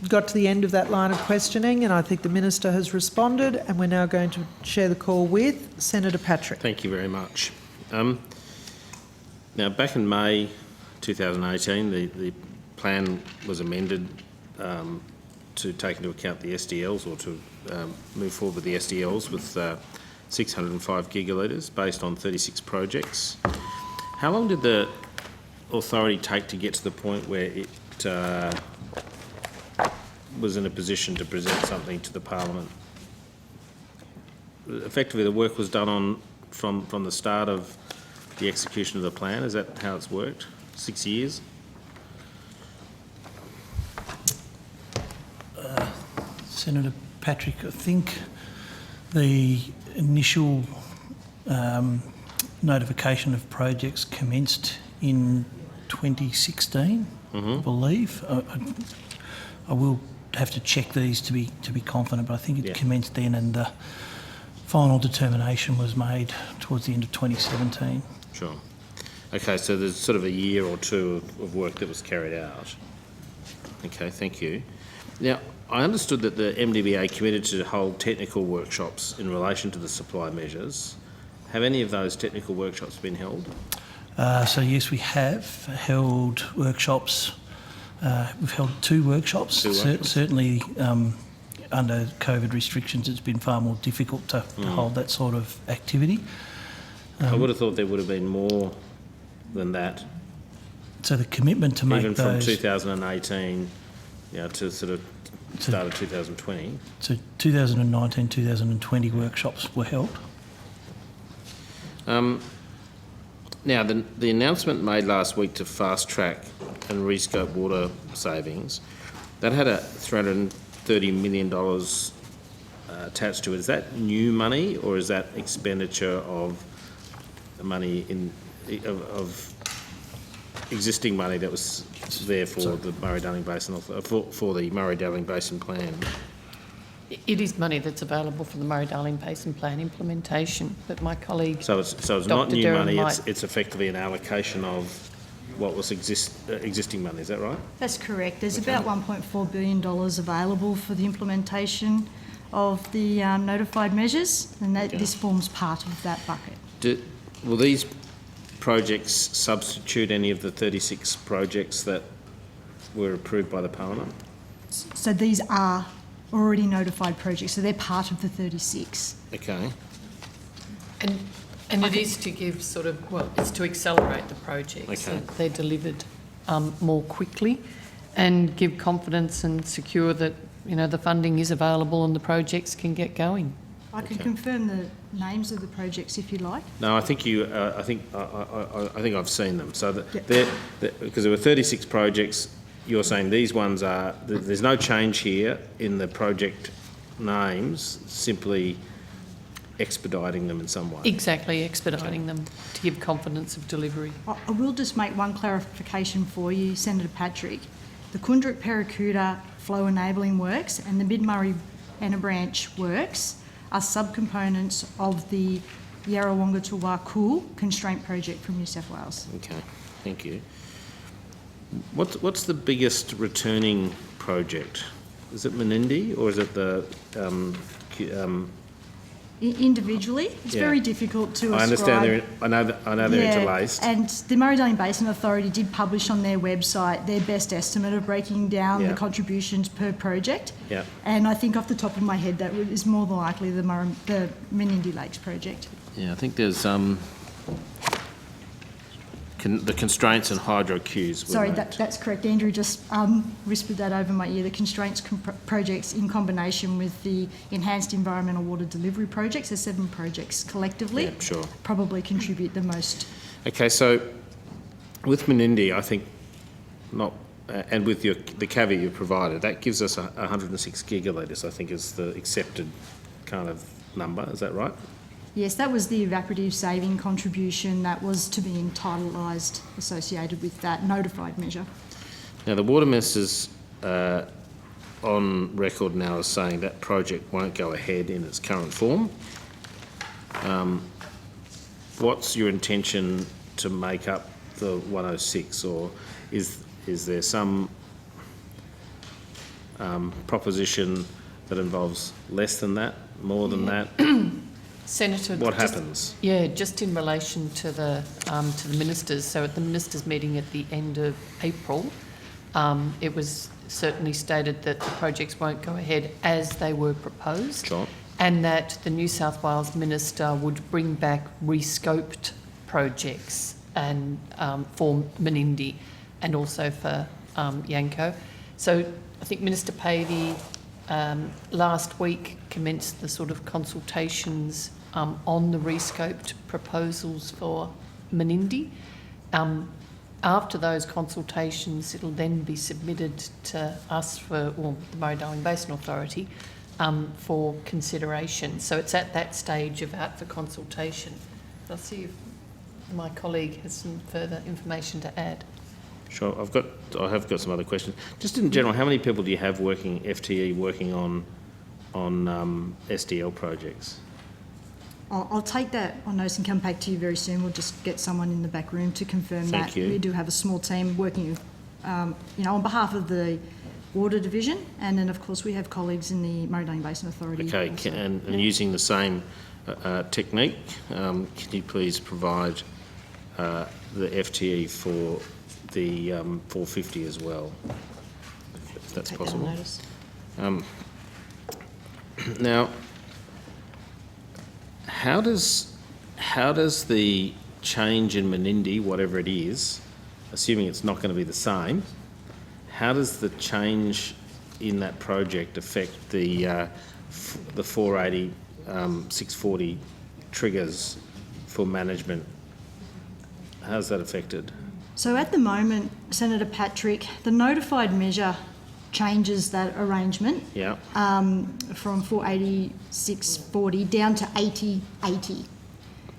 got to the end of that line of questioning, and I think the Minister has responded, and we're now going to share the call with Senator Patrick. Thank you very much. Now, back in May 2018, the plan was amended to take into account the SDLs, or to move forward with the SDLs with 605 gigalitres based on 36 projects. How long did the authority take to get to the point where it was in a position to present something to the Parliament? Effectively, the work was done from the start of the execution of the plan. Is that how it's worked? 6 years? Senator Patrick, I think the initial notification of projects commenced in 2016, I believe. I will have to check these to be confident, but I think it commenced then, and the final determination was made towards the end of 2017. Sure. Okay, so there's sort of a year or two of work that was carried out. Okay, thank you. Now, I understood that the MDBA committed to hold technical workshops in relation to the supply measures. Have any of those technical workshops been held? So yes, we have held workshops. We've held 2 workshops. Certainly, under COVID restrictions, it's been far more difficult to hold that sort of activity. I would have thought there would have been more than that. So the commitment to make even from those... 2018, to sort of start of 2020. So 2019, 2020 workshops were held. Now, the announcement made last week to fast track and rescope water savings, that had a $330 million attached to it. Is that new money, or is that expenditure of the money of existing money that was there for the Murray-Darling Basin, for the Murray-Darling Basin Plan? It is money that's available for the Murray-Darling Basin Plan implementation, but my colleague... So it's not Dr. new Durham money, it's effectively an allocation of what was existing money, is that right? That's correct. There's about $1.4 billion available for the implementation of the notified measures, and this forms part of that bucket. Will these projects substitute any of the 36 projects that were approved by the Parliament? So these are already notified projects, so they're part of the 36. Okay. And it is to give it's to accelerate the projects so they're delivered more quickly and give confidence and secure that, the funding is available and the projects can get going. I can confirm the names of the projects if you like. No, I think I think I've seen them. So because there were 36 projects, you're saying these ones are, there's no change here in the project names, simply expediting them in some way. Exactly, expediting them to give confidence of delivery. I will just make one clarification for you, Senator Patrick. The Kundrik-Paracuta flow enabling works and the Mid-Murray-Anna Branch works are subcomponents of the Yarrawonga to Warcool constraint project from New South Wales. Okay, thank you. What's the biggest returning project? Is it Menindee or is it the... Individually, it's very difficult to ascribe. I understand I know they're interlaced. And the Murray-Darling Basin Authority did publish on their website their best estimate of breaking down the contributions per project. Yeah. And I think off the top of my head, that is more than likely the Menindee Lakes project. Yeah, I think there's the constraints and hydro queues. Sorry, that's correct. Andrew just whispered that over my ear. The constraints projects in combination with the enhanced environmental water delivery projects, there's 7 projects collectively, probably contribute the most. Okay, so with Menindee, I think not, and with the caveat you provided, that gives us 106 gigalitres, I think is the accepted kind of number. Is that right? Yes, that was the evaporative saving contribution that was to be entitlised associated with that notified measure. Now, the Water Minister's on record now as saying that project won't go ahead in its current form. What's your intention to make up the 106, or is there some proposition that involves less than that, more than that? Senator, what happens? Just in relation to the ministers. So at the ministers' meeting at the end of April, it was certainly stated that the projects won't go ahead as they were proposed, and that the New South Wales minister would bring back rescoped projects and for Menindee and also for Yanco. So I think Minister Pavey last week commenced the sort of consultations on the rescoped proposals for Menindee. After those consultations, it'll then be submitted to us the Murray-Darling Basin Authority for consideration. So it's at that stage of out for consultation. I'll see if my colleague has some further information to add. Sure, I have got some other questions. Just in general, how many people do you have FTE working on SDL projects? I'll take that on notice and come back to you very soon. We'll just get someone in the back room to confirm that. Thank you. We do have a small team working, on behalf of the Water Division, and then of course we have colleagues in the Murray-Darling Basin Authority. Okay, and using the same technique, can you please provide the FTE for the 450 as well, if that's possible? Now, how does the change in Menindee, whatever it is, assuming it's not going to be the same, how does the change in that project affect the 480, 640 triggers for management? How's that affected? So at the moment, Senator Patrick, the notified measure changes that arrangement Yeah. from 480, 640 down to 80, 80,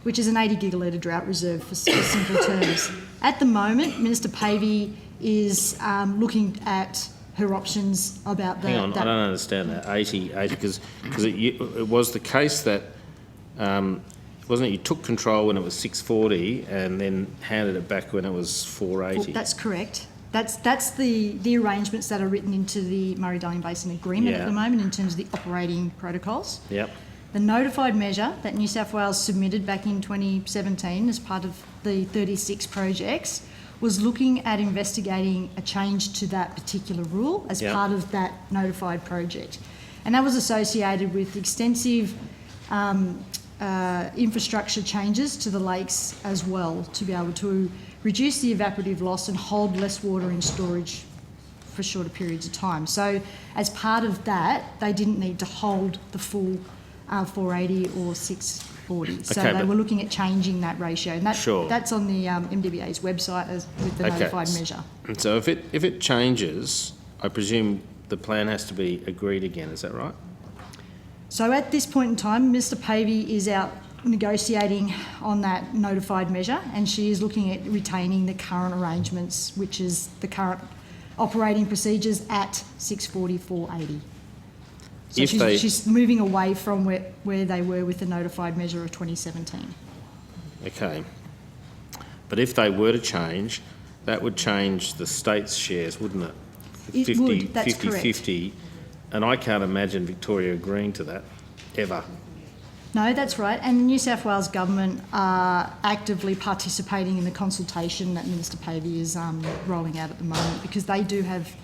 which is an 80 gigalitre drought reserve for simple terms. At the moment, Minister Pavey is looking at her options about the... Hang on, I don't understand that. 80, because it was the case that, wasn't it, you took control when it was 640 and then handed it back when it was 480? Well, that's correct. That's the arrangements that are written into the Murray-Darling Basin Agreement at the moment in terms of the operating protocols. Yep. The notified measure that New South Wales submitted back in 2017 as part of the 36 projects was looking at investigating a change to that particular rule as part of that notified project. And that was associated with extensive infrastructure changes to the lakes as well, to be able to reduce the evaporative loss and hold less water in storage for shorter periods of time. So as part of that, they didn't need to hold the full 480 or 640. So they were looking at changing that ratio. And that's on the MDBA's website with the notified measure. So if it changes, I presume the plan has to be agreed again, is that right? So at this point in time, Mr Pavey is out negotiating on that notified measure, and she is looking at retaining the current arrangements, which is the current operating procedures at 640, 480. So she's moving away from where they were with the notified measure of 2017. Okay. But if they were to change, that would change the state's shares, wouldn't it? It would, that's correct. 50-50. And I can't imagine Victoria agreeing to that, ever. No, that's right. And the New South Wales Government are actively participating in the consultation that Minister Pavey is rolling out at the moment, because they do have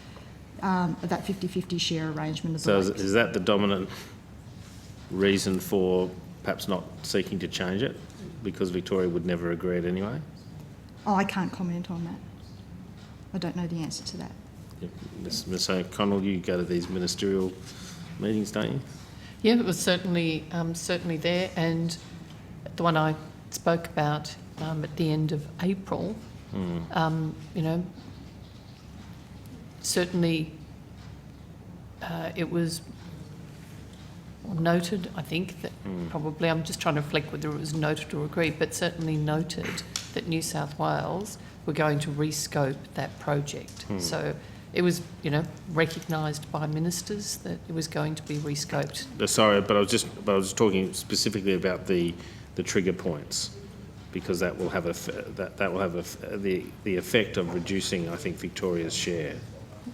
that 50-50 share arrangement as well. So is that the dominant reason for perhaps not seeking to change it? Because Victoria would never agree it anyway? Oh, I can't comment on that. I don't know the answer to that. Yeah. Ms O'Connell, you go to these ministerial meetings, don't you? Yeah, it was certainly there, and the one I spoke about at the end of April, certainly it was noted, I think, that probably, I'm just trying to reflect whether it was noted or agreed, but certainly noted that New South Wales were going to rescope that project. So it was, recognised by ministers that it was going to be rescoped. Sorry, but I was talking specifically about the trigger points, because that will have the effect of reducing, I think, Victoria's share.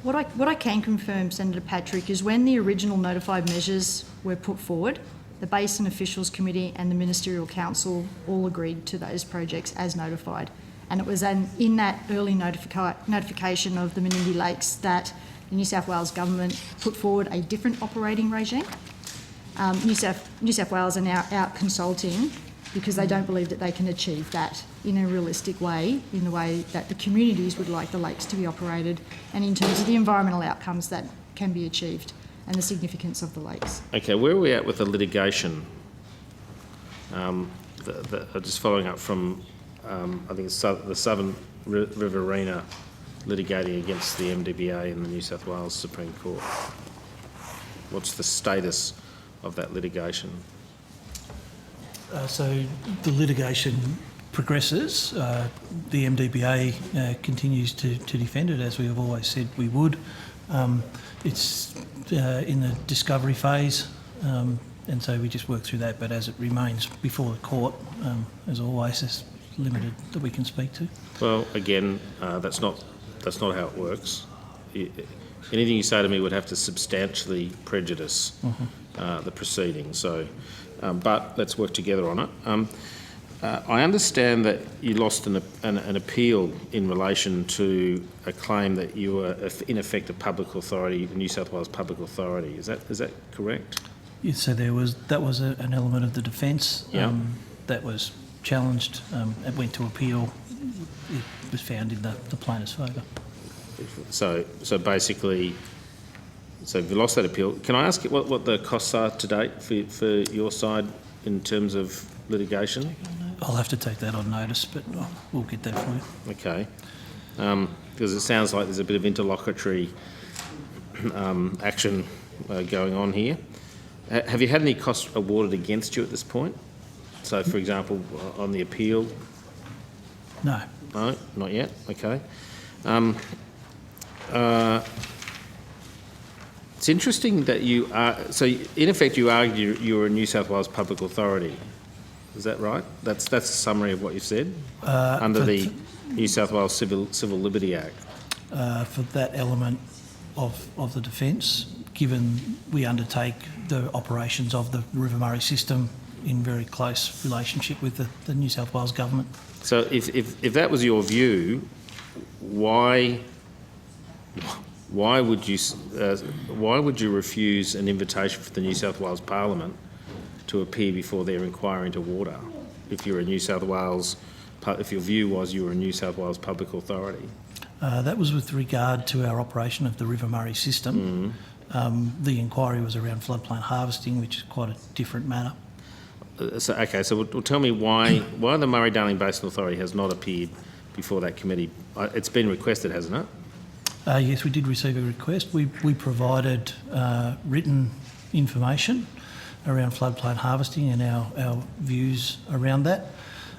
What I can confirm, Senator Patrick, is when the original notified measures were put forward, the Basin Officials Committee and the Ministerial Council all agreed to those projects as notified. And it was in that early notification of the Menindee Lakes that the New South Wales Government put forward a different operating regime. New South Wales are now out consulting because they don't believe that they can achieve that in a realistic way, in the way that the communities would like the lakes to be operated, and in terms of the environmental outcomes that can be achieved and the significance of the lakes. Okay, where are we at with the litigation? Just following up from, I think it's the Southern Riverina litigating against the MDBA in the New South Wales Supreme Court. What's the status of that litigation? So the litigation progresses. The MDBA continues to defend it, as we have always said we would. It's in the discovery phase. and so we just work through that. But as it remains before the court, as always, there's limited that we can speak to. Well, again, that's not how it works. Anything you say to me would have to substantially prejudice the proceedings. So, but let's work together on it. I understand that you lost an appeal in relation to a claim that you were in effect a public authority, New South Wales public authority. Is that correct? Yeah, so that was an element of the defence that was challenged. It went to appeal. It was found in the plaintiff's favour. So basically, if you lost that appeal, can I ask you what the costs are to date for your side in terms of litigation? I'll have to take that on notice, but we'll get that for you. Okay. Because it sounds like there's a bit of interlocutory action going on here. Have you had any costs awarded against you at this point? So, for example, on the appeal? No. No, not yet. Okay. It's interesting that you are... So, in effect, you argue you're a New South Wales public authority. Is that right? That's a summary of what you've said? Under the New South Wales Civil Liberty Act. For that element of the defence, given we undertake the operations of the River Murray system in very close relationship with the New South Wales government. So if that was your view, why would you refuse an invitation for the New South Wales Parliament to appear before their inquiry into water? If you're a New South Wales, if your view was you were a New South Wales public authority. That was with regard to our operation of the River Murray system. The inquiry was around floodplain harvesting, which is quite a different matter. So tell me why the Murray-Darling Basin Authority has not appeared before that committee. It's been requested, hasn't it? Yes, we did receive a request. We provided written information around floodplain harvesting and our views around that.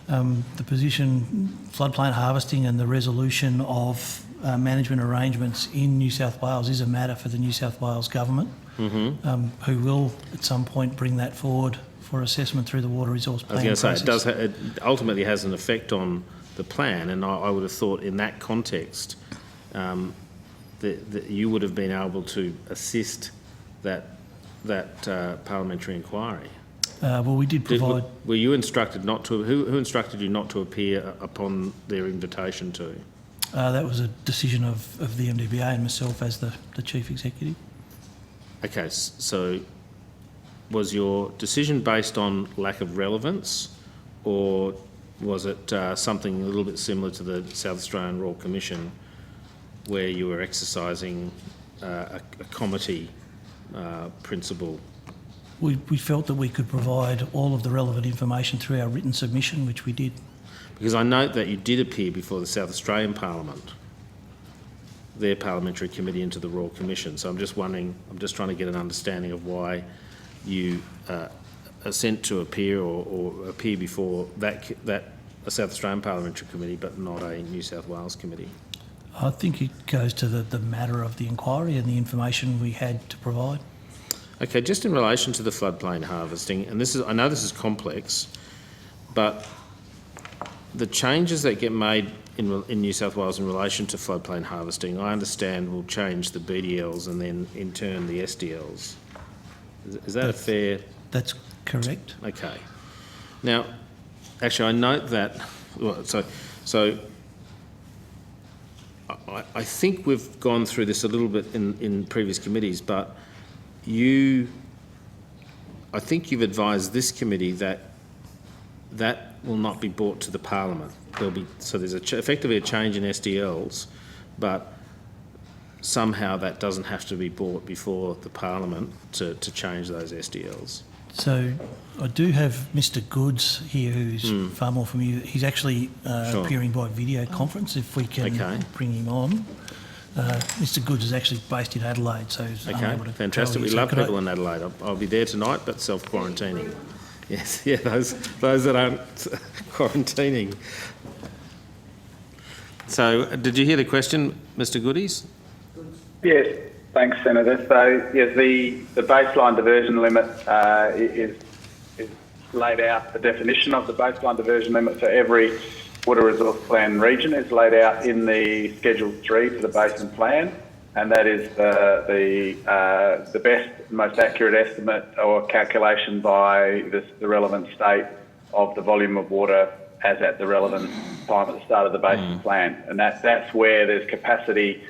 The position, floodplain harvesting and the resolution of management arrangements in New South Wales is a matter for the New South Wales government, who will at some point bring that forward for assessment through the water resource plan process. I was going to say, it ultimately has an effect on the plan, and I would have thought in that context that you would have been able to assist that parliamentary inquiry. Well, we did provide... Were you instructed not to... Who instructed you not to appear upon their invitation to? That was a decision of the MDBA and myself as the Chief Executive. Okay, so was your decision based on lack of relevance, or was it something a little bit similar to the South Australian Royal Commission, where you were exercising a comity principle? We felt that we could provide all of the relevant information through our written submission, which we did. Because I note that you did appear before the South Australian Parliament, their parliamentary committee into the Royal Commission. So I'm just wondering, I'm just trying to get an understanding of why you are sent to appear or appear before that a South Australian Parliamentary Committee, but not a New South Wales committee. I think it goes to the matter of the inquiry and the information we had to provide. Okay, just in relation to the floodplain harvesting, and I know this is complex, but the changes that get made in New South Wales in relation to floodplain harvesting, I understand will change the BDLs and then in turn the SDLs. Is that a fair... That's correct. Okay. Now, actually I note that, well, so I think we've gone through this a little bit in previous committees, but I think you've advised this committee that will not be brought to the Parliament. There's effectively a change in SDLs, but somehow that doesn't have to be brought before the Parliament to change those SDLs. So I do have Mr Goods here, who's far more familiar. He's actually appearing by video conference, if we can bring him on. Mr Goods is actually based in Adelaide, so he's unable to... Fantastic. We love people in Adelaide. I'll be there tonight, but self-quarantining. Yes, yeah, those that aren't quarantining. So, did you hear the question, Mr Goodies? Yes. Thanks, Senator. So, yes, the baseline diversion limit is laid out. The definition of the baseline diversion limit for every water resource plan region is laid out in the Schedule 3 for the basin plan, and that is the best, most accurate estimate or calculation by the relevant state of the volume of water as at the relevant time at the start of the basin plan. And that's where there's capacity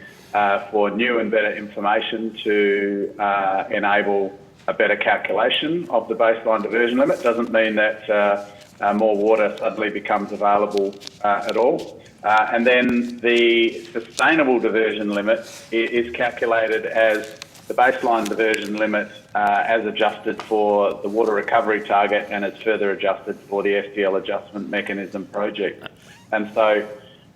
for new and better information to enable a better calculation of the baseline diversion limit. Doesn't mean that more water suddenly becomes available at all. And then the sustainable diversion limit is calculated as the baseline diversion limit as adjusted for the water recovery target, and it's further adjusted for the SDL adjustment mechanism project. And so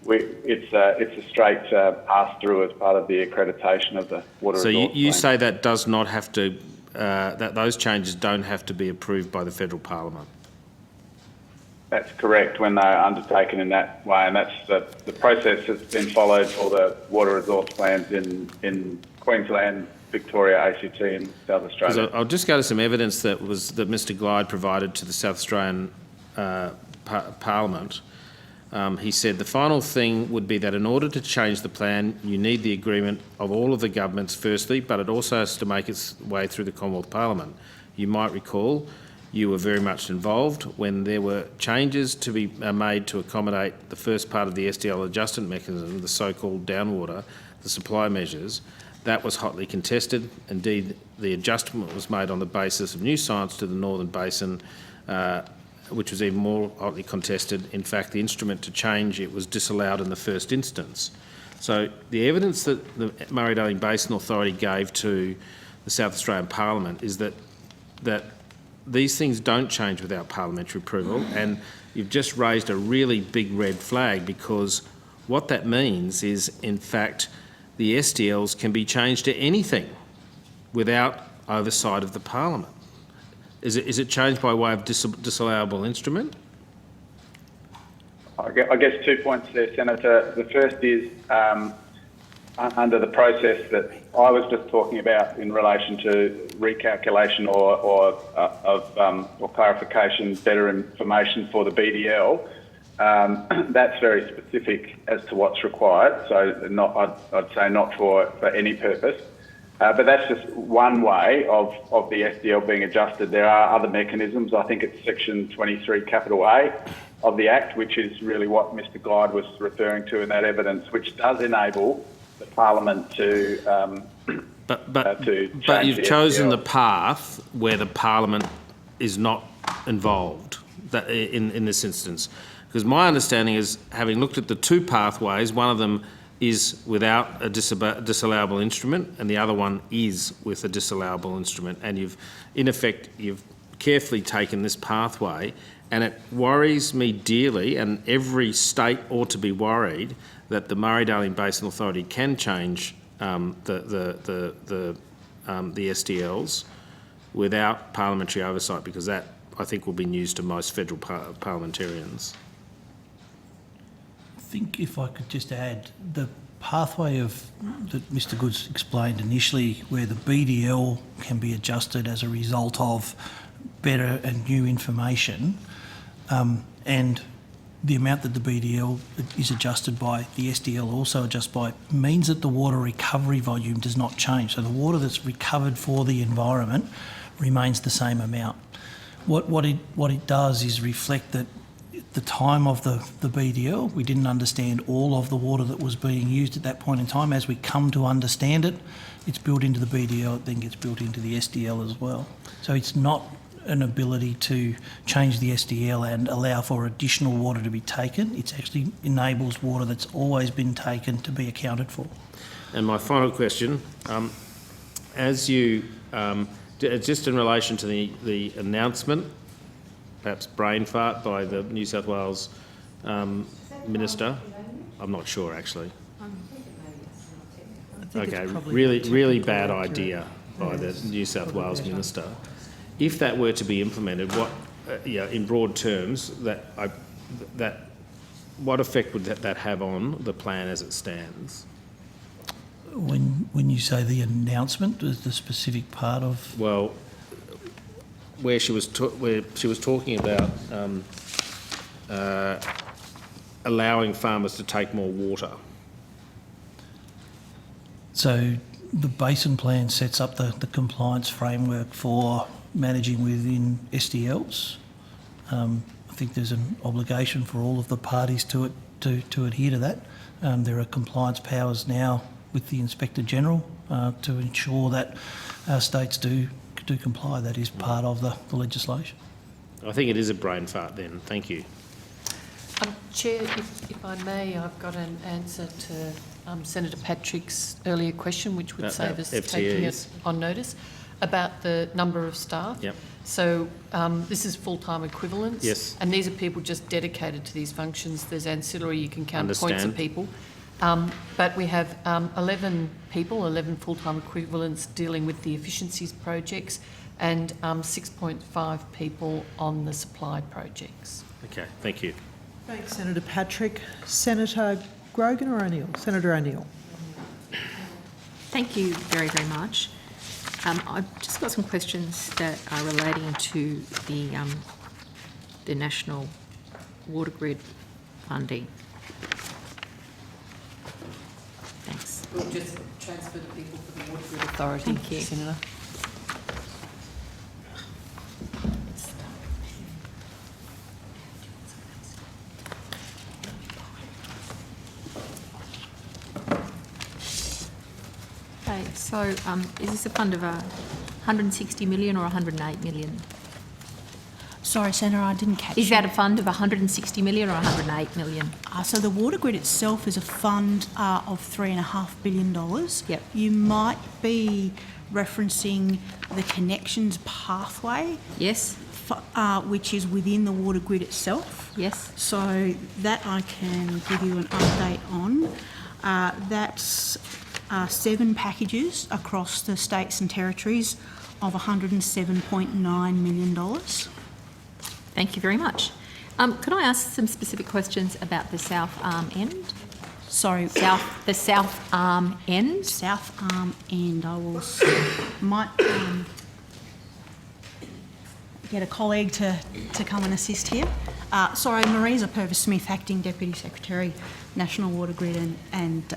it's a straight pass-through as part of the accreditation of the water resource plan. So you say that does not have to, that those changes don't have to be approved by the Federal Parliament? That's correct, when they're undertaken in that way, and that's the process that's been followed for the water resource plans in Queensland, Victoria, ACT and South Australia. I'll just go to some evidence that Mr Glyde provided to the South Australian Parliament. He said the final thing would be that in order to change the plan, you need the agreement of all of the governments firstly, but it also has to make its way through the Commonwealth Parliament. You might recall you were very much involved when there were changes to be made to accommodate the first part of the SDL adjustment mechanism, the so-called downwater, the supply measures. That was hotly contested. Indeed, the adjustment was made on the basis of new science to the Northern Basin, which was even more hotly contested. In fact, the instrument to change it was disallowed in the first instance. So the evidence that the Murray-Darling Basin Authority gave to the South Australian Parliament is that these things don't change without parliamentary approval, and you've just raised a really big red flag, because what that means is, in fact, the SDLs can be changed to anything without oversight of the Parliament. Is it changed by way of disallowable instrument? I guess 2 points there, Senator. The first is under the process that I was just talking about in relation to recalculation or clarification, better information for the BDL. That's very specific as to what's required, so I'd say not for any purpose. But that's just one way of the SDL being adjusted. There are other mechanisms. I think it's Section 23 capital A of the Act, which is really what Mr Glyde was referring to in that evidence, which does enable the Parliament to But change you've chosen SDL. the path where the Parliament is not involved in this instance. Because my understanding is, having looked at the two pathways, one of them is without a disallowable instrument and the other one is with a disallowable instrument. And you've carefully taken this pathway, and it worries me dearly, and every state ought to be worried that the Murray-Darling Basin Authority can change the SDLs without parliamentary oversight, because that, I think, will be news to most federal parliamentarians. I think if I could just add, the pathway that Mr Goods explained initially, where the BDL can be adjusted as a result of better and new information, and the amount that the BDL is adjusted by, the SDL also adjusts by, means that the water recovery volume does not change. So the water that's recovered for the environment remains the same amount. What it does is reflect that at the time of the BDL, we didn't understand all of the water that was being used at that point in time. As we come to understand it, it's built into the BDL, it then gets built into the SDL as well. So it's not an ability to change the SDL and allow for additional water to be taken. It actually enables water that's always been taken to be accounted for. And my final question, as you, just in relation to the announcement, perhaps brain fart by the New South Wales Minister, I'm not sure actually. Okay, really bad idea by the New South Wales Minister. If that were to be implemented, what, in broad terms, what effect would that have on the plan as it stands? When you say the announcement, is the specific part of? Well, where she was talking about allowing farmers to take more water. So the basin plan sets up the compliance framework for managing within SDLs. I think there's an obligation for all of the parties to it to adhere to that. There are compliance powers now with the Inspector General to ensure that states do comply. That is part of the legislation. I think it is a brain fart then. Thank you. Chair, if I may, I've got an answer to Senator Patrick's earlier question, which would save us taking it on notice, about the number of staff. Yep. So this is full-time equivalents. Yes. And these are people just dedicated to these functions. There's ancillary, you can count points of people. But we have 11 people, 11 full-time equivalents dealing with the efficiencies projects and 6.5 people on the supply projects. Okay, thank you. Thanks, Senator Patrick. Senator Grogan or O'Neill? Senator O'Neill. Thank you very, very much. I've just got some questions that are relating to the National Water Grid funding. Thanks. We'll just transfer the people for the Water Grid Authority. Thank you. Senator. Okay, so is this a fund of 160 million or 108 million? Sorry, Senator, I didn't catch Is that a fund of 160 million or 108 million? So the Water Grid itself is a fund of $3.5 billion. Yep. You might be referencing the connections pathway. Yes. Which is within the Water Grid itself. Yes. So that I can give you an update on. That's 7 packages across the states and territories of $107.9 million. Thank you very much. Could I ask some specific questions about the South Arm End? Sorry. The South Arm End? South Arm End. I will might get a colleague to come and assist here. Sorry, Marisa Purvis-Smith, Acting Deputy Secretary, National Water Grid and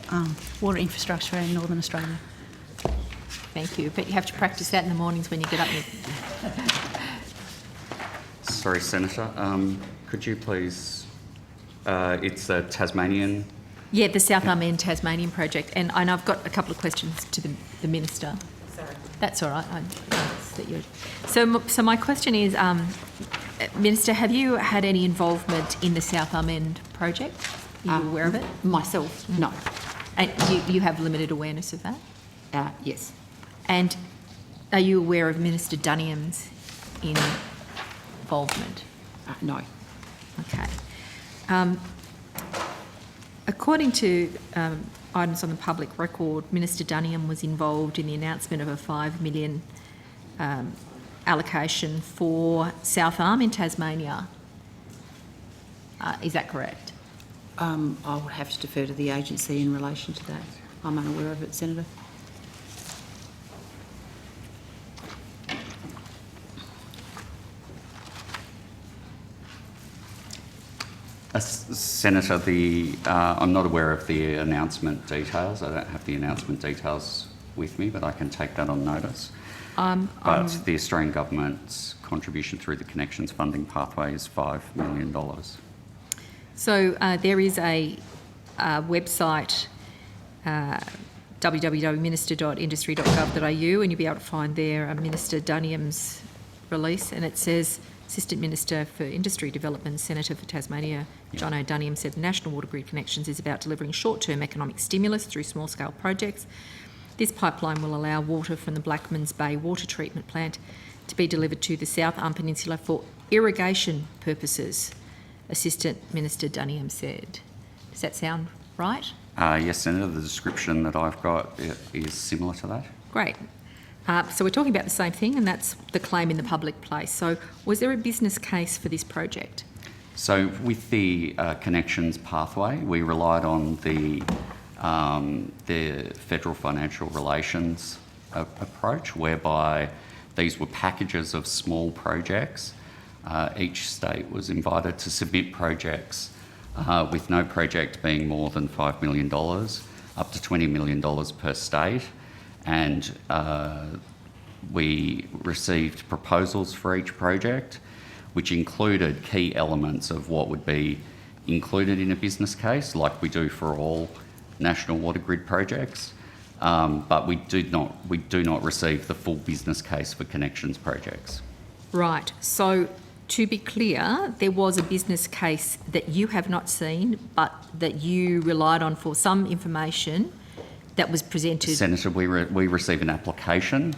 Water Infrastructure in Northern Australia. Thank you. But you have to practice that in the mornings when you get up. Sorry, Senator. Could you please... it's a Tasmanian... Yeah, the South Arm End Tasmanian project. And I've got a couple of questions to the Minister. Sorry. That's all right. So my question is, Minister, have you had any involvement in the South Arm End project? Are you aware of it? Myself, no. And you have limited awareness of that? Yes. And are you aware of Minister Dunniam's involvement? No. Okay. According to items on the public record, Minister Dunniam was involved in the announcement of a $5 million allocation for South Arm in Tasmania. Is that correct? I would have to defer to the agency in relation to that. I'm unaware of it, Senator. Senator, I'm not aware of the announcement details. I don't have the announcement details with me, but I can take that on notice. But the Australian Government's contribution through the Connections funding pathway is $5 million. So there is a website, www.minister.industry.gov.au, and you'll be able to find there Minister Dunniam's release, and it says, Assistant Minister for Industry Development, Senator for Tasmania, John O'Dunniam, said the National Water Grid Connections is about delivering short-term economic stimulus through small-scale projects. This pipeline will allow water from the Blackmans Bay water treatment plant to be delivered to the South Arm Peninsula for irrigation purposes, Assistant Minister Dunniam said. Does that sound right? Yes, Senator, the description that I've got is similar to that. Great. So we're talking about the same thing, and that's the claim in the public place. So was there a business case for this project? So with the Connections pathway, we relied on the the federal financial relations approach, whereby these were packages of small projects. Each state was invited to submit projects with no project being more than $5 million, up to $20 million per state. And we received proposals for each project, which included key elements of what would be included in a business case, like we do for all national water grid projects. But we do not receive the full business case for connections projects. Right. So to be clear, there was a business case that you have not seen, but that you relied on for some information that was presented. Senator, we receive an application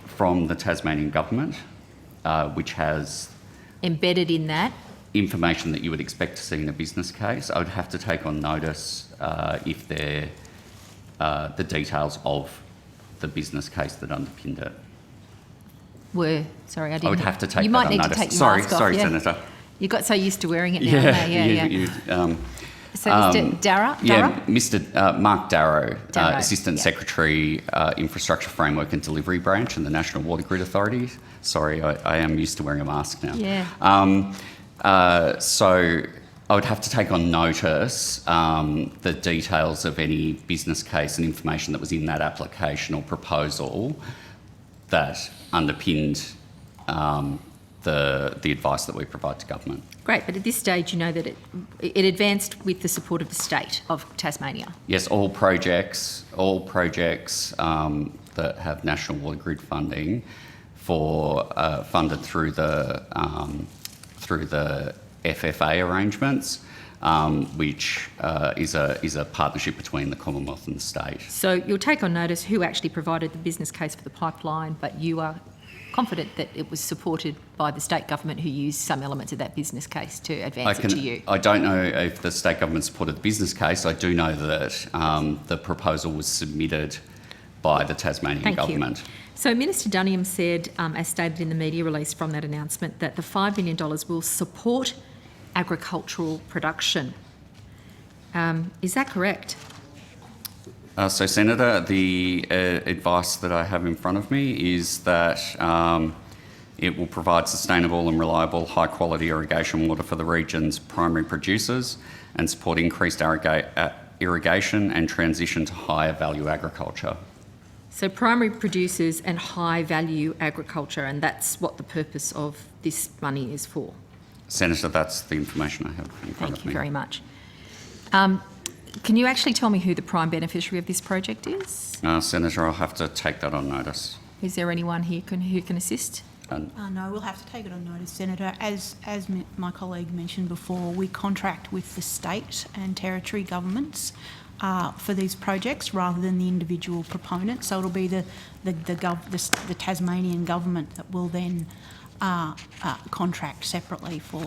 from the Tasmanian government, which has embedded in that information that you would expect to see in a business case. I would have to take on notice if they're the details of the business case that underpinned it. Sorry, I didn't. I would have to take you that might on need notice. to take your sorry, mask off, sorry, yeah. Senator. You got so used to wearing it now. Yeah. So Mr. Darrow? Yeah, Mr. Mark Darrow, Assistant Secretary, Infrastructure Framework and Delivery Branch in the National Water Grid Authority. Sorry, I am used to wearing a mask now. Yeah. So I would have to take on notice the details of any business case and information that was in that application or proposal that underpinned the advice that we provide to government. Great, but at this stage you know that it advanced with the support of the state of Tasmania. Yes, all projects that have National Water Grid funding funded through the FFA arrangements, which is a partnership between the Commonwealth and the state. So you'll take on notice who actually provided the business case for the pipeline, but you are confident that it was supported by the state government who used some elements of that business case to advance it to you. I don't know if the state government supported the business case. I do know that the proposal was submitted by the Tasmanian government. You. So Minister Duniam said, as stated in the media release from that announcement, that the $5 million will support agricultural production. Is that correct? So, Senator, the advice that I have in front of me is that it will provide sustainable and reliable high-quality irrigation water for the region's primary producers and support increased irrigation and transition to higher value agriculture. So primary producers and high-value agriculture, and that's what the purpose of this money is for? Senator, that's the information I have in front of me. Thank you very much. Can you actually tell me who the prime beneficiary of this project is? Senator, I'll have to take that on notice. Is there anyone here who can assist? No, we'll have to take it on notice, Senator. As my colleague mentioned before, we contract with the state and territory governments for these projects rather than the individual proponents. So it'll be the Tasmanian government that will then contract separately for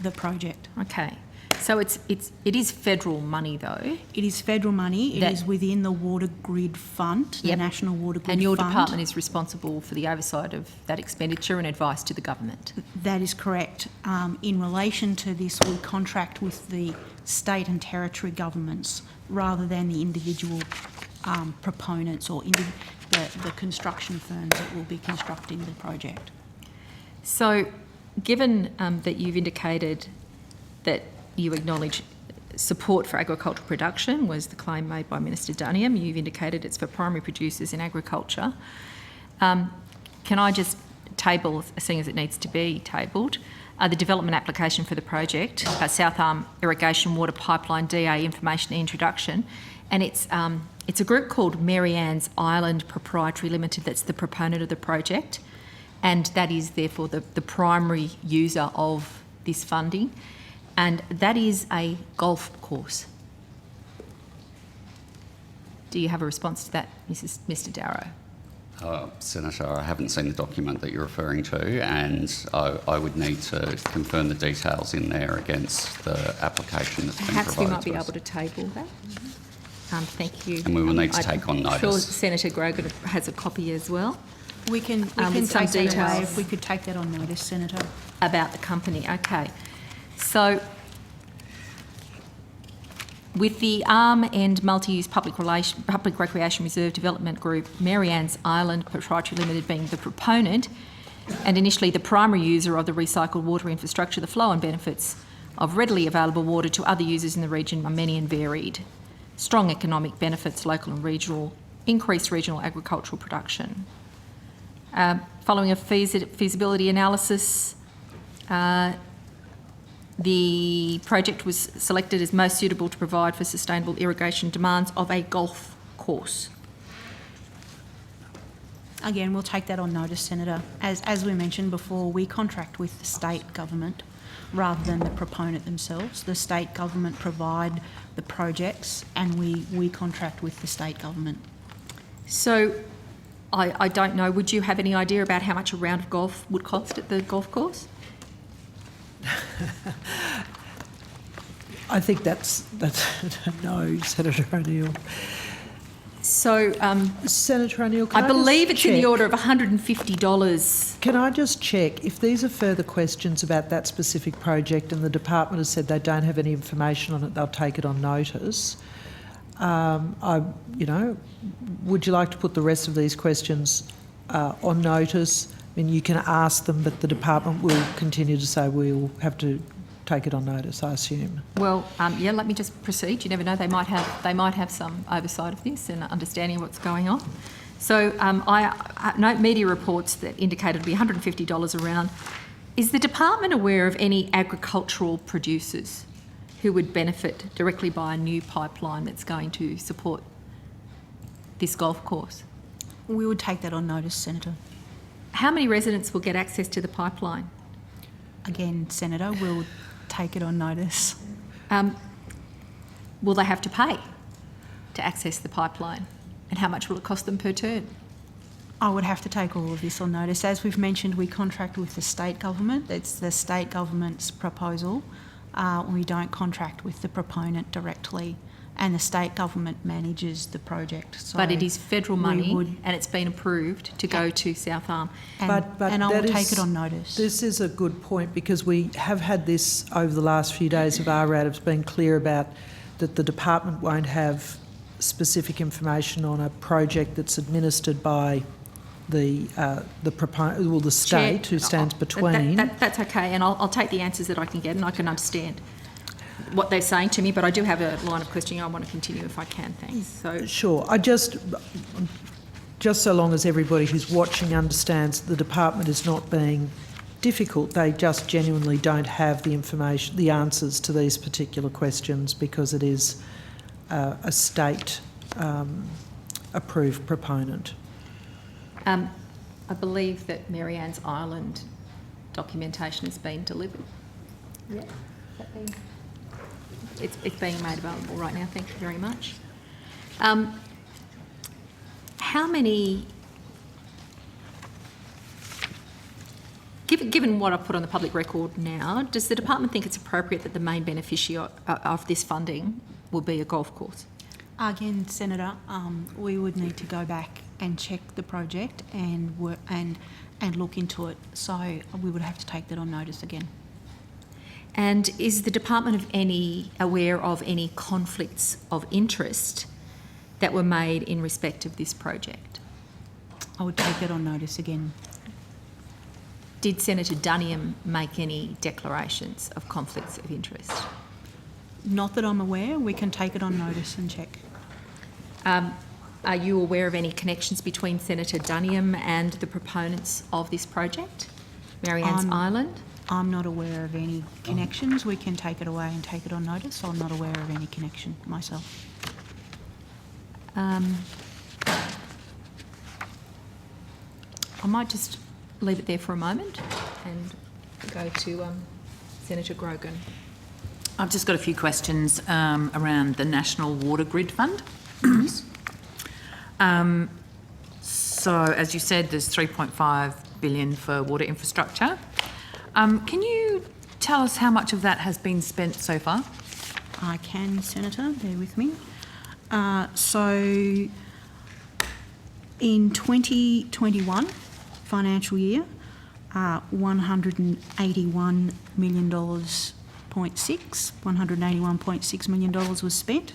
the project. Okay. So it is federal money though? It is federal money. It is within the Water Grid Fund, the National Water Grid Fund. And your department is responsible for the oversight of that expenditure and advice to the government? That is correct. In relation to this, we contract with the state and territory governments rather than the individual proponents or the construction firms that will be constructing the project. So given that you've indicated that you acknowledge support for agricultural production was the claim made by Minister Duniam. You've indicated it's for primary producers in agriculture. Can I just table, seeing as it needs to be tabled, the development application for the project, South Arm Irrigation Water Pipeline DA Information Introduction, and it's a group called Mary Ann's Island Proprietary Limited that's the proponent of the project, and that is therefore the primary user of this funding. And that is a golf course. Do you have a response to that, Mr. Darrow? Senator, I haven't seen the document that you're referring to, and I would need to confirm the details in there against the application that's been provided. Perhaps we might be able to table that. Thank you. And we will need to take on notice. I'm sure Senator Grogan has a copy as well. We can with some take that details away if we could take that on notice, Senator. About the company, okay. So With the Arm and Multi-Use Public Recreation Reserve Development Group, Mary Ann's Island Proprietary Limited being the proponent and initially the primary user of the recycled water infrastructure, the flow and benefits of readily available water to other users in the region are many and varied. Strong economic benefits, local and regional, increased regional agricultural production. Following a feasibility analysis, the project was selected as most suitable to provide for sustainable irrigation demands of a golf course. Again, we'll take that on notice, Senator. As we mentioned before, we contract with the state government rather than the proponent themselves. The state government provide the projects and we contract with the state government. So, I don't know, would you have any idea about how much a round of golf would cost at the golf course? I think that's no, Senator O'Neill. So, Senator O'Neill, can I believe it's in the order of $150. Can I just check if these are further questions about that specific project and the department has said they don't have any information on it, they'll take it on notice. Would you like to put the rest of these questions on notice? I mean, you can ask them, but the department will continue to say we'll have to take it on notice, I assume. Well, yeah, let me just proceed. You never know, they might have some oversight of this and understanding of what's going on. So I note media reports that indicate it'll be $150 a round. Is the department aware of any agricultural producers who would benefit directly by a new pipeline that's going to support this golf course? We would take that on notice, Senator. How many residents will get access to the pipeline? Again, Senator, we'll take it on notice. Will they have to pay to access the pipeline? And how much will it cost them per turn? I would have to take all of this on notice. As we've mentioned, we contract with the state government. It's the state government's proposal. We don't contract with the proponent directly, and the state government manages the project. So but it is federal money and it's been approved to go to South Arm. And I will take it on notice. This is a good point because we have had this over the last few days of RRAD. It's been clear about that the department won't have specific information on a project that's administered by the state, Chair, who stands between. That's okay, and I'll take the answers that I can get, and I can understand what they're saying to me, but I do have a line of questioning I want to continue if I can, thanks. So Sure. Just so long as everybody who's watching understands the department is not being difficult, they just genuinely don't have the information, the answers to these particular questions because it is a state approved proponent. I believe that Mary Ann's Island documentation has been delivered. Yeah, it's being made available right now. Thank you very much. How many, given what I've put on the public record now, does the department think it's appropriate that the main beneficiary of this funding will be a golf course? Again, Senator, we would need to go back and check the project and work and look into it. So we would have to take that on notice again. And is the department aware of any conflicts of interest that were made in respect of this project? I would take that on notice again. Did Senator Duniam make any declarations of conflicts of interest? Not that I'm aware. We can take it on notice and check. Are you aware of any connections between Senator Duniam and the proponents of this project, Mary Ann's Island? I'm not aware of any connections. We can take it away and take it on notice. I'm not aware of any connection myself. I might just leave it there for a moment and go to Senator Grogan. I've just got a few questions around the National Water Grid Fund. So, as you said, there's $3.5 billion for water infrastructure. Can you tell us how much of that has been spent so far? I can, Senator. Bear with me. So, in 2021 financial year, $181 million $181.6 million was spent.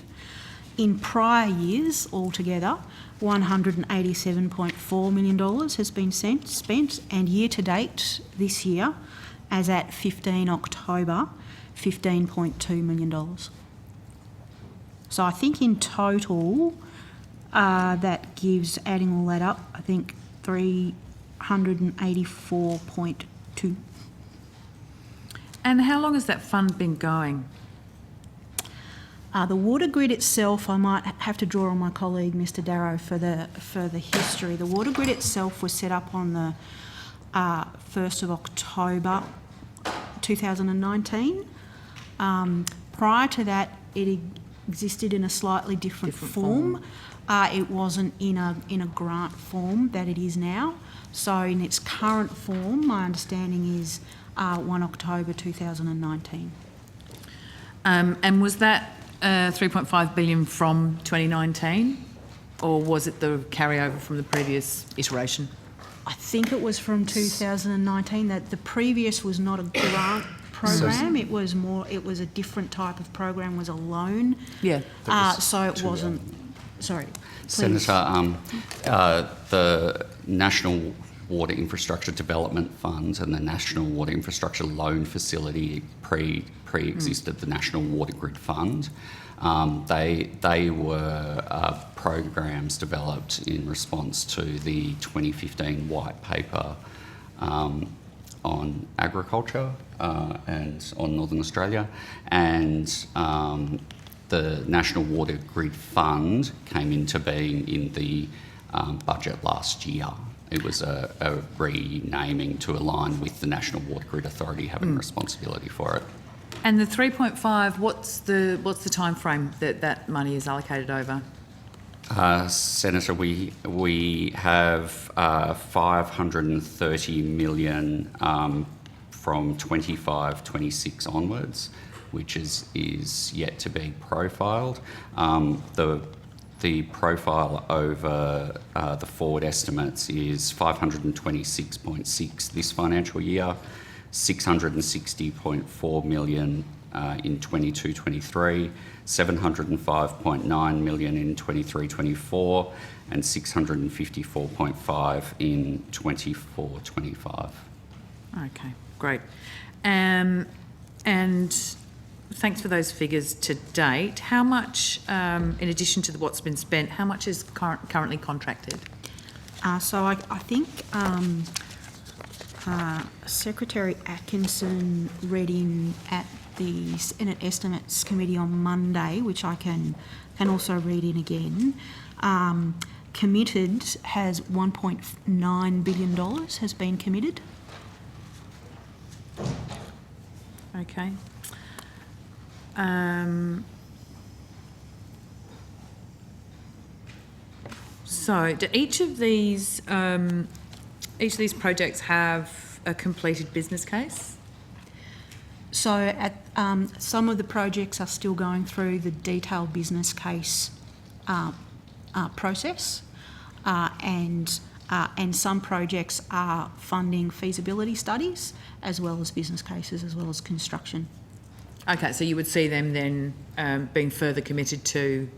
In prior years altogether, $187.4 million has been spent, and year to date this year, as at 15 October, $15.2 million. So I think in total, that gives, adding all that up, I think 384.2. And how long has that fund been going? The water grid itself, I might have to draw on my colleague, Mr. Darrow, for the history. The water grid itself was set up on the 1st of October 2019. Prior to that, it existed in a slightly different form. It wasn't in a grant form that it is now. So in its current form, my understanding is 1 October 2019. And was that 3.5 billion from 2019, or was it the carryover from the previous iteration? I think it was from 2019. That the previous was not a grant program. It was a different type of program. Was a loan. Yeah. So it wasn't. Sorry, please. Senator, the National Water Infrastructure Development Fund and the National Water Infrastructure Loan Facility pre-existed the National Water Grid Fund. They were programs developed in response to the 2015 white paper on agriculture and on Northern Australia, and the National Water Grid Fund came into being in the budget last year. It was a renaming to align with the National Water Grid Authority having responsibility for it. And the 3.5, what's the time frame that money is allocated over? Senator, we have 530 million from 25-26 onwards, which is yet to be profiled. The profile over the forward estimates is 526.6 this financial year, 660.4 million in 22-23, 705.9 million in 23-24, and 654.5 in 24-25. Okay, great. And thanks for those figures to date. How much, in addition to what's been spent, how much is currently contracted? So I think Secretary Atkinson read in at the Senate Estimates Committee on Monday, which I can also read in again. Committed has $1.9 billion has been committed. Okay. So, do each of these projects have a completed business case? So, at some of the projects are still going through the detailed business case process, and some projects are funding feasibility studies as well as business cases as well as construction. Okay, so you would see them then being further committed to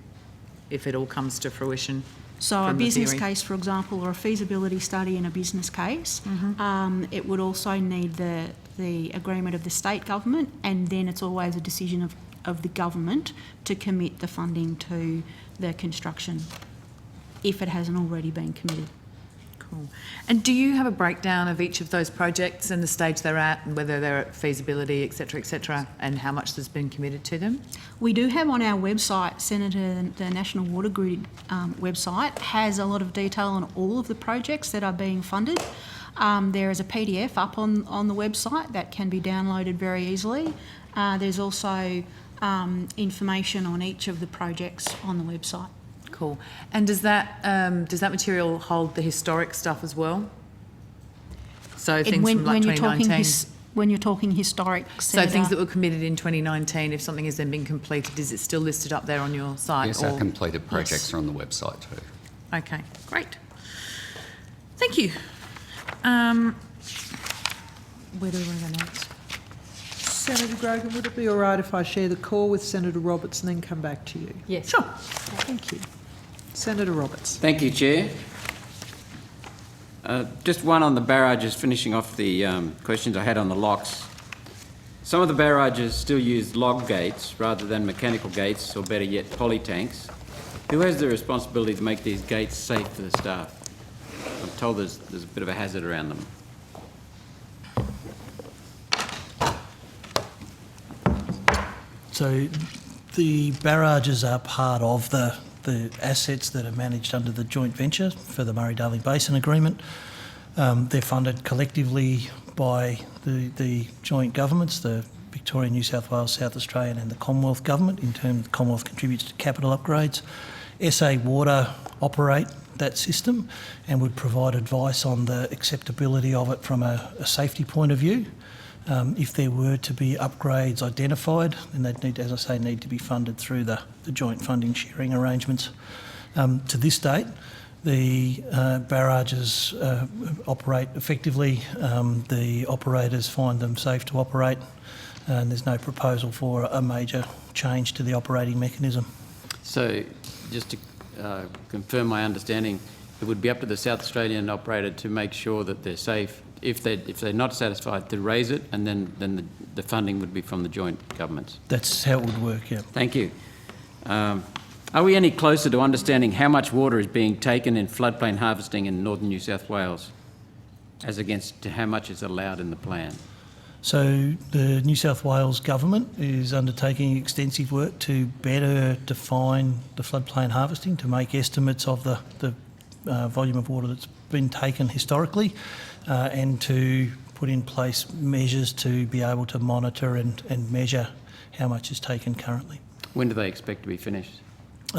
if it all comes to fruition? So a business case, for example, or a feasibility study and a business case, it would also need the agreement of the state government, and then it's always a decision of the government to commit the funding to the construction if it hasn't already been committed. Cool. And do you have a breakdown of each of those projects and the stage they're at, and whether they're at feasibility, et cetera, and how much has been committed to them? We do have on our website, Senator, the National Water Grid website has a lot of detail on all of the projects that are being funded. There is a PDF up on the website that can be downloaded very easily. There's also information on each of the projects on the website. Cool. And does that material hold the historic stuff as well? So things from like 2019? When you're talking historic, Senator, so things that were committed in 2019, if something has then been completed, is it still listed up there on your site? Yes, our completed projects are on the website too. Okay, great. Thank you. Where do we go next? Senator Grogan, would it be all right if I share the call with Senator Roberts and then come back to you? Yes. Sure. Thank you. Senator Roberts. Thank you, Chair. Just one on the barrages, finishing off the questions I had on the locks. Some of the barrages still use log gates rather than mechanical gates, or better yet, poly tanks. Who has the responsibility to make these gates safe for the staff? I'm told there's a bit of a hazard around them. So the barrages are part of the assets that are managed under the joint venture for the Murray-Darling Basin Agreement. They're funded collectively by the joint governments, the Victorian, New South Wales, South Australian and the Commonwealth Government. In terms, the Commonwealth contributes to capital upgrades. SA Water operate that system and would provide advice on the acceptability of it from a safety point of view. If there were to be upgrades identified, then they'd need, as I say, need to be funded through the joint funding sharing arrangements. To this date, the barrages operate effectively. The operators find them safe to operate, and there's no proposal for a major change to the operating mechanism. So, just to confirm my understanding, it would be up to the South Australian operator to make sure that they're safe. If they're not satisfied, to raise it, and then the funding would be from the joint governments. That's how it would work, yeah. Thank you. Are we any closer to understanding how much water is being taken in floodplain harvesting in northern New South Wales, as against to how much is allowed in the plan? So the New South Wales Government is undertaking extensive work to better define the floodplain harvesting, to make estimates of the volume of water that's been taken historically, and to put in place measures to be able to monitor and measure how much is taken currently. When do they expect to be finished?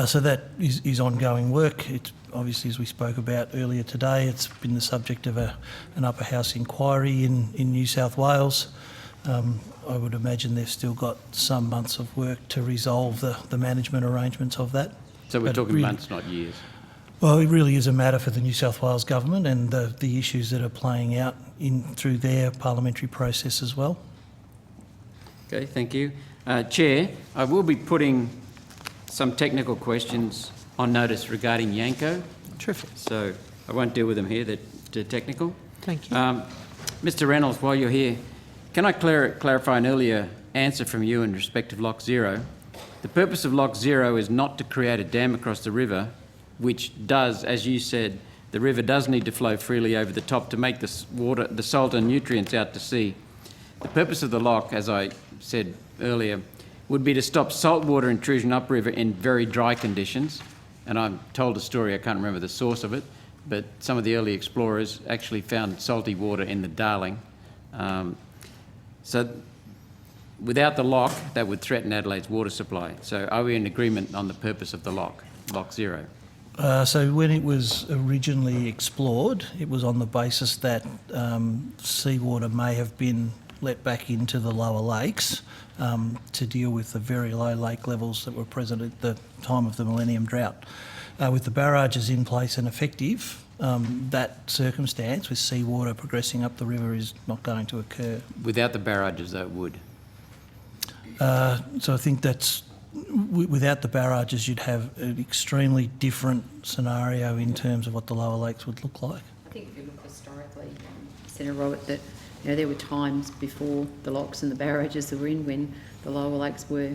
So that is ongoing work. It's obviously, as we spoke about earlier today, it's been the subject of an upper house inquiry in New South Wales. I would imagine they've still got some months of work to resolve the management arrangements of that. So we're talking months, not years? Well, it really is a matter for the New South Wales Government and the issues that are playing out through their parliamentary process as well. Okay, thank you. Chair, I will be putting some technical questions on notice regarding Yanco. Terrific. So I won't deal with them here, they're technical. Thank you. Mr Reynolds, while you're here, can I clarify an earlier answer from you in respect of Lock Zero? The purpose of Lock Zero is not to create a dam across the river, which does, as you said, the river does need to flow freely over the top to make the salt and nutrients out to sea. The purpose of the lock, as I said earlier, would be to stop saltwater intrusion upriver in very dry conditions. And I'm told a story, I can't remember the source of it, but some of the early explorers actually found salty water in the Darling. So without the lock, that would threaten Adelaide's water supply. So are we in agreement on the purpose of the lock, Lock Zero? So when it was originally explored, it was on the basis that seawater may have been let back into the lower lakes to deal with the very low lake levels that were present at the time of the Millennium Drought. With the barrages in place and effective, that circumstance with seawater progressing up the river is not going to occur. Without the barrages, that would? So I think that's, without the barrages, you'd have an extremely different scenario in terms of what the lower lakes would look like. I think if you look historically, Senator Robert, that there were times before the locks and the barrages that were in when the lower lakes were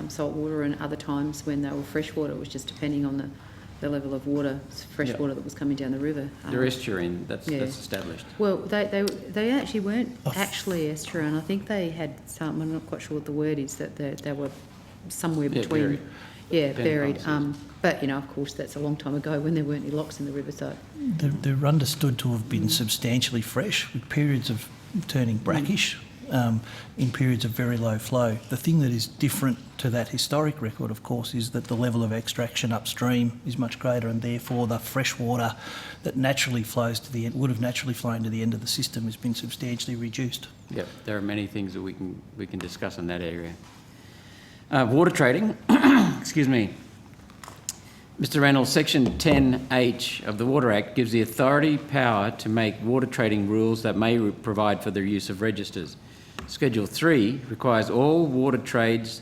saltwater, and other times when they were freshwater. It was just depending on the level of water, fresh water that was coming down the river. They're estuarine, that's established. Well, they actually weren't actually estuarine. I think they had some, I'm not quite sure what the word is, that they were somewhere between. Buried. But, of course, that's a long time ago when there weren't any locks in the river, so. They're understood to have been substantially fresh, with periods of turning brackish in periods of very low flow. The thing that is different to that historic record, of course, is that the level of extraction upstream is much greater, and therefore the fresh water that naturally flows to the end, would have naturally flown to the end of the system, has been substantially reduced. Yep, there are many things that we can discuss in that area. Water trading, excuse me. Mr Reynolds, Section 10H of the Water Act gives the authority power to make water trading rules that may provide for the use of registers. Schedule 3 requires all water trades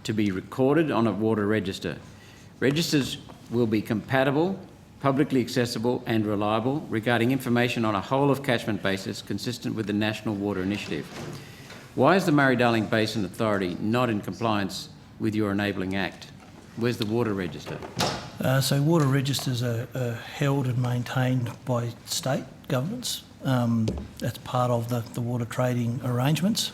to be recorded on a water register. Registers will be compatible, publicly accessible and reliable regarding information on a whole of catchment basis consistent with the National Water Initiative. Why is the Murray-Darling Basin Authority not in compliance with your enabling act? Where's the water register? So water registers are held and maintained by state governments. That's part of the water trading arrangements.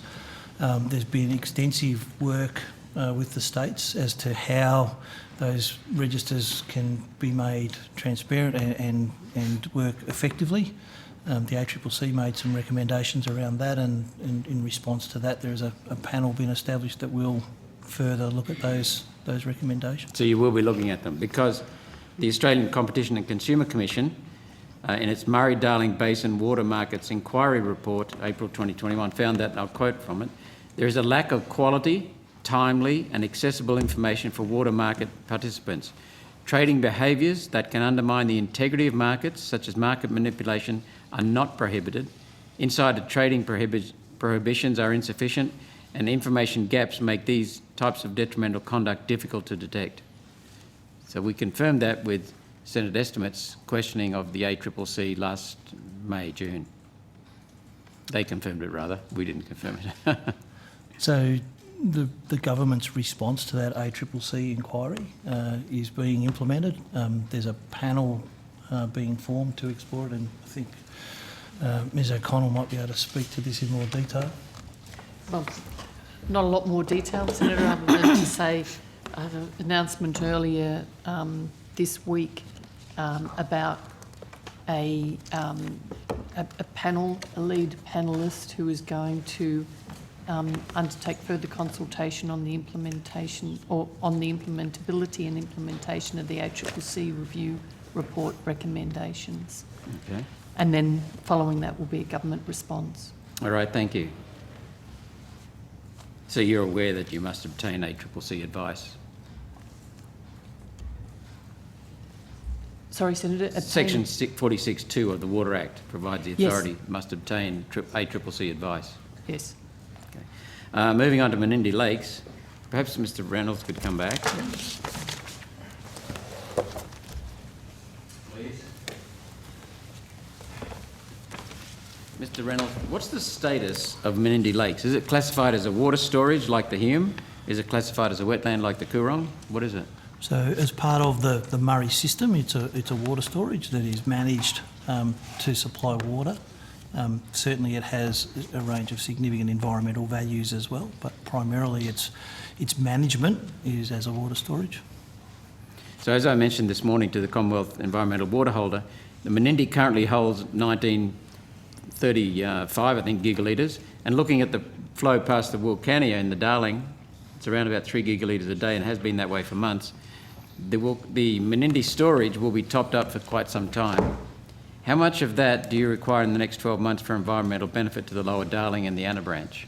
There's been extensive work with the states as to how those registers can be made transparent and work effectively. The ACCC made some recommendations around that, and in response to that, there's a panel been established that will further look at those recommendations. So you will be looking at them, because the Australian Competition and Consumer Commission, in its Murray-Darling Basin Water Markets Inquiry Report, April 2021, found that, and I'll quote from it, there is a lack of quality, timely and accessible information for water market participants. Trading behaviours that can undermine the integrity of markets, such as market manipulation, are not prohibited. Insider trading prohibitions are insufficient, and information gaps make these types of detrimental conduct difficult to detect. So we confirmed that with Senate estimates questioning of the ACCC last May, June. They confirmed it, rather. We didn't confirm it. So the government's response to that ACCC inquiry is being implemented. There's a panel being formed to explore it, and I think Ms O'Connell might be able to speak to this in more detail. Well, not a lot more detail, Senator, other than to say an announcement earlier this week about a panel, a lead panellist who is going to undertake further consultation on the implementation, or on the implementability and implementation of the ACCC review report recommendations. Okay. And then following that will be a government response. All right, thank you. So you're aware that you must obtain ACCC advice? Sorry, Senator? Section 46(2) of the Water Act provides the authority must obtain ACCC advice. Yes. Okay. Moving on to Menindee Lakes, perhaps Mr Reynolds could come back. Please. Mr Reynolds, what's the status of Menindee Lakes? Is it classified as a water storage like the Hume? Is it classified as a wetland like the Coorong? What is it? So as part of the Murray system, it's a water storage that is managed to supply water. Certainly it has a range of significant environmental values as well, but primarily its management is as a water storage. So as I mentioned this morning to the Commonwealth Environmental Water Holder, the Menindee currently holds 1935, I think, gigalitres, and looking at the flow past the Wilcannia in the Darling, it's around about 3 gigalitres a day and has been that way for months. The Menindee storage will be topped up for quite some time. How much of that do you require in the next 12 months for environmental benefit to the Lower Darling and the Anna Branch?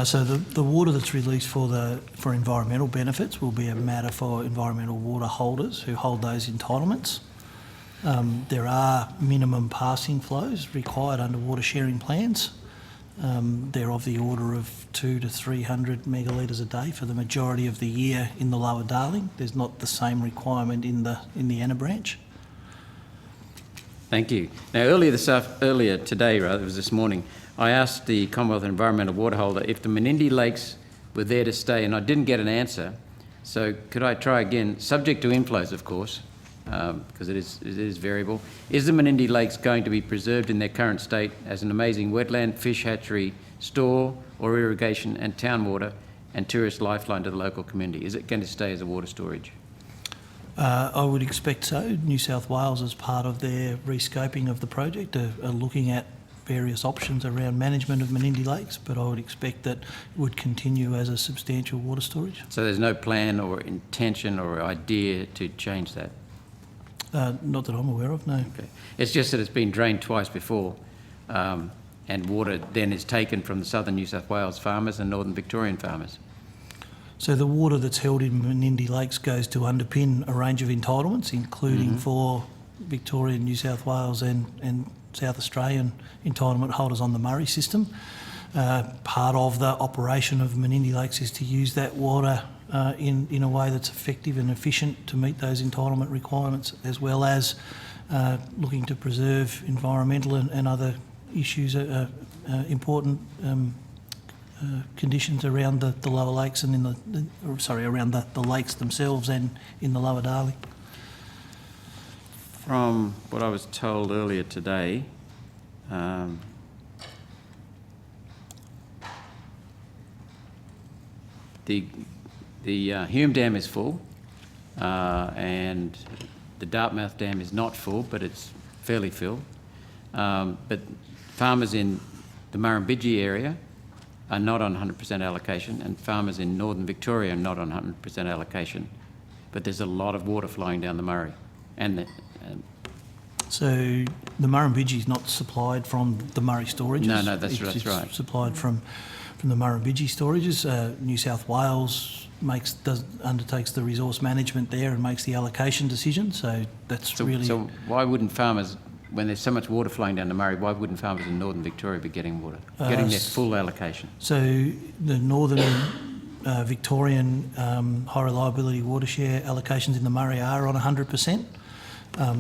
So the water that's released for environmental benefits will be a matter for environmental water holders who hold those entitlements. There are minimum passing flows required under water sharing plans. They're of the order of 200 to 300 megalitres a day for the majority of the year in the Lower Darling. There's not the same requirement in the Anna Branch. Thank you. Now, earlier today, it was this morning, I asked the Commonwealth Environmental Water Holder if the Menindee Lakes were there to stay, and I didn't get an answer. So could I try again, subject to inflows, of course, because it is variable. Is the Menindee Lakes going to be preserved in their current state as an amazing wetland, fish hatchery, store or irrigation and town water and tourist lifeline to the local community? Is it going to stay as a water storage? I would expect so. New South Wales, as part of their rescoping of the project, are looking at various options around management of Menindee Lakes, but I would expect that it would continue as a substantial water storage. So there's no plan or intention or idea to change that? Not that I'm aware of, no. Okay. It's just that it's been drained twice before, and water then is taken from the southern New South Wales farmers and northern Victorian farmers. So the water that's held in Menindee Lakes goes to underpin a range of entitlements, including for Victorian, New South Wales and South Australian entitlement holders on the Murray system. Part of the operation of Menindee Lakes is to use that water in a way that's effective and efficient to meet those entitlement requirements, as well as looking to preserve environmental and other issues, important conditions around the lower lakes and around the lakes themselves and in the lower Darling. From what I was told earlier today, the Hume Dam is full, and the Dartmouth Dam is not full, but it's fairly filled. But farmers in the Murrumbidgee area are not on 100% allocation, and farmers in northern Victoria are not on 100% allocation. But there's a lot of water flowing down the Murray. So the Murrumbidgee is not supplied from the Murray storages? No, that's right. It's supplied from the Murrumbidgee storages. New South Wales undertakes the resource management there and makes the allocation decision. So that's really... So why wouldn't farmers, when there's so much water flowing down the Murray, why wouldn't farmers in northern Victoria be getting water, getting their full allocation? So the northern Victorian high reliability water share allocations in the Murray are on 100%.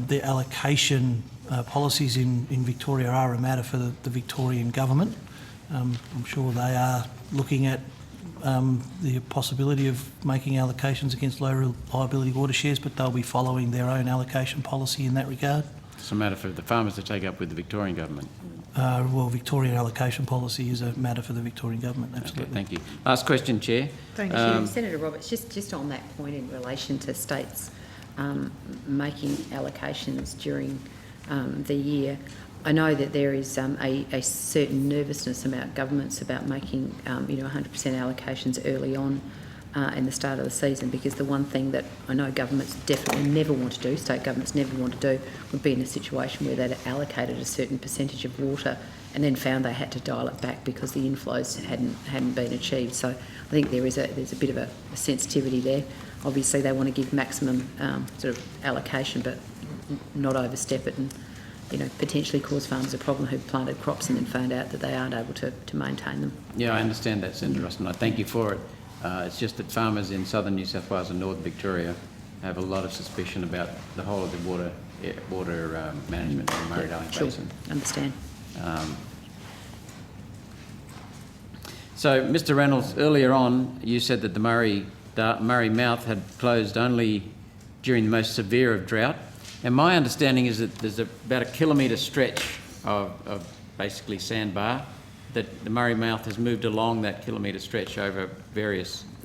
The allocation policies in Victoria are a matter for the Victorian government. I'm sure they are looking at the possibility of making allocations against low reliability water shares, but they'll be following their own allocation policy in that regard. It's a matter for the farmers to take up with the Victorian government. Well, Victorian allocation policy is a matter for the Victorian government, absolutely. Okay, thank you. Last question, Chair. Thank you. Senator Roberts, just on that point in relation to states making allocations during the year, I know that there is a certain nervousness about governments about making 100% allocations early on in the start of the season, because the one thing that I know governments definitely never want to do, state governments never want to do, would be in a situation where they'd allocated a certain percentage of water and then found they had to dial it back because the inflows hadn't been achieved. So I think there's a bit of a sensitivity there. Obviously, they want to give maximum sort of allocation, but not overstep it and potentially cause farmers a problem who've planted crops and then found out that they aren't able to maintain them. Yeah, I understand that, Senator Ruston. I thank you for it. It's just that farmers in southern New South Wales and northern Victoria have a lot of suspicion about the whole of the water management in the Murray-Darling Basin. Understand. So, Mr Reynolds, earlier on you said that the Murray mouth had closed only during the most severe of drought. And my understanding is that there's about a kilometre stretch of basically sandbar that the Murray mouth has moved along that kilometre stretch over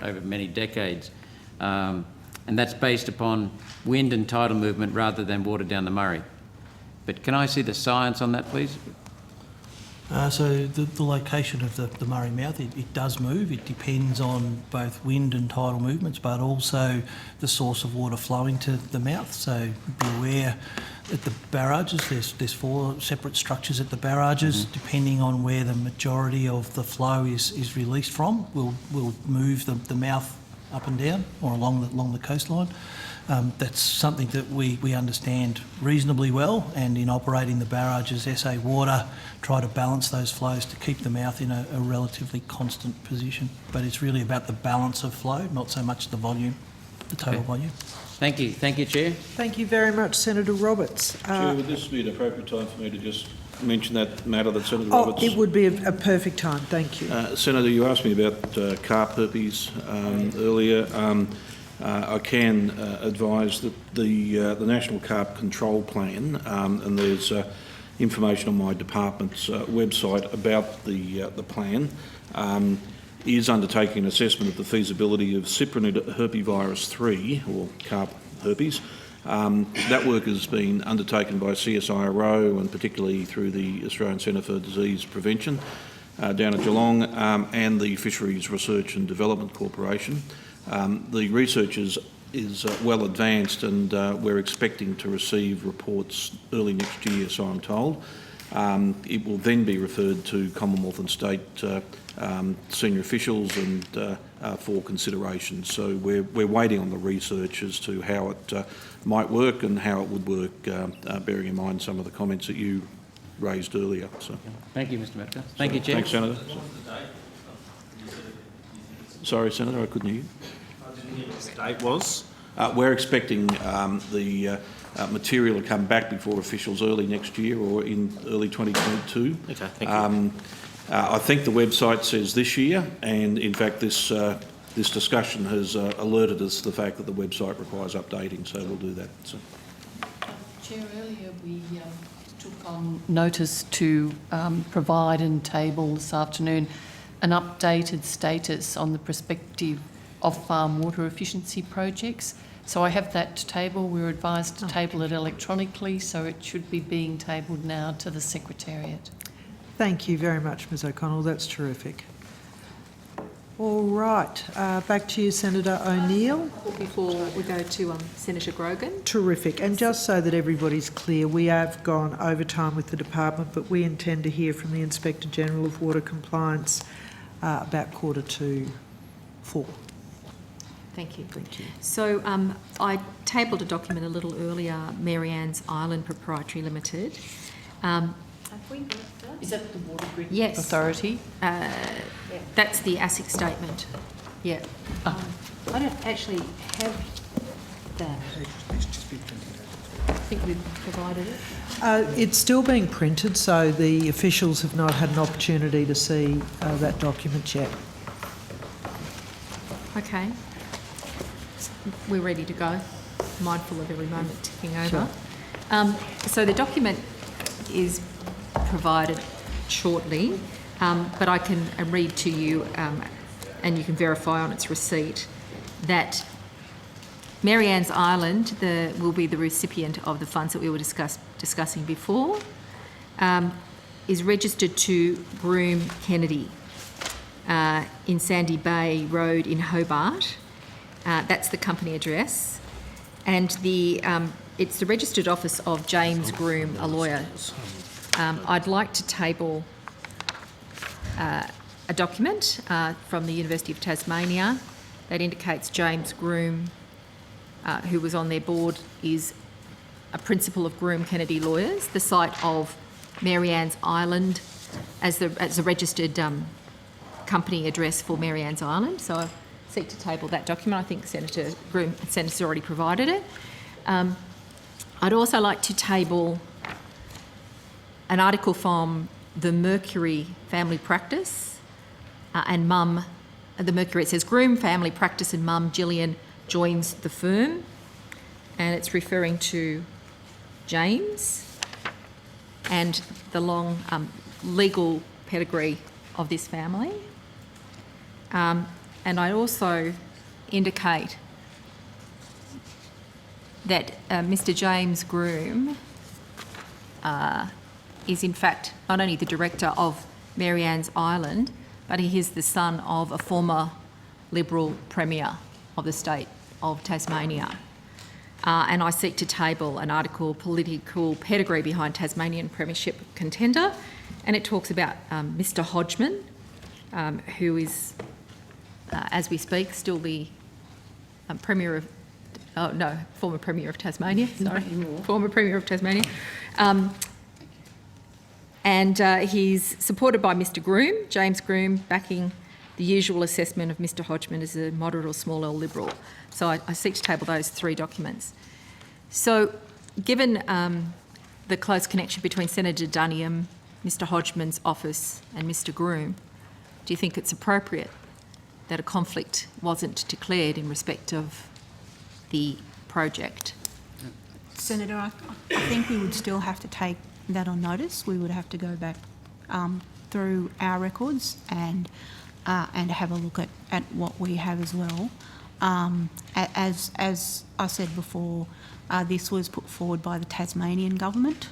many decades. And that's based upon wind and tidal movement rather than water down the Murray. But can I see the science on that, please? So the location of the Murray mouth, it does move. It depends on both wind and tidal movements, but also the source of water flowing to the mouth. So be aware at the barrages, there's 4 separate structures at the barrages. Depending on where the majority of the flow is released from, we'll move the mouth up and down or along the coastline. That's something that we understand reasonably well, and in operating the barrages, SA Water try to balance those flows to keep the mouth in a relatively constant position. But it's really about the balance of flow, not so much the volume, the total volume. Thank you. Thank you, Chair. Thank you very much, Senator Roberts. Chair, would this be an appropriate time for me to just mention that matter that Senator Roberts... it would be a perfect time. Thank you. Senator, you asked me about carp herpes earlier. I can advise that the National Carp Control Plan, and there's information on my department's website about the plan, is undertaking an assessment of the feasibility of Cyprinid herpevirus 3, or carp herpes. That work has been undertaken by CSIRO and particularly through the Australian Centre for Disease Prevention down at Geelong and the Fisheries Research and Development Corporation. The research is well advanced, and we're expecting to receive reports early next year, so I'm told. It will then be referred to Commonwealth and State senior officials and for consideration. So we're waiting on the research as to how it might work and how it would work, bearing in mind some of the comments that you raised earlier. So. Thank you, Mr Metcalfe. Thank you, Chair. Thanks, Senator. Sorry, Senator, I couldn't hear you. The date was? We're expecting the material to come back before officials early next year or in early 2022. Okay, thank you. I think the website says this year, and in fact this discussion has alerted us to the fact that the website requires updating, so we'll do that. So. Chair, earlier we took on notice to provide and table this afternoon an updated status on the prospective off-farm water efficiency projects. So I have that to table. We were advised to table it electronically, so it should be being tabled now to the Secretariat. Thank you very much, Ms O'Connell. That's terrific. All right, back to you, Senator O'Neill. Before we go to Senator Grogan. Terrific. And just so that everybody's clear, we have gone overtime with the department, but we intend to hear from the Inspector General of Water Compliance about 3:45. Thank you. So I tabled a document a little earlier, Mary Ann's Island Proprietary Limited. Is that the Water Grid Yes. Authority? That's the ASIC statement. Yeah. I don't actually have that. I think we've provided it. It's still being printed, so the officials have not had an opportunity to see that document yet. Okay. We're ready to go, mindful of every moment ticking over. Sure. So the document is provided shortly, but I can read to you and you can verify on its receipt that Mary Ann's Island will be the recipient of the funds that we were discussing before, is registered to Groom Kennedy in Sandy Bay Road in Hobart. That's the company address. And it's the registered office of James Groom, a lawyer. I'd like to table a document from the University of Tasmania that indicates James Groom, who was on their board, is a principal of Groom Kennedy Lawyers, the site of Mary Ann's Island as a registered company address for Mary Ann's Island. So I seek to table that document. I think Senator's already provided it. I'd also like to table an article from the Mercury Family Practice and Mum. The Mercury, it says Groom Family Practice and Mum Gillian joins the firm, and it's referring to James and the long legal pedigree of this family. And I also indicate that Mr. James Groom is in fact not only the director of Mary Ann's Island, but he is the son of a former Liberal Premier of the state of Tasmania. And I seek to table an article, Political Pedigree Behind Tasmanian Premiership Contender, and it talks about Mr. Hodgman, who is, as we speak, still the Premier of, former Premier of Tasmania, sorry, former Premier of Tasmania. And he's supported by Mr. Groom, James Groom, backing the usual assessment of Mr. Hodgman as a moderate or small L Liberal. So I seek to table those three documents. So given the close connection between Senator Duniam, Mr. Hodgman's office and Mr. Groom, do you think it's appropriate that a conflict wasn't declared in respect of the project? Senator, I think we would still have to take that on notice. We would have to go back through our records and have a look at what we have as well. As I said before, this was put forward by the Tasmanian government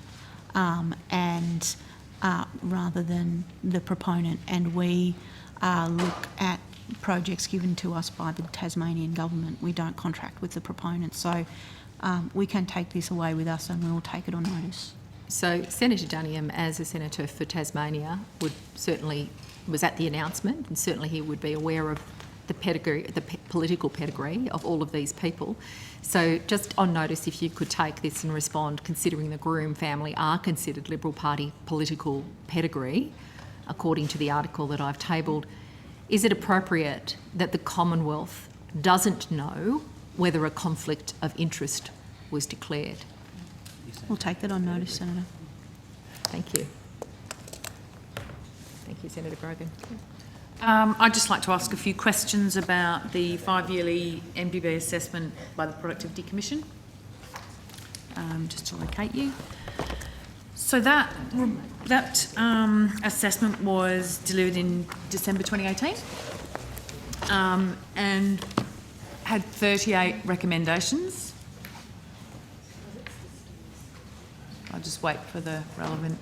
and rather than the proponent, and we look at projects given to us by the Tasmanian government. We don't contract with the proponent, so we can take this away with us and we will take it on notice. So Senator Duniam, as a senator for Tasmania, was at the announcement, and certainly he would be aware of the pedigree, political pedigree of all of these people. So just on notice, if you could take this and respond, considering the Groom family are considered Liberal Party political pedigree, according to the article that I've tabled, is it appropriate that the Commonwealth doesn't know whether a conflict of interest was declared? We'll take that on notice, Senator. Thank you. Thank you, Senator Grogan. I'd just like to ask a few questions about the 5-yearly MBB assessment by the Productivity Commission, just to locate you. So that assessment was delivered in December 2018 and had 38 recommendations. I'll just wait for the relevant.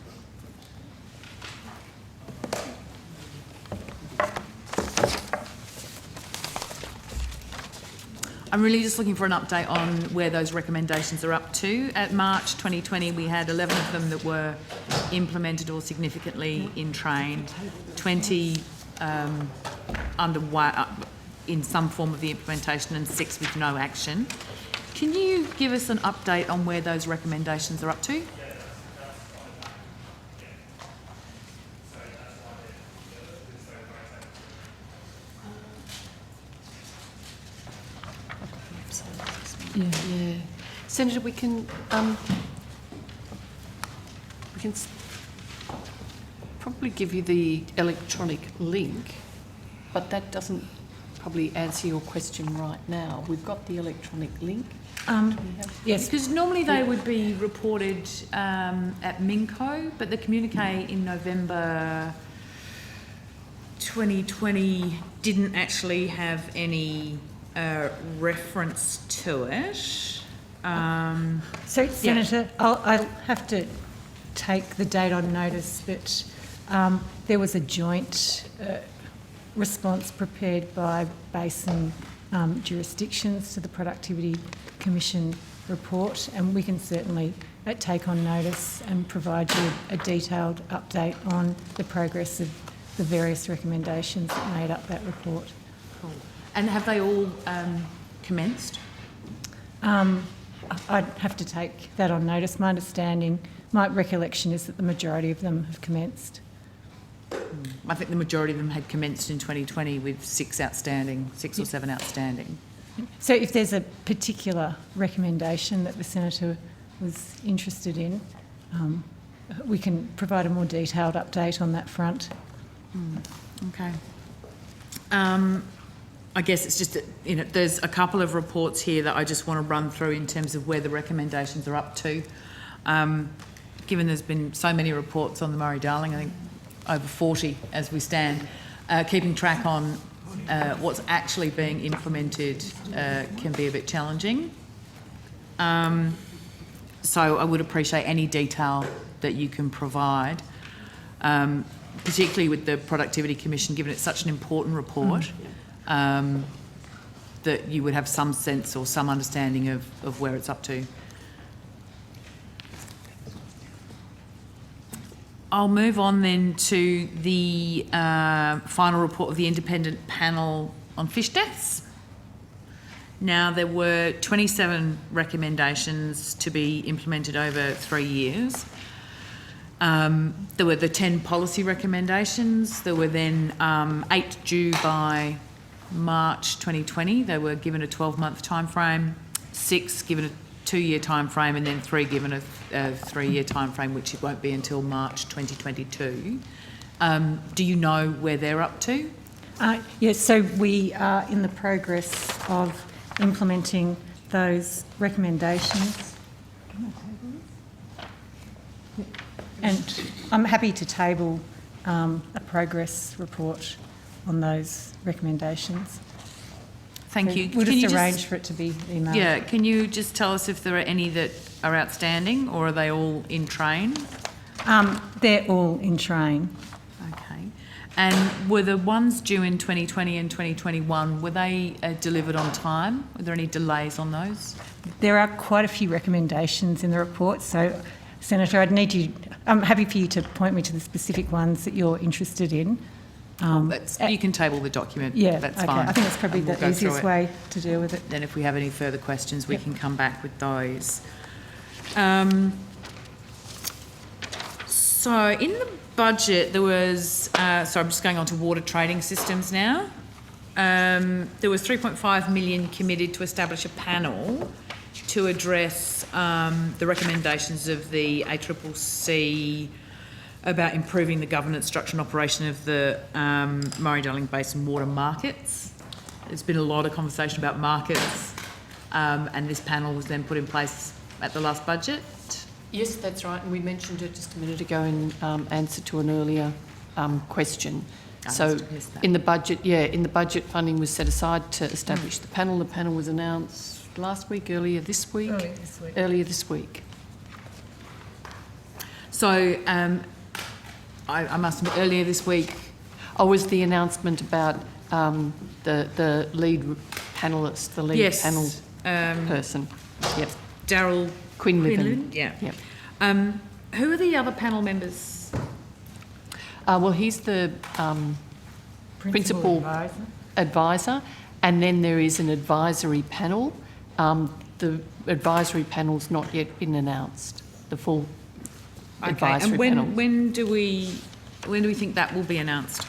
I'm really just looking for an update on where those recommendations are up to. At March 2020, we had 11 of them that were implemented or significantly in train, 20 underway in some form of the implementation, and 6 with no action. Can you give us an update on where those recommendations are up to? Yeah. Senator, we can probably give you the electronic link, but that doesn't probably answer your question right now. We've got the electronic link. Yes. Because normally they would be reported at MINCO, but the communique in November 2020 didn't actually have any reference to it. So, Senator, I'll have to take the date on notice that there was a joint response prepared by basin jurisdictions to the Productivity Commission report, and we can certainly take on notice and provide you a detailed update on the progress of the various recommendations that made up that report. Cool. And have they all commenced? I'd have to take that on notice. My recollection is that the majority of them have commenced. I think the majority of them had commenced in 2020 with 6 or 7 outstanding. So if there's a particular recommendation that the Senator was interested in, we can provide a more detailed update on that front. Okay. I guess it's just that, there's a couple of reports here that I just want to run through in terms of where the recommendations are up to. Given there's been so many reports on the Murray-Darling, I think over 40 as we stand, keeping track on what's actually being implemented can be a bit challenging. So I would appreciate any detail that you can provide, particularly with the Productivity Commission, given it's such an important report. That you would have some sense or some understanding of where it's up to. I'll move on then to the final report of the independent panel on fish deaths. Now, there were 27 recommendations to be implemented over 3 years. There were the 10 policy recommendations. There were then 8 due by March 2020. They were given a 12-month time frame, 6 given a 2-year time frame, and then 3 given a 3-year time frame, which it won't be until March 2022. Do you know where they're up to? Yes, so we are in the progress of implementing those recommendations. And I'm happy to table a progress report on those recommendations. Thank you. We'll just arrange for it to be emailed. Yeah, can you just tell us if there are any that are outstanding, or are they all in train? They're all in train. Okay. And were the ones due in 2020 and 2021, were they delivered on time? Were there any delays on those? There are quite a few recommendations in the report, so Senator, I'm happy for you to point me to the specific ones that you're interested in. You can table the document. Yeah, that's okay. fine. I think it's probably And we'll the go through easiest it. way to deal with it. Then if we have any further questions, we can come back with those. So in the budget, there was, I'm just going on to water trading systems now. There was 3.5 million committed to establish a panel to address the recommendations of the ACCC about improving the governance, structure and operation of the Murray-Darling Basin water markets. There's been a lot of conversation about markets, and this panel was then put in place at the last budget. Yes, that's right, and we mentioned it just a minute ago in answer to an earlier question. So in the budget funding was set aside to establish the panel. The panel was announced earlier this week. Earlier this week. So I must admit, earlier this week. Was the announcement about the lead panellist, the lead panel person? Yep. Daryl Quinlivan. Yeah. Yep. Who are the other panel members? Well, he's the principal advisor, and then there is an advisory panel. The advisory panel's not yet been announced. The full advisory panel. And when do we think that will be announced?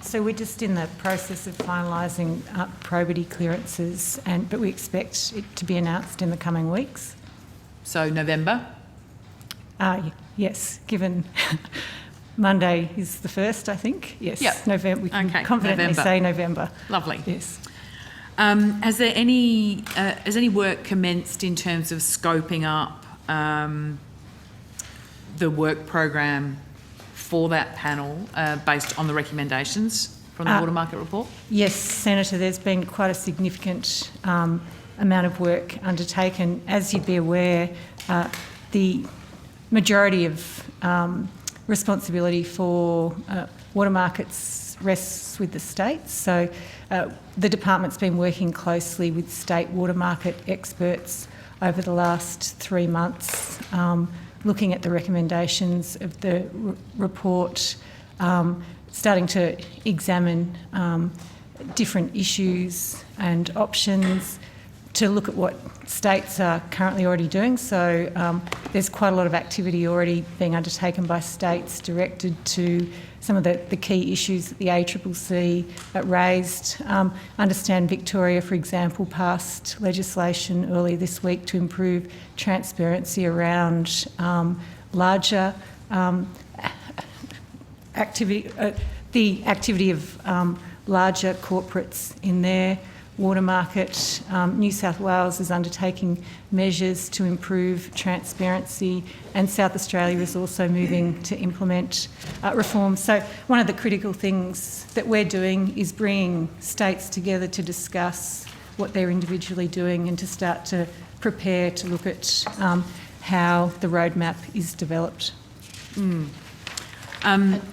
So we're just in the process of finalising probity clearances, but we expect it to be announced in the coming weeks. So November? Yes, given Monday is the 1st, I think. Yes, yep. November. We can confidently say November. Lovely. Yes. Has any work commenced in terms of scoping up the work program for that panel based on the recommendations from the Water Market Report? Yes, Senator, there's been quite a significant amount of work undertaken. As you'd be aware, the majority of responsibility for water markets rests with the states. So the department's been working closely with state water market experts over the last 3 months, looking at the recommendations of the report, starting to examine different issues and options to look at what states are currently already doing. So there's quite a lot of activity already being undertaken by states directed to some of the key issues that the ACCC raised. Understand Victoria, for example, passed legislation earlier this week to improve transparency around larger activity, the activity of larger corporates in their water market. New South Wales is undertaking measures to improve transparency, and South Australia is also moving to implement reforms. So one of the critical things that we're doing is bringing states together to discuss what they're individually doing and to start to prepare to look at how the roadmap is developed.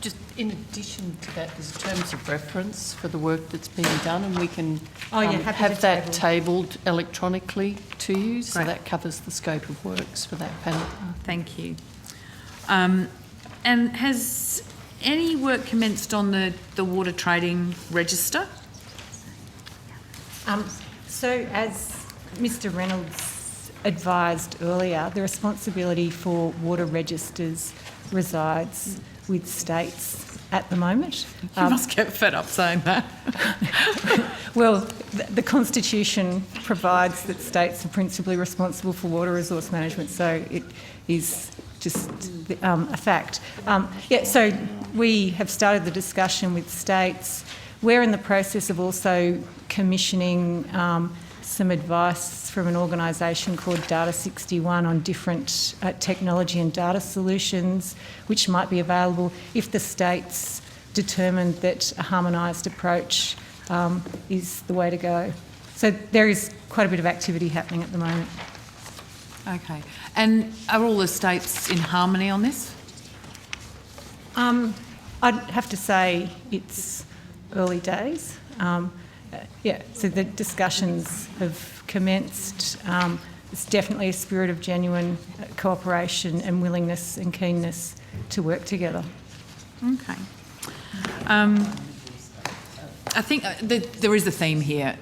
Just in addition to that, there's terms of reference for the work that's being done, and we can have that tabled electronically to you, so that covers the scope of works for that panel. Thank you. And has any work commenced on the water trading register? So as Mr Reynolds advised earlier, the responsibility for water registers resides with states at the moment. You must get fed up saying that. Well, the Constitution provides that states are principally responsible for water resource management, so it is just a fact. So we have started the discussion with states. We're in the process of also commissioning some advice from an organisation called Data 61 on different technology and data solutions which might be available if the states determined that a harmonised approach is the way to go. So there is quite a bit of activity happening at the moment. Okay. And are all the states in harmony on this? I'd have to say it's early days. So the discussions have commenced. It's definitely a spirit of genuine cooperation and willingness and keenness to work together. Okay. I think there is a theme here.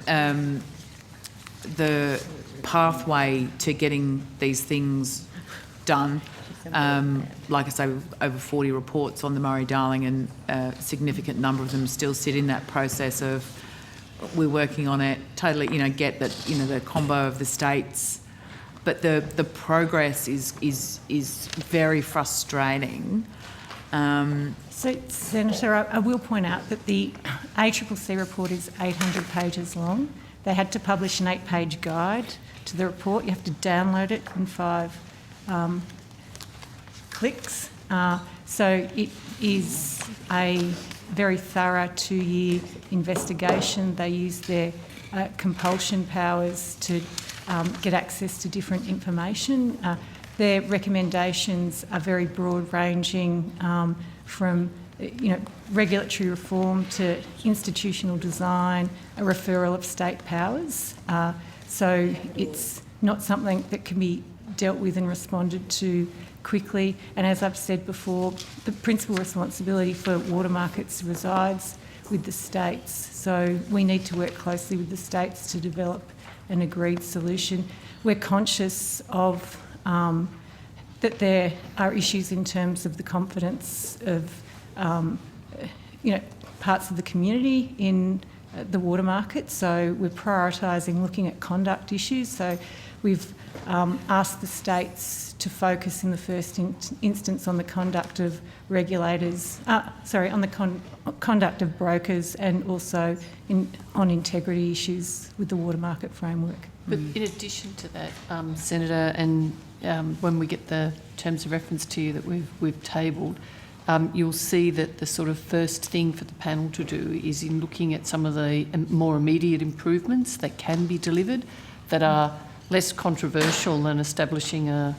The pathway to getting these things done, like I say, over 40 reports on the Murray-Darling, and a significant number of them still sit in that process of we're working on it. Totally, get that, the combo of the states, but the progress is very frustrating. So, Senator, I will point out that the ACCC report is 800 pages long. They had to publish an 8-page guide to the report. You have to download it in 5 clicks. So it is a very thorough 2-year investigation. They use their compulsion powers to get access to different information. Their recommendations are very broad-ranging, from regulatory reform to institutional design, a referral of state powers. So it's not something that can be dealt with and responded to quickly. And as I've said before, the principal responsibility for water markets resides with the states. So we need to work closely with the states to develop an agreed solution. We're conscious of that there are issues in terms of the confidence of, parts of the community in the water market. So we're prioritising looking at conduct issues. So we've asked the states to focus in the first instance on the conduct of regulators, on the conduct of brokers, and also on integrity issues with the water market framework. But in addition to that, Senator, and when we get the terms of reference to you that we've tabled, you'll see that the sort of first thing for the panel to do is in looking at some of the more immediate improvements that can be delivered that are less controversial than establishing a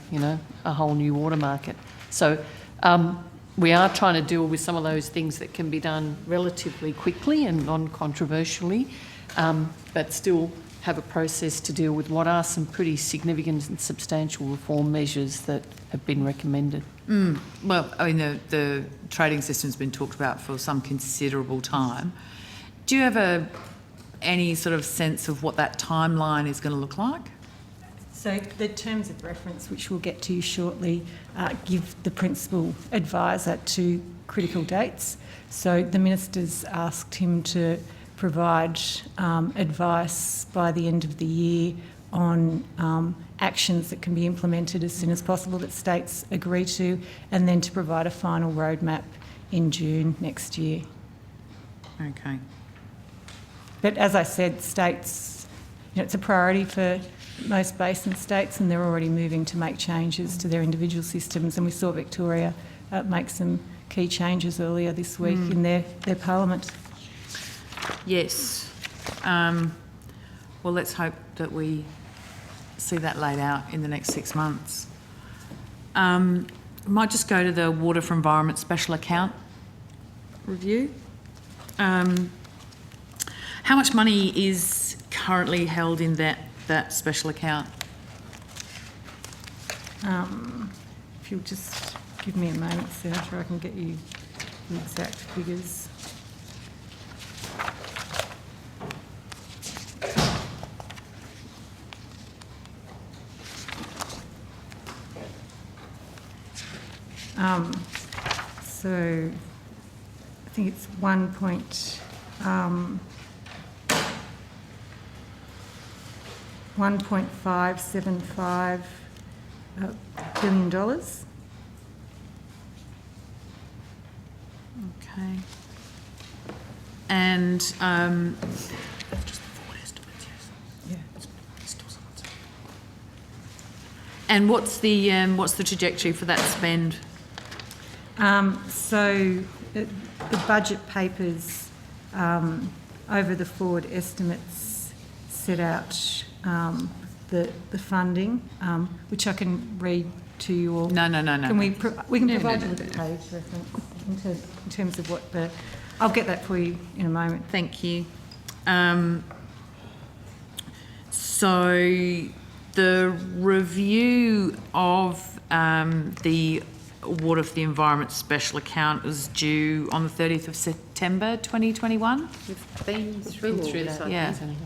whole new water market. So we are trying to deal with some of those things that can be done relatively quickly and non-controversially, but still have a process to deal with what are some pretty significant and substantial reform measures that have been recommended. Well, I mean, the trading system's been talked about for some considerable time. Do you have any sort of sense of what that timeline is going to look like? So the terms of reference, which we'll get to you shortly, give the principal advisor to critical dates. So the minister's asked him to provide advice by the end of the year on actions that can be implemented as soon as possible that states agree to, and then to provide a final roadmap in June next year. Okay. But as I said, states, it's a priority for most basin states, and they're already moving to make changes to their individual systems. And we saw Victoria make some key changes earlier this week in their parliament. Yes. Well, let's hope that we see that laid out in the next 6 months. We might just go to the Water for Environment Special Account review. How much money is currently held in that special account? If you'll just give me a moment, Senator, I can get you the exact figures. So I think it's $1.575 billion. Okay. And and what's the trajectory for that spend? So the budget papers over the forward estimates set out the funding, which I can read to you all. No. Can we can provide you with a page reference in terms of what the... I'll get that for you in a moment. Thank you. So the review of the Water for the Environment special account was due on the 30th of September 2021. We've been through that, I yeah. think.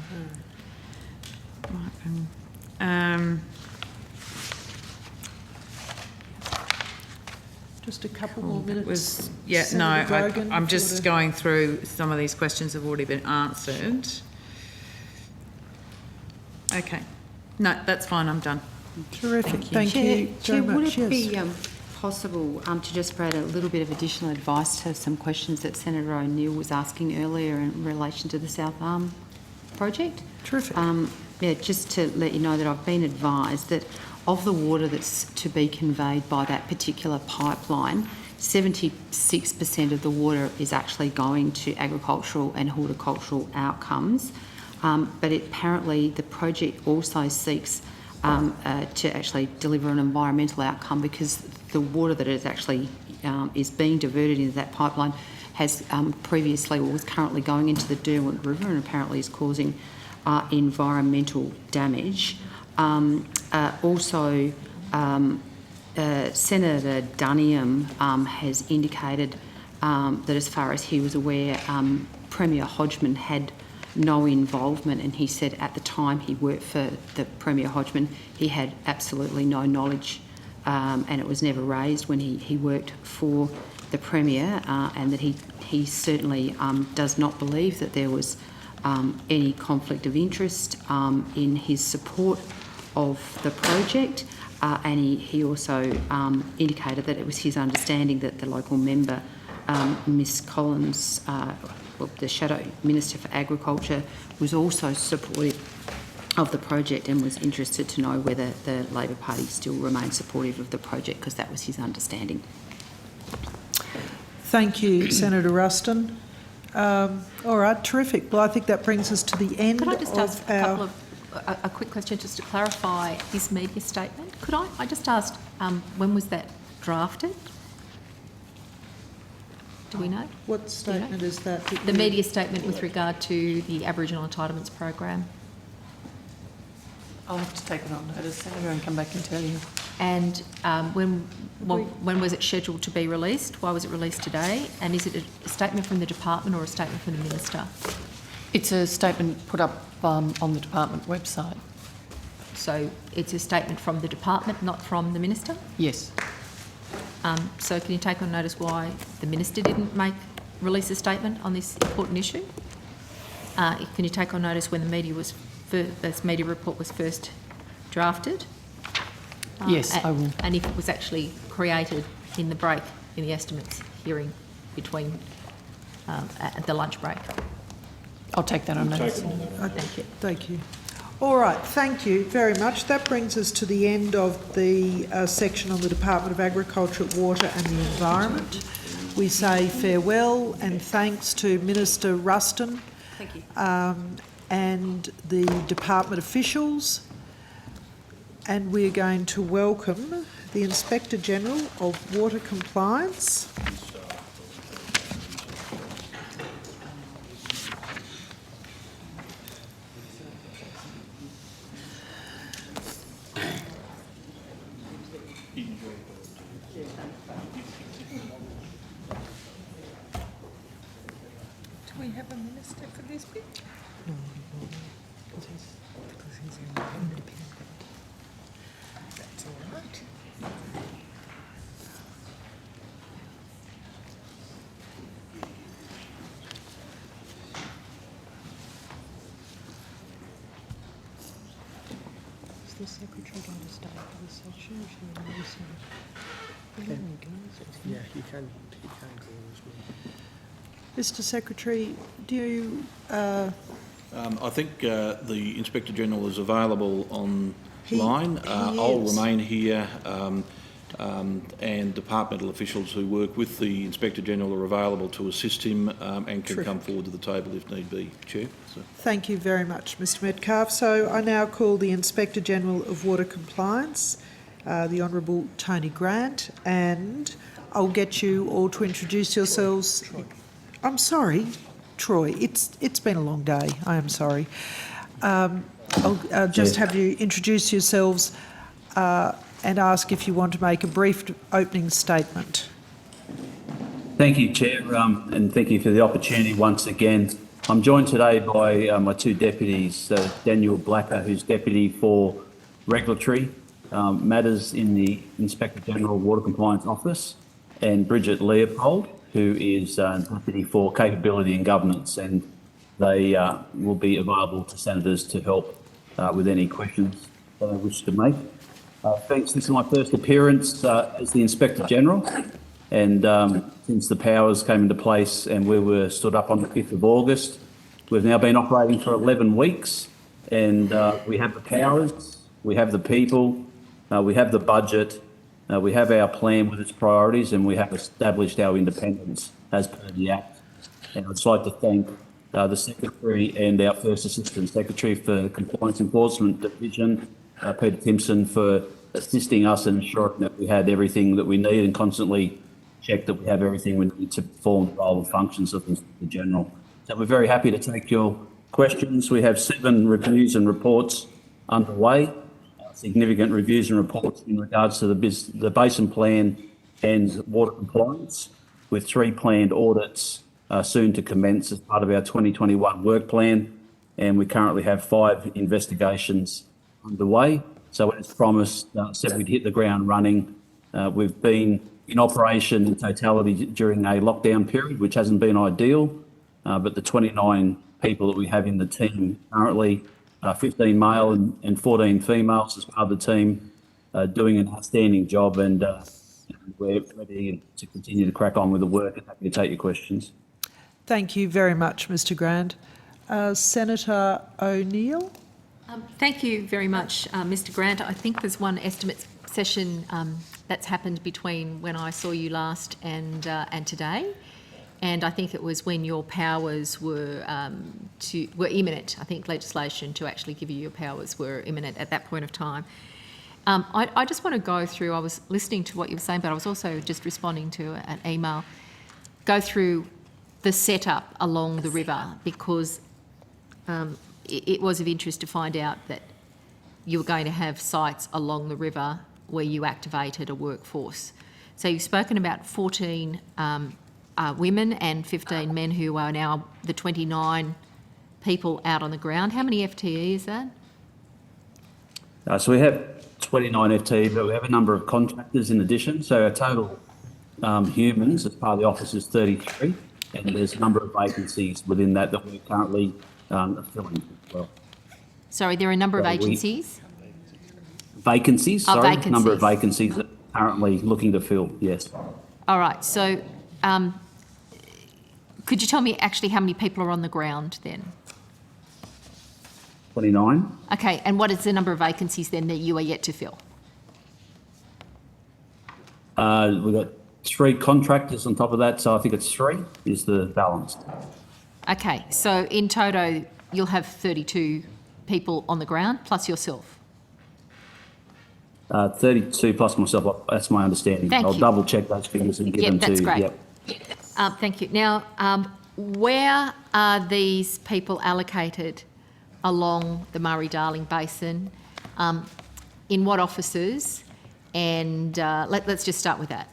Just a couple more minutes. No, I'm just going through some of these questions have already been answered. Okay. No, that's fine, I'm done. Terrific, thank you Chair, very would much. it Yes. be possible to just provide a little bit of additional advice to some questions that Senator O'Neill was asking earlier in relation to the South Arm project? Terrific. Just to let you know that I've been advised that of the water that's to be conveyed by that particular pipeline, 76% of the water is actually going to agricultural and horticultural outcomes. But apparently the project also seeks to actually deliver an environmental outcome, because the water that is actually is being diverted into that pipeline has previously or was currently going into the Derwent River and apparently is causing environmental damage. Senator Duniam has indicated that as far as he was aware, Premier Hodgman had no involvement, and he said at the time he worked for the Premier Hodgman, he had absolutely no knowledge, and it was never raised when he worked for the Premier, and that he certainly does not believe that there was any conflict of interest in his support of the project, and he also indicated that it was his understanding that the local member, Miss Collins, the Shadow Minister for Agriculture, was also supportive of the project and was interested to know whether the Labor Party still remains supportive of the project, because that was his understanding. Thank you, Senator Ruston. All right, terrific. Well, I think that brings us to the end. Could I just ask of a quick question just to clarify this media statement? Could I just ask, when was that drafted? Do we know? What statement is that? The media statement with regard to the Aboriginal Entitlements Program. I'll have to take it on notice, Senator, and come back and tell you. And when was it scheduled to be released? Why was it released today? And is it a statement from the department or a statement from the minister? It's a statement put up on the department website. So it's a statement from the department, not from the minister? Yes. So can you take on notice why the minister didn't release a statement on this important issue? Can you take on notice when this media report was first drafted? Yes, I will. And if it was actually created in the break, in the estimates hearing between at the lunch break? I'll take that on notice. Thank you. Thank you. All right, thank you very much. That brings us to the end of the section on the Department of Agriculture, Water and the Environment. We say farewell and thanks to Minister Ruston. Thank you. And the department officials. And we're going to welcome the Inspector General of Water Compliance. Do we have a minister for this bit? No, because he's independent. That's all right. Is the secretary going to stay for this section, or should we release him? Yeah, he can go as well. Mr. Secretary, do you... I think the Inspector General is available online. I'll remain here, and departmental officials who work with the Inspector General are available to assist him and can come forward to the table if need be, Chair. So. Thank you very much, Mr. Metcalfe. So I now call the Inspector General of Water Compliance, the Honourable Tony Grant, and I'll get you all to introduce yourselves. I'm sorry, Troy. It's been a long day. I am sorry. I'll just have you introduce yourselves and ask if you want to make a brief opening statement. Thank you, Chair, and thank you for the opportunity once again. I'm joined today by my two deputies, Daniel Blacker, who's Deputy for Regulatory Matters in the Inspector General Water Compliance Office, and Bridget Leopold, who is Deputy for Capability and Governance, and they will be available to senators to help with any questions that I wish to make. Thanks. This is my first appearance as the Inspector General, and since the powers came into place and we were stood up on the 5th of August, we've now been operating for 11 weeks, and we have the powers, we have the people, we have the budget, we have our plan with its priorities, and we have established our independence as per the Act. And I'd just like to thank the Secretary and our First Assistant Secretary for Compliance Enforcement Division, Peter Timpson, for assisting us and ensuring that we had everything that we need and constantly check that we have everything we need to perform the role and functions of the Inspector General. So we're very happy to take your questions. We have 7 reviews and reports underway, significant reviews and reports in regards to the Basin Plan and water compliance, with 3 planned audits soon to commence as part of our 2021 work plan, and we currently have 5 investigations underway. So as promised, said we'd hit the ground running. We've been in operation in totality during a lockdown period, which hasn't been ideal, but the 29 people that we have in the team currently, 15 male and 14 females as part of the team, doing an outstanding job, and we're ready to continue to crack on with the work and happy to take your questions. Thank you very much, Mr Grant. Senator O'Neill? Thank you very much, Mr Grant. I think there's one estimate session that's happened between when I saw you last and today, and I think it was when your powers were imminent. I think legislation to actually give you your powers were imminent at that point of time. I just want to go through, I was listening to what you were saying, but I was also just responding to an email, go through the setup along the river, because it was of interest to find out that you were going to have sites along the river where you activated a workforce. So you've spoken about 14 women and 15 men who are now the 29 people out on the ground. How many FTE is that? So we have 29 FTE, but we have a number of contractors in addition. So our total humans as part of the office is 33, and there's a number of vacancies within that we're currently filling as well. Sorry, there are a number of agencies? Vacancies, Oh, sorry. vacancies. Number of vacancies that are currently looking to fill, yes. All right, so could you tell me actually how many people are on the ground then? 29. Okay, and what is the number of vacancies then that you are yet to fill? We've got 3 contractors on top of that, so I think it's 3 is the balance. Okay, so in toto, you'll have 32 people on the ground, plus yourself. 32 plus myself, that's my understanding. Thank I'll you. double check those figures and give them to you. That's great. Yep. Thank you. Now, where are these people allocated along the Murray-Darling Basin? In what offices? And let's just start with that.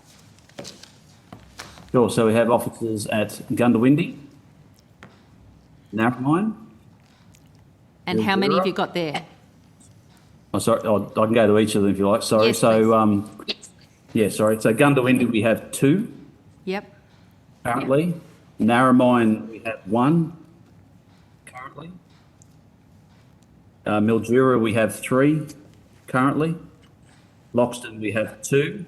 Sure, so we have offices at Gundawindi, Narromine. And how many have you got there? Oh, sorry, I can go to each of them if you like. Sorry. Yes, so, yeah, sorry. So Gundawindi we have 2 Yep. currently. Narromine we have 1 currently. Mildura we have 3 currently. Loxton we have 2.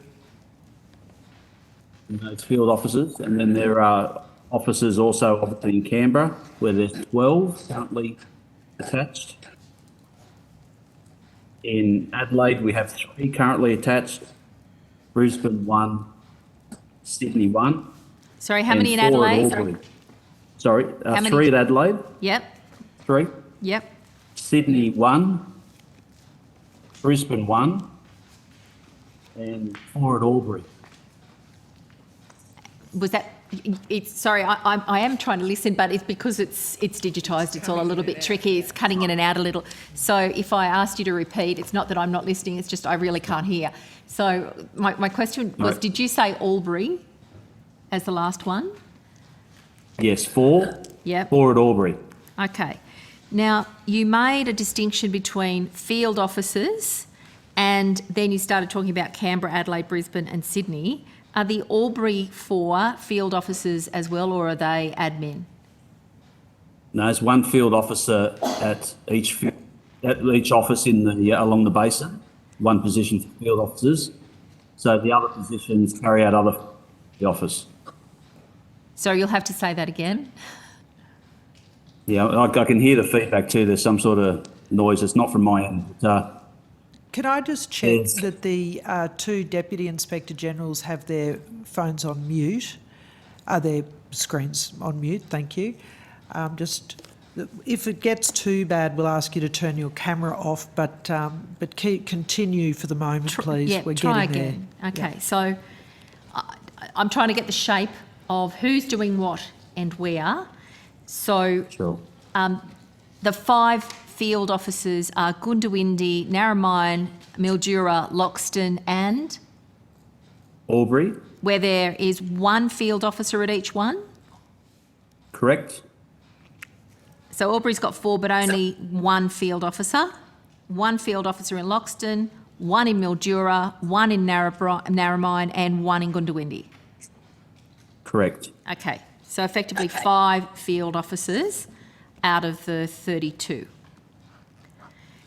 And those field officers, and then there are officers also obviously in Canberra where there's 12 currently attached. In Adelaide we have 3 currently attached, Brisbane 1, Sydney 1. Sorry, how and many in 4 at Adelaide? Albury. Sorry, How many? 3 at Adelaide, Yep. 3. Yep. Sydney 1, Brisbane 1, and 4 at Albury. Was that Sorry, I am trying to listen, but it's because it's digitised. It's all a little bit tricky. It's cutting in and out a little. So if I asked you to repeat, it's not that I'm not listening. It's just I really can't hear. So my question was, did you say Albury as the last one? Yes, 4. Yep. 4 at Albury. Okay. Now, you made a distinction between field officers and then you started talking about Canberra, Adelaide, Brisbane and Sydney. Are the Albury 4 field officers as well, or are they admin? No, there's one field officer at each office in the along the basin, one position for field officers. So the other positions carry out the office. So you'll have to say that again. Yeah, I can hear the feedback too. There's some sort of noise. It's not from my end. But, Can I just check Yes. that the 2 Deputy Inspector Generals have their phones on mute? Their screens on mute, thank you. If it gets too bad, we'll ask you to turn your camera off, but continue for the moment, please. Yeah, We're try getting again. there. Okay, so I'm trying to get the shape of who's doing what and where. So Sure. the 5 field officers are Goondiwindi, Narromine, Mildura, Loxton and Albury, where there is 1 field officer at each one. correct? So Albury's got 4 but only 1 field officer. 1 field officer in Loxton, 1 in Mildura, 1 in Narromine and 1 in Goondiwindi. Correct. Okay, so effectively 5 field officers out of the 32.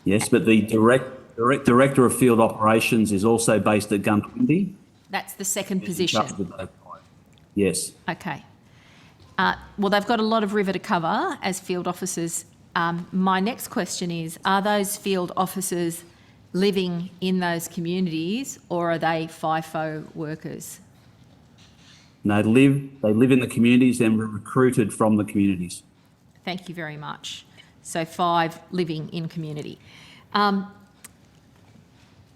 Yes, but the Director of Field Operations is also based at Goondiwindi. That's the second position. Yes. Okay. Well, they've got a lot of river to cover as field officers. My next question is, are those field officers living in those communities or are they FIFO workers? No, they live in the communities and were recruited from the communities. Thank you very much. So 5 living in community.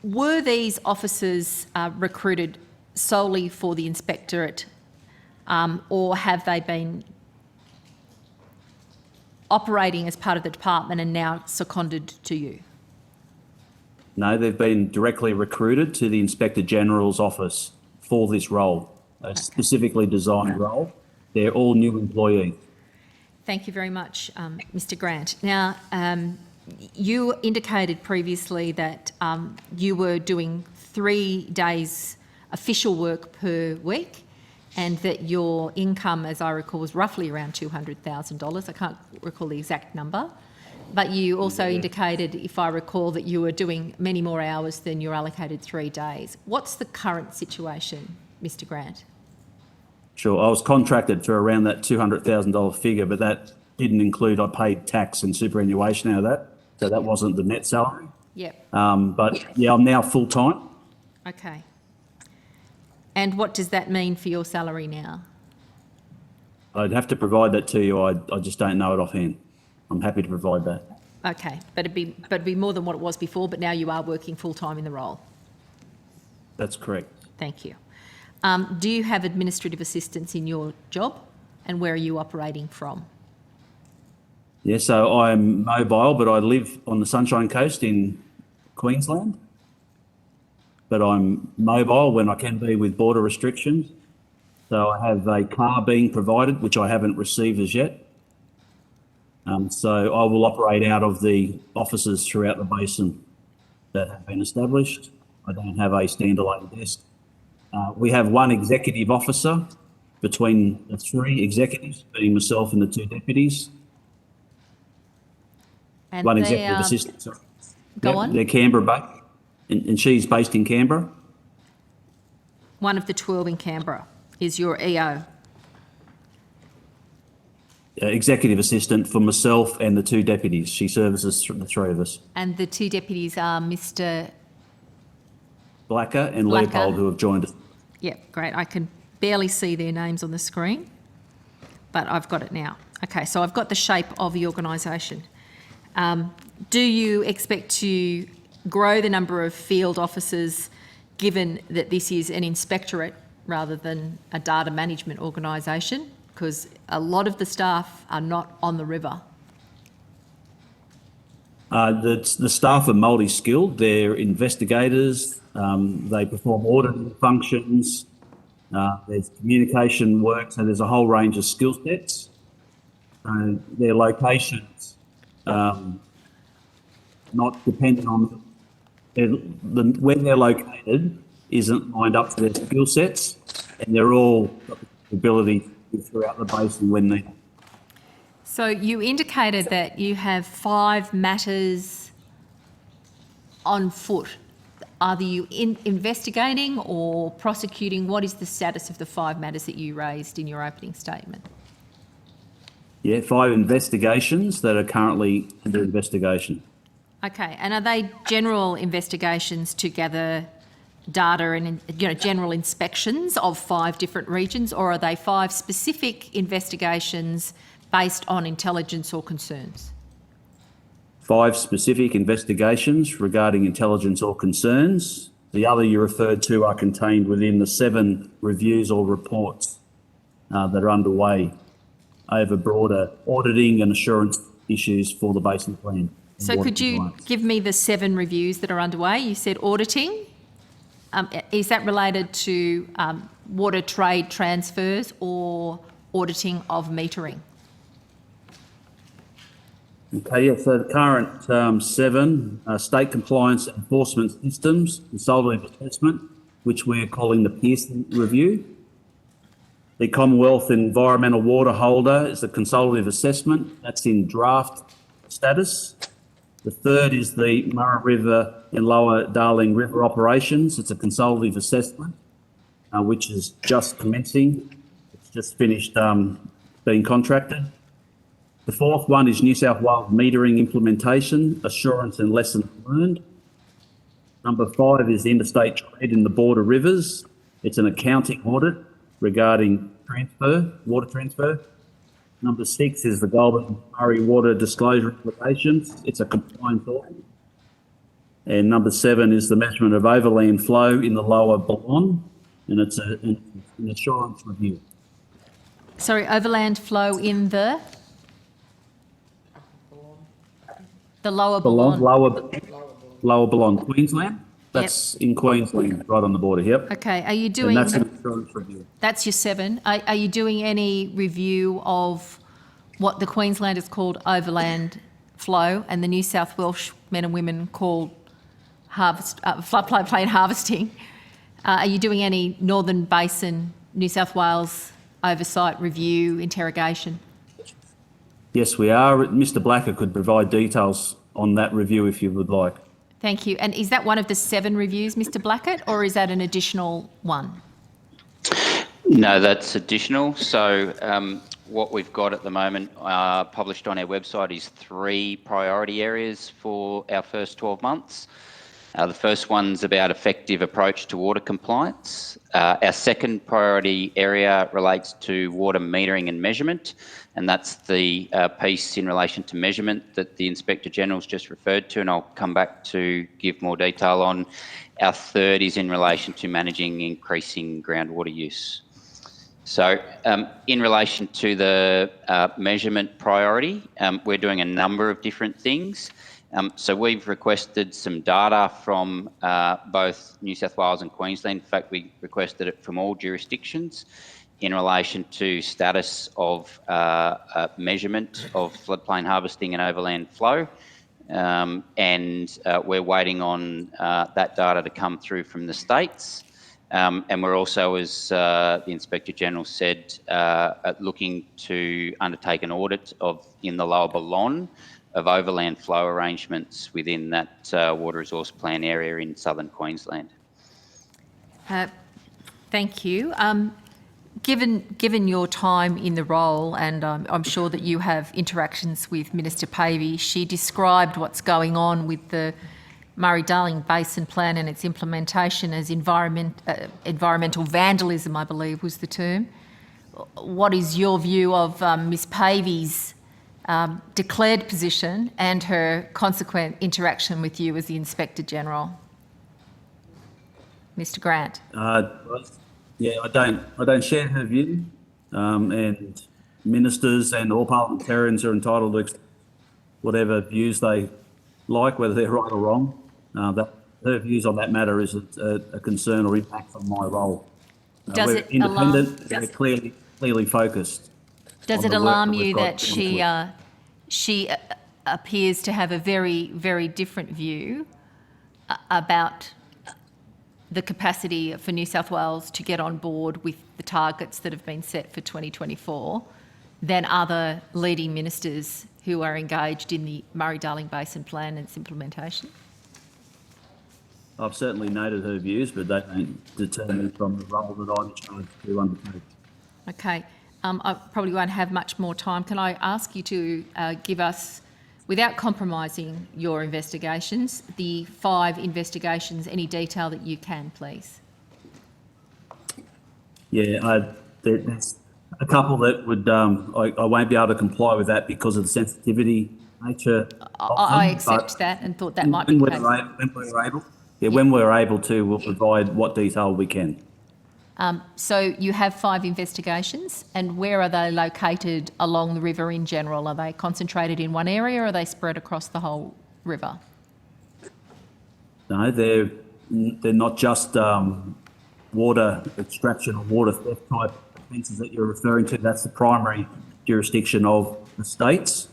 Were these officers recruited solely for the inspectorate or have they been operating as part of the department and now seconded to you? No, they've been directly recruited to the Inspector General's office for this role, a specifically designed role. They're all new employees. Thank you very much, Mr Grant. Now, you indicated previously that you were doing 3 days official work per week and that your income, as I recall, was roughly around $200,000. I can't recall the exact number. But you also indicated, if I recall, that you were doing many more hours than your allocated 3 days. What's the current situation, Mr Grant? Sure, I was contracted for around that $200,000 figure, but that didn't include, I paid tax and superannuation out of that, so that wasn't the net salary. Yep. But yeah, I'm now full-time. Okay. And what does that mean for your salary now? I'd have to provide that to you, I just don't know it offhand. I'm happy to provide that. Okay, but it'd be more than what it was before, but now you are working full-time in the role. That's correct. Thank you. Do you have administrative assistance in your job and where are you operating from? Yeah, so I'm mobile, but I live on the Sunshine Coast in Queensland. But I'm mobile when I can be with border restrictions. So I have a car being provided, which I haven't received as yet. So I will operate out of the offices throughout the basin that have been established. I don't have a standalone desk. We have 1 executive officer between the 3 executives, being myself and the 2 deputies. And 1 they executive are- assistant. Sorry. Go Yep, on. They're Canberra-based, and she's based in Canberra. One of the 12 in Canberra is your EO. Executive assistant for myself and the 2 deputies. She services the 3 of us. And the 2 deputies are Mr. Blacker and Blacker. Leopold, who have joined us. Yep, great. I can barely see their names on the screen, but I've got it now. Okay, so I've got the shape of the organisation. Do you expect to grow the number of field officers, given that this is an inspectorate rather than a data management organisation? Because a lot of the staff are not on the river. The staff are multi-skilled. They're investigators. They perform auditing functions. There's communication work, so there's a whole range of skill sets. Their locations not dependent on where they're located isn't lined up to their skill sets, and they're all got the ability throughout the basin when needed. So you indicated that you have 5 matters on foot. Are you investigating or prosecuting? What is the status of the 5 matters that you raised in your opening statement? Yeah, 5 investigations that are currently under investigation. Okay, and are they general investigations to gather data and general inspections of 5 different regions, or are they 5 specific investigations based on intelligence or concerns? 5 specific investigations regarding intelligence or concerns. The other you referred to are contained within the 7 reviews or reports that are underway over broader auditing and assurance issues for the basin plan. So could you give me the 7 reviews that are underway? You said auditing. Is that related to water trade transfers or auditing of metering? Okay, yeah, so the current 7 state compliance enforcement systems, consultative assessment, which we're calling the Pearson Review. The Commonwealth Environmental Water Holder is a consultative assessment. That's in draft status. The 3rd is the Murray River and Lower Darling River operations. It's a consultative assessment, which is just commencing. It's just finished being contracted. The 4th one is New South Wales metering implementation, assurance and lessons learned. Number 5 is interstate trade in the border rivers. It's an accounting audit regarding water transfer. Number 6 is the Goulburn Murray Water Disclosure Obligations. It's a compliance audit. And number 7 is the measurement of overland flow in the lower Ballon, and it's an assurance review. Sorry, overland flow in the lower Ballon. Lower Ballon, Queensland. That's in Queensland, right on the border, yep. Okay, are you doing... And that's an assurance review. That's your 7. Are you doing any review of what the Queenslanders called overland flow and the New South Welsh men and women called floodplain harvesting? Are you doing any Northern Basin, New South Wales oversight review, interrogation? Yes, we are. Mr. Blacker could provide details on that review if you would like. Thank you. And is that one of the 7 reviews, Mr. Blackett, or is that an additional one? No, that's additional. So what we've got at the moment published on our website is 3 priority areas for our first 12 months. The first one's about effective approach to water compliance. Our second priority area relates to water metering and measurement, and that's the piece in relation to measurement that the Inspector General's just referred to, and I'll come back to give more detail on. Our third is in relation to managing increasing groundwater use. So in relation to the measurement priority, we're doing a number of different things. So we've requested some data from both New South Wales and Queensland. In fact, we requested it from all jurisdictions in relation to status of measurement of floodplain harvesting and overland flow. And we're waiting on that data to come through from the states. And we're also, as the Inspector General said, looking to undertake an audit in the Lower Ballon of overland flow arrangements within that water resource plan area in southern Queensland. Thank you. Given your time in the role, and I'm sure that you have interactions with Minister Pavey, she described what's going on with the Murray-Darling Basin Plan and its implementation as environmental vandalism, I believe was the term. What is your view of Ms Pavey's declared position and her consequent interaction with you as the Inspector General? Mr Grant. Yeah, I don't share her view, and ministers and all parliamentarians are entitled to whatever views they like, whether they're right or wrong. That her views on that matter is a concern or impact on my role. Does we're it independent, alarm? we're clearly focused. Does it alarm you that she appears to have a very, very different view about the capacity for New South Wales to get on board with the targets that have been set for 2024 than other leading ministers who are engaged in the Murray-Darling Basin Plan and its implementation? I've certainly noted her views, but they don't deter me from the role that I'm charged to undertake. Okay. I probably won't have much more time. Can I ask you to give us, without compromising your investigations, the 5 investigations, any detail that you can, please? Yeah, there's a couple that would, I won't be able to comply with that because of the sensitivity nature of I them, accept but that and thought that might be when the case. when we're able to, we'll provide what detail we can. So you have 5 investigations, and where are they located along the river in general? Are they concentrated in one area or are they spread across the whole river? No, they're not just water extraction or water theft type offences that you're referring to. That's the primary jurisdiction of the states,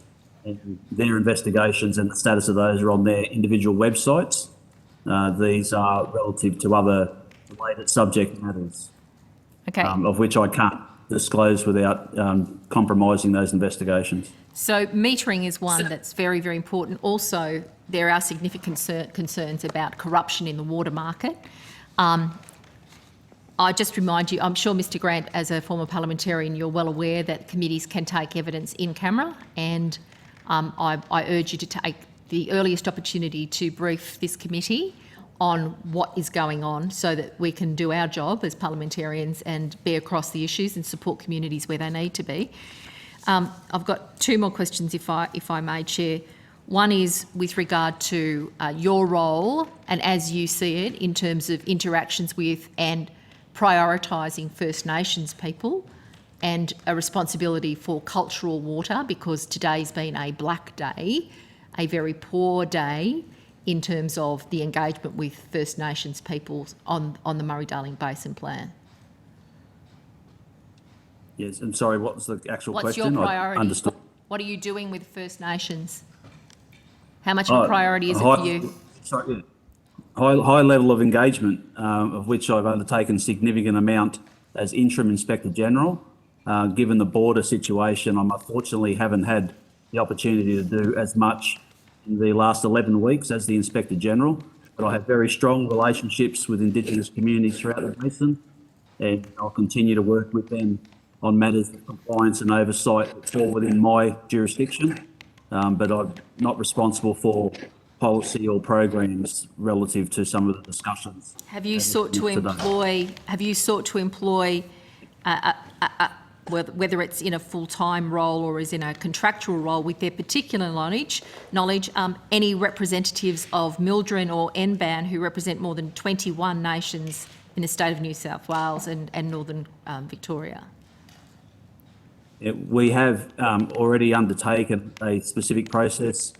and their investigations and the status of those are on their individual websites. These are relative to other related subject matters, Okay. Of which I can't disclose without compromising those investigations. So metering is one that's very, very important. Also, there are significant concerns about corruption in the water market. I just remind you, I'm sure Mr Grant, as a former parliamentarian, you're well aware that committees can take evidence in camera, and I urge you to take the earliest opportunity to brief this committee on what is going on so that we can do our job as parliamentarians and be across the issues and support communities where they need to be. I've got 2 more questions, if I may, Chair. One is with regard to your role and as you see it in terms of interactions with and prioritising First Nations people and a responsibility for cultural water, because today's been a black day, a very poor day in terms of the engagement with First Nations peoples on the Murray-Darling Basin Plan. Yes, I'm sorry, what was the actual What's question? your priority? I understood. What are you doing with First Nations? How much of a priority is it for you? Sorry, high level of engagement, of which I've undertaken significant amount as Interim Inspector General. Given the border situation, I unfortunately haven't had the opportunity to do as much in the last 11 weeks as the Inspector General, but I have very strong relationships with Indigenous communities throughout the basin, and I'll continue to work with them on matters of compliance and oversight that fall within my jurisdiction, but I'm not responsible for policy or programs relative to some of the discussions. Have you sought to employ? Have you sought to employ? Whether it's in a full-time role or is in a contractual role with their particular knowledge, any representatives of Mildren or NBAN who represent more than 21 nations in the state of New South Wales and Northern Victoria? We have already undertaken a specific process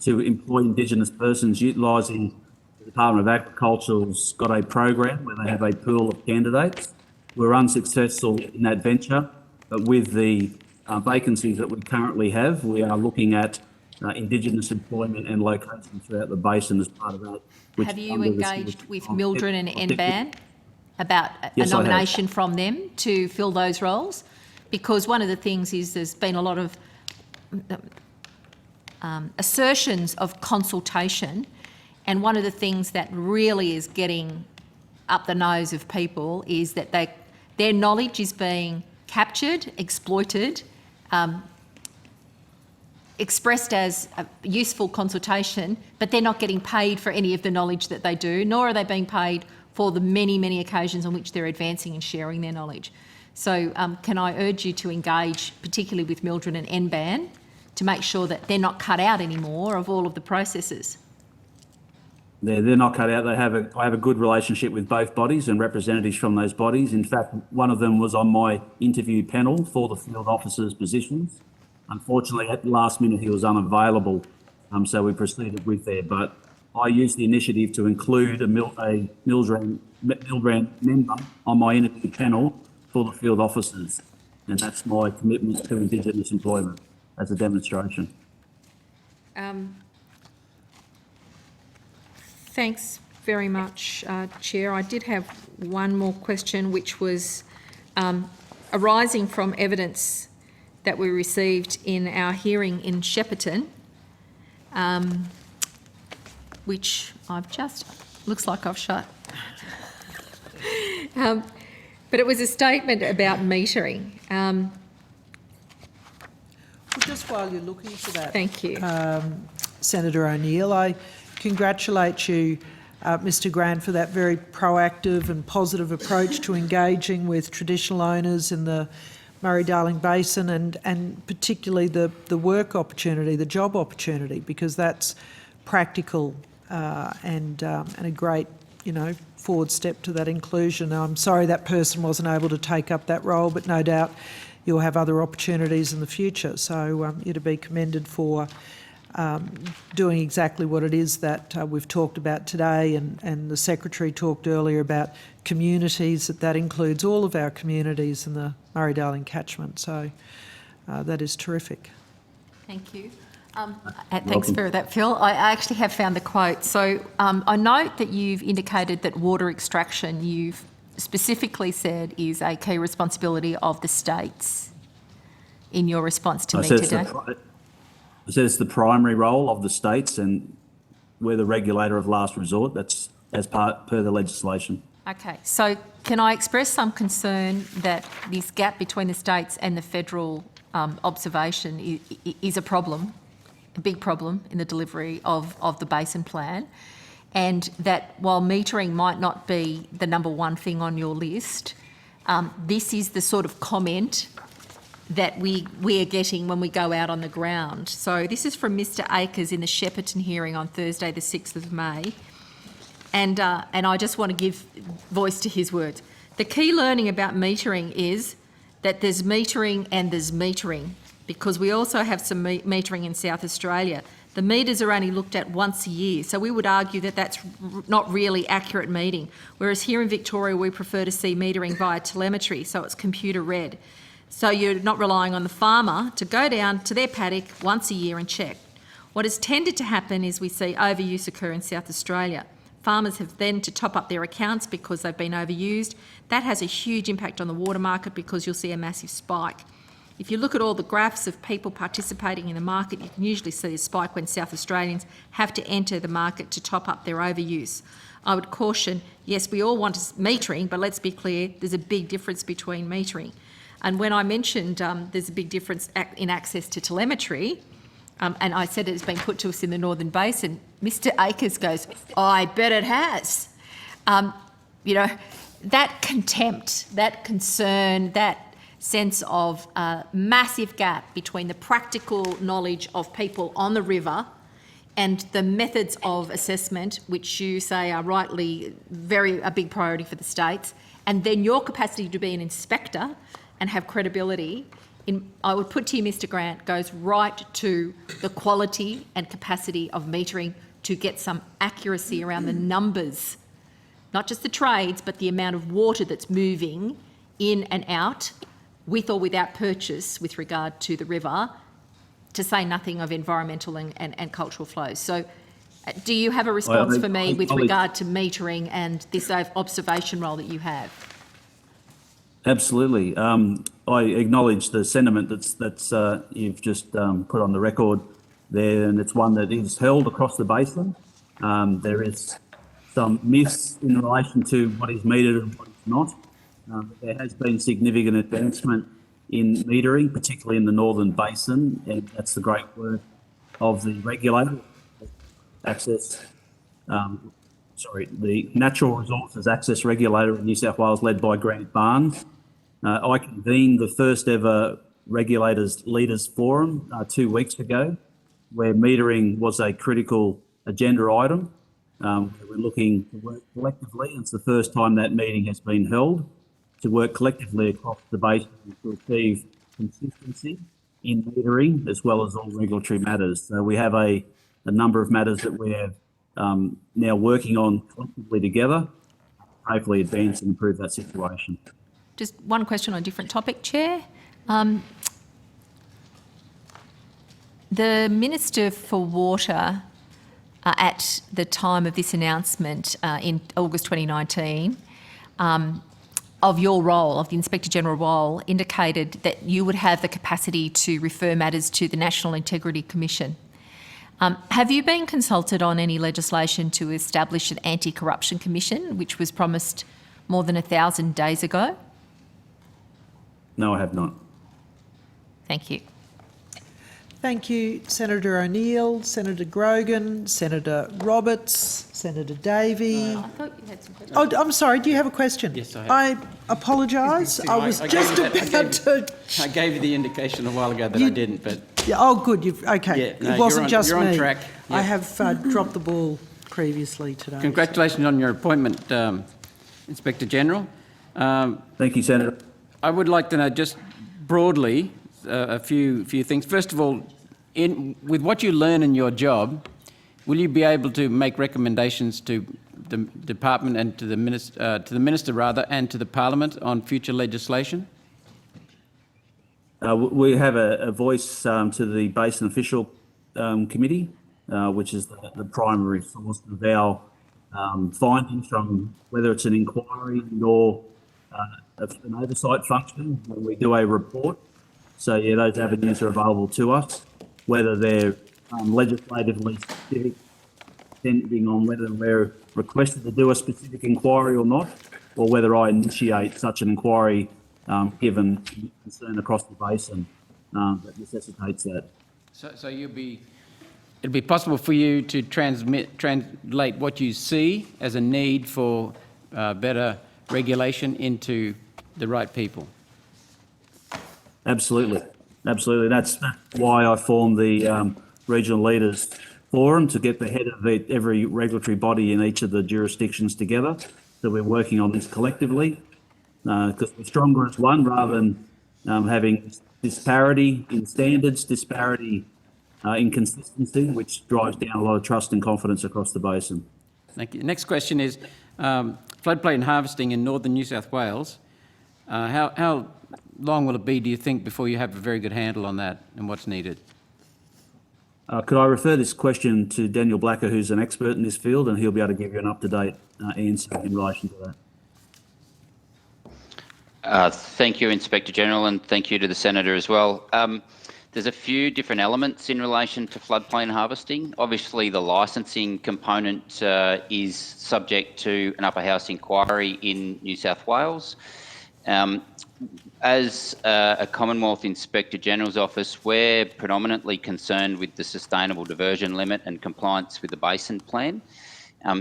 to employ Indigenous persons utilising the Department of Agriculture's got a program where they have a pool of candidates. We're unsuccessful in that venture, but with the vacancies that we currently have, we are looking at Indigenous employment and location throughout the basin as part of that. Have you engaged with Mildren and NBAN about Yes, a nomination from them to fill those roles? Because one of the things is there's been a lot of assertions of consultation, and one of the things that really is getting up the nose of people is that their knowledge is being captured, exploited, expressed as a useful consultation, but they're not getting paid for any of the knowledge that they do, nor are they being paid for the many, many occasions on which they're advancing and sharing their knowledge. So can I urge you to engage, particularly with Mildren and NBAN, to make sure that they're not cut out anymore of all of the processes? they're not cut out. I have a good relationship with both bodies and representatives from those bodies. In fact, one of them was on my interview panel for the field officers' positions. Unfortunately, at the last minute, he was unavailable, so we proceeded with there. But I used the initiative to include a Millsbrand member on my interview panel for the field officers, and that's my commitment to Indigenous employment as a demonstration. Thanks very much, Chair. I did have one more question, which was arising from evidence that we received in our hearing in Shepparton, which looks like I've shut. But it was a statement about metering. Well, just while you're looking for that, thank you, Senator O'Neill, I congratulate you, Mr Grant, for that very proactive and positive approach to engaging with traditional owners in the Murray-Darling Basin and particularly the work opportunity, the job opportunity, because that's practical and a great, forward step to that inclusion. I'm sorry that person wasn't able to take up that role, but no doubt you'll have other opportunities in the future. So you're to be commended for doing exactly what it is that we've talked about today, and the Secretary talked earlier about communities, that includes all of our communities in the Murray-Darling catchment. So that is terrific. Thank you. Thanks for that, Phil. I actually have found the quote. So I note that you've indicated that water extraction, you've specifically said, is a key responsibility of the states in your response to me today. I said it's the primary role of the states, and we're the regulator of last resort. That's per the legislation. Okay, so can I express some concern that this gap between the states and the federal observation is a problem, a big problem in the delivery of the Basin Plan, and that while metering might not be the number one thing on your list, this is the sort of comment that we are getting when we go out on the ground. So this is from Mr Akers in the Shepparton hearing on Thursday the 6th of May. And I just want to give voice to his words. The key learning about metering is that there's metering and there's metering, because we also have some metering in South Australia. The meters are only looked at once a year, so we would argue that that's not really accurate metering. Whereas here in Victoria, we prefer to see metering via telemetry, so it's computer read. So you're not relying on the farmer to go down to their paddock once a year and check. What has tended to happen is we see overuse occur in South Australia. Farmers have then to top up their accounts because they've been overused. That has a huge impact on the water market because you'll see a massive spike. If you look at all the graphs of people participating in the market, you can usually see a spike when South Australians have to enter the market to top up their overuse. I would caution, yes, we all want metering, but let's be clear, there's a big difference between metering. And when I mentioned there's a big difference in access to telemetry, and I said it's been put to us in the Northern Basin, Mr Akers goes, I bet it has. That contempt, that concern, that sense of massive gap between the practical knowledge of people on the river and the methods of assessment, which you say are rightly a big priority for the states, and then your capacity to be an inspector and have credibility, I would put to you, Mr Grant, goes right to the quality and capacity of metering to get some accuracy around the numbers, not just the trades, but the amount of water that's moving in and out, with or without purchase, with regard to the river, to say nothing of environmental and cultural flows. So do you have a response for me with regard to metering and this observation role that you have? Absolutely. I acknowledge the sentiment that's you've just put on the record there, and it's one that is held across the basin. There is some myths in relation to what is metered and what is not. There has been significant advancement in metering, particularly in the Northern Basin, and that's the great work of the regulator, the Natural Resources Access Regulator in New South Wales, led by Grant Barnes. I convened the first ever Regulators Leaders Forum 2 weeks ago, where metering was a critical agenda item. We're looking to work collectively. It's the first time that meeting has been held, to work collectively across the basin to achieve consistency in metering as well as all regulatory matters. So we have a number of matters that we're now working on collectively together, hopefully advance and improve that situation. Just one question on a different topic, Chair. The Minister for Water, at the time of this announcement in August 2019, of your role, of the Inspector General role, indicated that you would have the capacity to refer matters to the National Integrity Commission. Have you been consulted on any legislation to establish an anti-corruption commission, which was promised more than 1,000 days ago? No, I have not. Thank you. Thank you, Senator O'Neill, Senator Grogan, Senator Roberts, Senator Davey. I thought you had some questions. Oh, I'm sorry, do you have a question? Yes, I have. I apologise. I was just about to... I gave you the indication a while ago that I didn't, but... Yeah, oh, good. Okay. Yeah, no, it wasn't just you're me. on track. I Yeah. have dropped the ball previously today. Congratulations on your appointment, Inspector General. Thank you, Senator. I would like to know just broadly a few things. First of all, with what you learn in your job, will you be able to make recommendations to the department and to the minister rather, and to the Parliament on future legislation? We have a voice to the Basin Official Committee, which is the primary source of our findings from whether it's an inquiry or an oversight function when we do a report. So, yeah, those avenues are available to us, whether they're legislatively specific, depending on whether we're requested to do a specific inquiry or not, or whether I initiate such an inquiry given concern across the basin that necessitates that. So it'd be possible for you to translate what you see as a need for better regulation into the right people. Absolutely. That's why I formed the Regional Leaders Forum, to get the head of every regulatory body in each of the jurisdictions together. So we're working on this collectively, because we're stronger as one, rather than having disparity in standards, disparity in consistency, which drives down a lot of trust and confidence across the basin. Thank you. Next question is floodplain harvesting in northern New South Wales. How long will it be, do you think, before you have a very good handle on that and what's needed? Could I refer this question to Daniel Blacker, who's an expert in this field, and he'll be able to give you an up-to-date answer in relation to that. Thank you, Inspector General, and thank you to the Senator as well. There's a few different elements in relation to floodplain harvesting. Obviously, the licensing component is subject to an upper house inquiry in New South Wales. As a Commonwealth Inspector General's Office, we're predominantly concerned with the sustainable diversion limit and compliance with the basin plan.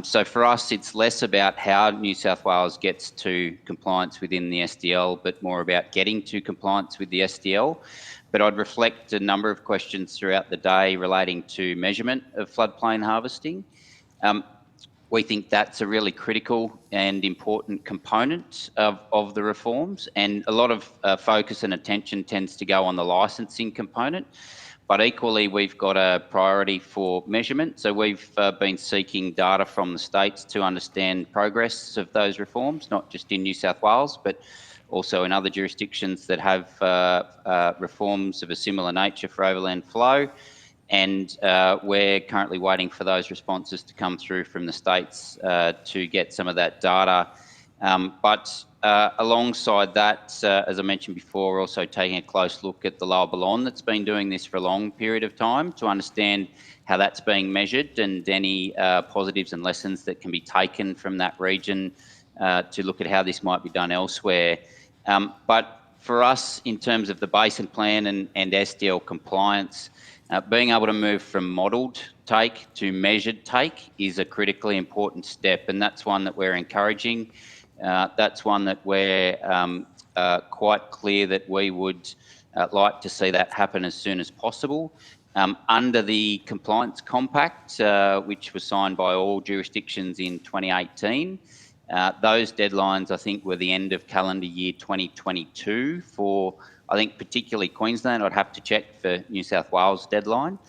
So for us, it's less about how New South Wales gets to compliance within the SDL, but more about getting to compliance with the SDL. But I'd reflect a number of questions throughout the day relating to measurement of floodplain harvesting. We think that's a really critical and important component of the reforms, and a lot of focus and attention tends to go on the licensing component. But equally, we've got a priority for measurement. So we've been seeking data from the states to understand progress of those reforms, not just in New South Wales, but also in other jurisdictions that have reforms of a similar nature for overland flow. And we're currently waiting for those responses to come through from the states to get some of that data. But alongside that, as I mentioned before, we're also taking a close look at the Lower Balonne that's been doing this for a long period of time to understand how that's being measured and any positives and lessons that can be taken from that region to look at how this might be done elsewhere. But for us, in terms of the basin plan and SDL compliance, being able to move from modelled take to measured take is a critically important step, and that's one that we're encouraging. That's one that we're quite clear that we would like to see that happen as soon as possible. Under the Compliance Compact, which was signed by all jurisdictions in 2018, those deadlines, I think, were the end of calendar year 2022 for, I think, particularly Queensland. I'd have to check for New South Wales deadline.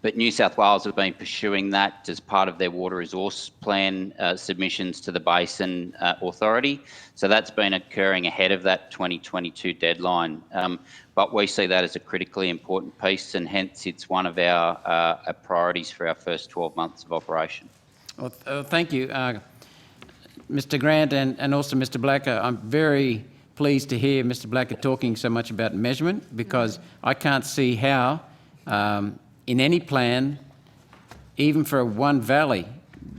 But New South Wales have been pursuing that as part of their water resource plan submissions to the Basin Authority. So that's been occurring ahead of that 2022 deadline. But we see that as a critically important piece, and hence it's one of our priorities for our first 12 months of operation. Well, thank you, Mr. Grant and also Mr. Blacker. I'm very pleased to hear Mr. Blacker talking so much about measurement, because I can't see how in any plan, even for one valley,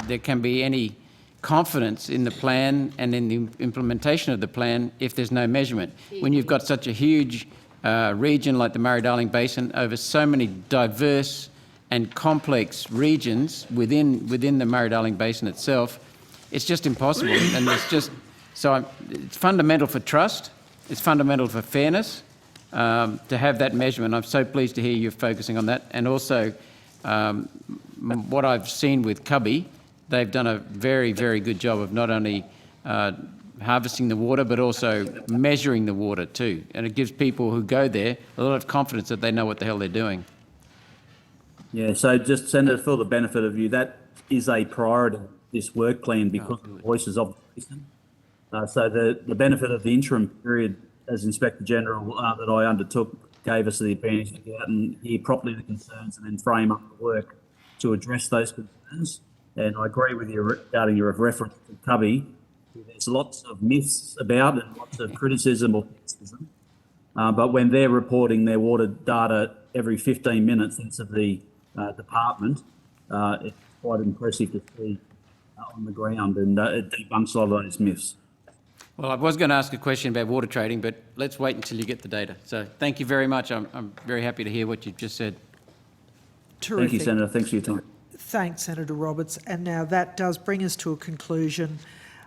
there can be any confidence in the plan and in the implementation of the plan if there's no measurement. When you've got such a huge region like the Murray-Darling Basin over so many diverse and complex regions within the Murray-Darling Basin itself, it's just impossible. And it's just, it's fundamental for trust, it's fundamental for fairness, to have that measurement. I'm so pleased to hear you're focusing on that. And also, what I've seen with Cubby, they've done a very, very good job of not only harvesting the water, but also measuring the water too. And it gives people who go there a lot of confidence that they know what the hell they're doing. Yeah, so just, Senator, for the benefit of you, that is a priority, this work plan, because of the voices of the basin. So the benefit of the interim period as Inspector General that I undertook gave us the advantage to get out and hear properly the concerns and then frame up the work to address those concerns. And I agree with you regarding your reference to Cubby. There's lots of myths about and lots of criticism or criticism. But when they're reporting their water data every 15 minutes into the department, it's quite impressive to see on the ground, and it debunks a lot of those myths. Well, I was going to ask a question about water trading, but let's wait until you get the data. So thank you very much. I'm very happy to hear what you've just said. Terrific. Thank you, Senator. Thanks for your time. Thanks, Senator Roberts. And now that does bring us to a conclusion.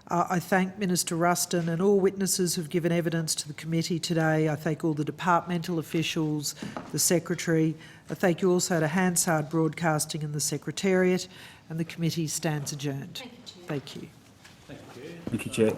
I thank Minister Ruston and all witnesses who've given evidence to the committee today. I thank all the departmental officials, the Secretary. I thank you also to Hansard Broadcasting and the Secretariat, and the committee stands adjourned. Thank you. Thank you, Chair.